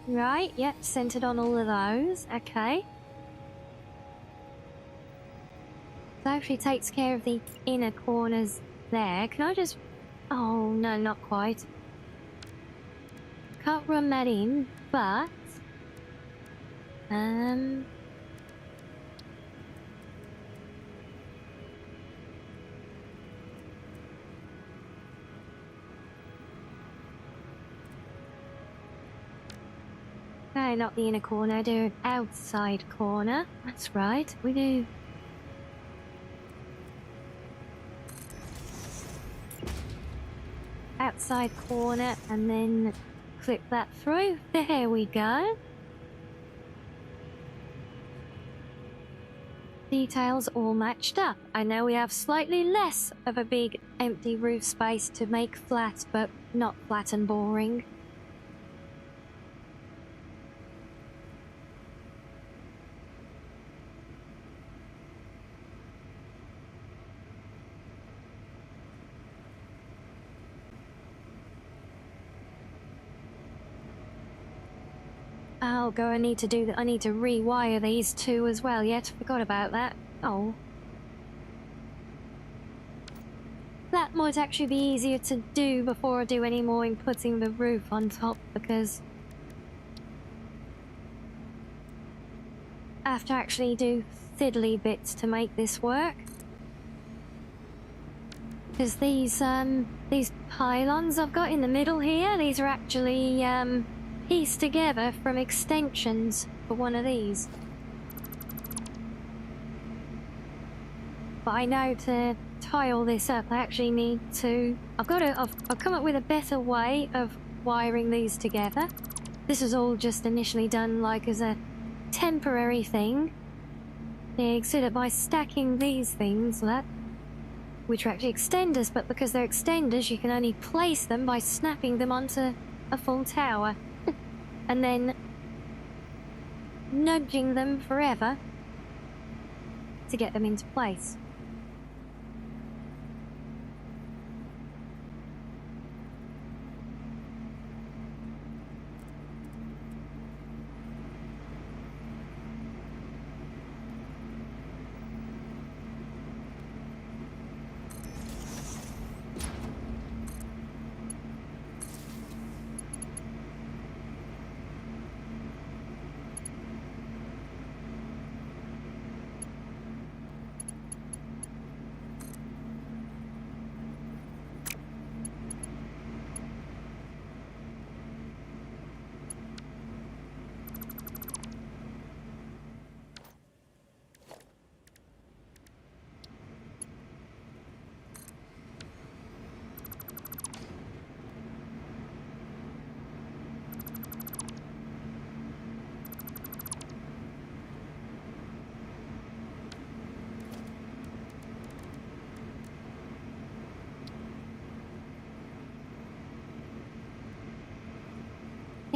Right, yep, centered on all of those. Okay. So actually takes care of the inner corners there. Can I just... Oh, no, not quite. Can't run that in, but... No, not the inner corner, do outside corner. That's right, we do. Outside corner and then clip that through. There we go. Details all matched up. I know we have slightly less of a big empty roof space to make flat, but not flat and boring. Oh, I need to do that. I need to rewire these two as well. Yet forgot about that. Oh. That might actually be easier to do before I do any more in putting the roof on top, because I have to actually do fiddly bits to make this work. Because these pylons I've got in the middle here, these are actually pieced together from extensions for one of these. But I know to tie all this up, I actually need to... I've come up with a better way of wiring these together. This was all just initially done like as a temporary thing. So that by stacking these things, which are actually extenders, but because they're extenders, you can only place them by snapping them onto a full tower. And then nudging them forever to get them into place.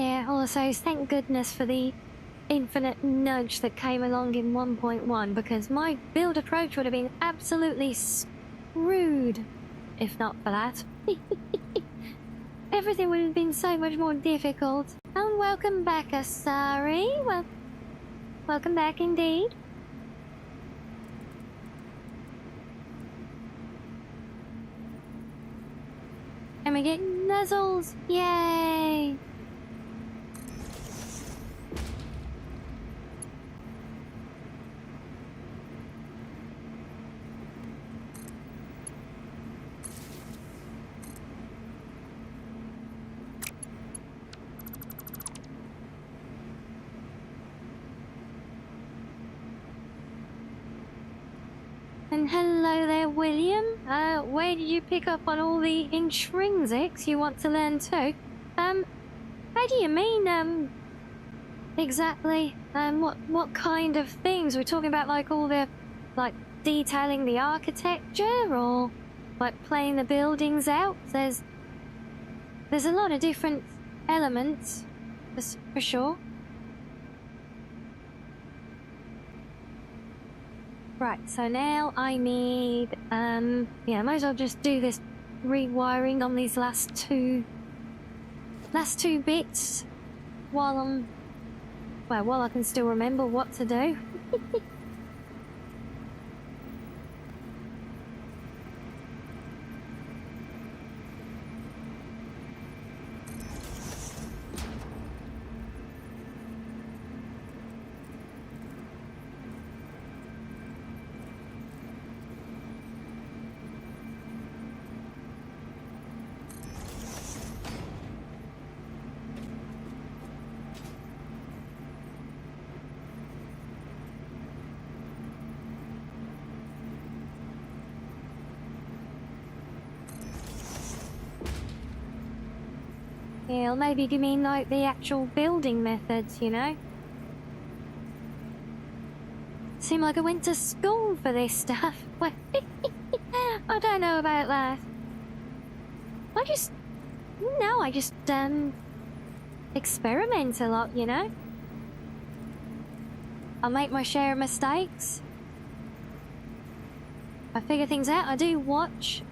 Yeah, also, thank goodness for the infinite nudge that came along in 1.1, because my build approach would have been absolutely screwed if not for that. Everything would have been so much more difficult. And welcome back, Asari. Well, welcome back indeed. And we get nuzzles! Yay! And hello there, William. Where did you pick up on all the intrinsics you want to learn too? How do you mean, exactly? What kind of things? We're talking about like all the, like, detailing the architecture, or like playing the buildings out? There's a lot of different elements, for sure. Right, so now I need, yeah, might as well just do this rewiring on these last two bits while while I can still remember what to do. Yeah, or maybe you mean like the actual building methods, you know? Seem like I went to school for this stuff. Well, I don't know about that. I just experiment a lot, you know? I make my share of mistakes. I figure things out. I do watch,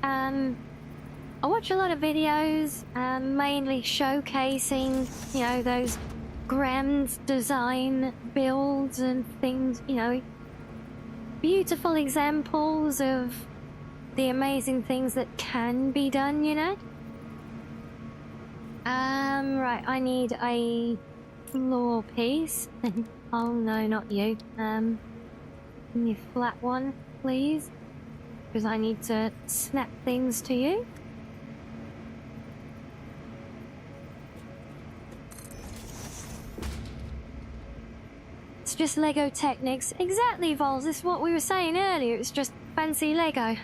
I watch a lot of videos, mainly showcasing, you know, those grand design builds and things, you know, beautiful examples of the amazing things that can be done, you know? Right, I need a floor piece. Oh no, not you. Give me a flat one, please. Because I need to snap things to you. It's just Lego Technics. Exactly, Vols. This is what we were saying earlier. It's just fancy Lego.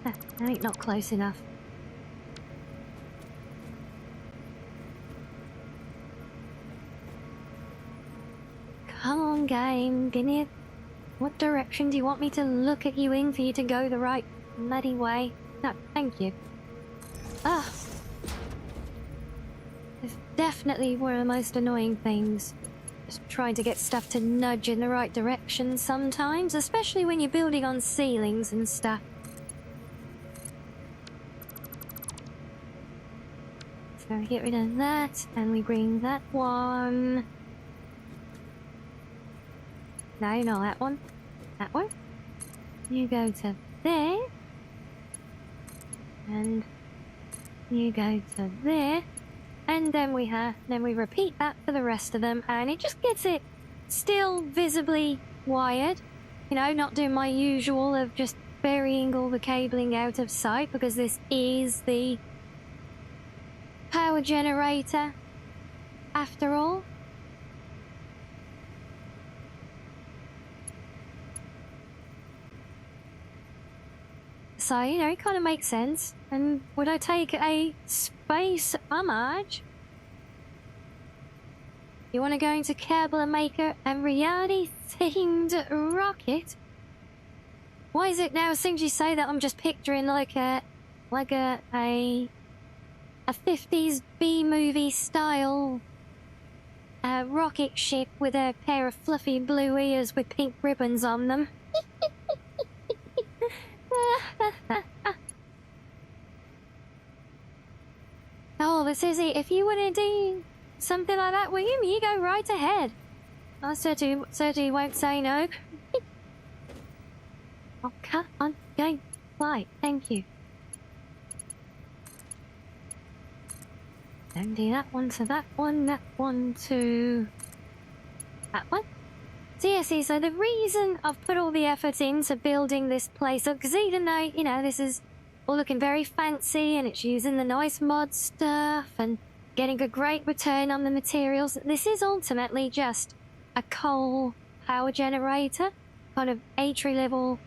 I think not close enough. Come on, game. Give me a... What direction do you want me to look at you in for you to go the right bloody way? No, thank you. Ah! It's definitely one of the most annoying things. Just trying to get stuff to nudge in the right direction sometimes, especially when you're building on ceilings and stuff. So we get rid of that, and we bring that one. No, not that one. That one. You go to there. And you go to there. and then we repeat that for the rest of them, and it just gets it still visibly wired. You know, not doing my usual of just burying all the cabling out of sight, because this is the power generator after all. So, you know, it kind of makes sense. And would I take a space homage? You want to go into Kerbal and make a Rianni-themed rocket? Why is it now, as soon as you say that, I'm just picturing like a 50s B-movie style rocket ship with a pair of fluffy blue ears with pink ribbons on them. Oh, but Susie, if you want to do something like that, William, you go right ahead. I certainly won't say no. Oh, cut on going right, thank you. Then do that one to that one to that one. So yeah, see, so the reason I've put all the effort into building this place up, because even though, you know, this is all looking very fancy and it's using the nice mod stuff and getting a great return on the materials, this is ultimately just a coal power generator, kind of entry level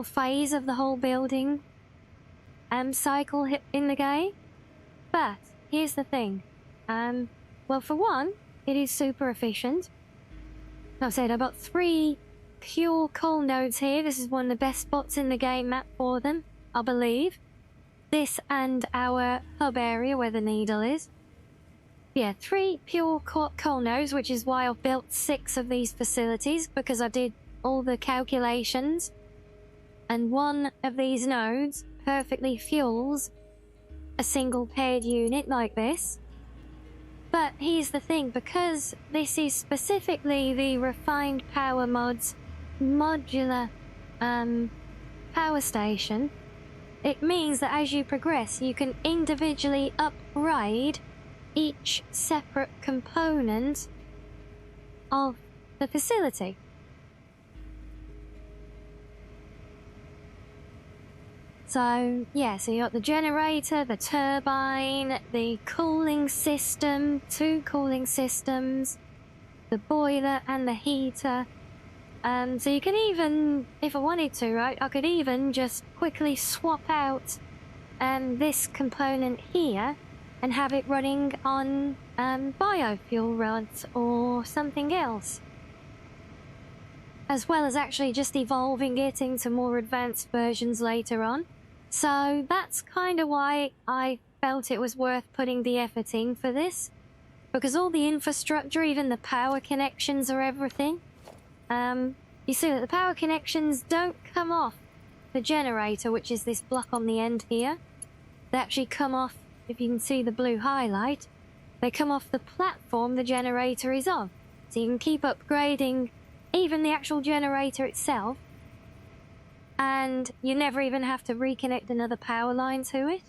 phase of the whole building cycle in the game. But here's the thing, well, for one, it is super efficient. Like I said, I've got 3 pure coal nodes here. This is one of the best spots in the game map for them, I believe. This and our hub area where the needle is. Yeah, 3 pure coal nodes, which is why I've built 6 of these facilities, because I did all the calculations. And one of these nodes perfectly fuels a single paired unit like this. But here's the thing, because this is specifically the Refined Power Mod's modular power station, it means that as you progress, you can individually upgrade each separate component of the facility. So, yeah, so you got the generator, the turbine, the cooling system, 2 cooling systems, the boiler and the heater. So you can even, if I wanted to, right, I could even just quickly swap out this component here and have it running on biofuel rods or something else. As well as actually just evolving it into more advanced versions later on. So that's kind of why I felt it was worth putting the effort in for this. Because all the infrastructure, even the power connections are everything. You see that the power connections don't come off the generator, which is this block on the end here. They actually come off, if you can see the blue highlight, they come off the platform the generator is on. So you can keep upgrading even the actual generator itself, and you never even have to reconnect another power line to it.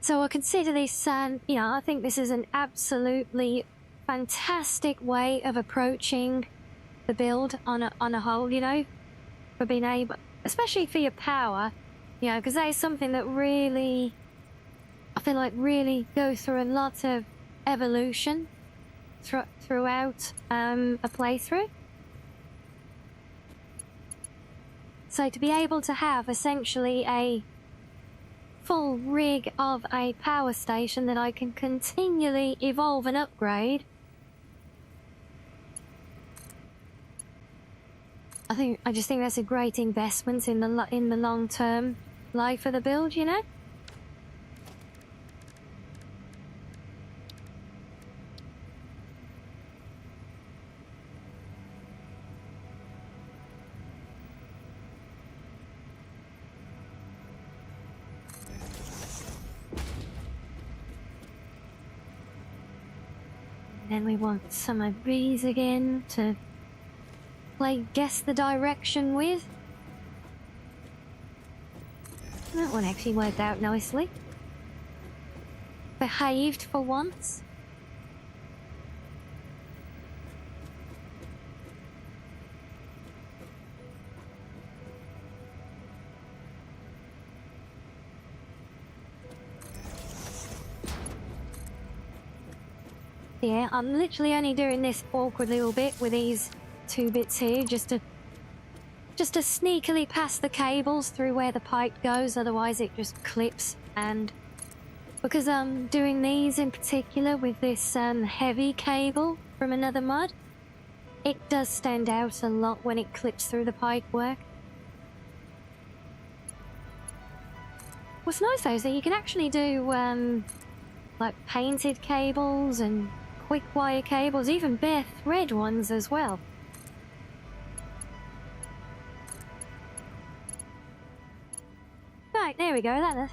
So I consider this, you know, I think this is an absolutely fantastic way of approaching the build on a whole, you know, for being able, especially for your power, you know, because that is something that really, I feel like really goes through a lot of evolution throughout a playthrough. So to be able to have essentially a full rig of a power station that I can continually evolve and upgrade, I just think that's a great investment in the long-term life of the build, you know. Then we want some of these again to play guess the direction with. That one actually worked out nicely. Behaved for once. Yeah, I'm literally only doing this awkward little bit with these 2 bits here just to sneakily pass the cables through where the pipe goes, otherwise it just clips. And because I'm doing these in particular with this heavy cable from another mod, it does stand out a lot when it clips through the pipe work. What's nice though is that you can actually do like painted cables and quick wire cables, even bare thread ones as well. Right, there we go.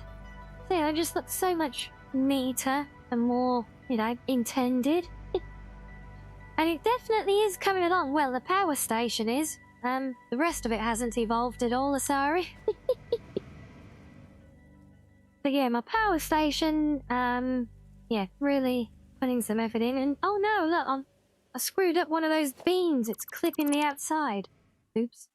That just looks so much neater and more, you know, intended. And it definitely is coming along. Well, the power station is. The rest of it hasn't evolved at all, Asari. But yeah, my power station, yeah, really putting some effort in. And oh no, look, I screwed up one of those beams. It's clipping the outside. Oops.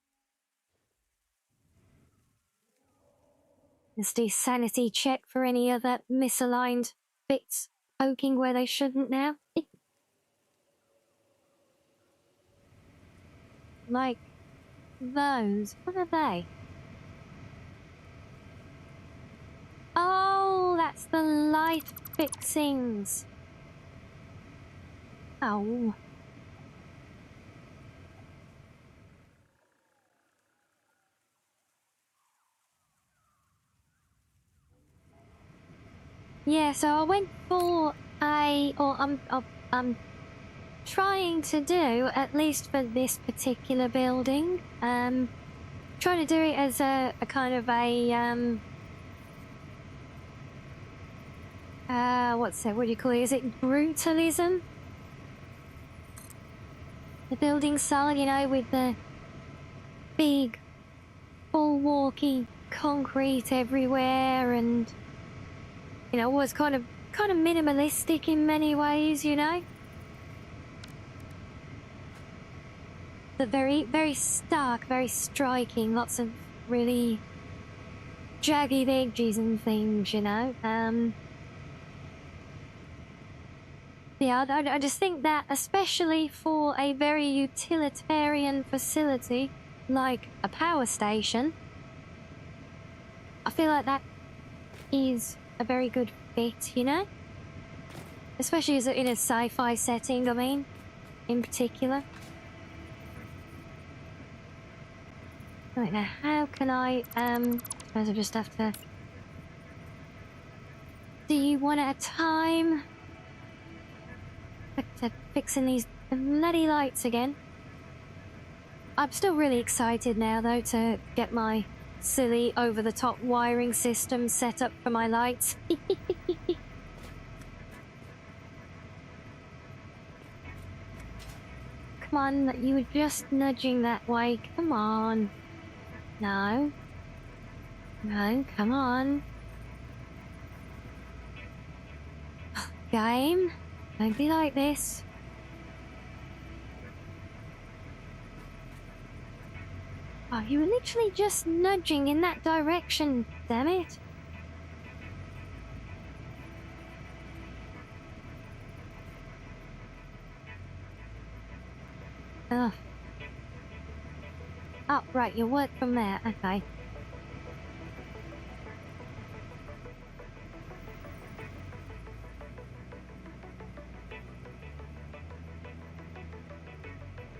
Just do sanity check for any other misaligned bits poking where they shouldn't now. Like those. What are they? Oh, that's the light fixings. Oh. Yeah, so I went for I'm trying to do, at least for this particular building, trying to do it as a kind of a, what's that, what do you call it? Is it brutalism? The building style, you know, with the big, full-walky concrete everywhere, and, you know, was kind of minimalistic in many ways, you know? But very, very stark, very striking, lots of really jagged edges and things, you know? Yeah, I just think that, especially for a very utilitarian facility like a power station, I feel like that is a very good fit, you know? Especially as in a sci-fi setting, I mean, in particular. Right, now, how can I suppose I just have to do one at a time. Back to fixing these bloody lights again. I'm still really excited now, though, to get my silly over-the-top wiring system set up for my lights. Come on, you were just nudging that way. Come on. No. No, come on. Game, don't be like this. Oh, you were literally just nudging in that direction, damn it. Ugh. Oh, right, you work from there, okay.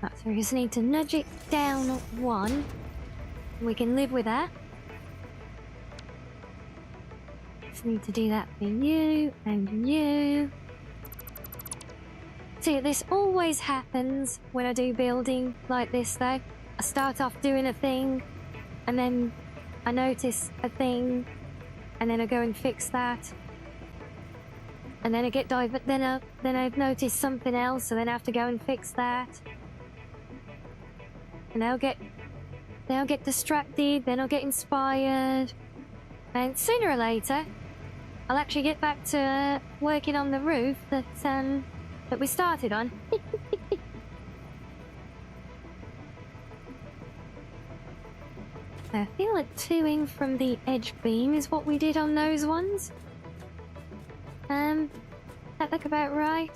Right, so we just need to nudge it down one. We can live with that. Just need to do that for you and you. See, this always happens when I do building like this, though. I start off doing a thing, and then I notice a thing, and then I go and fix that. And then I get then I've noticed something else, so then I have to go and fix that. And I'll get distracted, then I'll get inspired. And sooner or later, I'll actually get back to working on the roof that we started on. I feel like 2 in from the edge beam is what we did on those ones. That look about right?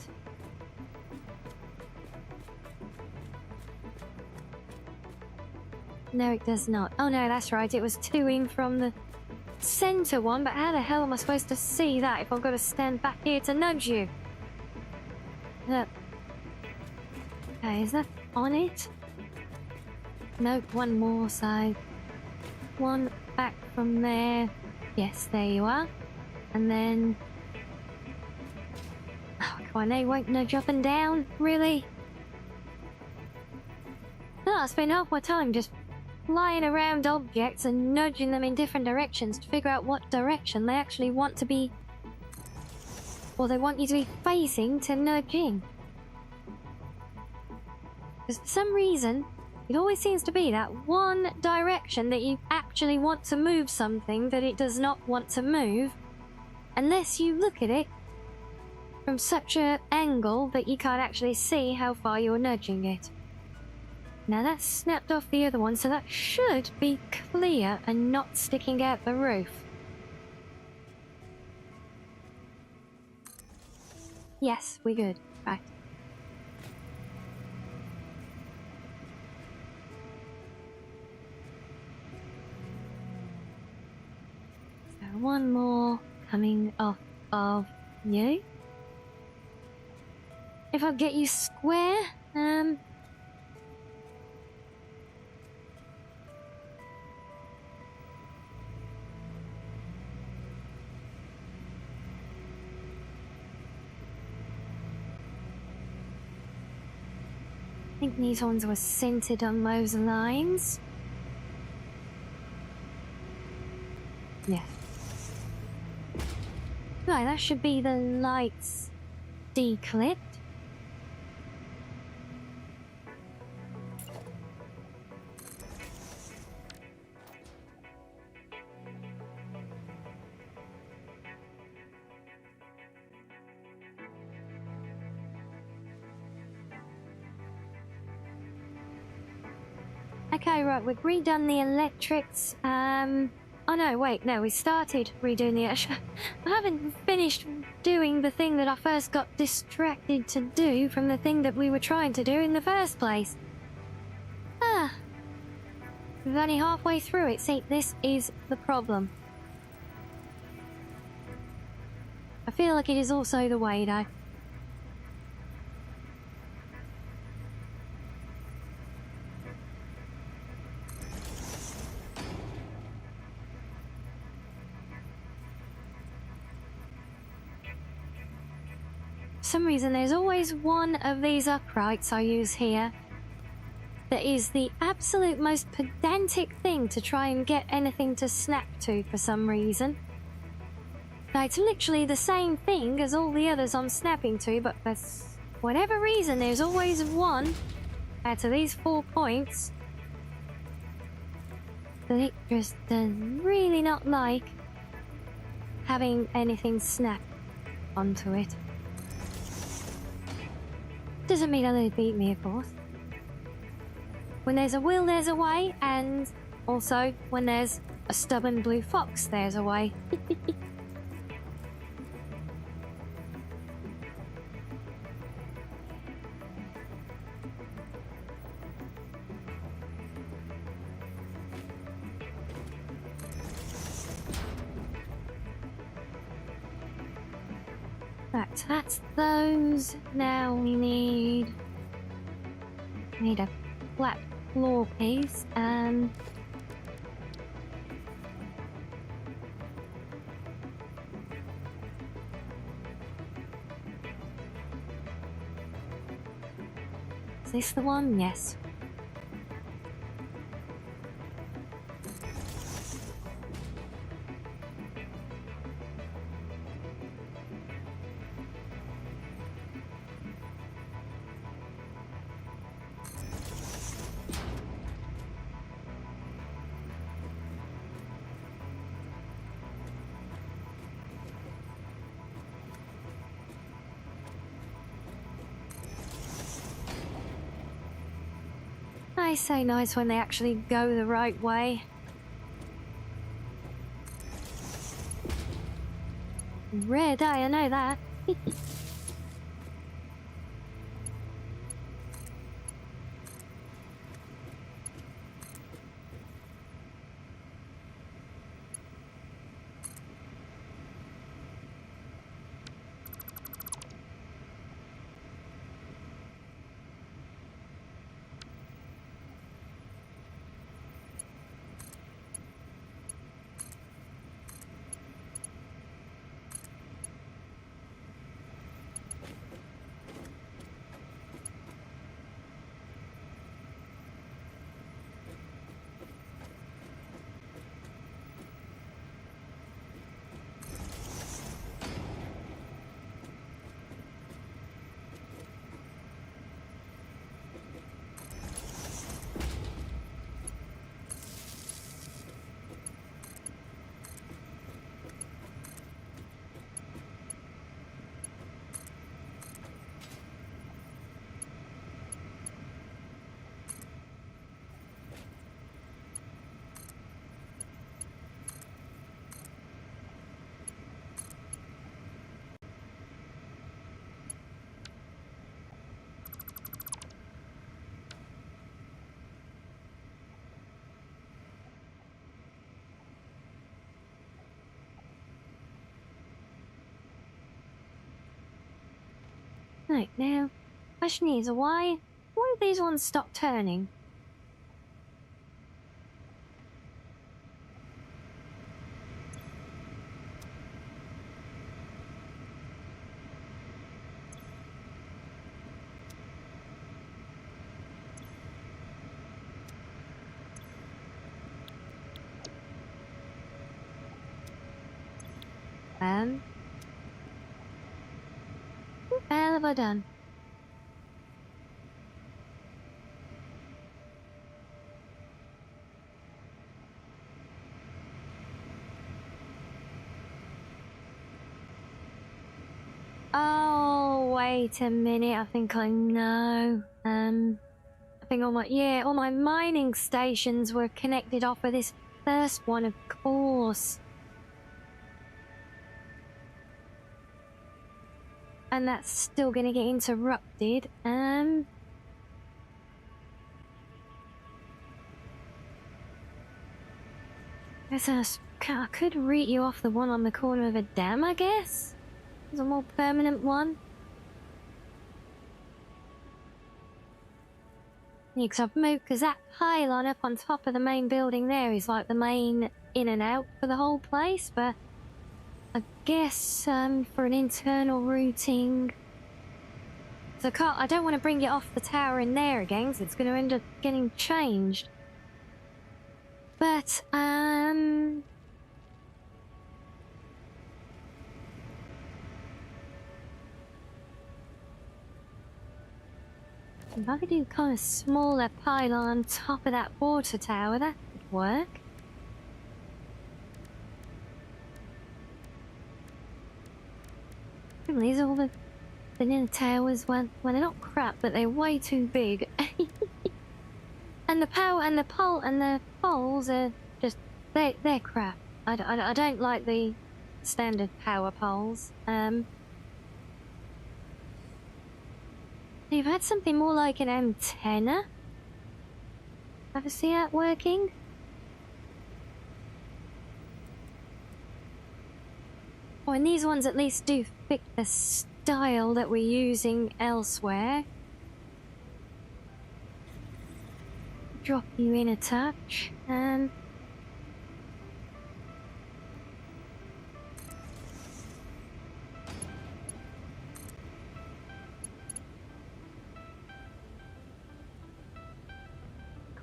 No, it does not. Oh no, that's right. It was 2 in from the center one, but how the hell am I supposed to see that if I've got to stand back here to nudge you? Look. Okay, is that on it? Nope, one more side. One back from there. Yes, there you are. And then... oh, come on, they won't nudge up and down, really? No, I spend half my time just flying around objects and nudging them in different directions to figure out what direction they actually want to be, or they want you to be facing to nudge in. Because for some reason, it always seems to be that one direction that you actually want to move something that it does not want to move, unless you look at it from such an angle that you can't actually see how far you're nudging it. Now that's snapped off the other one, so that should be clear and not sticking out the roof. Yes, we're good. Right. So one more coming off of you. If I get you square, I think these ones were centered on those lines. Yeah. Right, that should be the lights declipped. Okay, right, we've redone the electrics. Oh no, wait, no, we started redoing the... I haven't finished doing the thing that I first got distracted to do from the thing that we were trying to do in the first place. Ah. We're only halfway through it. See, this is the problem. I feel like it is also the way, though. For some reason there's always one of these uprights I use here that is the absolute most pedantic thing to try and get anything to snap to for some reason. Now, it's literally the same thing as all the others I'm snapping to, but for whatever reason there's always one out of these 4 points that it just does really not like having anything snap onto it. Doesn't mean they'll beat me, of course. When there's a will, there's a way, and also when there's a stubborn blue fox, there's a way. Right, that's those. Now we need a flat floor piece. Is this the one? Yes. Nice, so nice when they actually go the right way. Rare day, I know that. Right, now, question is, why do these ones stop turning? What the hell have I done? Oh, wait a minute, I think I know. I think all my mining stations were connected off of this first one, of course. And that's still gonna get interrupted. I could read you off the one on the corner of a dam, I guess? It's a more permanent one. Yeah, because that pylon up on top of the main building there is like the main in and out for the whole place, but I guess for an internal routing. So I don't want to bring it off the tower in there again, because it's going to end up getting changed. But if I could do kind of smaller pylon on top of that water tower, that could work. These are all the vanilla towers when they're not crap, but they're way too big. And the power and the poles are just they're crap. I don't like the standard power poles. You've had something more like an antenna. Ever see that working? Oh, and these ones at least do fit the style that we're using elsewhere. Drop you in a touch. Of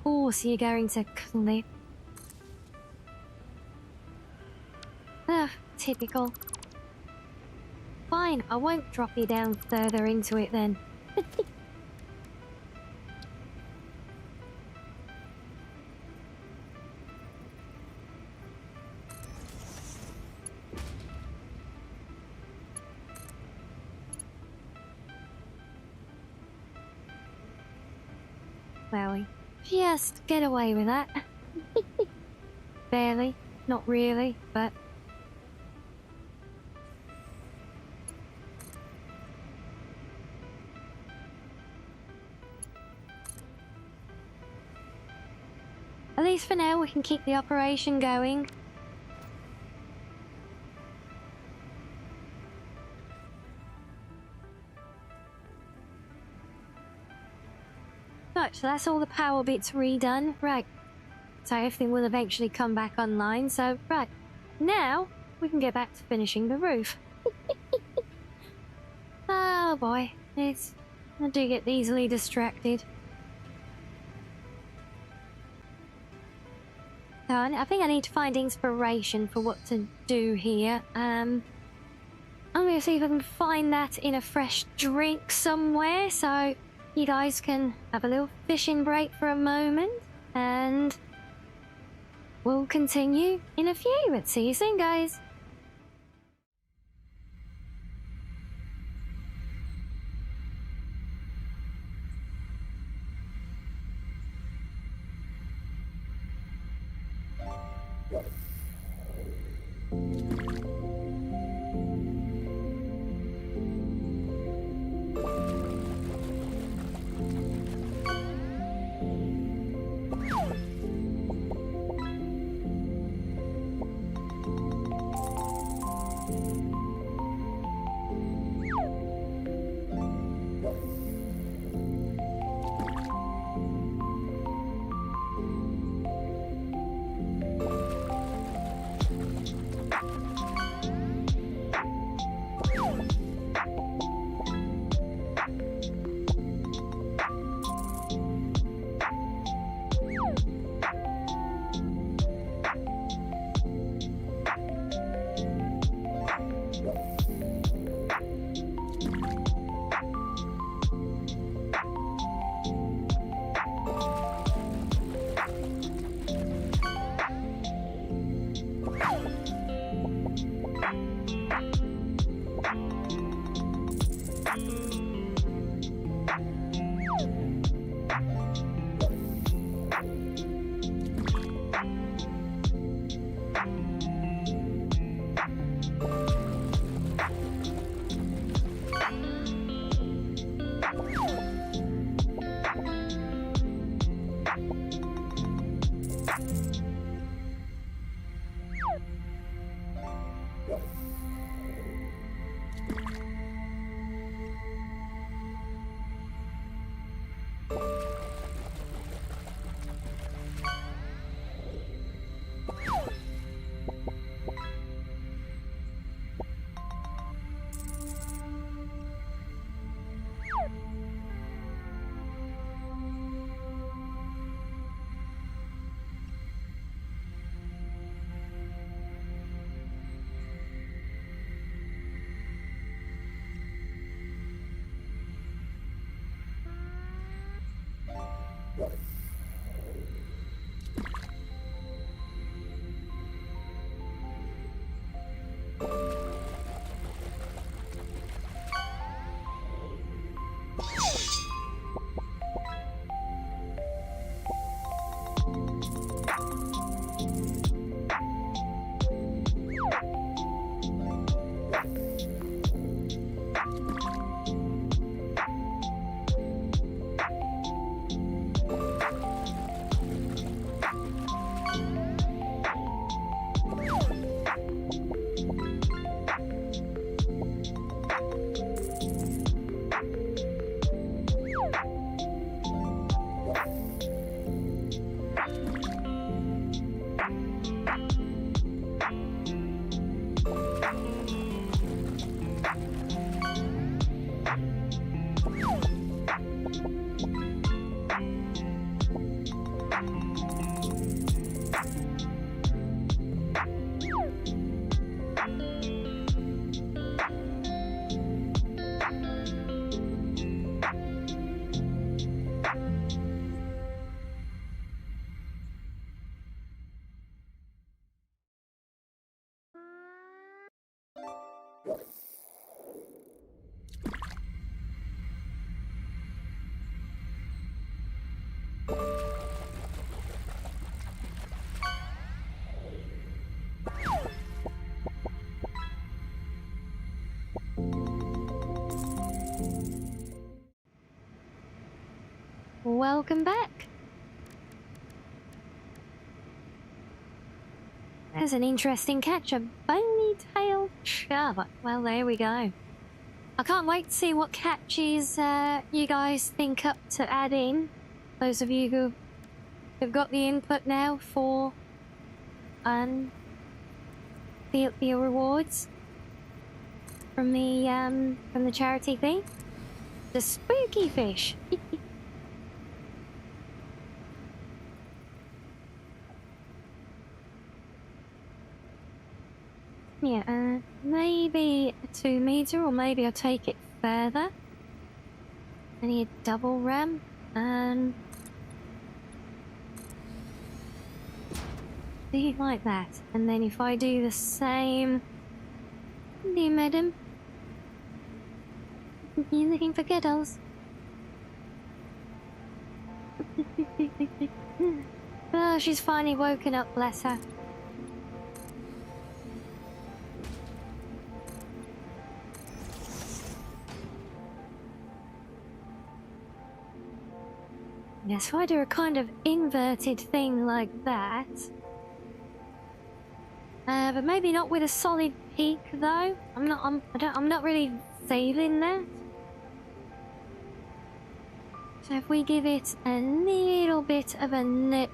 course you're going to clip. Ugh, typical. Fine, I won't drop you down further into it then. Wowie. just get away with that. Barely. Not really, but... At least for now, we can keep the operation going. Right, so that's all the power bits redone. Right. So everything will eventually come back online. So, right. Now, we can get back to finishing the roof. Oh boy. I do get easily distracted. So I think I need to find inspiration for what to do here. I'm gonna see if I can find that in a fresh drink somewhere, so you guys can have a little fishing break for a moment, and we'll continue in a few. Let's see you soon, guys. welcome back. There's an interesting catch, a bony-tailed shark. Well, there we go. I can't wait to see what catches you guys think up to add in. Those of you who have got the input now for the rewards from the charity thing. The spooky fish. Yeah, maybe a 2 meter, or maybe I'll take it further. I need a double ram, and do it like that. And then if I do the same, do you, madam? You looking for kettles? Oh, she's finally woken up, bless her. Yeah, so I do a kind of inverted thing like that. But maybe not with a solid peak though. I'm not really feeling that. So if we give it a little bit of a nip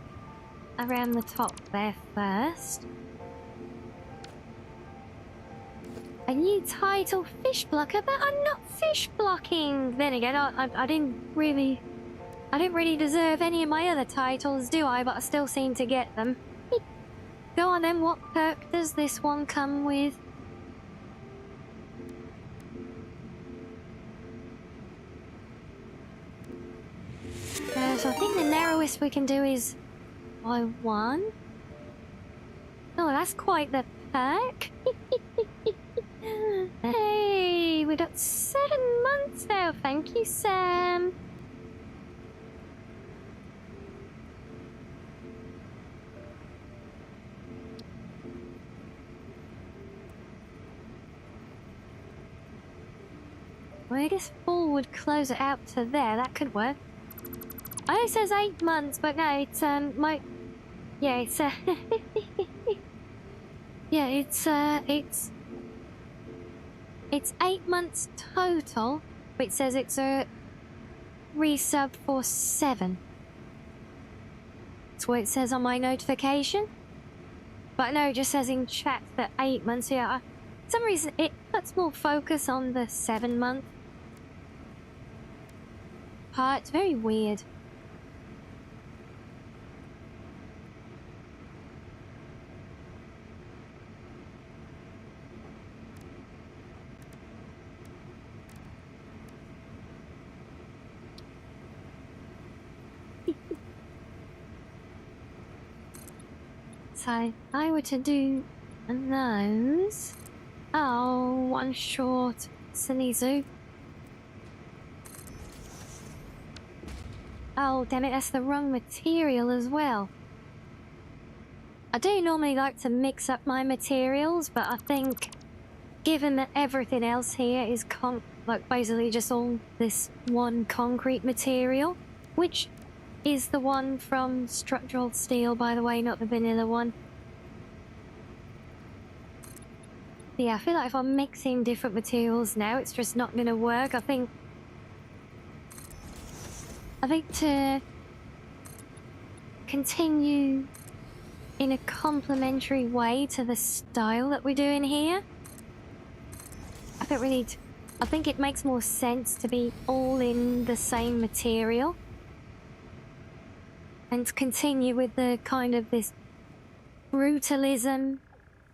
around the top there first. A new title, fish blocker, but I'm not fish blocking. Then again, I didn't really deserve any of my other titles, do I? But I still seem to get them. Go on then, what perk does this one come with? So I think the narrowest we can do is by 1. Oh, that's quite the perk. Hey, we got 7 months now. Thank you, Sam. Well, I guess 4 would close it out to there. That could work. I know it says 8 months, but no, it's yeah, it's yeah, it's 8 months total, but it says it's a resub for 7. That's what it says on my notification. But no, it just says in chat that 8 months. Yeah, for some reason it puts more focus on the 7 month part. It's very weird. So I were to do those. Oh, one short, silly zoo. Oh, damn it, that's the wrong material as well. I do normally like to mix up my materials, but I think given that everything else here is like basically just all this one concrete material, which is the one from structural steel, by the way, not the vanilla one. Yeah, I feel like if I'm mixing different materials now, it's just not gonna work. I think to continue in a complementary way to the style that we're doing here, I think it makes more sense to be all in the same material and to continue with the kind of this brutalism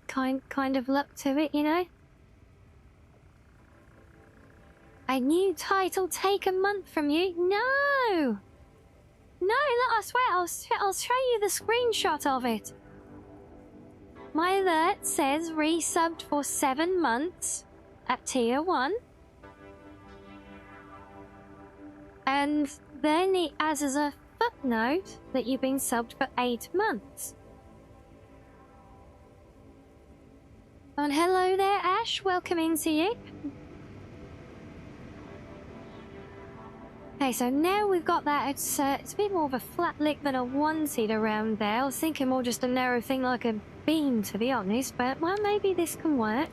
kind of look to it, you know? A new title take a month from you? No! No, look, I swear, I'll show you the screenshot of it. My alert says resubbed for 7 months at tier 1. And then it adds as a footnote that you've been subbed for 8 months. And hello there, Ash. Welcome into you. Okay, so now we've got that. It's a bit more of a flat lick than I wanted around there. I was thinking more just a narrow thing like a beam, to be honest. But, well, maybe this can work.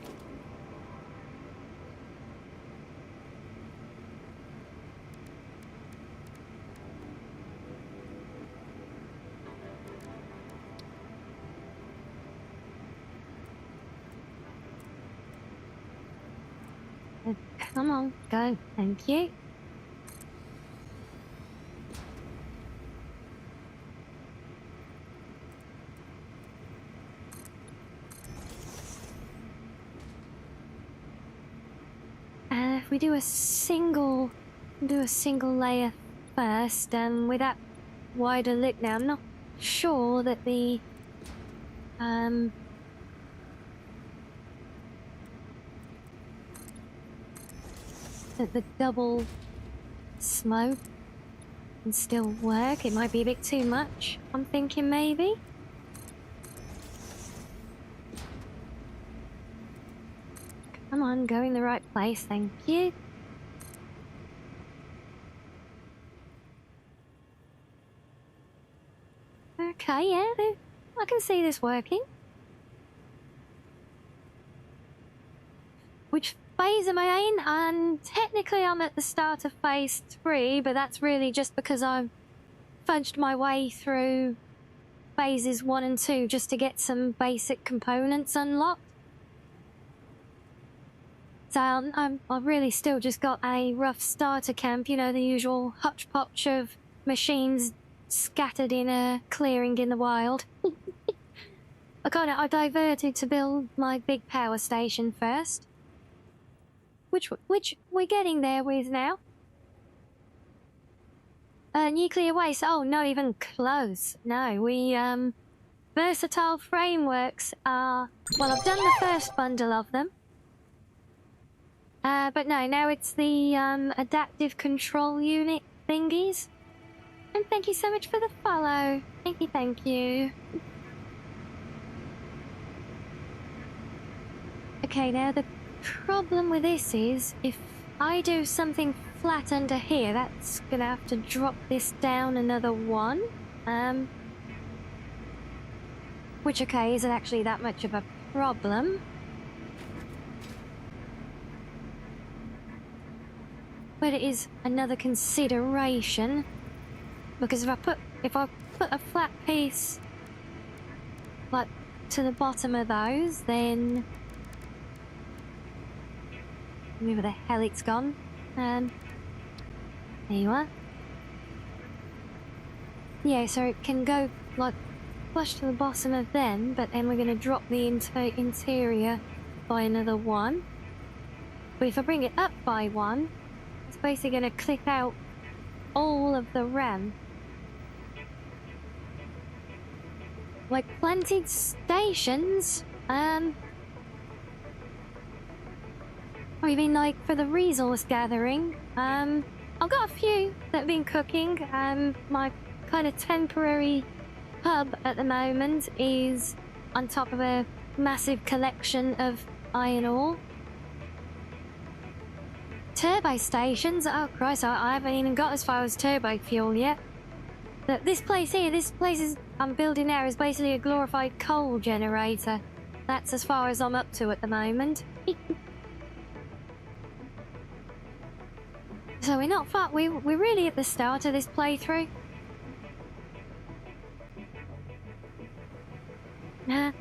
Come on, go. Thank you. If we do a single layer first, and with that wider lip now, I'm not sure that the double smoke can still work. It might be a bit too much, I'm thinking maybe. Come on, go in the right place, thank you. Okay, yeah, I can see this working. Which phase am I in? And technically I'm at the start of phase 3, but that's really just because I've fudged my way through phases 1 and 2 just to get some basic components unlocked. So I've really still just got a rough starter camp, you know, the usual hodgepodge of machines scattered in a clearing in the wild. I diverted to build my big power station first. Which we're getting there with now. Nuclear waste, oh, not even close. No, we, versatile frameworks are, well, I've done the first bundle of them. But no, now it's the, adaptive control unit thingies. And thank you so much for the follow. Thank you. Okay, now the problem with this is, if I do something flat under here, that's gonna have to drop this down another 1. Which, okay, isn't actually that much of a problem. But it is another consideration, because if I put a flat piece like to the bottom of those, then where the hell it's gone. There you are. Yeah, so it can go like flush to the bottom of them, but then we're going to drop the interior by another 1. But if I bring it up by 1, it's basically going to clip out all of the RAM. Like planted stations, I mean, like, for the resource gathering, I've got a few that have been cooking. My kind of temporary hub at the moment is on top of a massive collection of iron ore. Turbo stations? Oh Christ, I haven't even got as far as turbo fuel yet. But this place I'm building now is basically a glorified coal generator. That's as far as I'm up to at the moment. So we're not far, we're really at the start of this playthrough.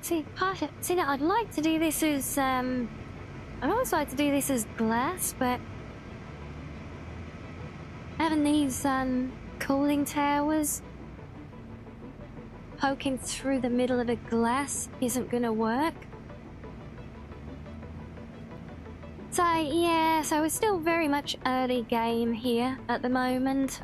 See, I'd like to do this as, I'd also like to do this as glass, but having these, cooling towers poking through the middle of the glass isn't gonna work. So yeah, so we're still very much early game here at the moment.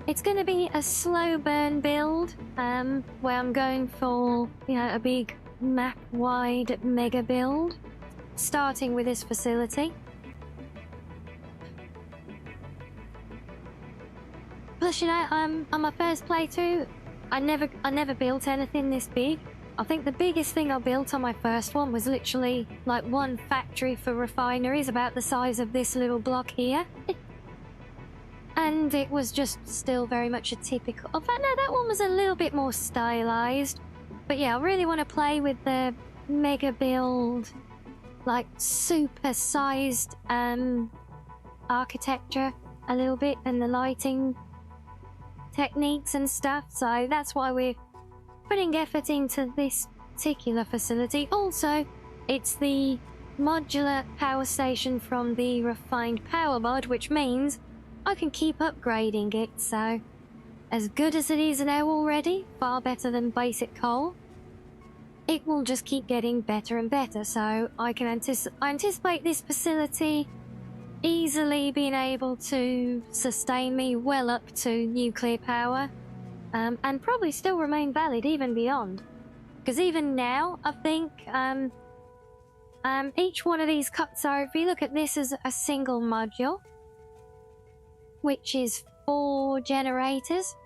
It's gonna be a slow burn build, where I'm going for, you know, a big map-wide mega build, starting with this facility. Plus, you know, on my first playthrough, I never built anything this big. I think the biggest thing I built on my first one was literally like one factory for refineries about the size of this little block here. And it was just still very much a typical... In fact, no, that one was a little bit more stylized. But yeah, I really want to play with the mega build, like super-sized architecture a little bit and the lighting techniques and stuff. So that's why we're putting effort into this particular facility. Also, it's the modular power station from the refined power mod, which means I can keep upgrading it. So as good as it is now already, far better than basic coal, it will just keep getting better and better. So I can anticipate this facility easily being able to sustain me well up to nuclear power, and probably still remain valid even beyond. Because even now, I think each one of these cuts are, if you look at this as a single module, which is 4 generators,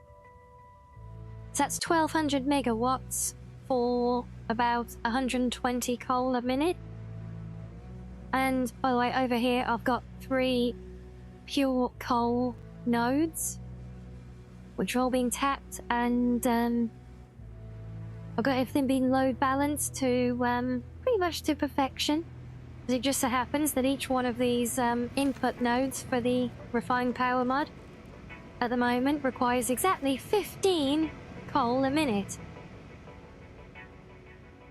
so that's 1200 megawatts for about 120 coal a minute. And by the way, over here I've got 3 pure coal nodes, which are all being tapped, and I've got everything being load balanced to pretty much to perfection. It just so happens that each one of these input nodes for the refined power mod at the moment requires exactly 15 coal a minute.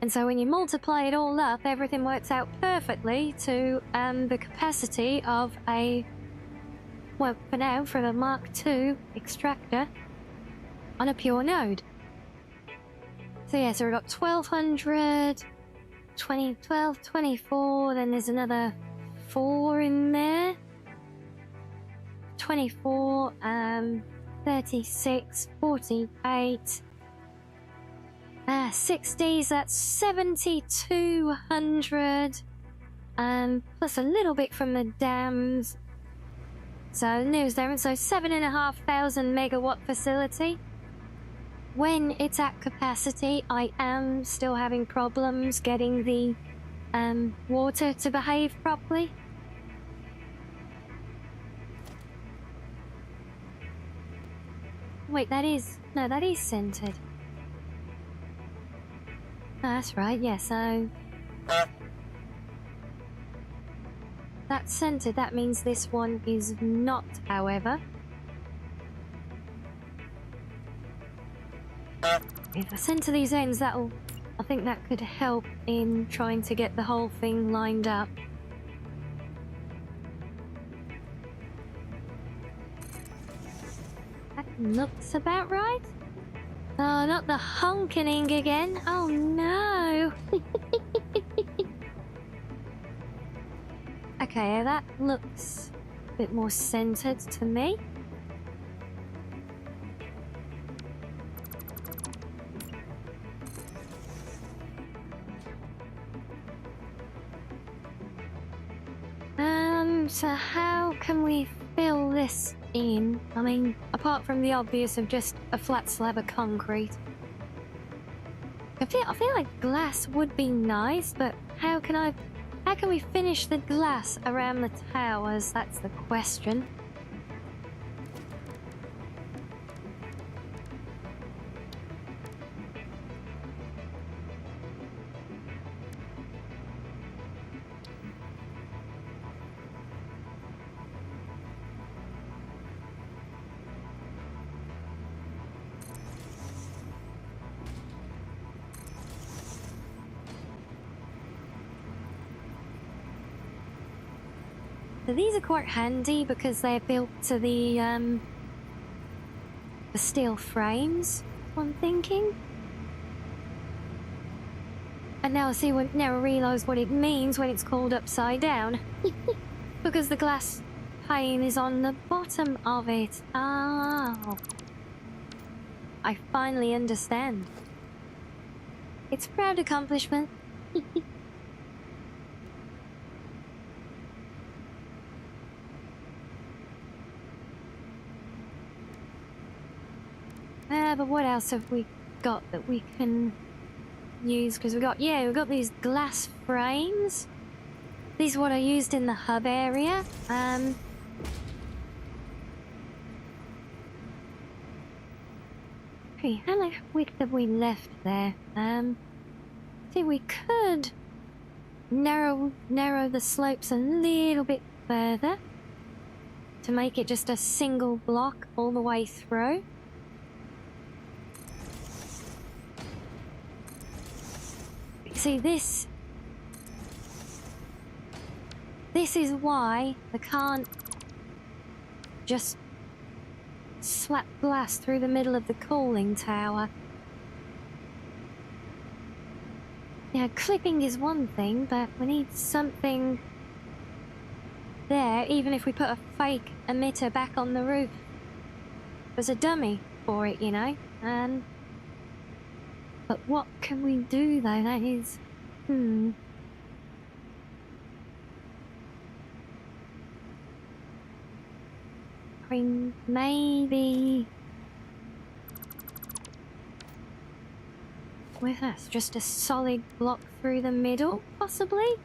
And so when you multiply it all up, everything works out perfectly to the capacity of a, well, for now, for the Mark II extractor on a pure node. So yeah, so we've got 1200, 20, 12, 24, then there's another 4 in there. 24, 36, 48... 60s, that's 7,200, plus a little bit from the dams. So news there, and so 7,500 megawatt facility. When it's at capacity, I am still having problems getting the water to behave properly. Wait, that is centered. Oh, that's right, yeah, so... That's centered, that means this one is not, however. If I center these ends, I think that could help in trying to get the whole thing lined up. That looks about right. Oh, not the honkening again. Oh no. Okay, that looks a bit more centered to me. So how can we fill this in? I mean, apart from the obvious of just a flat slab of concrete. I feel like glass would be nice, but how can we finish the glass around the towers? That's the question. So these are quite handy because they're built to the steel frames, I'm thinking. And now I realise what it means when it's called upside down. Because the glass pane is on the bottom of it. Oh. I finally understand. It's a proud accomplishment. But what else have we got that we can use, because we got these glass frames. These are what I used in the hub area. Okay, how much width have we left there? See, we could narrow the slopes a little bit further to make it just a single block all the way through. See, this is why I can't just slap glass through the middle of the cooling tower. Yeah, clipping is one thing, but we need something there, even if we put a fake emitter back on the roof. There's a dummy for it, you know. But what can we do though? That is... I mean, maybe... with us, just a solid block through the middle, possibly?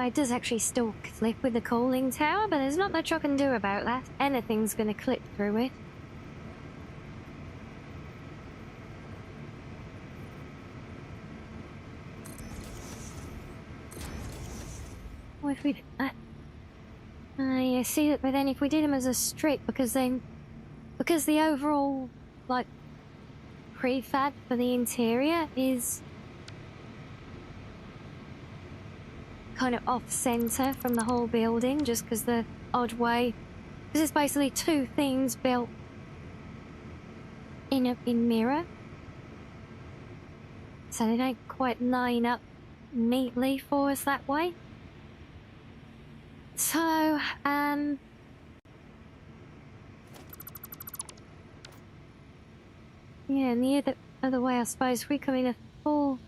It does actually still clip with the cooling tower, but there's not much I can do about that. Anything's gonna clip through it. What if we did that? Yeah, see that, but then if we did them as a strip, because the overall, like, prefab for the interior is kind of off-center from the whole building, just because the odd way, because it's basically two things built in mirror, so they don't quite line up neatly for us that way. So yeah, and the other way, I suppose, we come in a full.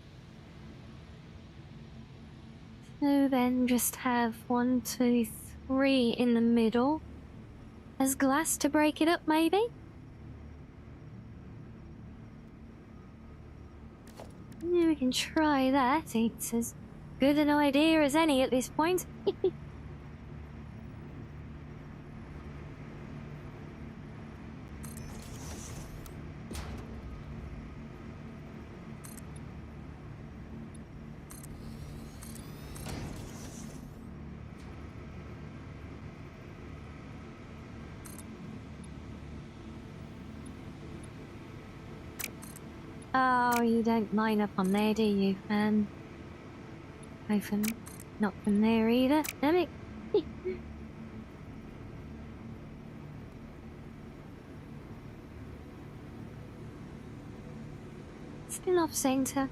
So then just have 1, 2, 3 in the middle as glass to break it up, maybe? Yeah, we can try that. It's as good an idea as any at this point. Oh, you don't line up on there, do you? Open, not from there either. Damn it. Still off center.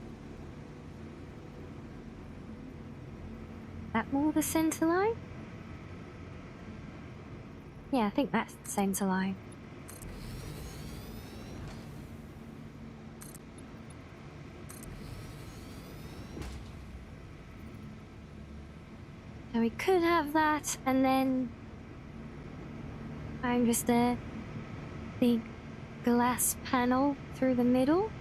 That more the center line? Yeah, I think that's the center line. So we could have that, and then I'm just a big glass panel through the middle.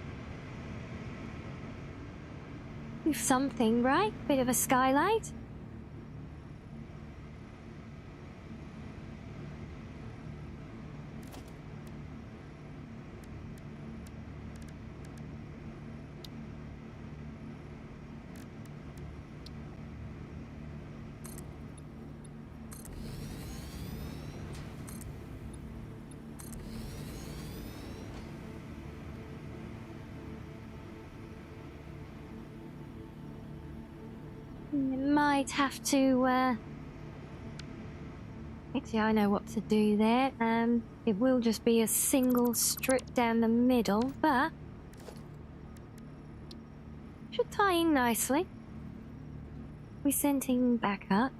With something, right? Bit of a skylight. Might have to, actually, I know what to do there. It will just be a single strip down the middle, but should tie in nicely. we sent him back up.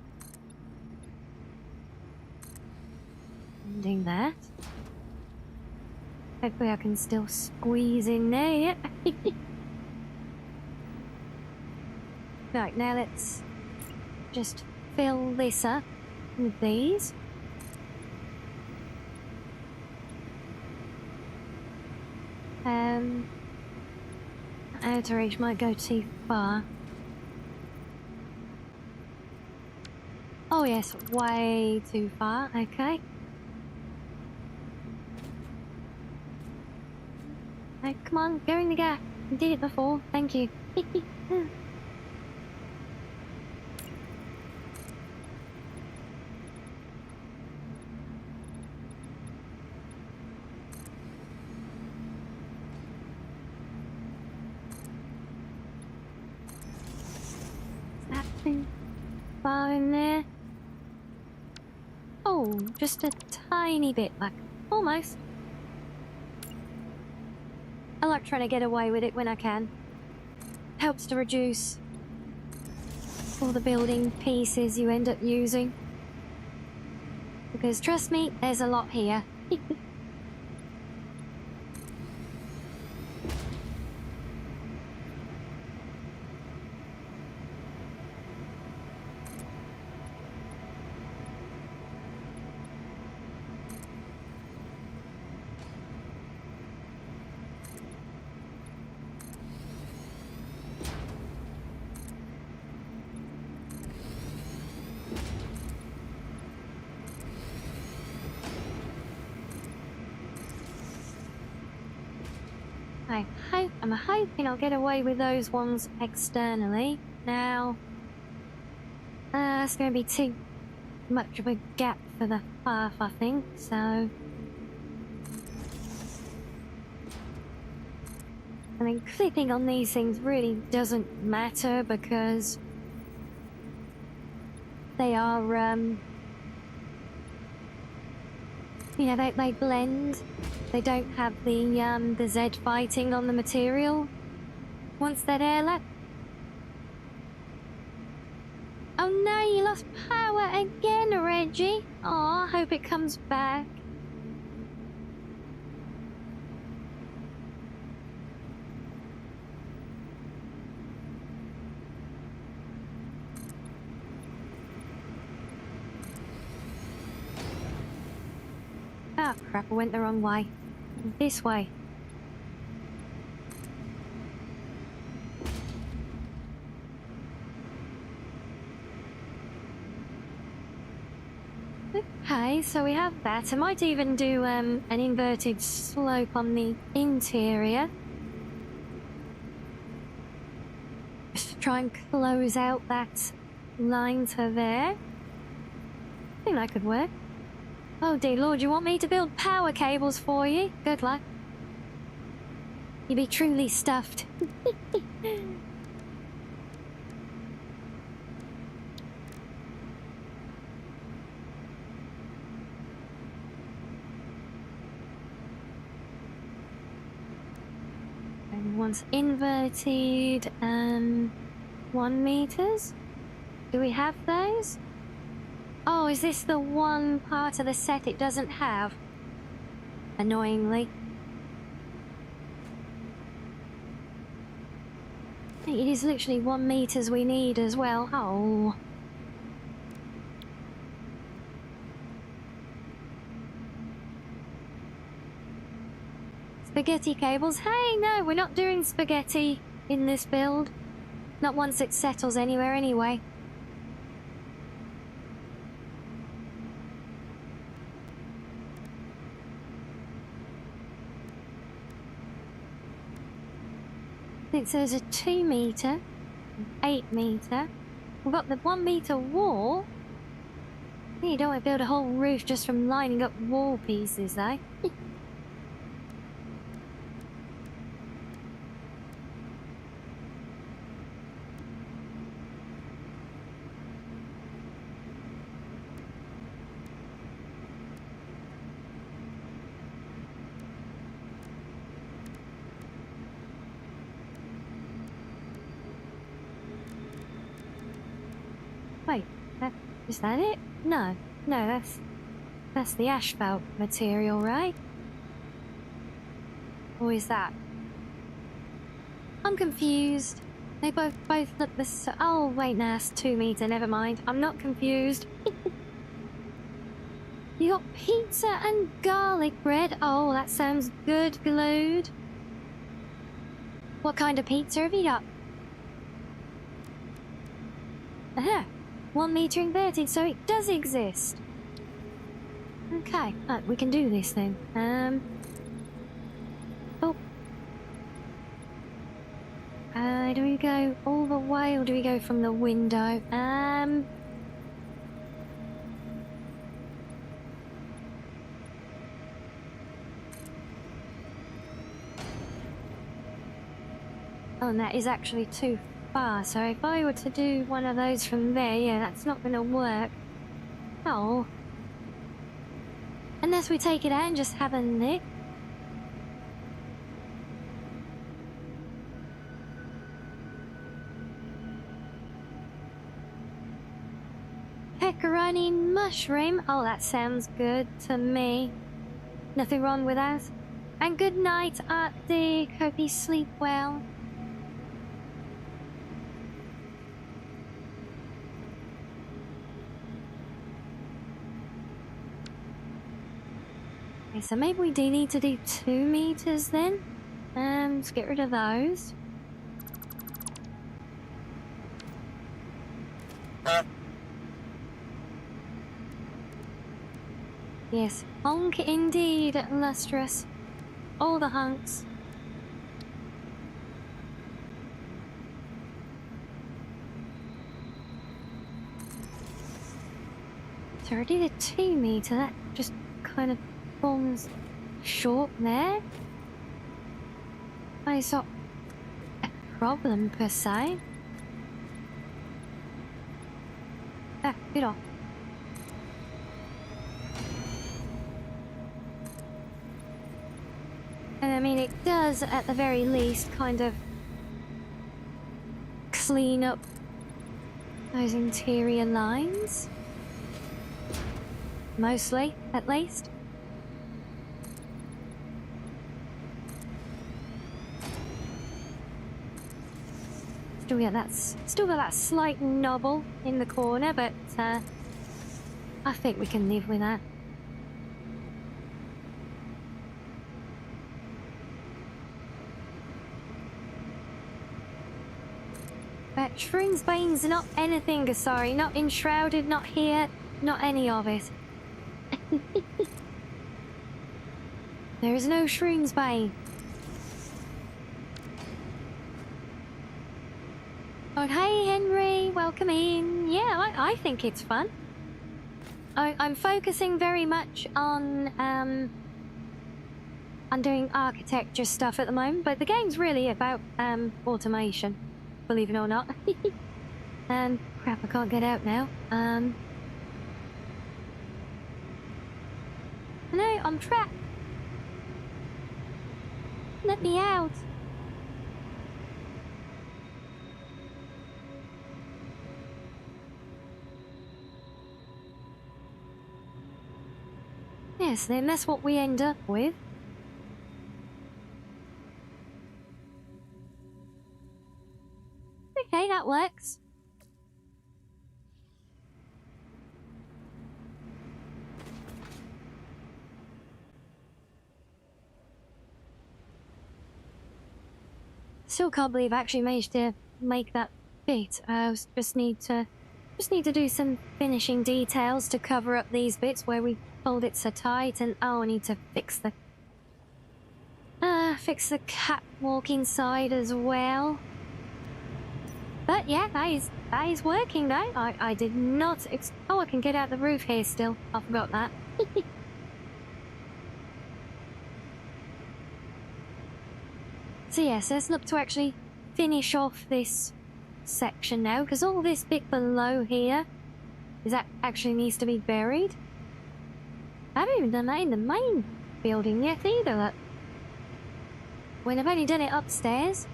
Doing that. Hopefully I can still squeeze in there. Right, now let's just fill this up with these. Outer reach might go too far. Oh yes, way too far, okay. Oh, come on, go in the gap. You did it before, thank you. That too far in there? Oh, just a tiny bit back. Almost. I like trying to get away with it when I can. Helps to reduce all the building pieces you end up using. Because trust me, there's a lot here. I'm hoping I'll get away with those ones externally. Now, it's going to be too much of a gap for the path, I think, so... I mean, clipping on these things really doesn't matter because they are, you know, they blend. They don't have the Z fighting on the material. Once that airlap. Oh no, you lost power again, Reggie. Aw, I hope it comes back. Oh crap, I went the wrong way. This way. Okay, so we have that. I might even do an inverted slope on the interior. Just to try and close out that line to there. I think that could work. Oh dear Lord, you want me to build power cables for you? Good luck. You'd be truly stuffed. And once inverted, 1 meters. Do we have those? Oh, is this the one part of the set it doesn't have? Annoyingly. It is literally 1 meters we need as well. Oh. Spaghetti cables. Hey, no, we're not doing spaghetti in this build. Not once it settles anywhere anyway. It says a 2 meter, 8 meter. We've got the 1 meter wall. You don't want to build a whole roof just from lining up wall pieces, eh? Wait, is that it? No, that's the asphalt material, right? Or is that? I'm confused. They both look the same. Oh, wait, no, that's 2 meter. Never mind. I'm not confused. You got pizza and garlic bread. Oh, that sounds good, glued. What kind of pizza have you got? Aha, 1 meter inverted, so it does exist. Okay, right, we can do this then. Oh. Do we go all the way or do we go from the window? Oh, and that is actually too far, so if I were to do one of those from there, yeah, that's not gonna work. Oh. Unless we take it out and just have a nick. Pepperoni mushroom. Oh, that sounds good to me. Nothing wrong with that. And good night, Art Dick. Hope you sleep well. Okay, so maybe we do need to do 2 meters then. Let's get rid of those. Yes, honk indeed, lustrous. All the hunks. So I did a 2 meter, that just kind of forms short there. It's not a problem per se. Ah, get off. And I mean, it does at the very least kind of clean up those interior lines. Mostly, at least. Still got that slight knobble in the corner, but I think we can live with that. But Shroomsbane's not anything, sorry, not enshrouded, not here, not any of it. There is no Shroomsbane. Oh, hey Henry, welcome in. Yeah, I think it's fun. I'm focusing very much on doing architecture stuff at the moment, but the game's really about automation, believe it or not. Crap, I can't get out now. No, I'm trapped. Let me out. Yes, then that's what we end up with. Okay, that works. Still can't believe I actually managed to make that fit. I just need to do some finishing details to cover up these bits where we pulled it so tight, and I need to fix the catwalk inside as well. But yeah, that is working though. I did not oh, I can get out the roof here still. I forgot that. So yes, let's look to actually finish off this section now, because all this bit below here is that actually needs to be buried. I haven't even done that in the main building yet either. When I've only done it upstairs,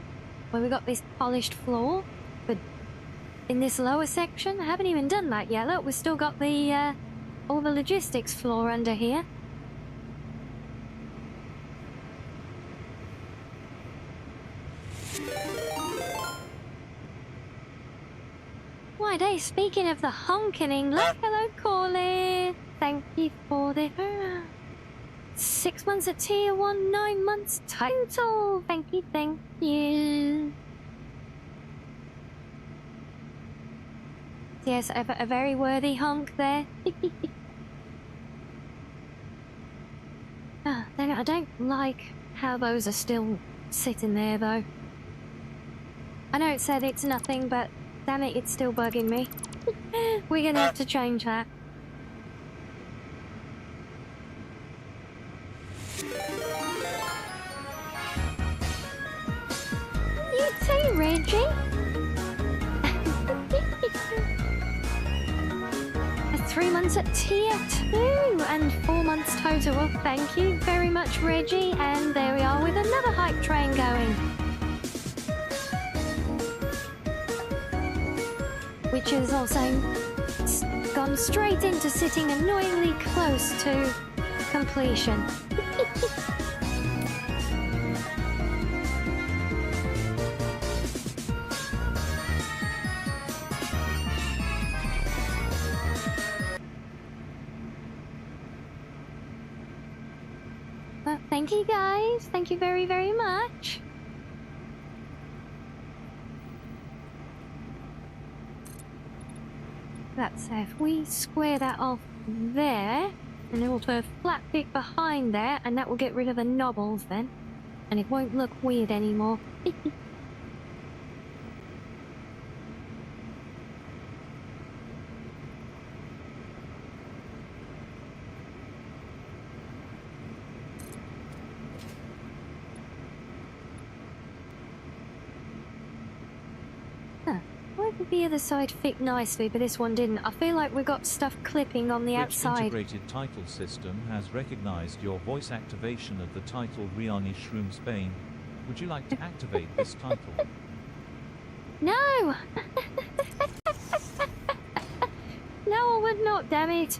where we got this polished floor. But in this lower section. I haven't even done that yet. Look, we've still got the all the logistics floor under here. Why, day, speaking of the honkening, look, hello, Corley. Thank you for the 6 months at tier 1, 9 months total. Thank you, thank you. Yes, a very worthy honk there. Then I don't like how those are still sitting there, though. I know it said it's nothing, but damn it, it's still bugging me. We're gonna have to change that. You too, Reggie. 3 months at tier 2 and 4 months total. Well, thank you very much, Reggie. And there we are with another hype train going. Which has also gone straight into sitting annoyingly close to completion. Well, thank you guys. Thank you very, very much. That's if we square that off there, and then we'll put a flat bit behind there, and that will get rid of the knobbles then, and it won't look weird anymore. The other side fit nicely, but this one didn't. I feel like we've got stuff clipping on the Which outside. integrated title system has recognized your voice activation of the title Rianni Shroom Spain? Would you like to activate this title? No! No, I would not, damn it.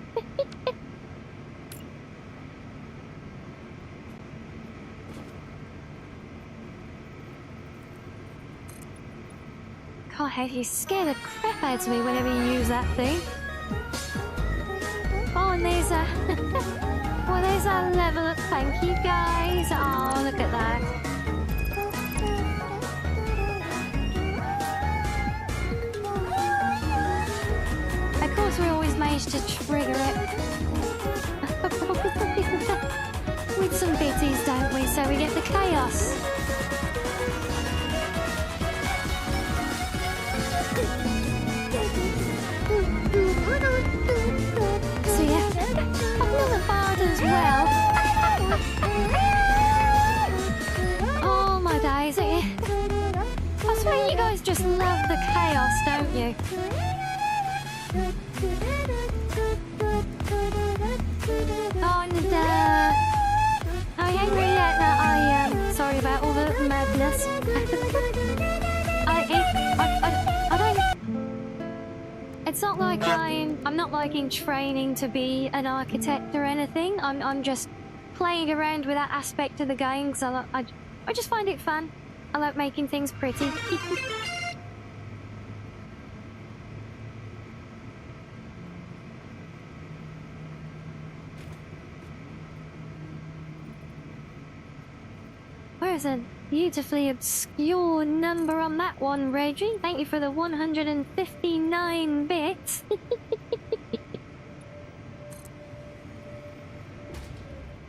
God, you scare the crap out of me whenever you use that thing. Oh, and there's a... well, there's a level up. Thank you, guys. Oh, look at that. Of course, we always manage to trigger it. With some bitties, don't we? So we get the chaos. So yeah, another bard as well. Oh my days, I swear you guys just love the chaos, don't you? Oh, and I ain't really yet. No, I am sorry about all the madness. I don't. It's not like I'm not like in training to be an architect or anything. I'm just playing around with that aspect of the game because I just find it fun. I like making things pretty. Where's a beautifully obscure number on that one, Reggie? Thank you for the 159 bits.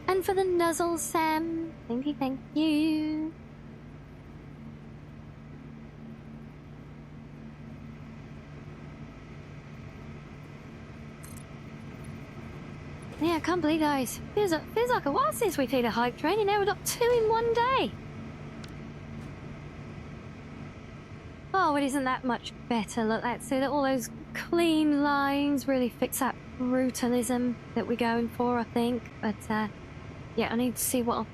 And for the nuzzle, Sam. Thank you, thank you. Yeah, I can't believe guys. Feels like a while since we played a hype train, and now we've got 2 in one day. Oh, it isn't that much better. Look, that's it. All those clean lines really fix that brutalism that we're going for, I think. But, yeah, I need to see what I've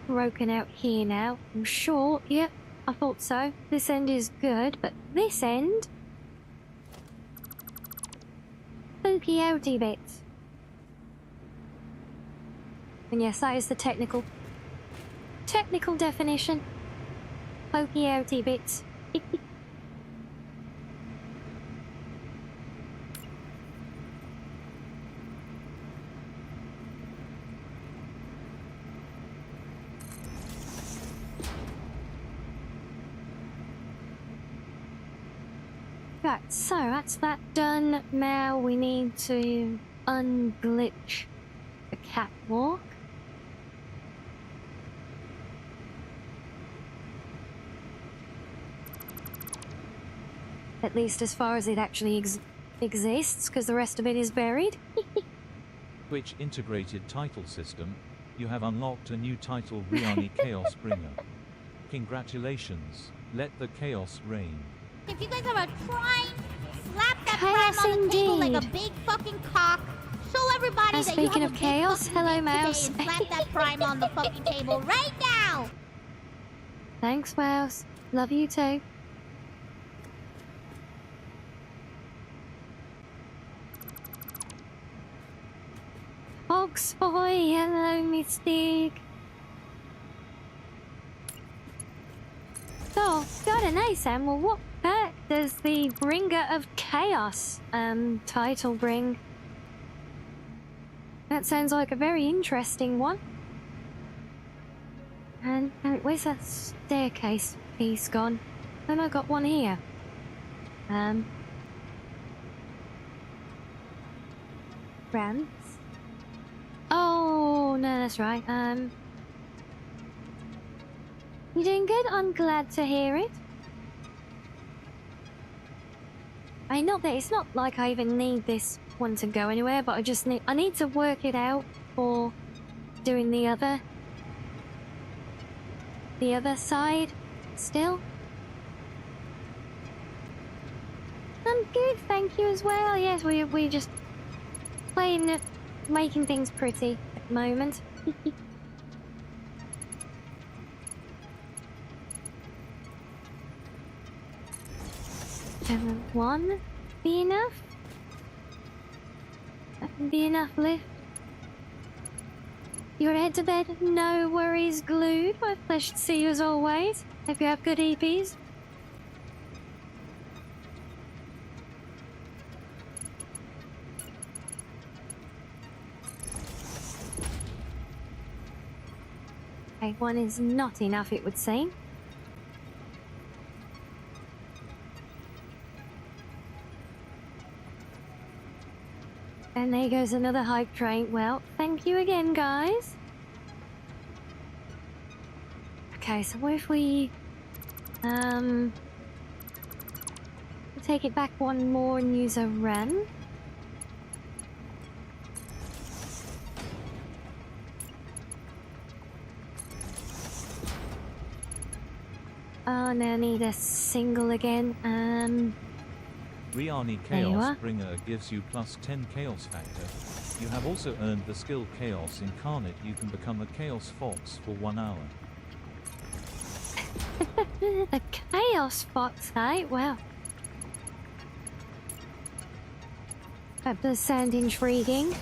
broken out here now. I'm sure, yep, I thought so. This end is good, but this end spooky outy bits. And yes, that is the technical definition. Spooky outy bits. Right, so that's that done. Now we need to unglitch the catwalk. At least as far as it actually exists, because the rest of it is buried. Twitch integrated title system. You have unlocked a new title, Rianni Chaos Bringer. Congratulations. Let the chaos reign. If you guys are trying, slap that Chaos prime on the table like indeed. a big fucking cock. Show everybody And that you speaking have of a chaos, big fucking hello, dick Mouse. today, and slap that prime on the fucking table right now. Thanks, Mouse. Love you too. Fox boy, hello, Mystic. So, got an ace, Sam. Well, what perk does the Bringer of Chaos title bring? That sounds like a very interesting one. And where's that staircase piece gone? Then I got one here. Ramps. Oh no, that's right. You doing good? I'm glad to hear it. It's not like I even need this one to go anywhere, but I need to work it out for doing the other side still. I'm good, thank you as well. Yes, we're just playing, making things pretty at the moment. One be enough? That can be enough lift. You're head to bed, no worries, glued. My pleasure to see you as always. Hope you have good EPs. Okay, one is not enough, it would seem. And there goes another hype train. Well, thank you again, guys. Okay, so what if we take it back one more and use a run? Oh, now I need a single again. Rianni There you Chaos are. Bringer gives you plus 10 Chaos Factor. You have also earned the skill Chaos Incarnate. You can become a Chaos Fox for 1 hour. The Chaos Fox, eh? Well. That does sound intriguing.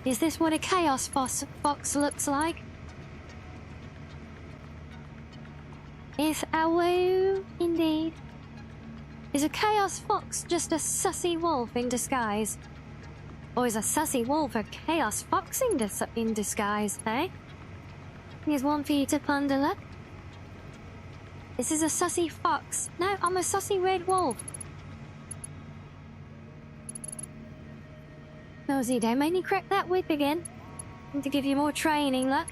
Is this what a Chaos Fox looks like? Yes, awoo, indeed. Is a Chaos Fox just a sussy wolf in disguise? Or is a sussy wolf a Chaos Fox in disguise, eh? Here's one for you to ponder, look. This is a sussy fox. No, I'm a sussy red wolf. Nosy, don't make me crack that whip again. Need to give you more training, look.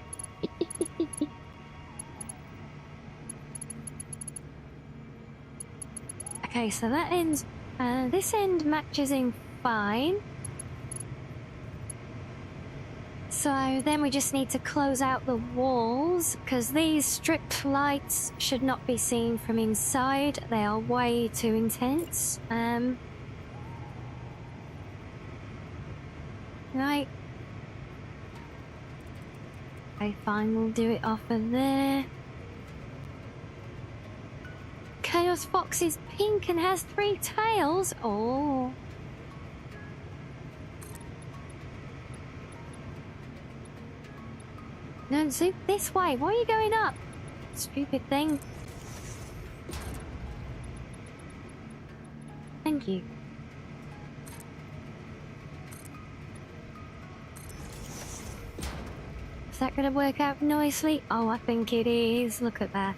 Okay, so that ends. This end matches in fine. So then we just need to close out the walls, because these strip lights should not be seen from inside. They are way too intense. Right. Okay, fine, we'll do it off of there. Chaos Fox is pink and has 3 tails. Oh. No, zoom this way. Why are you going up? Stupid thing. Thank you. Is that going to work out nicely? Oh, I think it is. Look at that.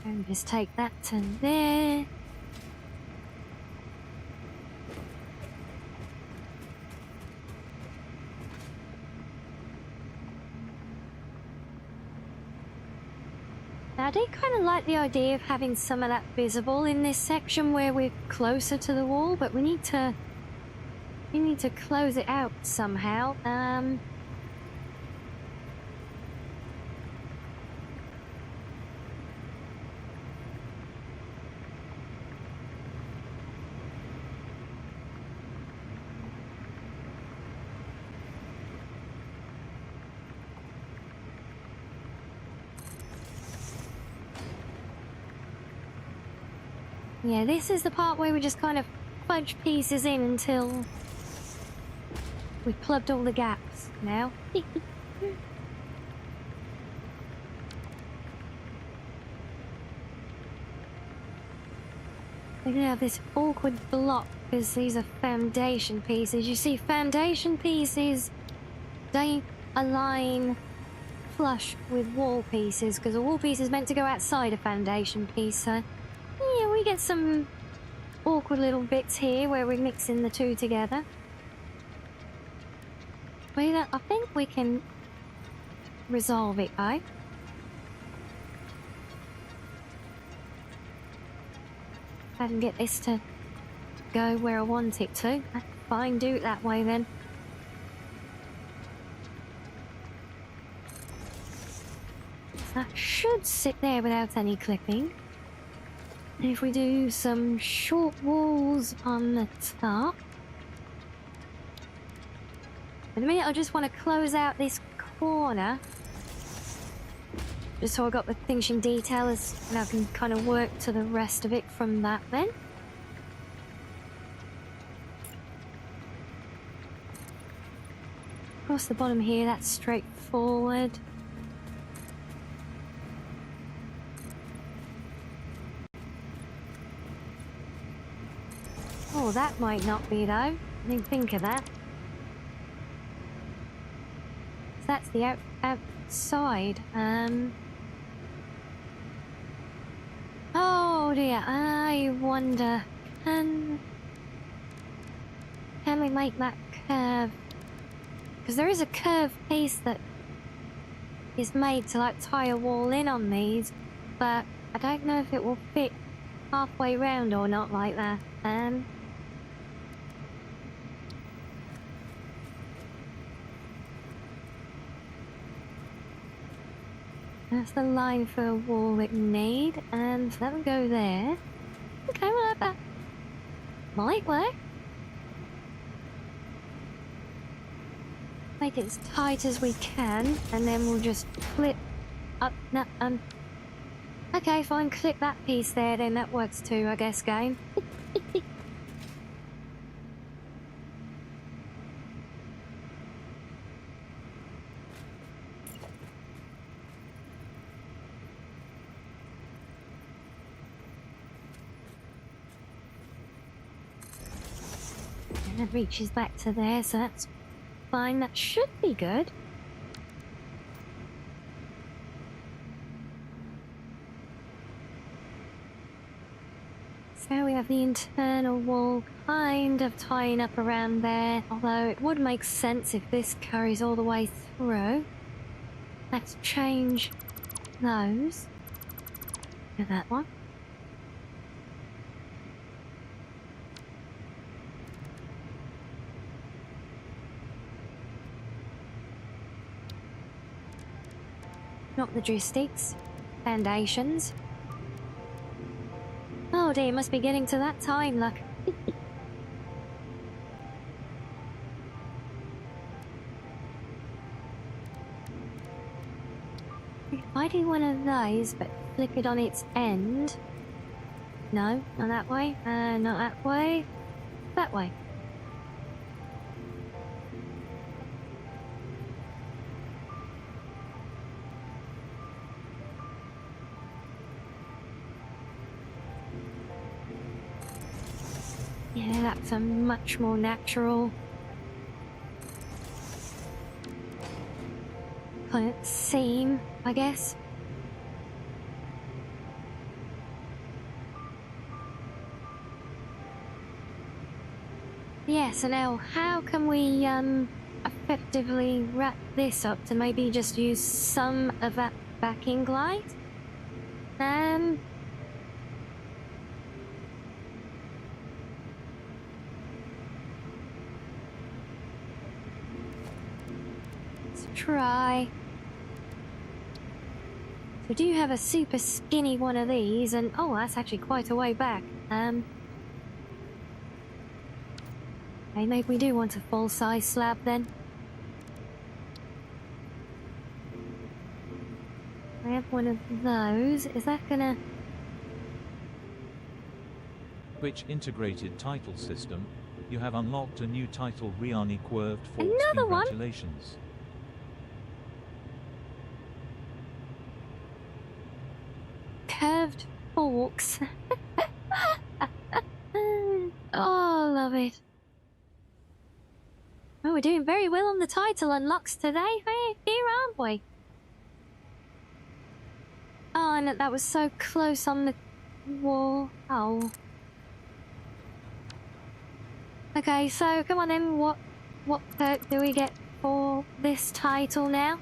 And just take that to there. Now, I do kind of like the idea of having some of that visible in this section where we're closer to the wall, but we need to close it out somehow. Yeah, this is the part where we just kind of fudge pieces in until we've plugged all the gaps now. We're gonna have this awkward block because these are foundation pieces. You see, foundation pieces, they align flush with wall pieces because a wall piece is meant to go outside a foundation piece, so yeah, we get some awkward little bits here where we're mixing the two together. But I think we can resolve it, though. If I can get this to go where I want it to, that's fine, do it that way then. So that should sit there without any clipping. And if we do some short walls on the top. In a minute, I just want to close out this corner. Just so I got the finishing details and I can kind of work to the rest of it from that then. Across the bottom here, that's straightforward. Oh, that might not be though. I didn't think of that. So that's the outside. Oh dear, I wonder, can we make that curve? Because there is a curved piece that is made to like tie a wall in on these, but I don't know if it will fit halfway round or not like that. That's the line for a wall it need, and that will go there. Okay, well that might work. Make it as tight as we can, and then we'll just clip up. No, okay, fine. Clip that piece there, then that works too, I guess. Game. And it reaches back to there, so that's fine. That should be good. So we have the internal wall kind of tying up around there, although it would make sense if this carries all the way through. Let's change those to that one. not logistics. Foundations. Oh dear, must be getting to that time, look. If I do one of those, but flick it on its end. No, not that way. Not that way. That way. Yeah, that's a much more natural kind of seam, I guess. Yeah, so now how can we effectively wrap this up to maybe just use some of that backing glide? Let's try. We do have a super skinny one of these, and oh, that's actually quite a way back. Okay, maybe we do want a full-size slab then. I have one of those. Is that gonna... Which integrated title system? You have unlocked a new title, Rianni Curved Forks. Another one? Congratulations. Curved forks. Oh, love it. Oh, we're doing very well on the title unlocks today, hey, here aren't we? Oh, and that was so close on the wall. Oh. Okay, so come on then, what perk do we get for this title now?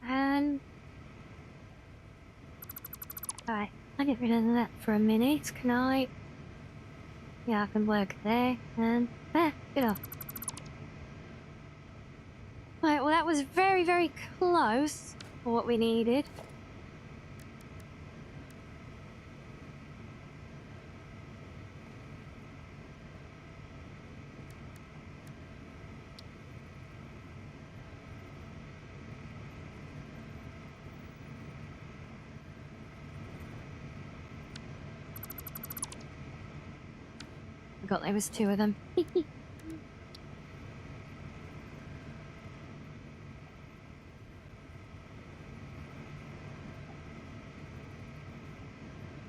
And... Alright, I'll get rid of that for a minute, can I? Yeah, I can work there, and... there, get off. Right, well that was very, very close for what we needed. Forgot there was two of them.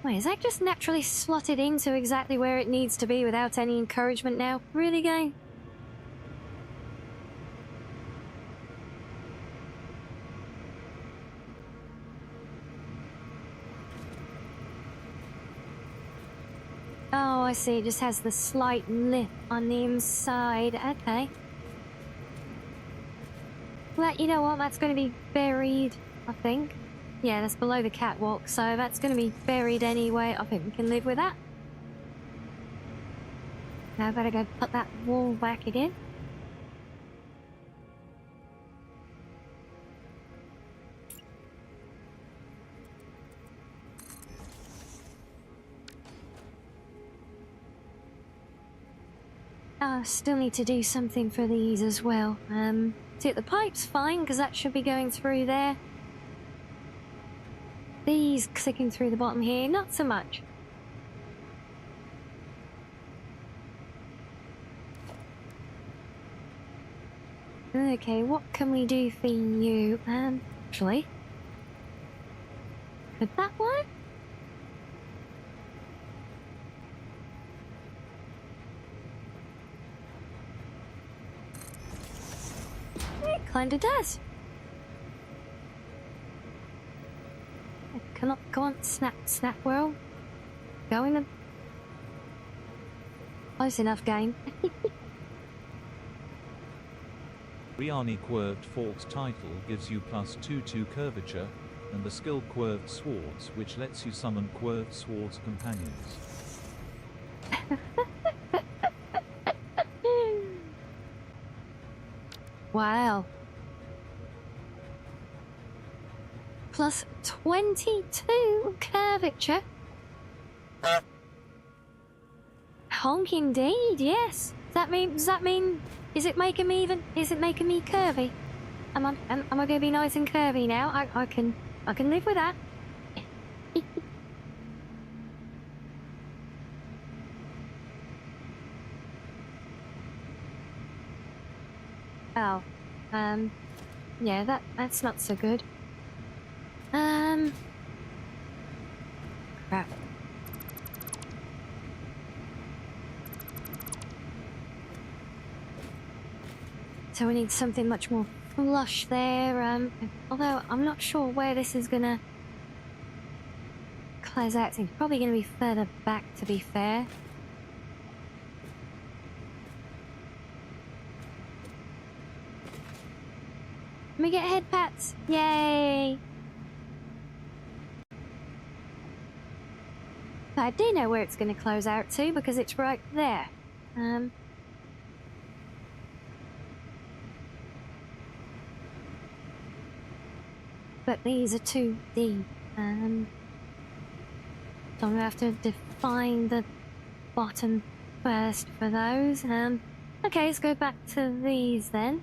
Wait, is that just naturally slotted into exactly where it needs to be without any encouragement now? Really, game? Oh, I see. It just has the slight lip on the inside. Okay. Well, you know what? That's going to be buried, I think. Yeah, that's below the catwalk, so that's going to be buried anyway. I think we can live with that. Now I better go put that wall back again. I still need to do something for these as well. See, the pipe's fine, because that should be going through there. These clicking through the bottom here, not so much. Okay, what can we do for you? Actually... could that work? It kinda does. Come on, snap, world. Go in the... close enough, game. Rianni Curved Forks title gives you +2 to curvature, and the skill Curved Swords, which lets you summon Curved Swords companions. Wow. Plus 22 curvature. Honk indeed, yes. Does that mean, is it making me curvy? Am I gonna be nice and curvy now? I can live with that. Oh, yeah, that's not so good. Crap. So we need something much more flush there, although I'm not sure where this is gonna close out. It's probably gonna be further back, to be fair. Let me get head pats. Yay! I do know where it's going to close out to because it's right there. But these are too deep. So I'm going to have to define the bottom first for those. Okay, let's go back to these then.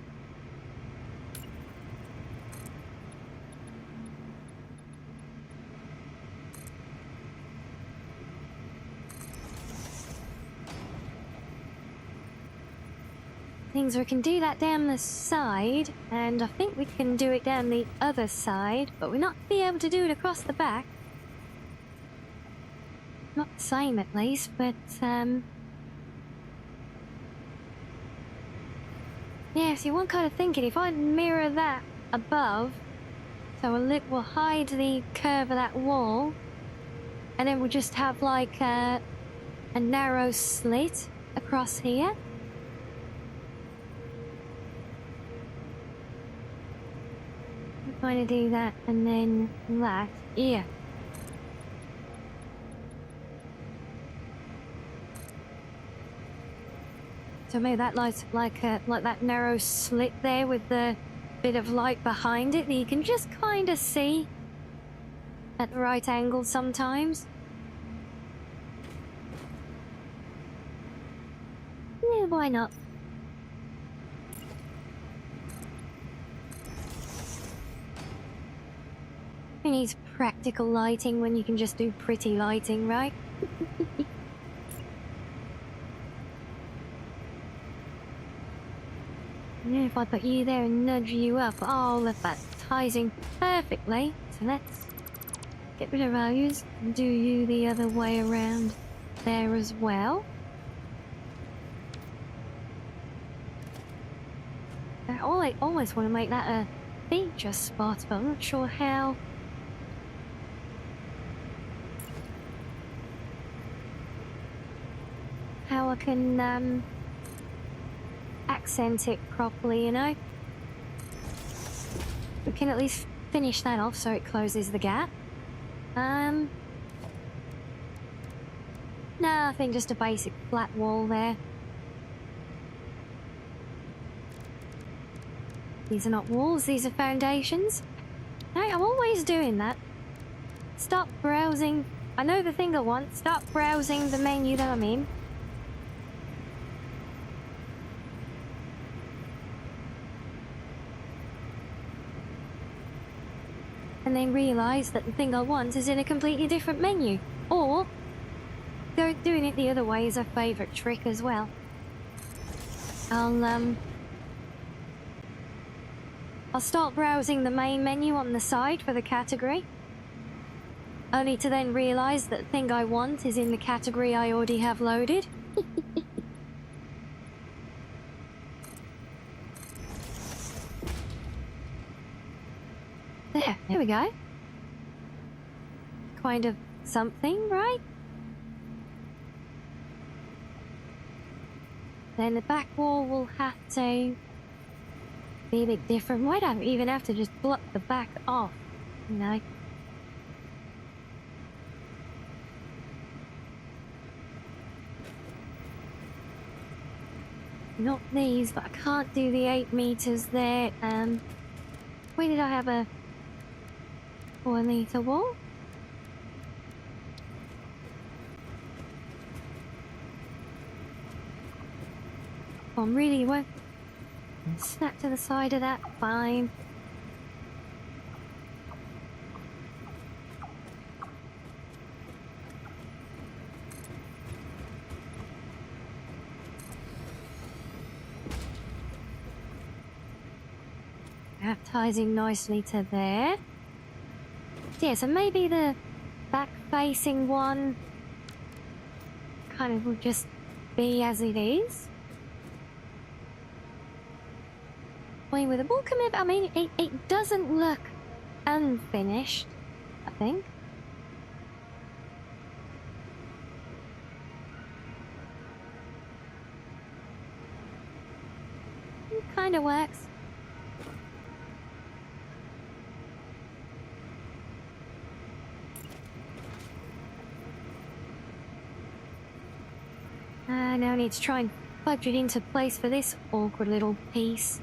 Things we can do that down the side, and I think we can do it down the other side, but we're not be able to do it across the back. Not the same at least, but yeah, see, one kind of thinking if I mirror that above, so we'll hide the curve of that wall, and then we'll just have like a narrow slit across here. Trying to do that and then that. Yeah. So maybe that light's like that narrow slit there with the bit of light behind it that you can just kind of see at the right angle sometimes. Yeah, why not? Who needs practical lighting when you can just do pretty lighting, right? Yeah, if I put you there and nudge you up, oh look, that ties in perfectly. So let's get rid of those and do you the other way around there as well. I always want to make that a feature spot, but I'm not sure how. I can accent it properly, you know. We can at least finish that off so it closes the gap. No, I think just a basic flat wall there. These are not walls, these are foundations. No, I'm always doing that. Stop browsing. I know the thing I want. Stop browsing the menu that I'm in. And then realise that the thing I want is in a completely different menu. Or, doing it the other way is a favourite trick as well. I'll start browsing the main menu on the side for the category. Only to then realise that the thing I want is in the category I already have loaded. There we go. Kind of something, right? Then the back wall will have to be a bit different. Might even have to just block the back off, you know. Not these, but I can't do the 8 meters there. Where did I have a 4 meter wall? Oh, really? What? Snap to the side of that. Fine. Advertising nicely to there. Yeah, so maybe the back-facing one kind of will just be as it is. I mean, with a ball commit, I mean, it doesn't look unfinished, I think. It kind of works. Now I need to try and fudge it into place for this awkward little piece.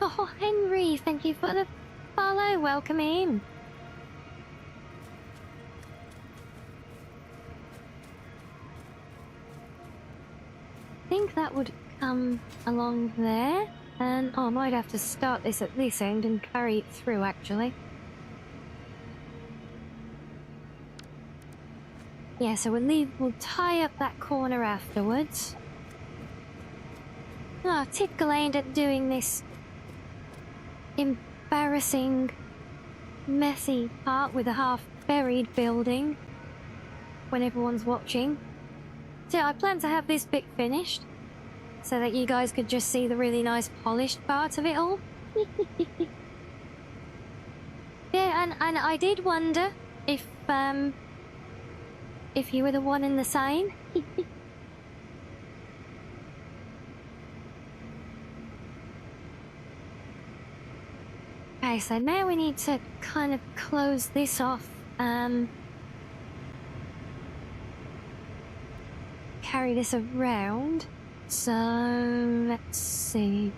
Oh, Henry, thank you for the follow. Welcome in. I think that would come along there. And oh, I might have to start this at this end and carry it through, actually. Yeah, so we'll tie up that corner afterwards. Oh, typical I end up doing this embarrassing, messy part with a half-buried building when everyone's watching. So I plan to have this bit finished so that you guys could just see the really nice polished part of it all. Yeah, and I did wonder if you were the one and the same. Okay, so now we need to kind of close this off. Carry this around. So let's see.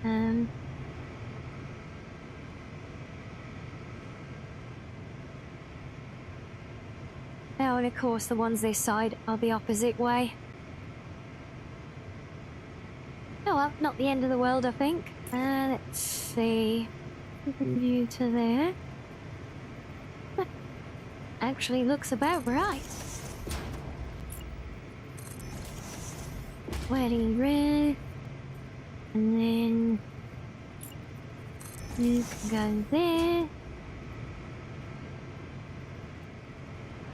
Oh, and of course the ones this side are the opposite way. Oh well, not the end of the world, I think. Let's see. View to there. Actually looks about right. Wedding roof, and then you can go there.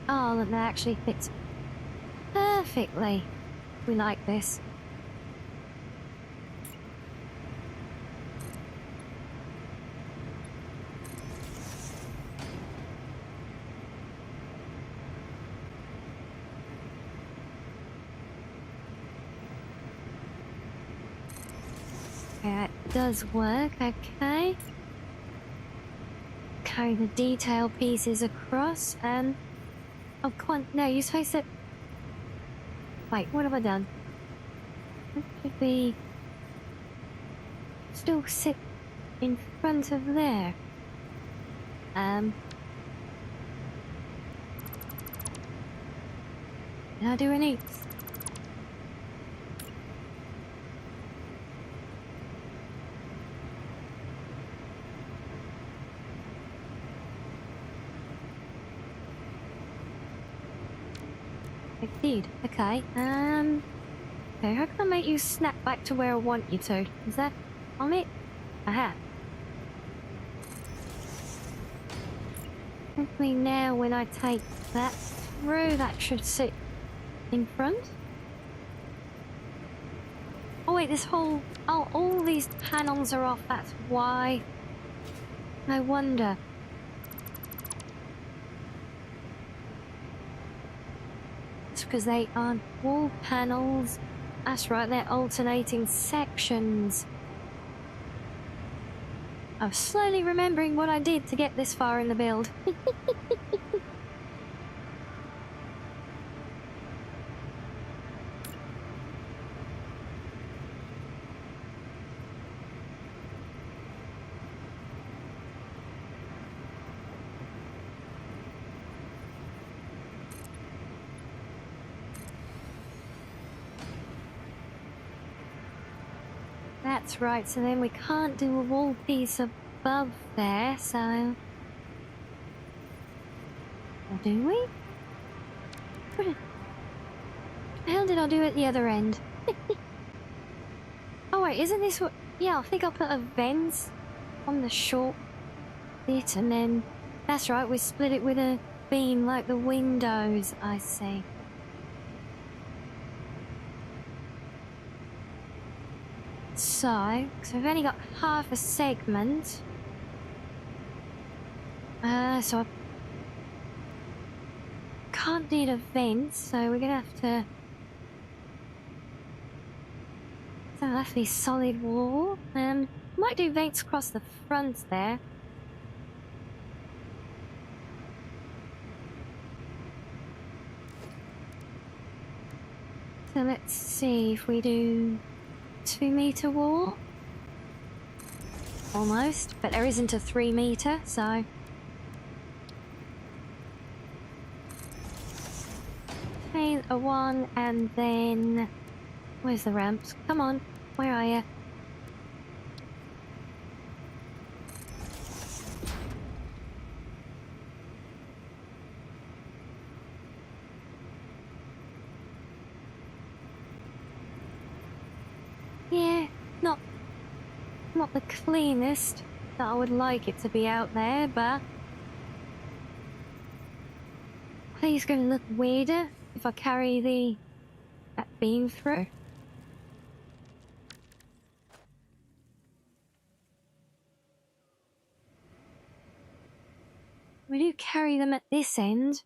Oh, look, that actually fits perfectly. We like this. That does work, okay. Carry the detail pieces across and... Oh, come on, no, you're supposed to... Wait, what have I done? It should be... Still sit in front of there. Did I do any... I did. Okay. Okay, how can I make you snap back to where I want you to? Is that on it? Aha. Hopefully now when I take that through, that should sit in front. Oh wait, this whole... Oh, all these panels are off, that's why. No wonder. Because they aren't wall panels. That's right, they're alternating sections. I'm slowly remembering what I did to get this far in the build. That's right, so then we can't do a wall piece above there, so... Or do we? What the hell did I do at the other end? Oh wait, isn't this what... Yeah, I think I put a vent on the short bit and then... That's right, we split it with a beam like the windows, I see. So we've only got half a segment. So I can't need a vent, so we're gonna have to... So it'll have to be solid wall. Might do vents across the front there. So let's see if we do 2-meter wall. Almost, but there isn't a 3-meter, so... Okay, a 1, and then... Where's the ramps? Come on, where are you? Yeah, not the cleanest that I would like it to be out there, but I think it's going to look weirder if I carry that beam through. We do carry them at this end.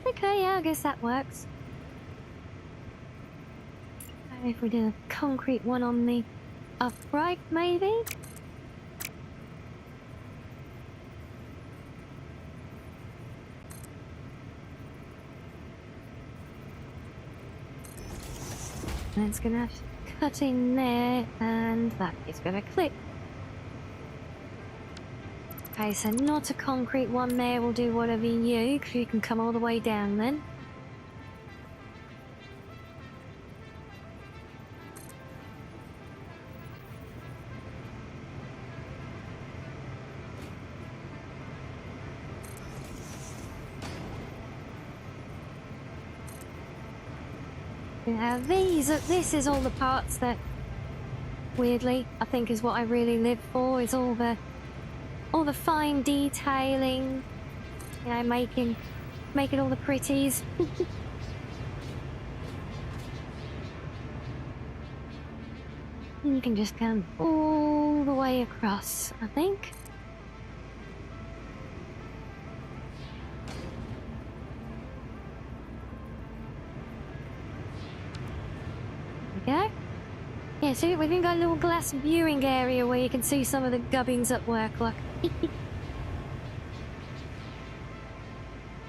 Okay, yeah, I guess that works. If we do a concrete one on the upright, maybe? And it's gonna have to cut in there, and that is gonna clip. Okay, so not a concrete one there, we'll do whatever you, because you can come all the way down then. Now this is all the parts that, weirdly, I think is what I really live for, is all the fine detailing, you know, making all the pretties. And you can just come all the way across, I think. There we go. Yeah, see, we've even got a little glass viewing area where you can see some of the gubbins at work, look.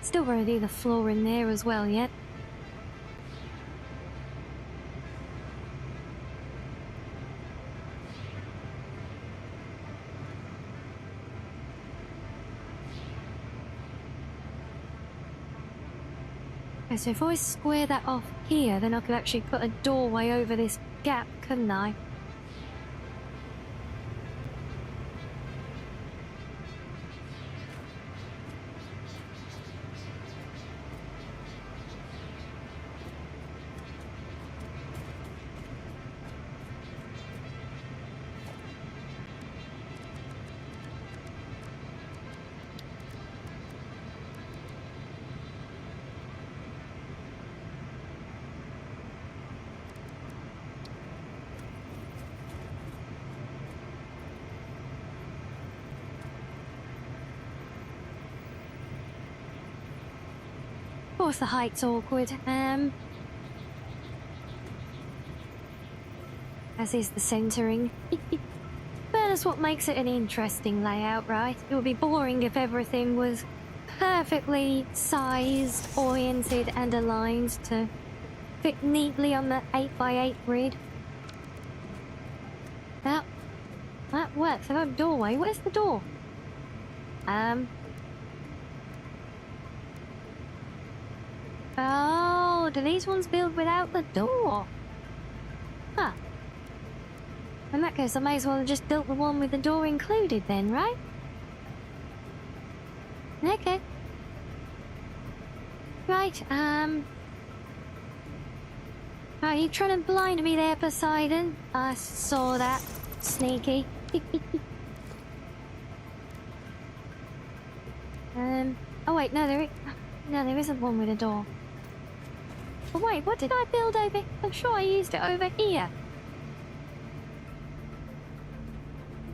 Still gonna do the floor in there as well yet. Okay, so if I square that off here, then I could actually put a doorway over this gap, couldn't I? course the height's awkward. As is the centering. But that's what makes it an interesting layout, right? It would be boring if everything was perfectly sized, oriented, and aligned to fit neatly on the 8x8 grid. That works. I got a doorway. Where's the door? Oh, do these ones build without the door? Huh. In that case, I may as well have just built the one with the door included then, right? Okay. Right, are you trying to blind me there, Poseidon? I saw that. Sneaky. Oh wait, no, there isn't one with a door. Oh wait, what did I build over? I'm sure I used it over here.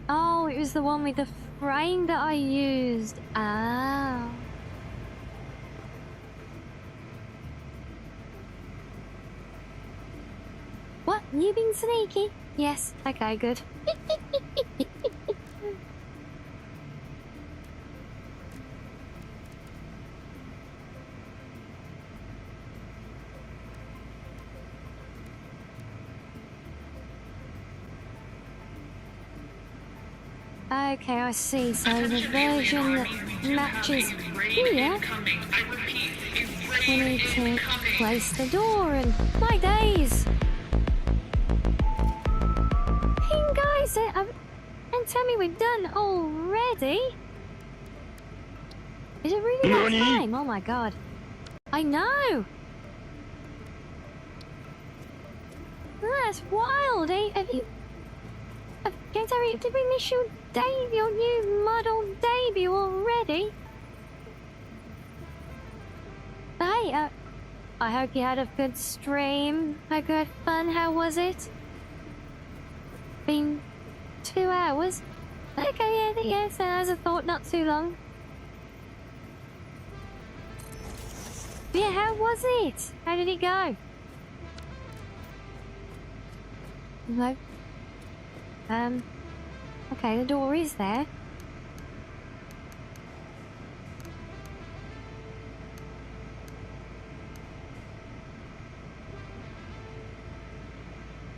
Oh, it was the one with the frame that I used. Ah. What? You been sneaky? Yes. Okay, good. Okay, I see. So the version that matches here, we need to place the door and... My days! Hey guys, and tell me we're done already? Is it really that time? Oh my god. I know! That's wild, eh? Have you... Gary, did we miss your new model debut already? Hey, I hope you had a good stream. Hope you had fun. How was it? Been 2 hours? Okay, yeah, so as I thought, not too long. Yeah, how was it? How did it go? No. Okay, the door is there.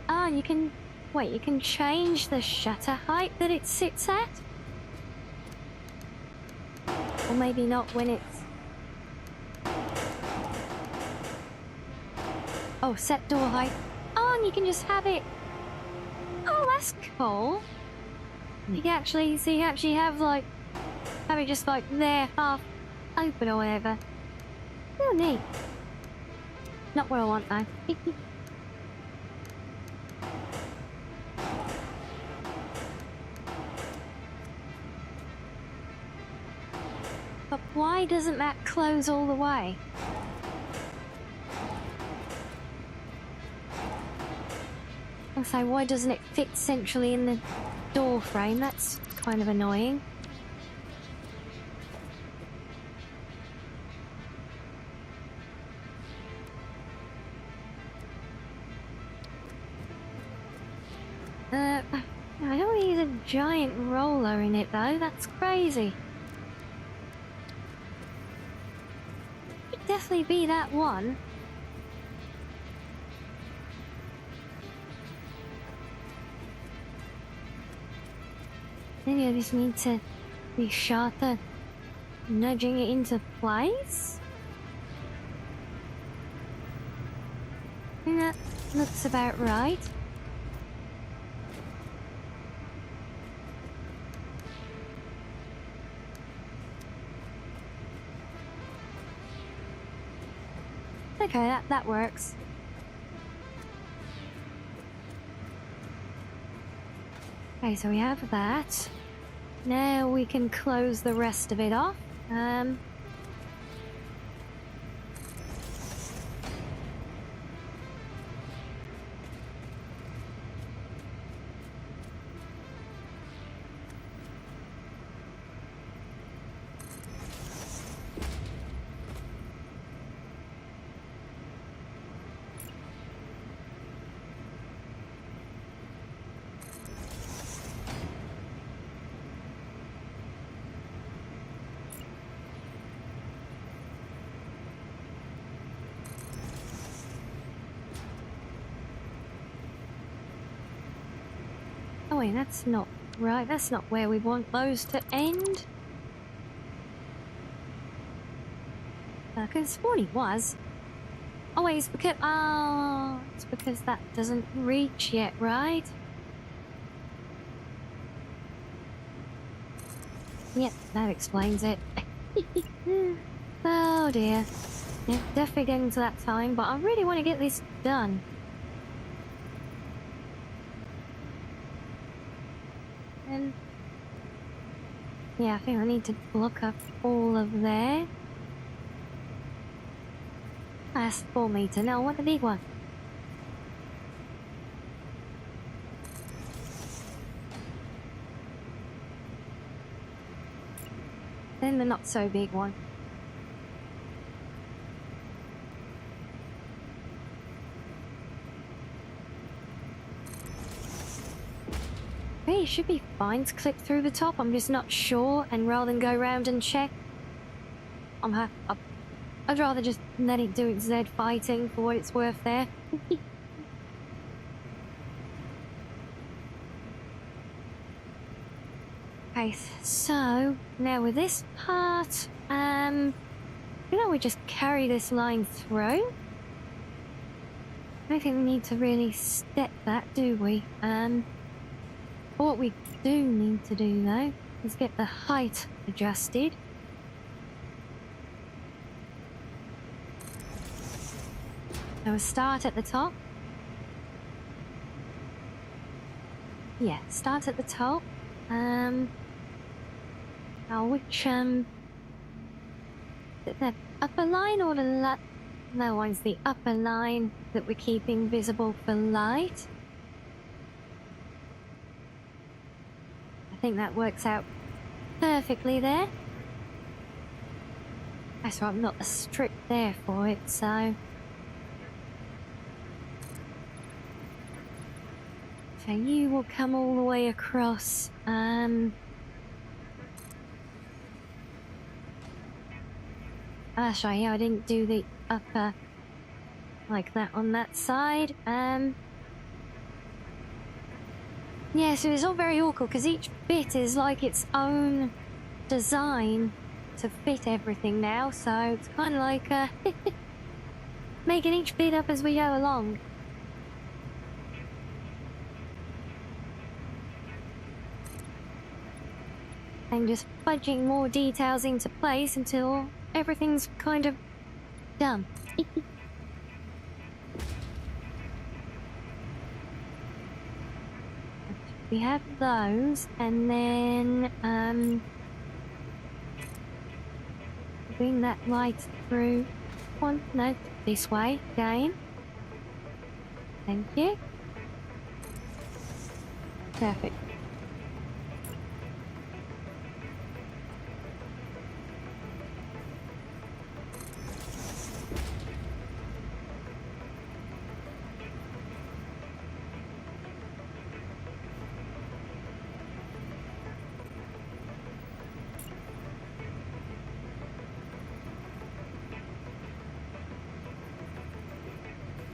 Ah, you can... Wait, you can change the shutter height that it sits at? Or maybe not when it's... Oh, set door height. Oh, and you can just have it... Oh, that's cool. You actually have like... Have it just like there, half open or whatever. Oh, neat. Not what I want though. But why doesn't that close all the way? I'll say, why doesn't it fit centrally in the door frame? That's kind of annoying. I don't need a giant roller in it though, that's crazy. It'd definitely be that one. Maybe I just need to be sharper, nudging it into place? I think that looks about right. Okay, that works. Okay, so we have that. Now we can close the rest of it off. wait, that's not right. That's not where we want those to end. I could have sworn it was. Oh wait, it's because that doesn't reach yet, right? Yep, that explains it. Oh dear. Yeah, definitely getting to that time, but I really want to get this done. And yeah, I think I need to block up all of there. That's 4 meter. Now I want the big one. Then the not so big one. Hey, it should be fine to clip through the top. I'm just not sure, and rather than go round and check, I'd rather just let it do its Z fighting for what it's worth there. Okay, so now with this part, we just carry this line through. I don't think we need to really step that, do we? What we do need to do though is get the height adjusted. So we'll start at the top. Yeah, start at the top. Which the upper line or the no one's the upper line that we're keeping visible for light. I think that works out perfectly there. That's right, I'm not a strip there for it, so. So you will come all the way across. Sorry, yeah, I didn't do the upper like that on that side. Yeah, so it's all very awkward because each bit is like its own design to fit everything now. So it's kind of like making each bit up as we go along. And just fudging more details into place until everything's kind of done. We have those, and then bring that light through. No, this way again. Thank you. Perfect.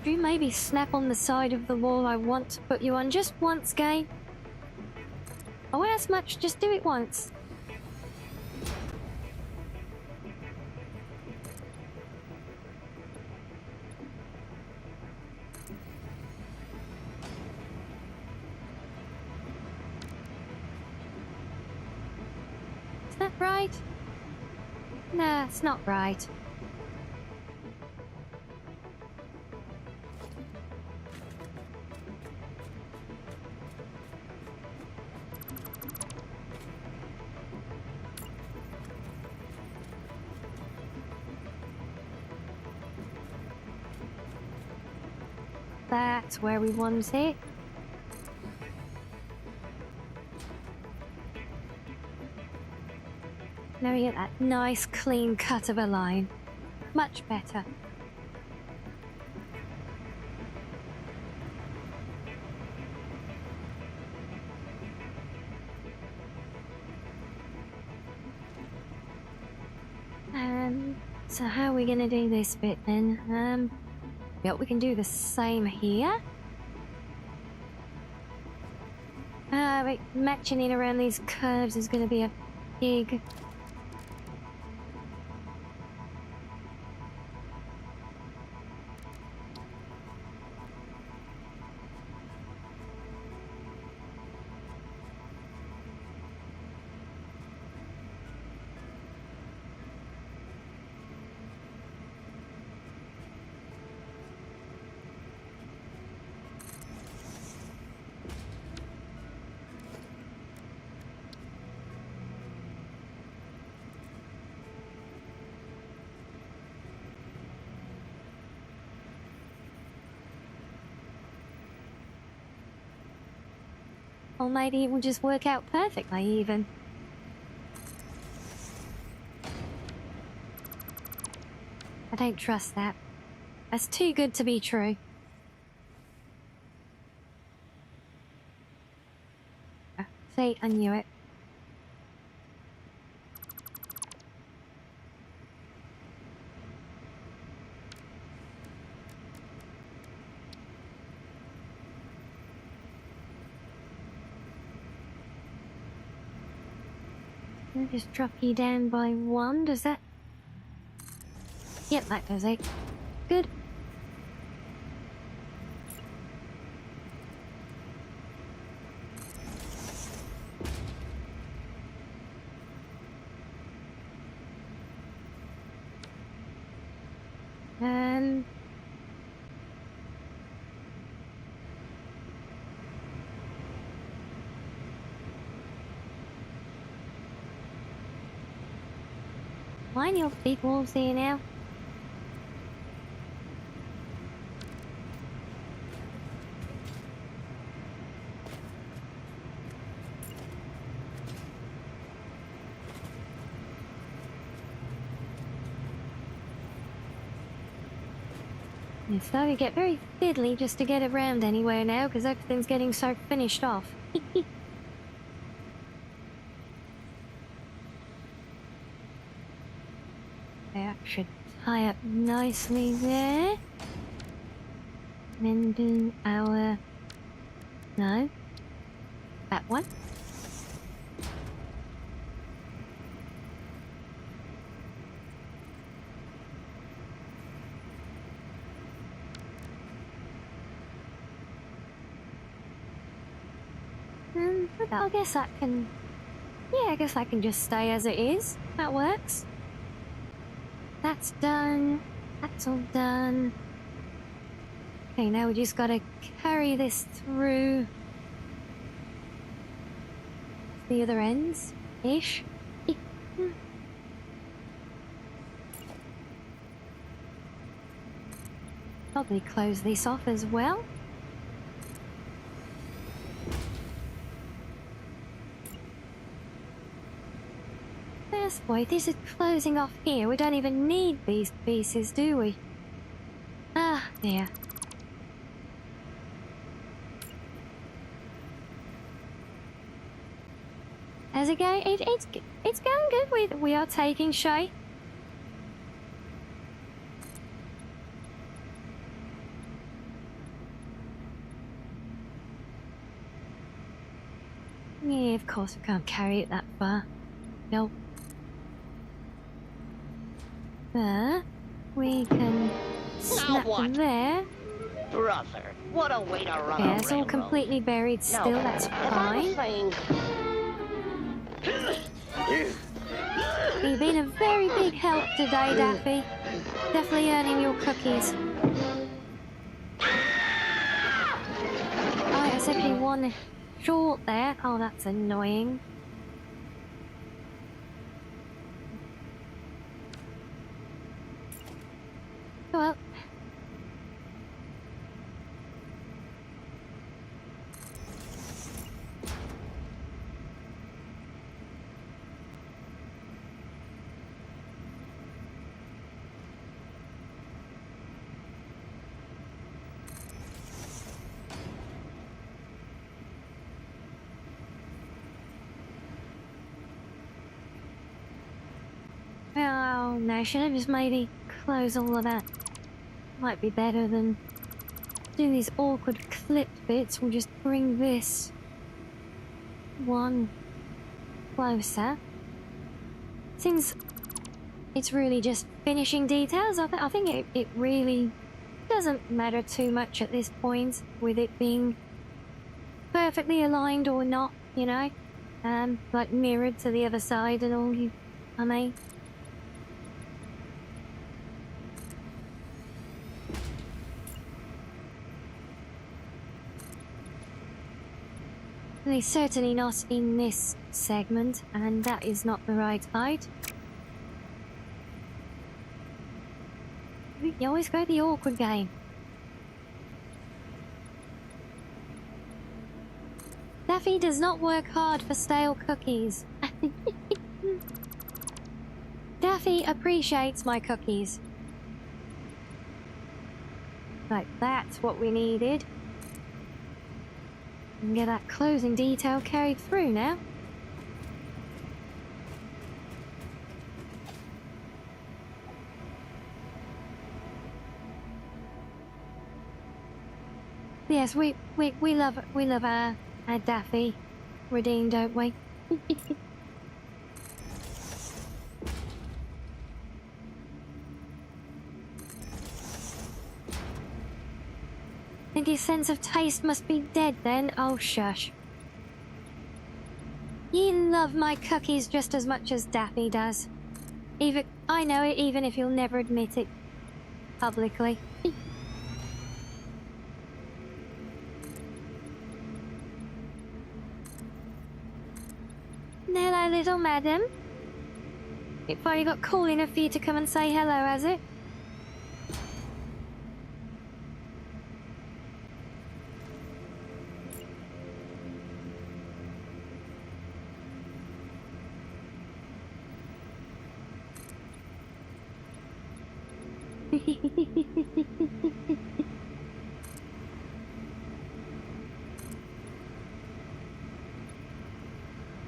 Do you maybe snap on the side of the wall I want to put you on just once, game? I won't ask much, just do it once. Is that right? Nah, it's not right. That's where we want it. Now we get that nice clean cut of a line. Much better. So how are we gonna do this bit then? Yeah, we can do the same here. Matching in around these curves is going to be a pig. Or maybe it will just work out perfectly, even. I don't trust that. That's too good to be true. See, I knew it. I'll just drop you down by 1, does that? Yep, that does it. Good. Mine, your big wolves here now. It's starting to get very fiddly just to get around anywhere now because everything's getting so finished off. That should tie up nicely there. Then do our... No. That one. But I guess that can... Yeah, I guess I can just stay as it is. That works. That's done. That's all done. Okay, now we just gotta carry this through the other ends ish. Probably close this off as well. Yes, boy, this is closing off here. We don't even need these pieces, do we? Ah, there. How's it going? It's going good. We are taking shape. Yeah, of course we can't carry it that far. Nope. There. We can snap them there. Brother, what a way to run Yeah, a it's all railroad. completely buried still, No, that's as I was fine. saying, You've been a very big help today, Daffy. Definitely earning your cookies. Oh, it's actually one short there. Oh, that's annoying. Well. Oh, no, should have just maybe close all of that. Might be better than doing these awkward clipped bits. We'll just bring this one closer. Since it's really just finishing details, I think it really doesn't matter too much at this point with it being perfectly aligned or not, you know? Like mirrored to the other side and all, I mean. And he's certainly not in this segment, and that is not the right height. You always go the awkward game. Daffy does not work hard for stale cookies. Daffy appreciates my cookies. Right, that's what we needed. And get that closing detail carried through now. Yes, we love our Daffy redeemed, don't we? Think his sense of taste must be dead then? Oh, shush. You love my cookies just as much as Daffy does. I know it, even if you'll never admit it publicly. Hello, little madam. It finally got cool enough for you to come and say hello, has it?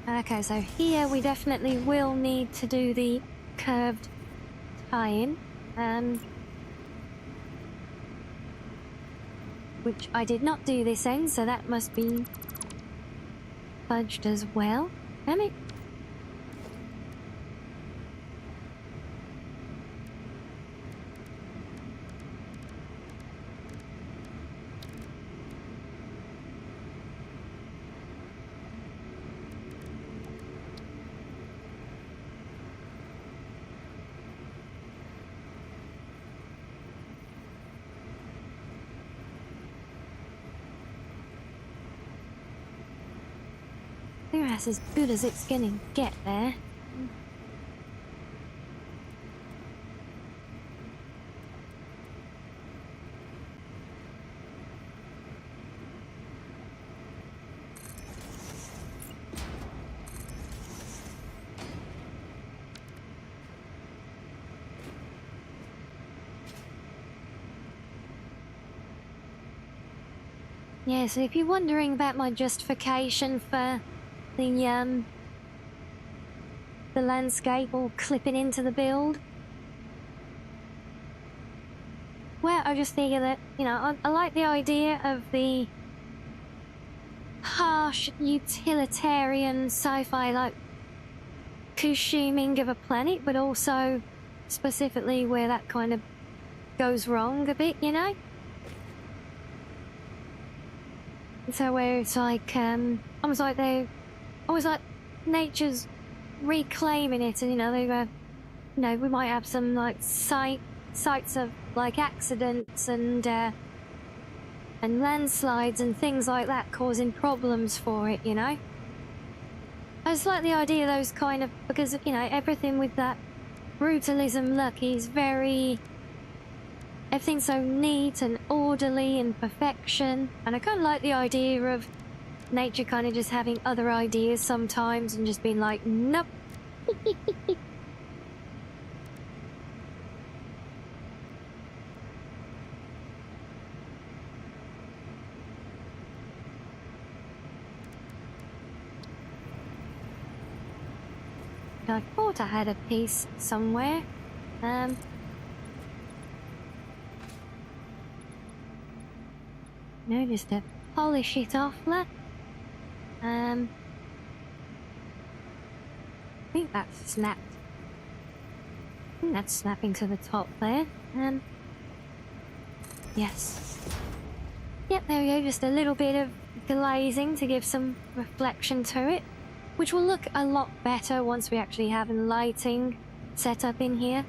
Okay, so here we definitely will need to do the curved tie-in, which I did not do this end, so that must be fudged as well. Damn it. That's as good as it's gonna get there. Yeah, so if you're wondering about my justification for the landscape all clipping into the build, well, I just figure that, you know, I like the idea of the harsh, utilitarian sci-fi, like, costuming of a planet, but also specifically where that kind of goes wrong a bit, you know? So where it's like, almost like nature's reclaiming it, and, you know, they you know, we might have some, like, sites of, like, accidents and landslides and things like that causing problems for it, you know? I just like the idea of those kind of, because, you know, everything with that brutalism look is very, everything's so neat and orderly and perfection, and I kind of like the idea of nature kind of just having other ideas sometimes and just being like, nope. I thought I had a piece somewhere. No, just to polish it off, look. I think that's snapped. I think that's snapping to the top there. Yes. Yep, there we go. Just a little bit of glazing to give some reflection to it, which will look a lot better once we actually have lighting set up in here.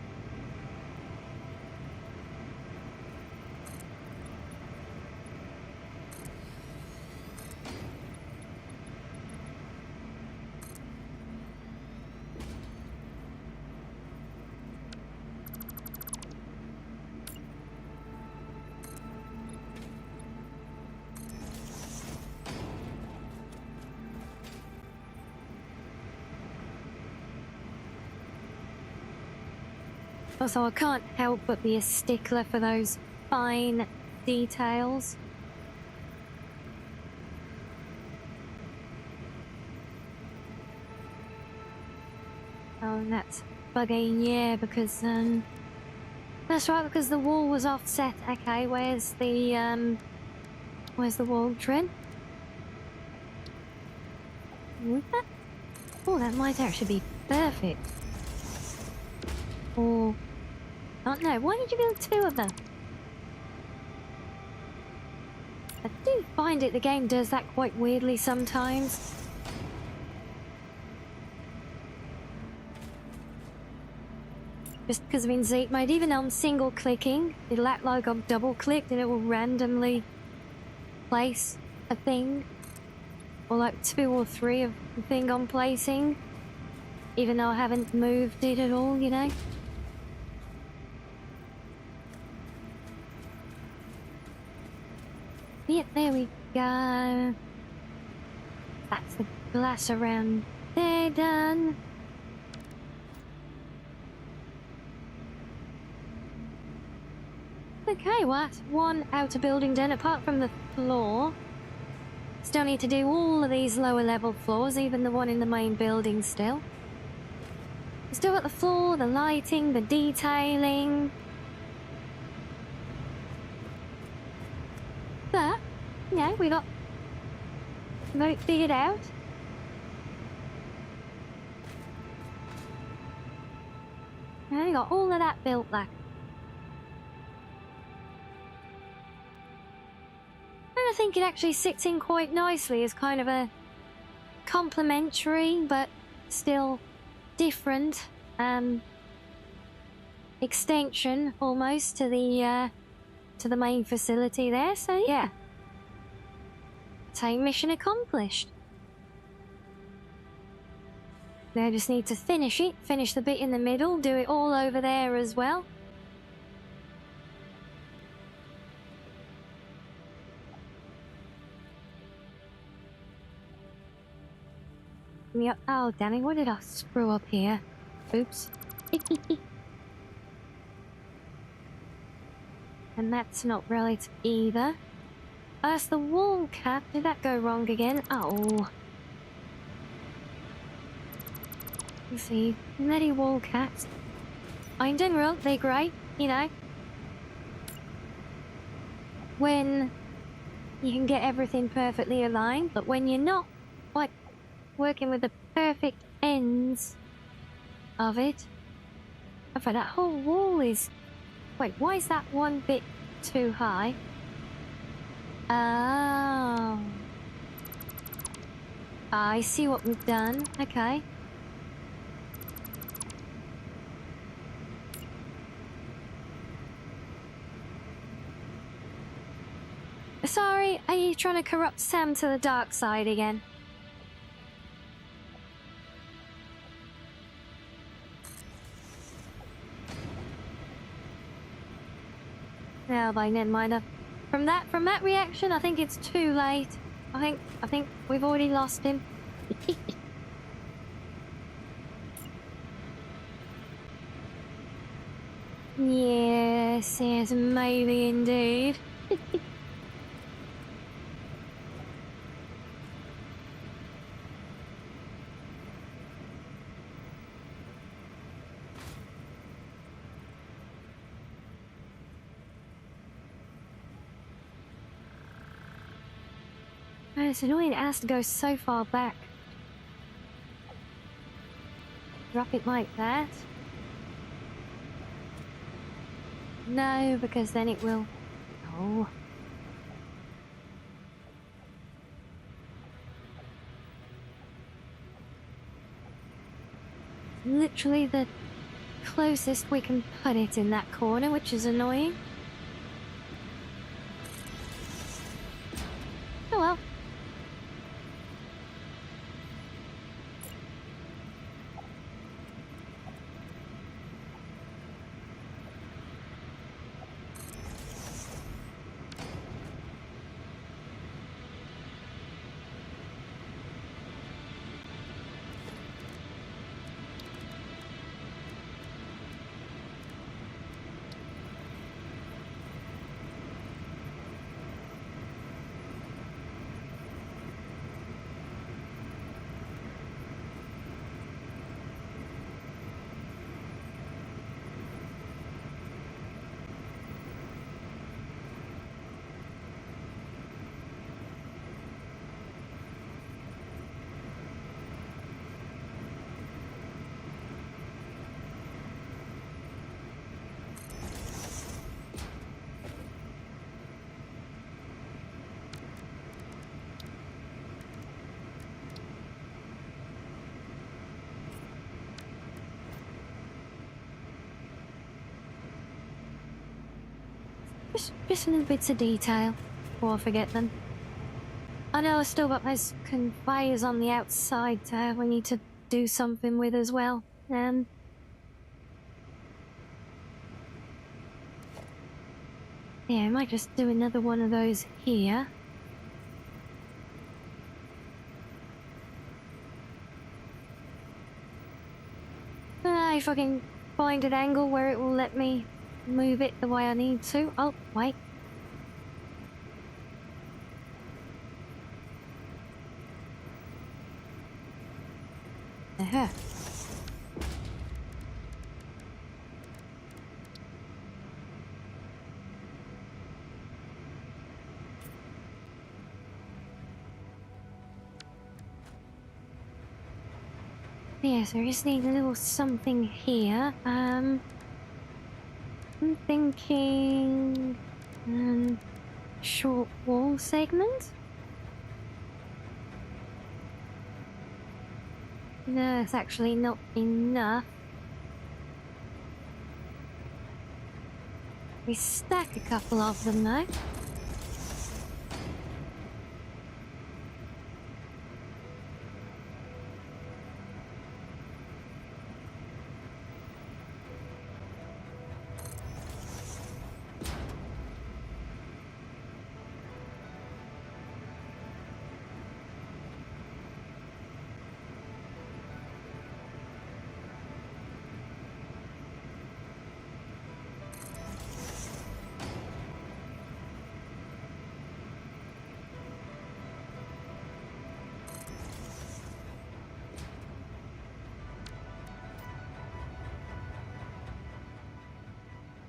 Also, I can't help but be a stickler for those fine details. Oh, and that's bugging, yeah, because, that's right, because the wall was offset. Okay, where's the wall trim? Would that? Oh, that might actually be perfect. Or... oh no, why did you build two of them? I do find it the game does that quite weirdly sometimes. Just because of in Z mode, even though I'm single clicking, it'll act like I'm double clicked and it will randomly place a thing. Or like 2 or 3 of the thing I'm placing. Even though I haven't moved it at all, you know? Yep, there we go. That's the glass around there done. Okay, well that's one outer building done, apart from the floor. Still need to do all of these lower level floors, even the one in the main building still. We've still got the floor, the lighting, the detailing. But, yeah, we got it figured out. And we got all of that built back. And I think it actually sits in quite nicely as kind of a complementary but still different extension almost to the main facility there. So yeah, so mission accomplished. Now I just need to finish it, finish the bit in the middle, do it all over there as well. Yep. Oh, damn it, what did I screw up here? Oops. And that's not right either. That's the wall cap. Did that go wrong again? Oh. Let's see. Netty wall caps. In general, they're great, you know. When you can get everything perfectly aligned, but when you're not quite working with the perfect ends of it. In fact, that whole wall is... wait, why is that one bit too high? Oh. I see what we've done. Okay. Sorry, are you trying to corrupt Sam to the dark side again? No, by never mind. From that reaction, I think it's too late. I think we've already lost him. Yes, maybe indeed. It's annoying it has to go so far back. drop it like that. No, because then it will... Oh. Literally the closest we can put it in that corner, which is annoying. Oh well. Just little bits of detail before I forget them. I know I still got those conveyors on the outside we need to do something with as well. Yeah, I might just do another one of those here. If I can find an angle where it will let me move it the way I need to. Oh, wait. Uh-huh. Yes, I just need a little something here. I'm thinking... short wall segment? No, it's actually not enough. We stack a couple of them though.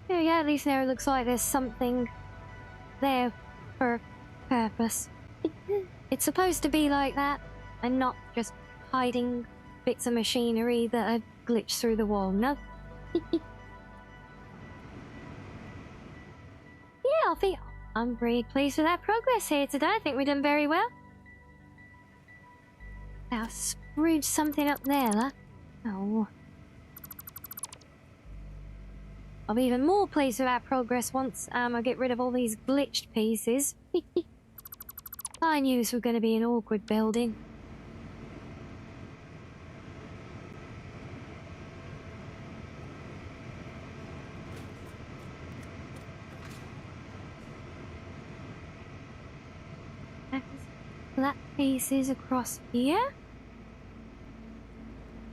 Yeah, at least now it looks like there's something there for purpose. It's supposed to be like that, and not just hiding bits of machinery that are glitched through the wall, no? Yeah, I'm really pleased with our progress here today. I think we've done very well. Now, spruce something up there, look. Oh. I'll be even more pleased with our progress once I get rid of all these glitched pieces. I knew this was going to be an awkward building. Flat pieces across here.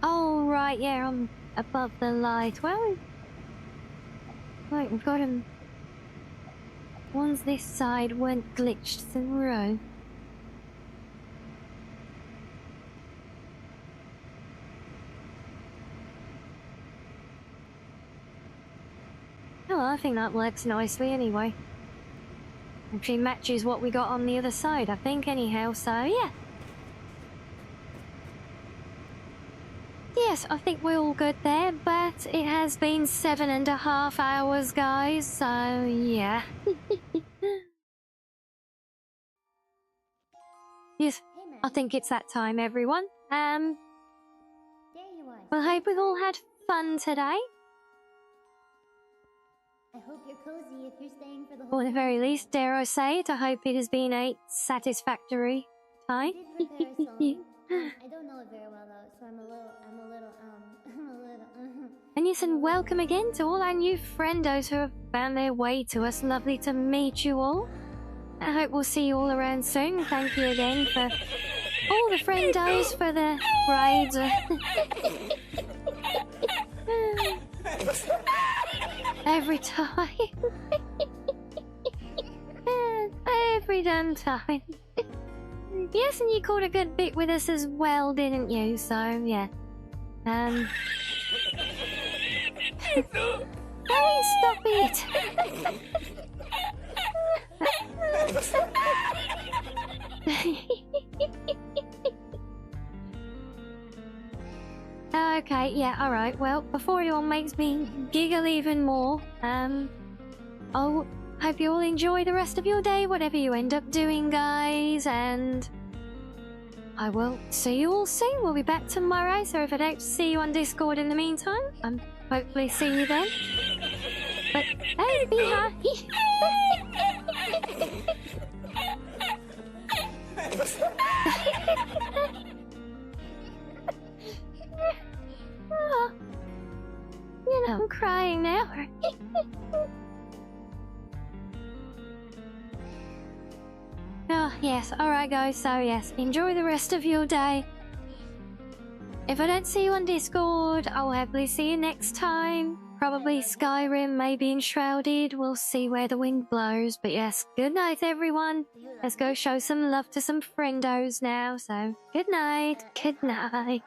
Oh, right, yeah, I'm above the light. Well, right, we've got them. Ones this side weren't glitched through. Oh, I think that works nicely anyway. Actually matches what we got on the other side, I think, anyhow, so yeah. Yeah, yes, I think we're all good there, but it has been 7.5 hours, guys, so yeah. Yes, I think it's that time, everyone. There you are. Well, hope we all had fun today. I hope you're cozy if you're staying for the Or whole at the very least, dare I say it, I hope it has been a satisfactory time. I did prepare a song. I don't know it very well though, so I'm a little. And yes, and welcome again to all our new friendos who have found their way to us. Lovely to meet you all. I hope we'll see you all around soon. Thank you again for all the friendos for the raids. Every time. Every damn time. Yes, and you caught a good bit with us as well, didn't you? So, yeah. Hey, stop it! Okay, yeah, alright. Well, before anyone makes me giggle even more, I hope you all enjoy the rest of your day, whatever you end up doing, guys, and I will see you all soon. We'll be back tomorrow, so if I don't see you on Discord in the meantime, I'm hopefully see you then. But hey, be happy. Oh, you know, I'm crying now. Oh, yes. Alright, guys. So, yes. Enjoy the rest of your day. If I don't see you on Discord, I'll happily see you next time. Probably Skyrim, maybe Enshrouded. We'll see where the wind blows. But yes, good night, everyone. Let's go show some love to some friendos now. So, good night. Good night.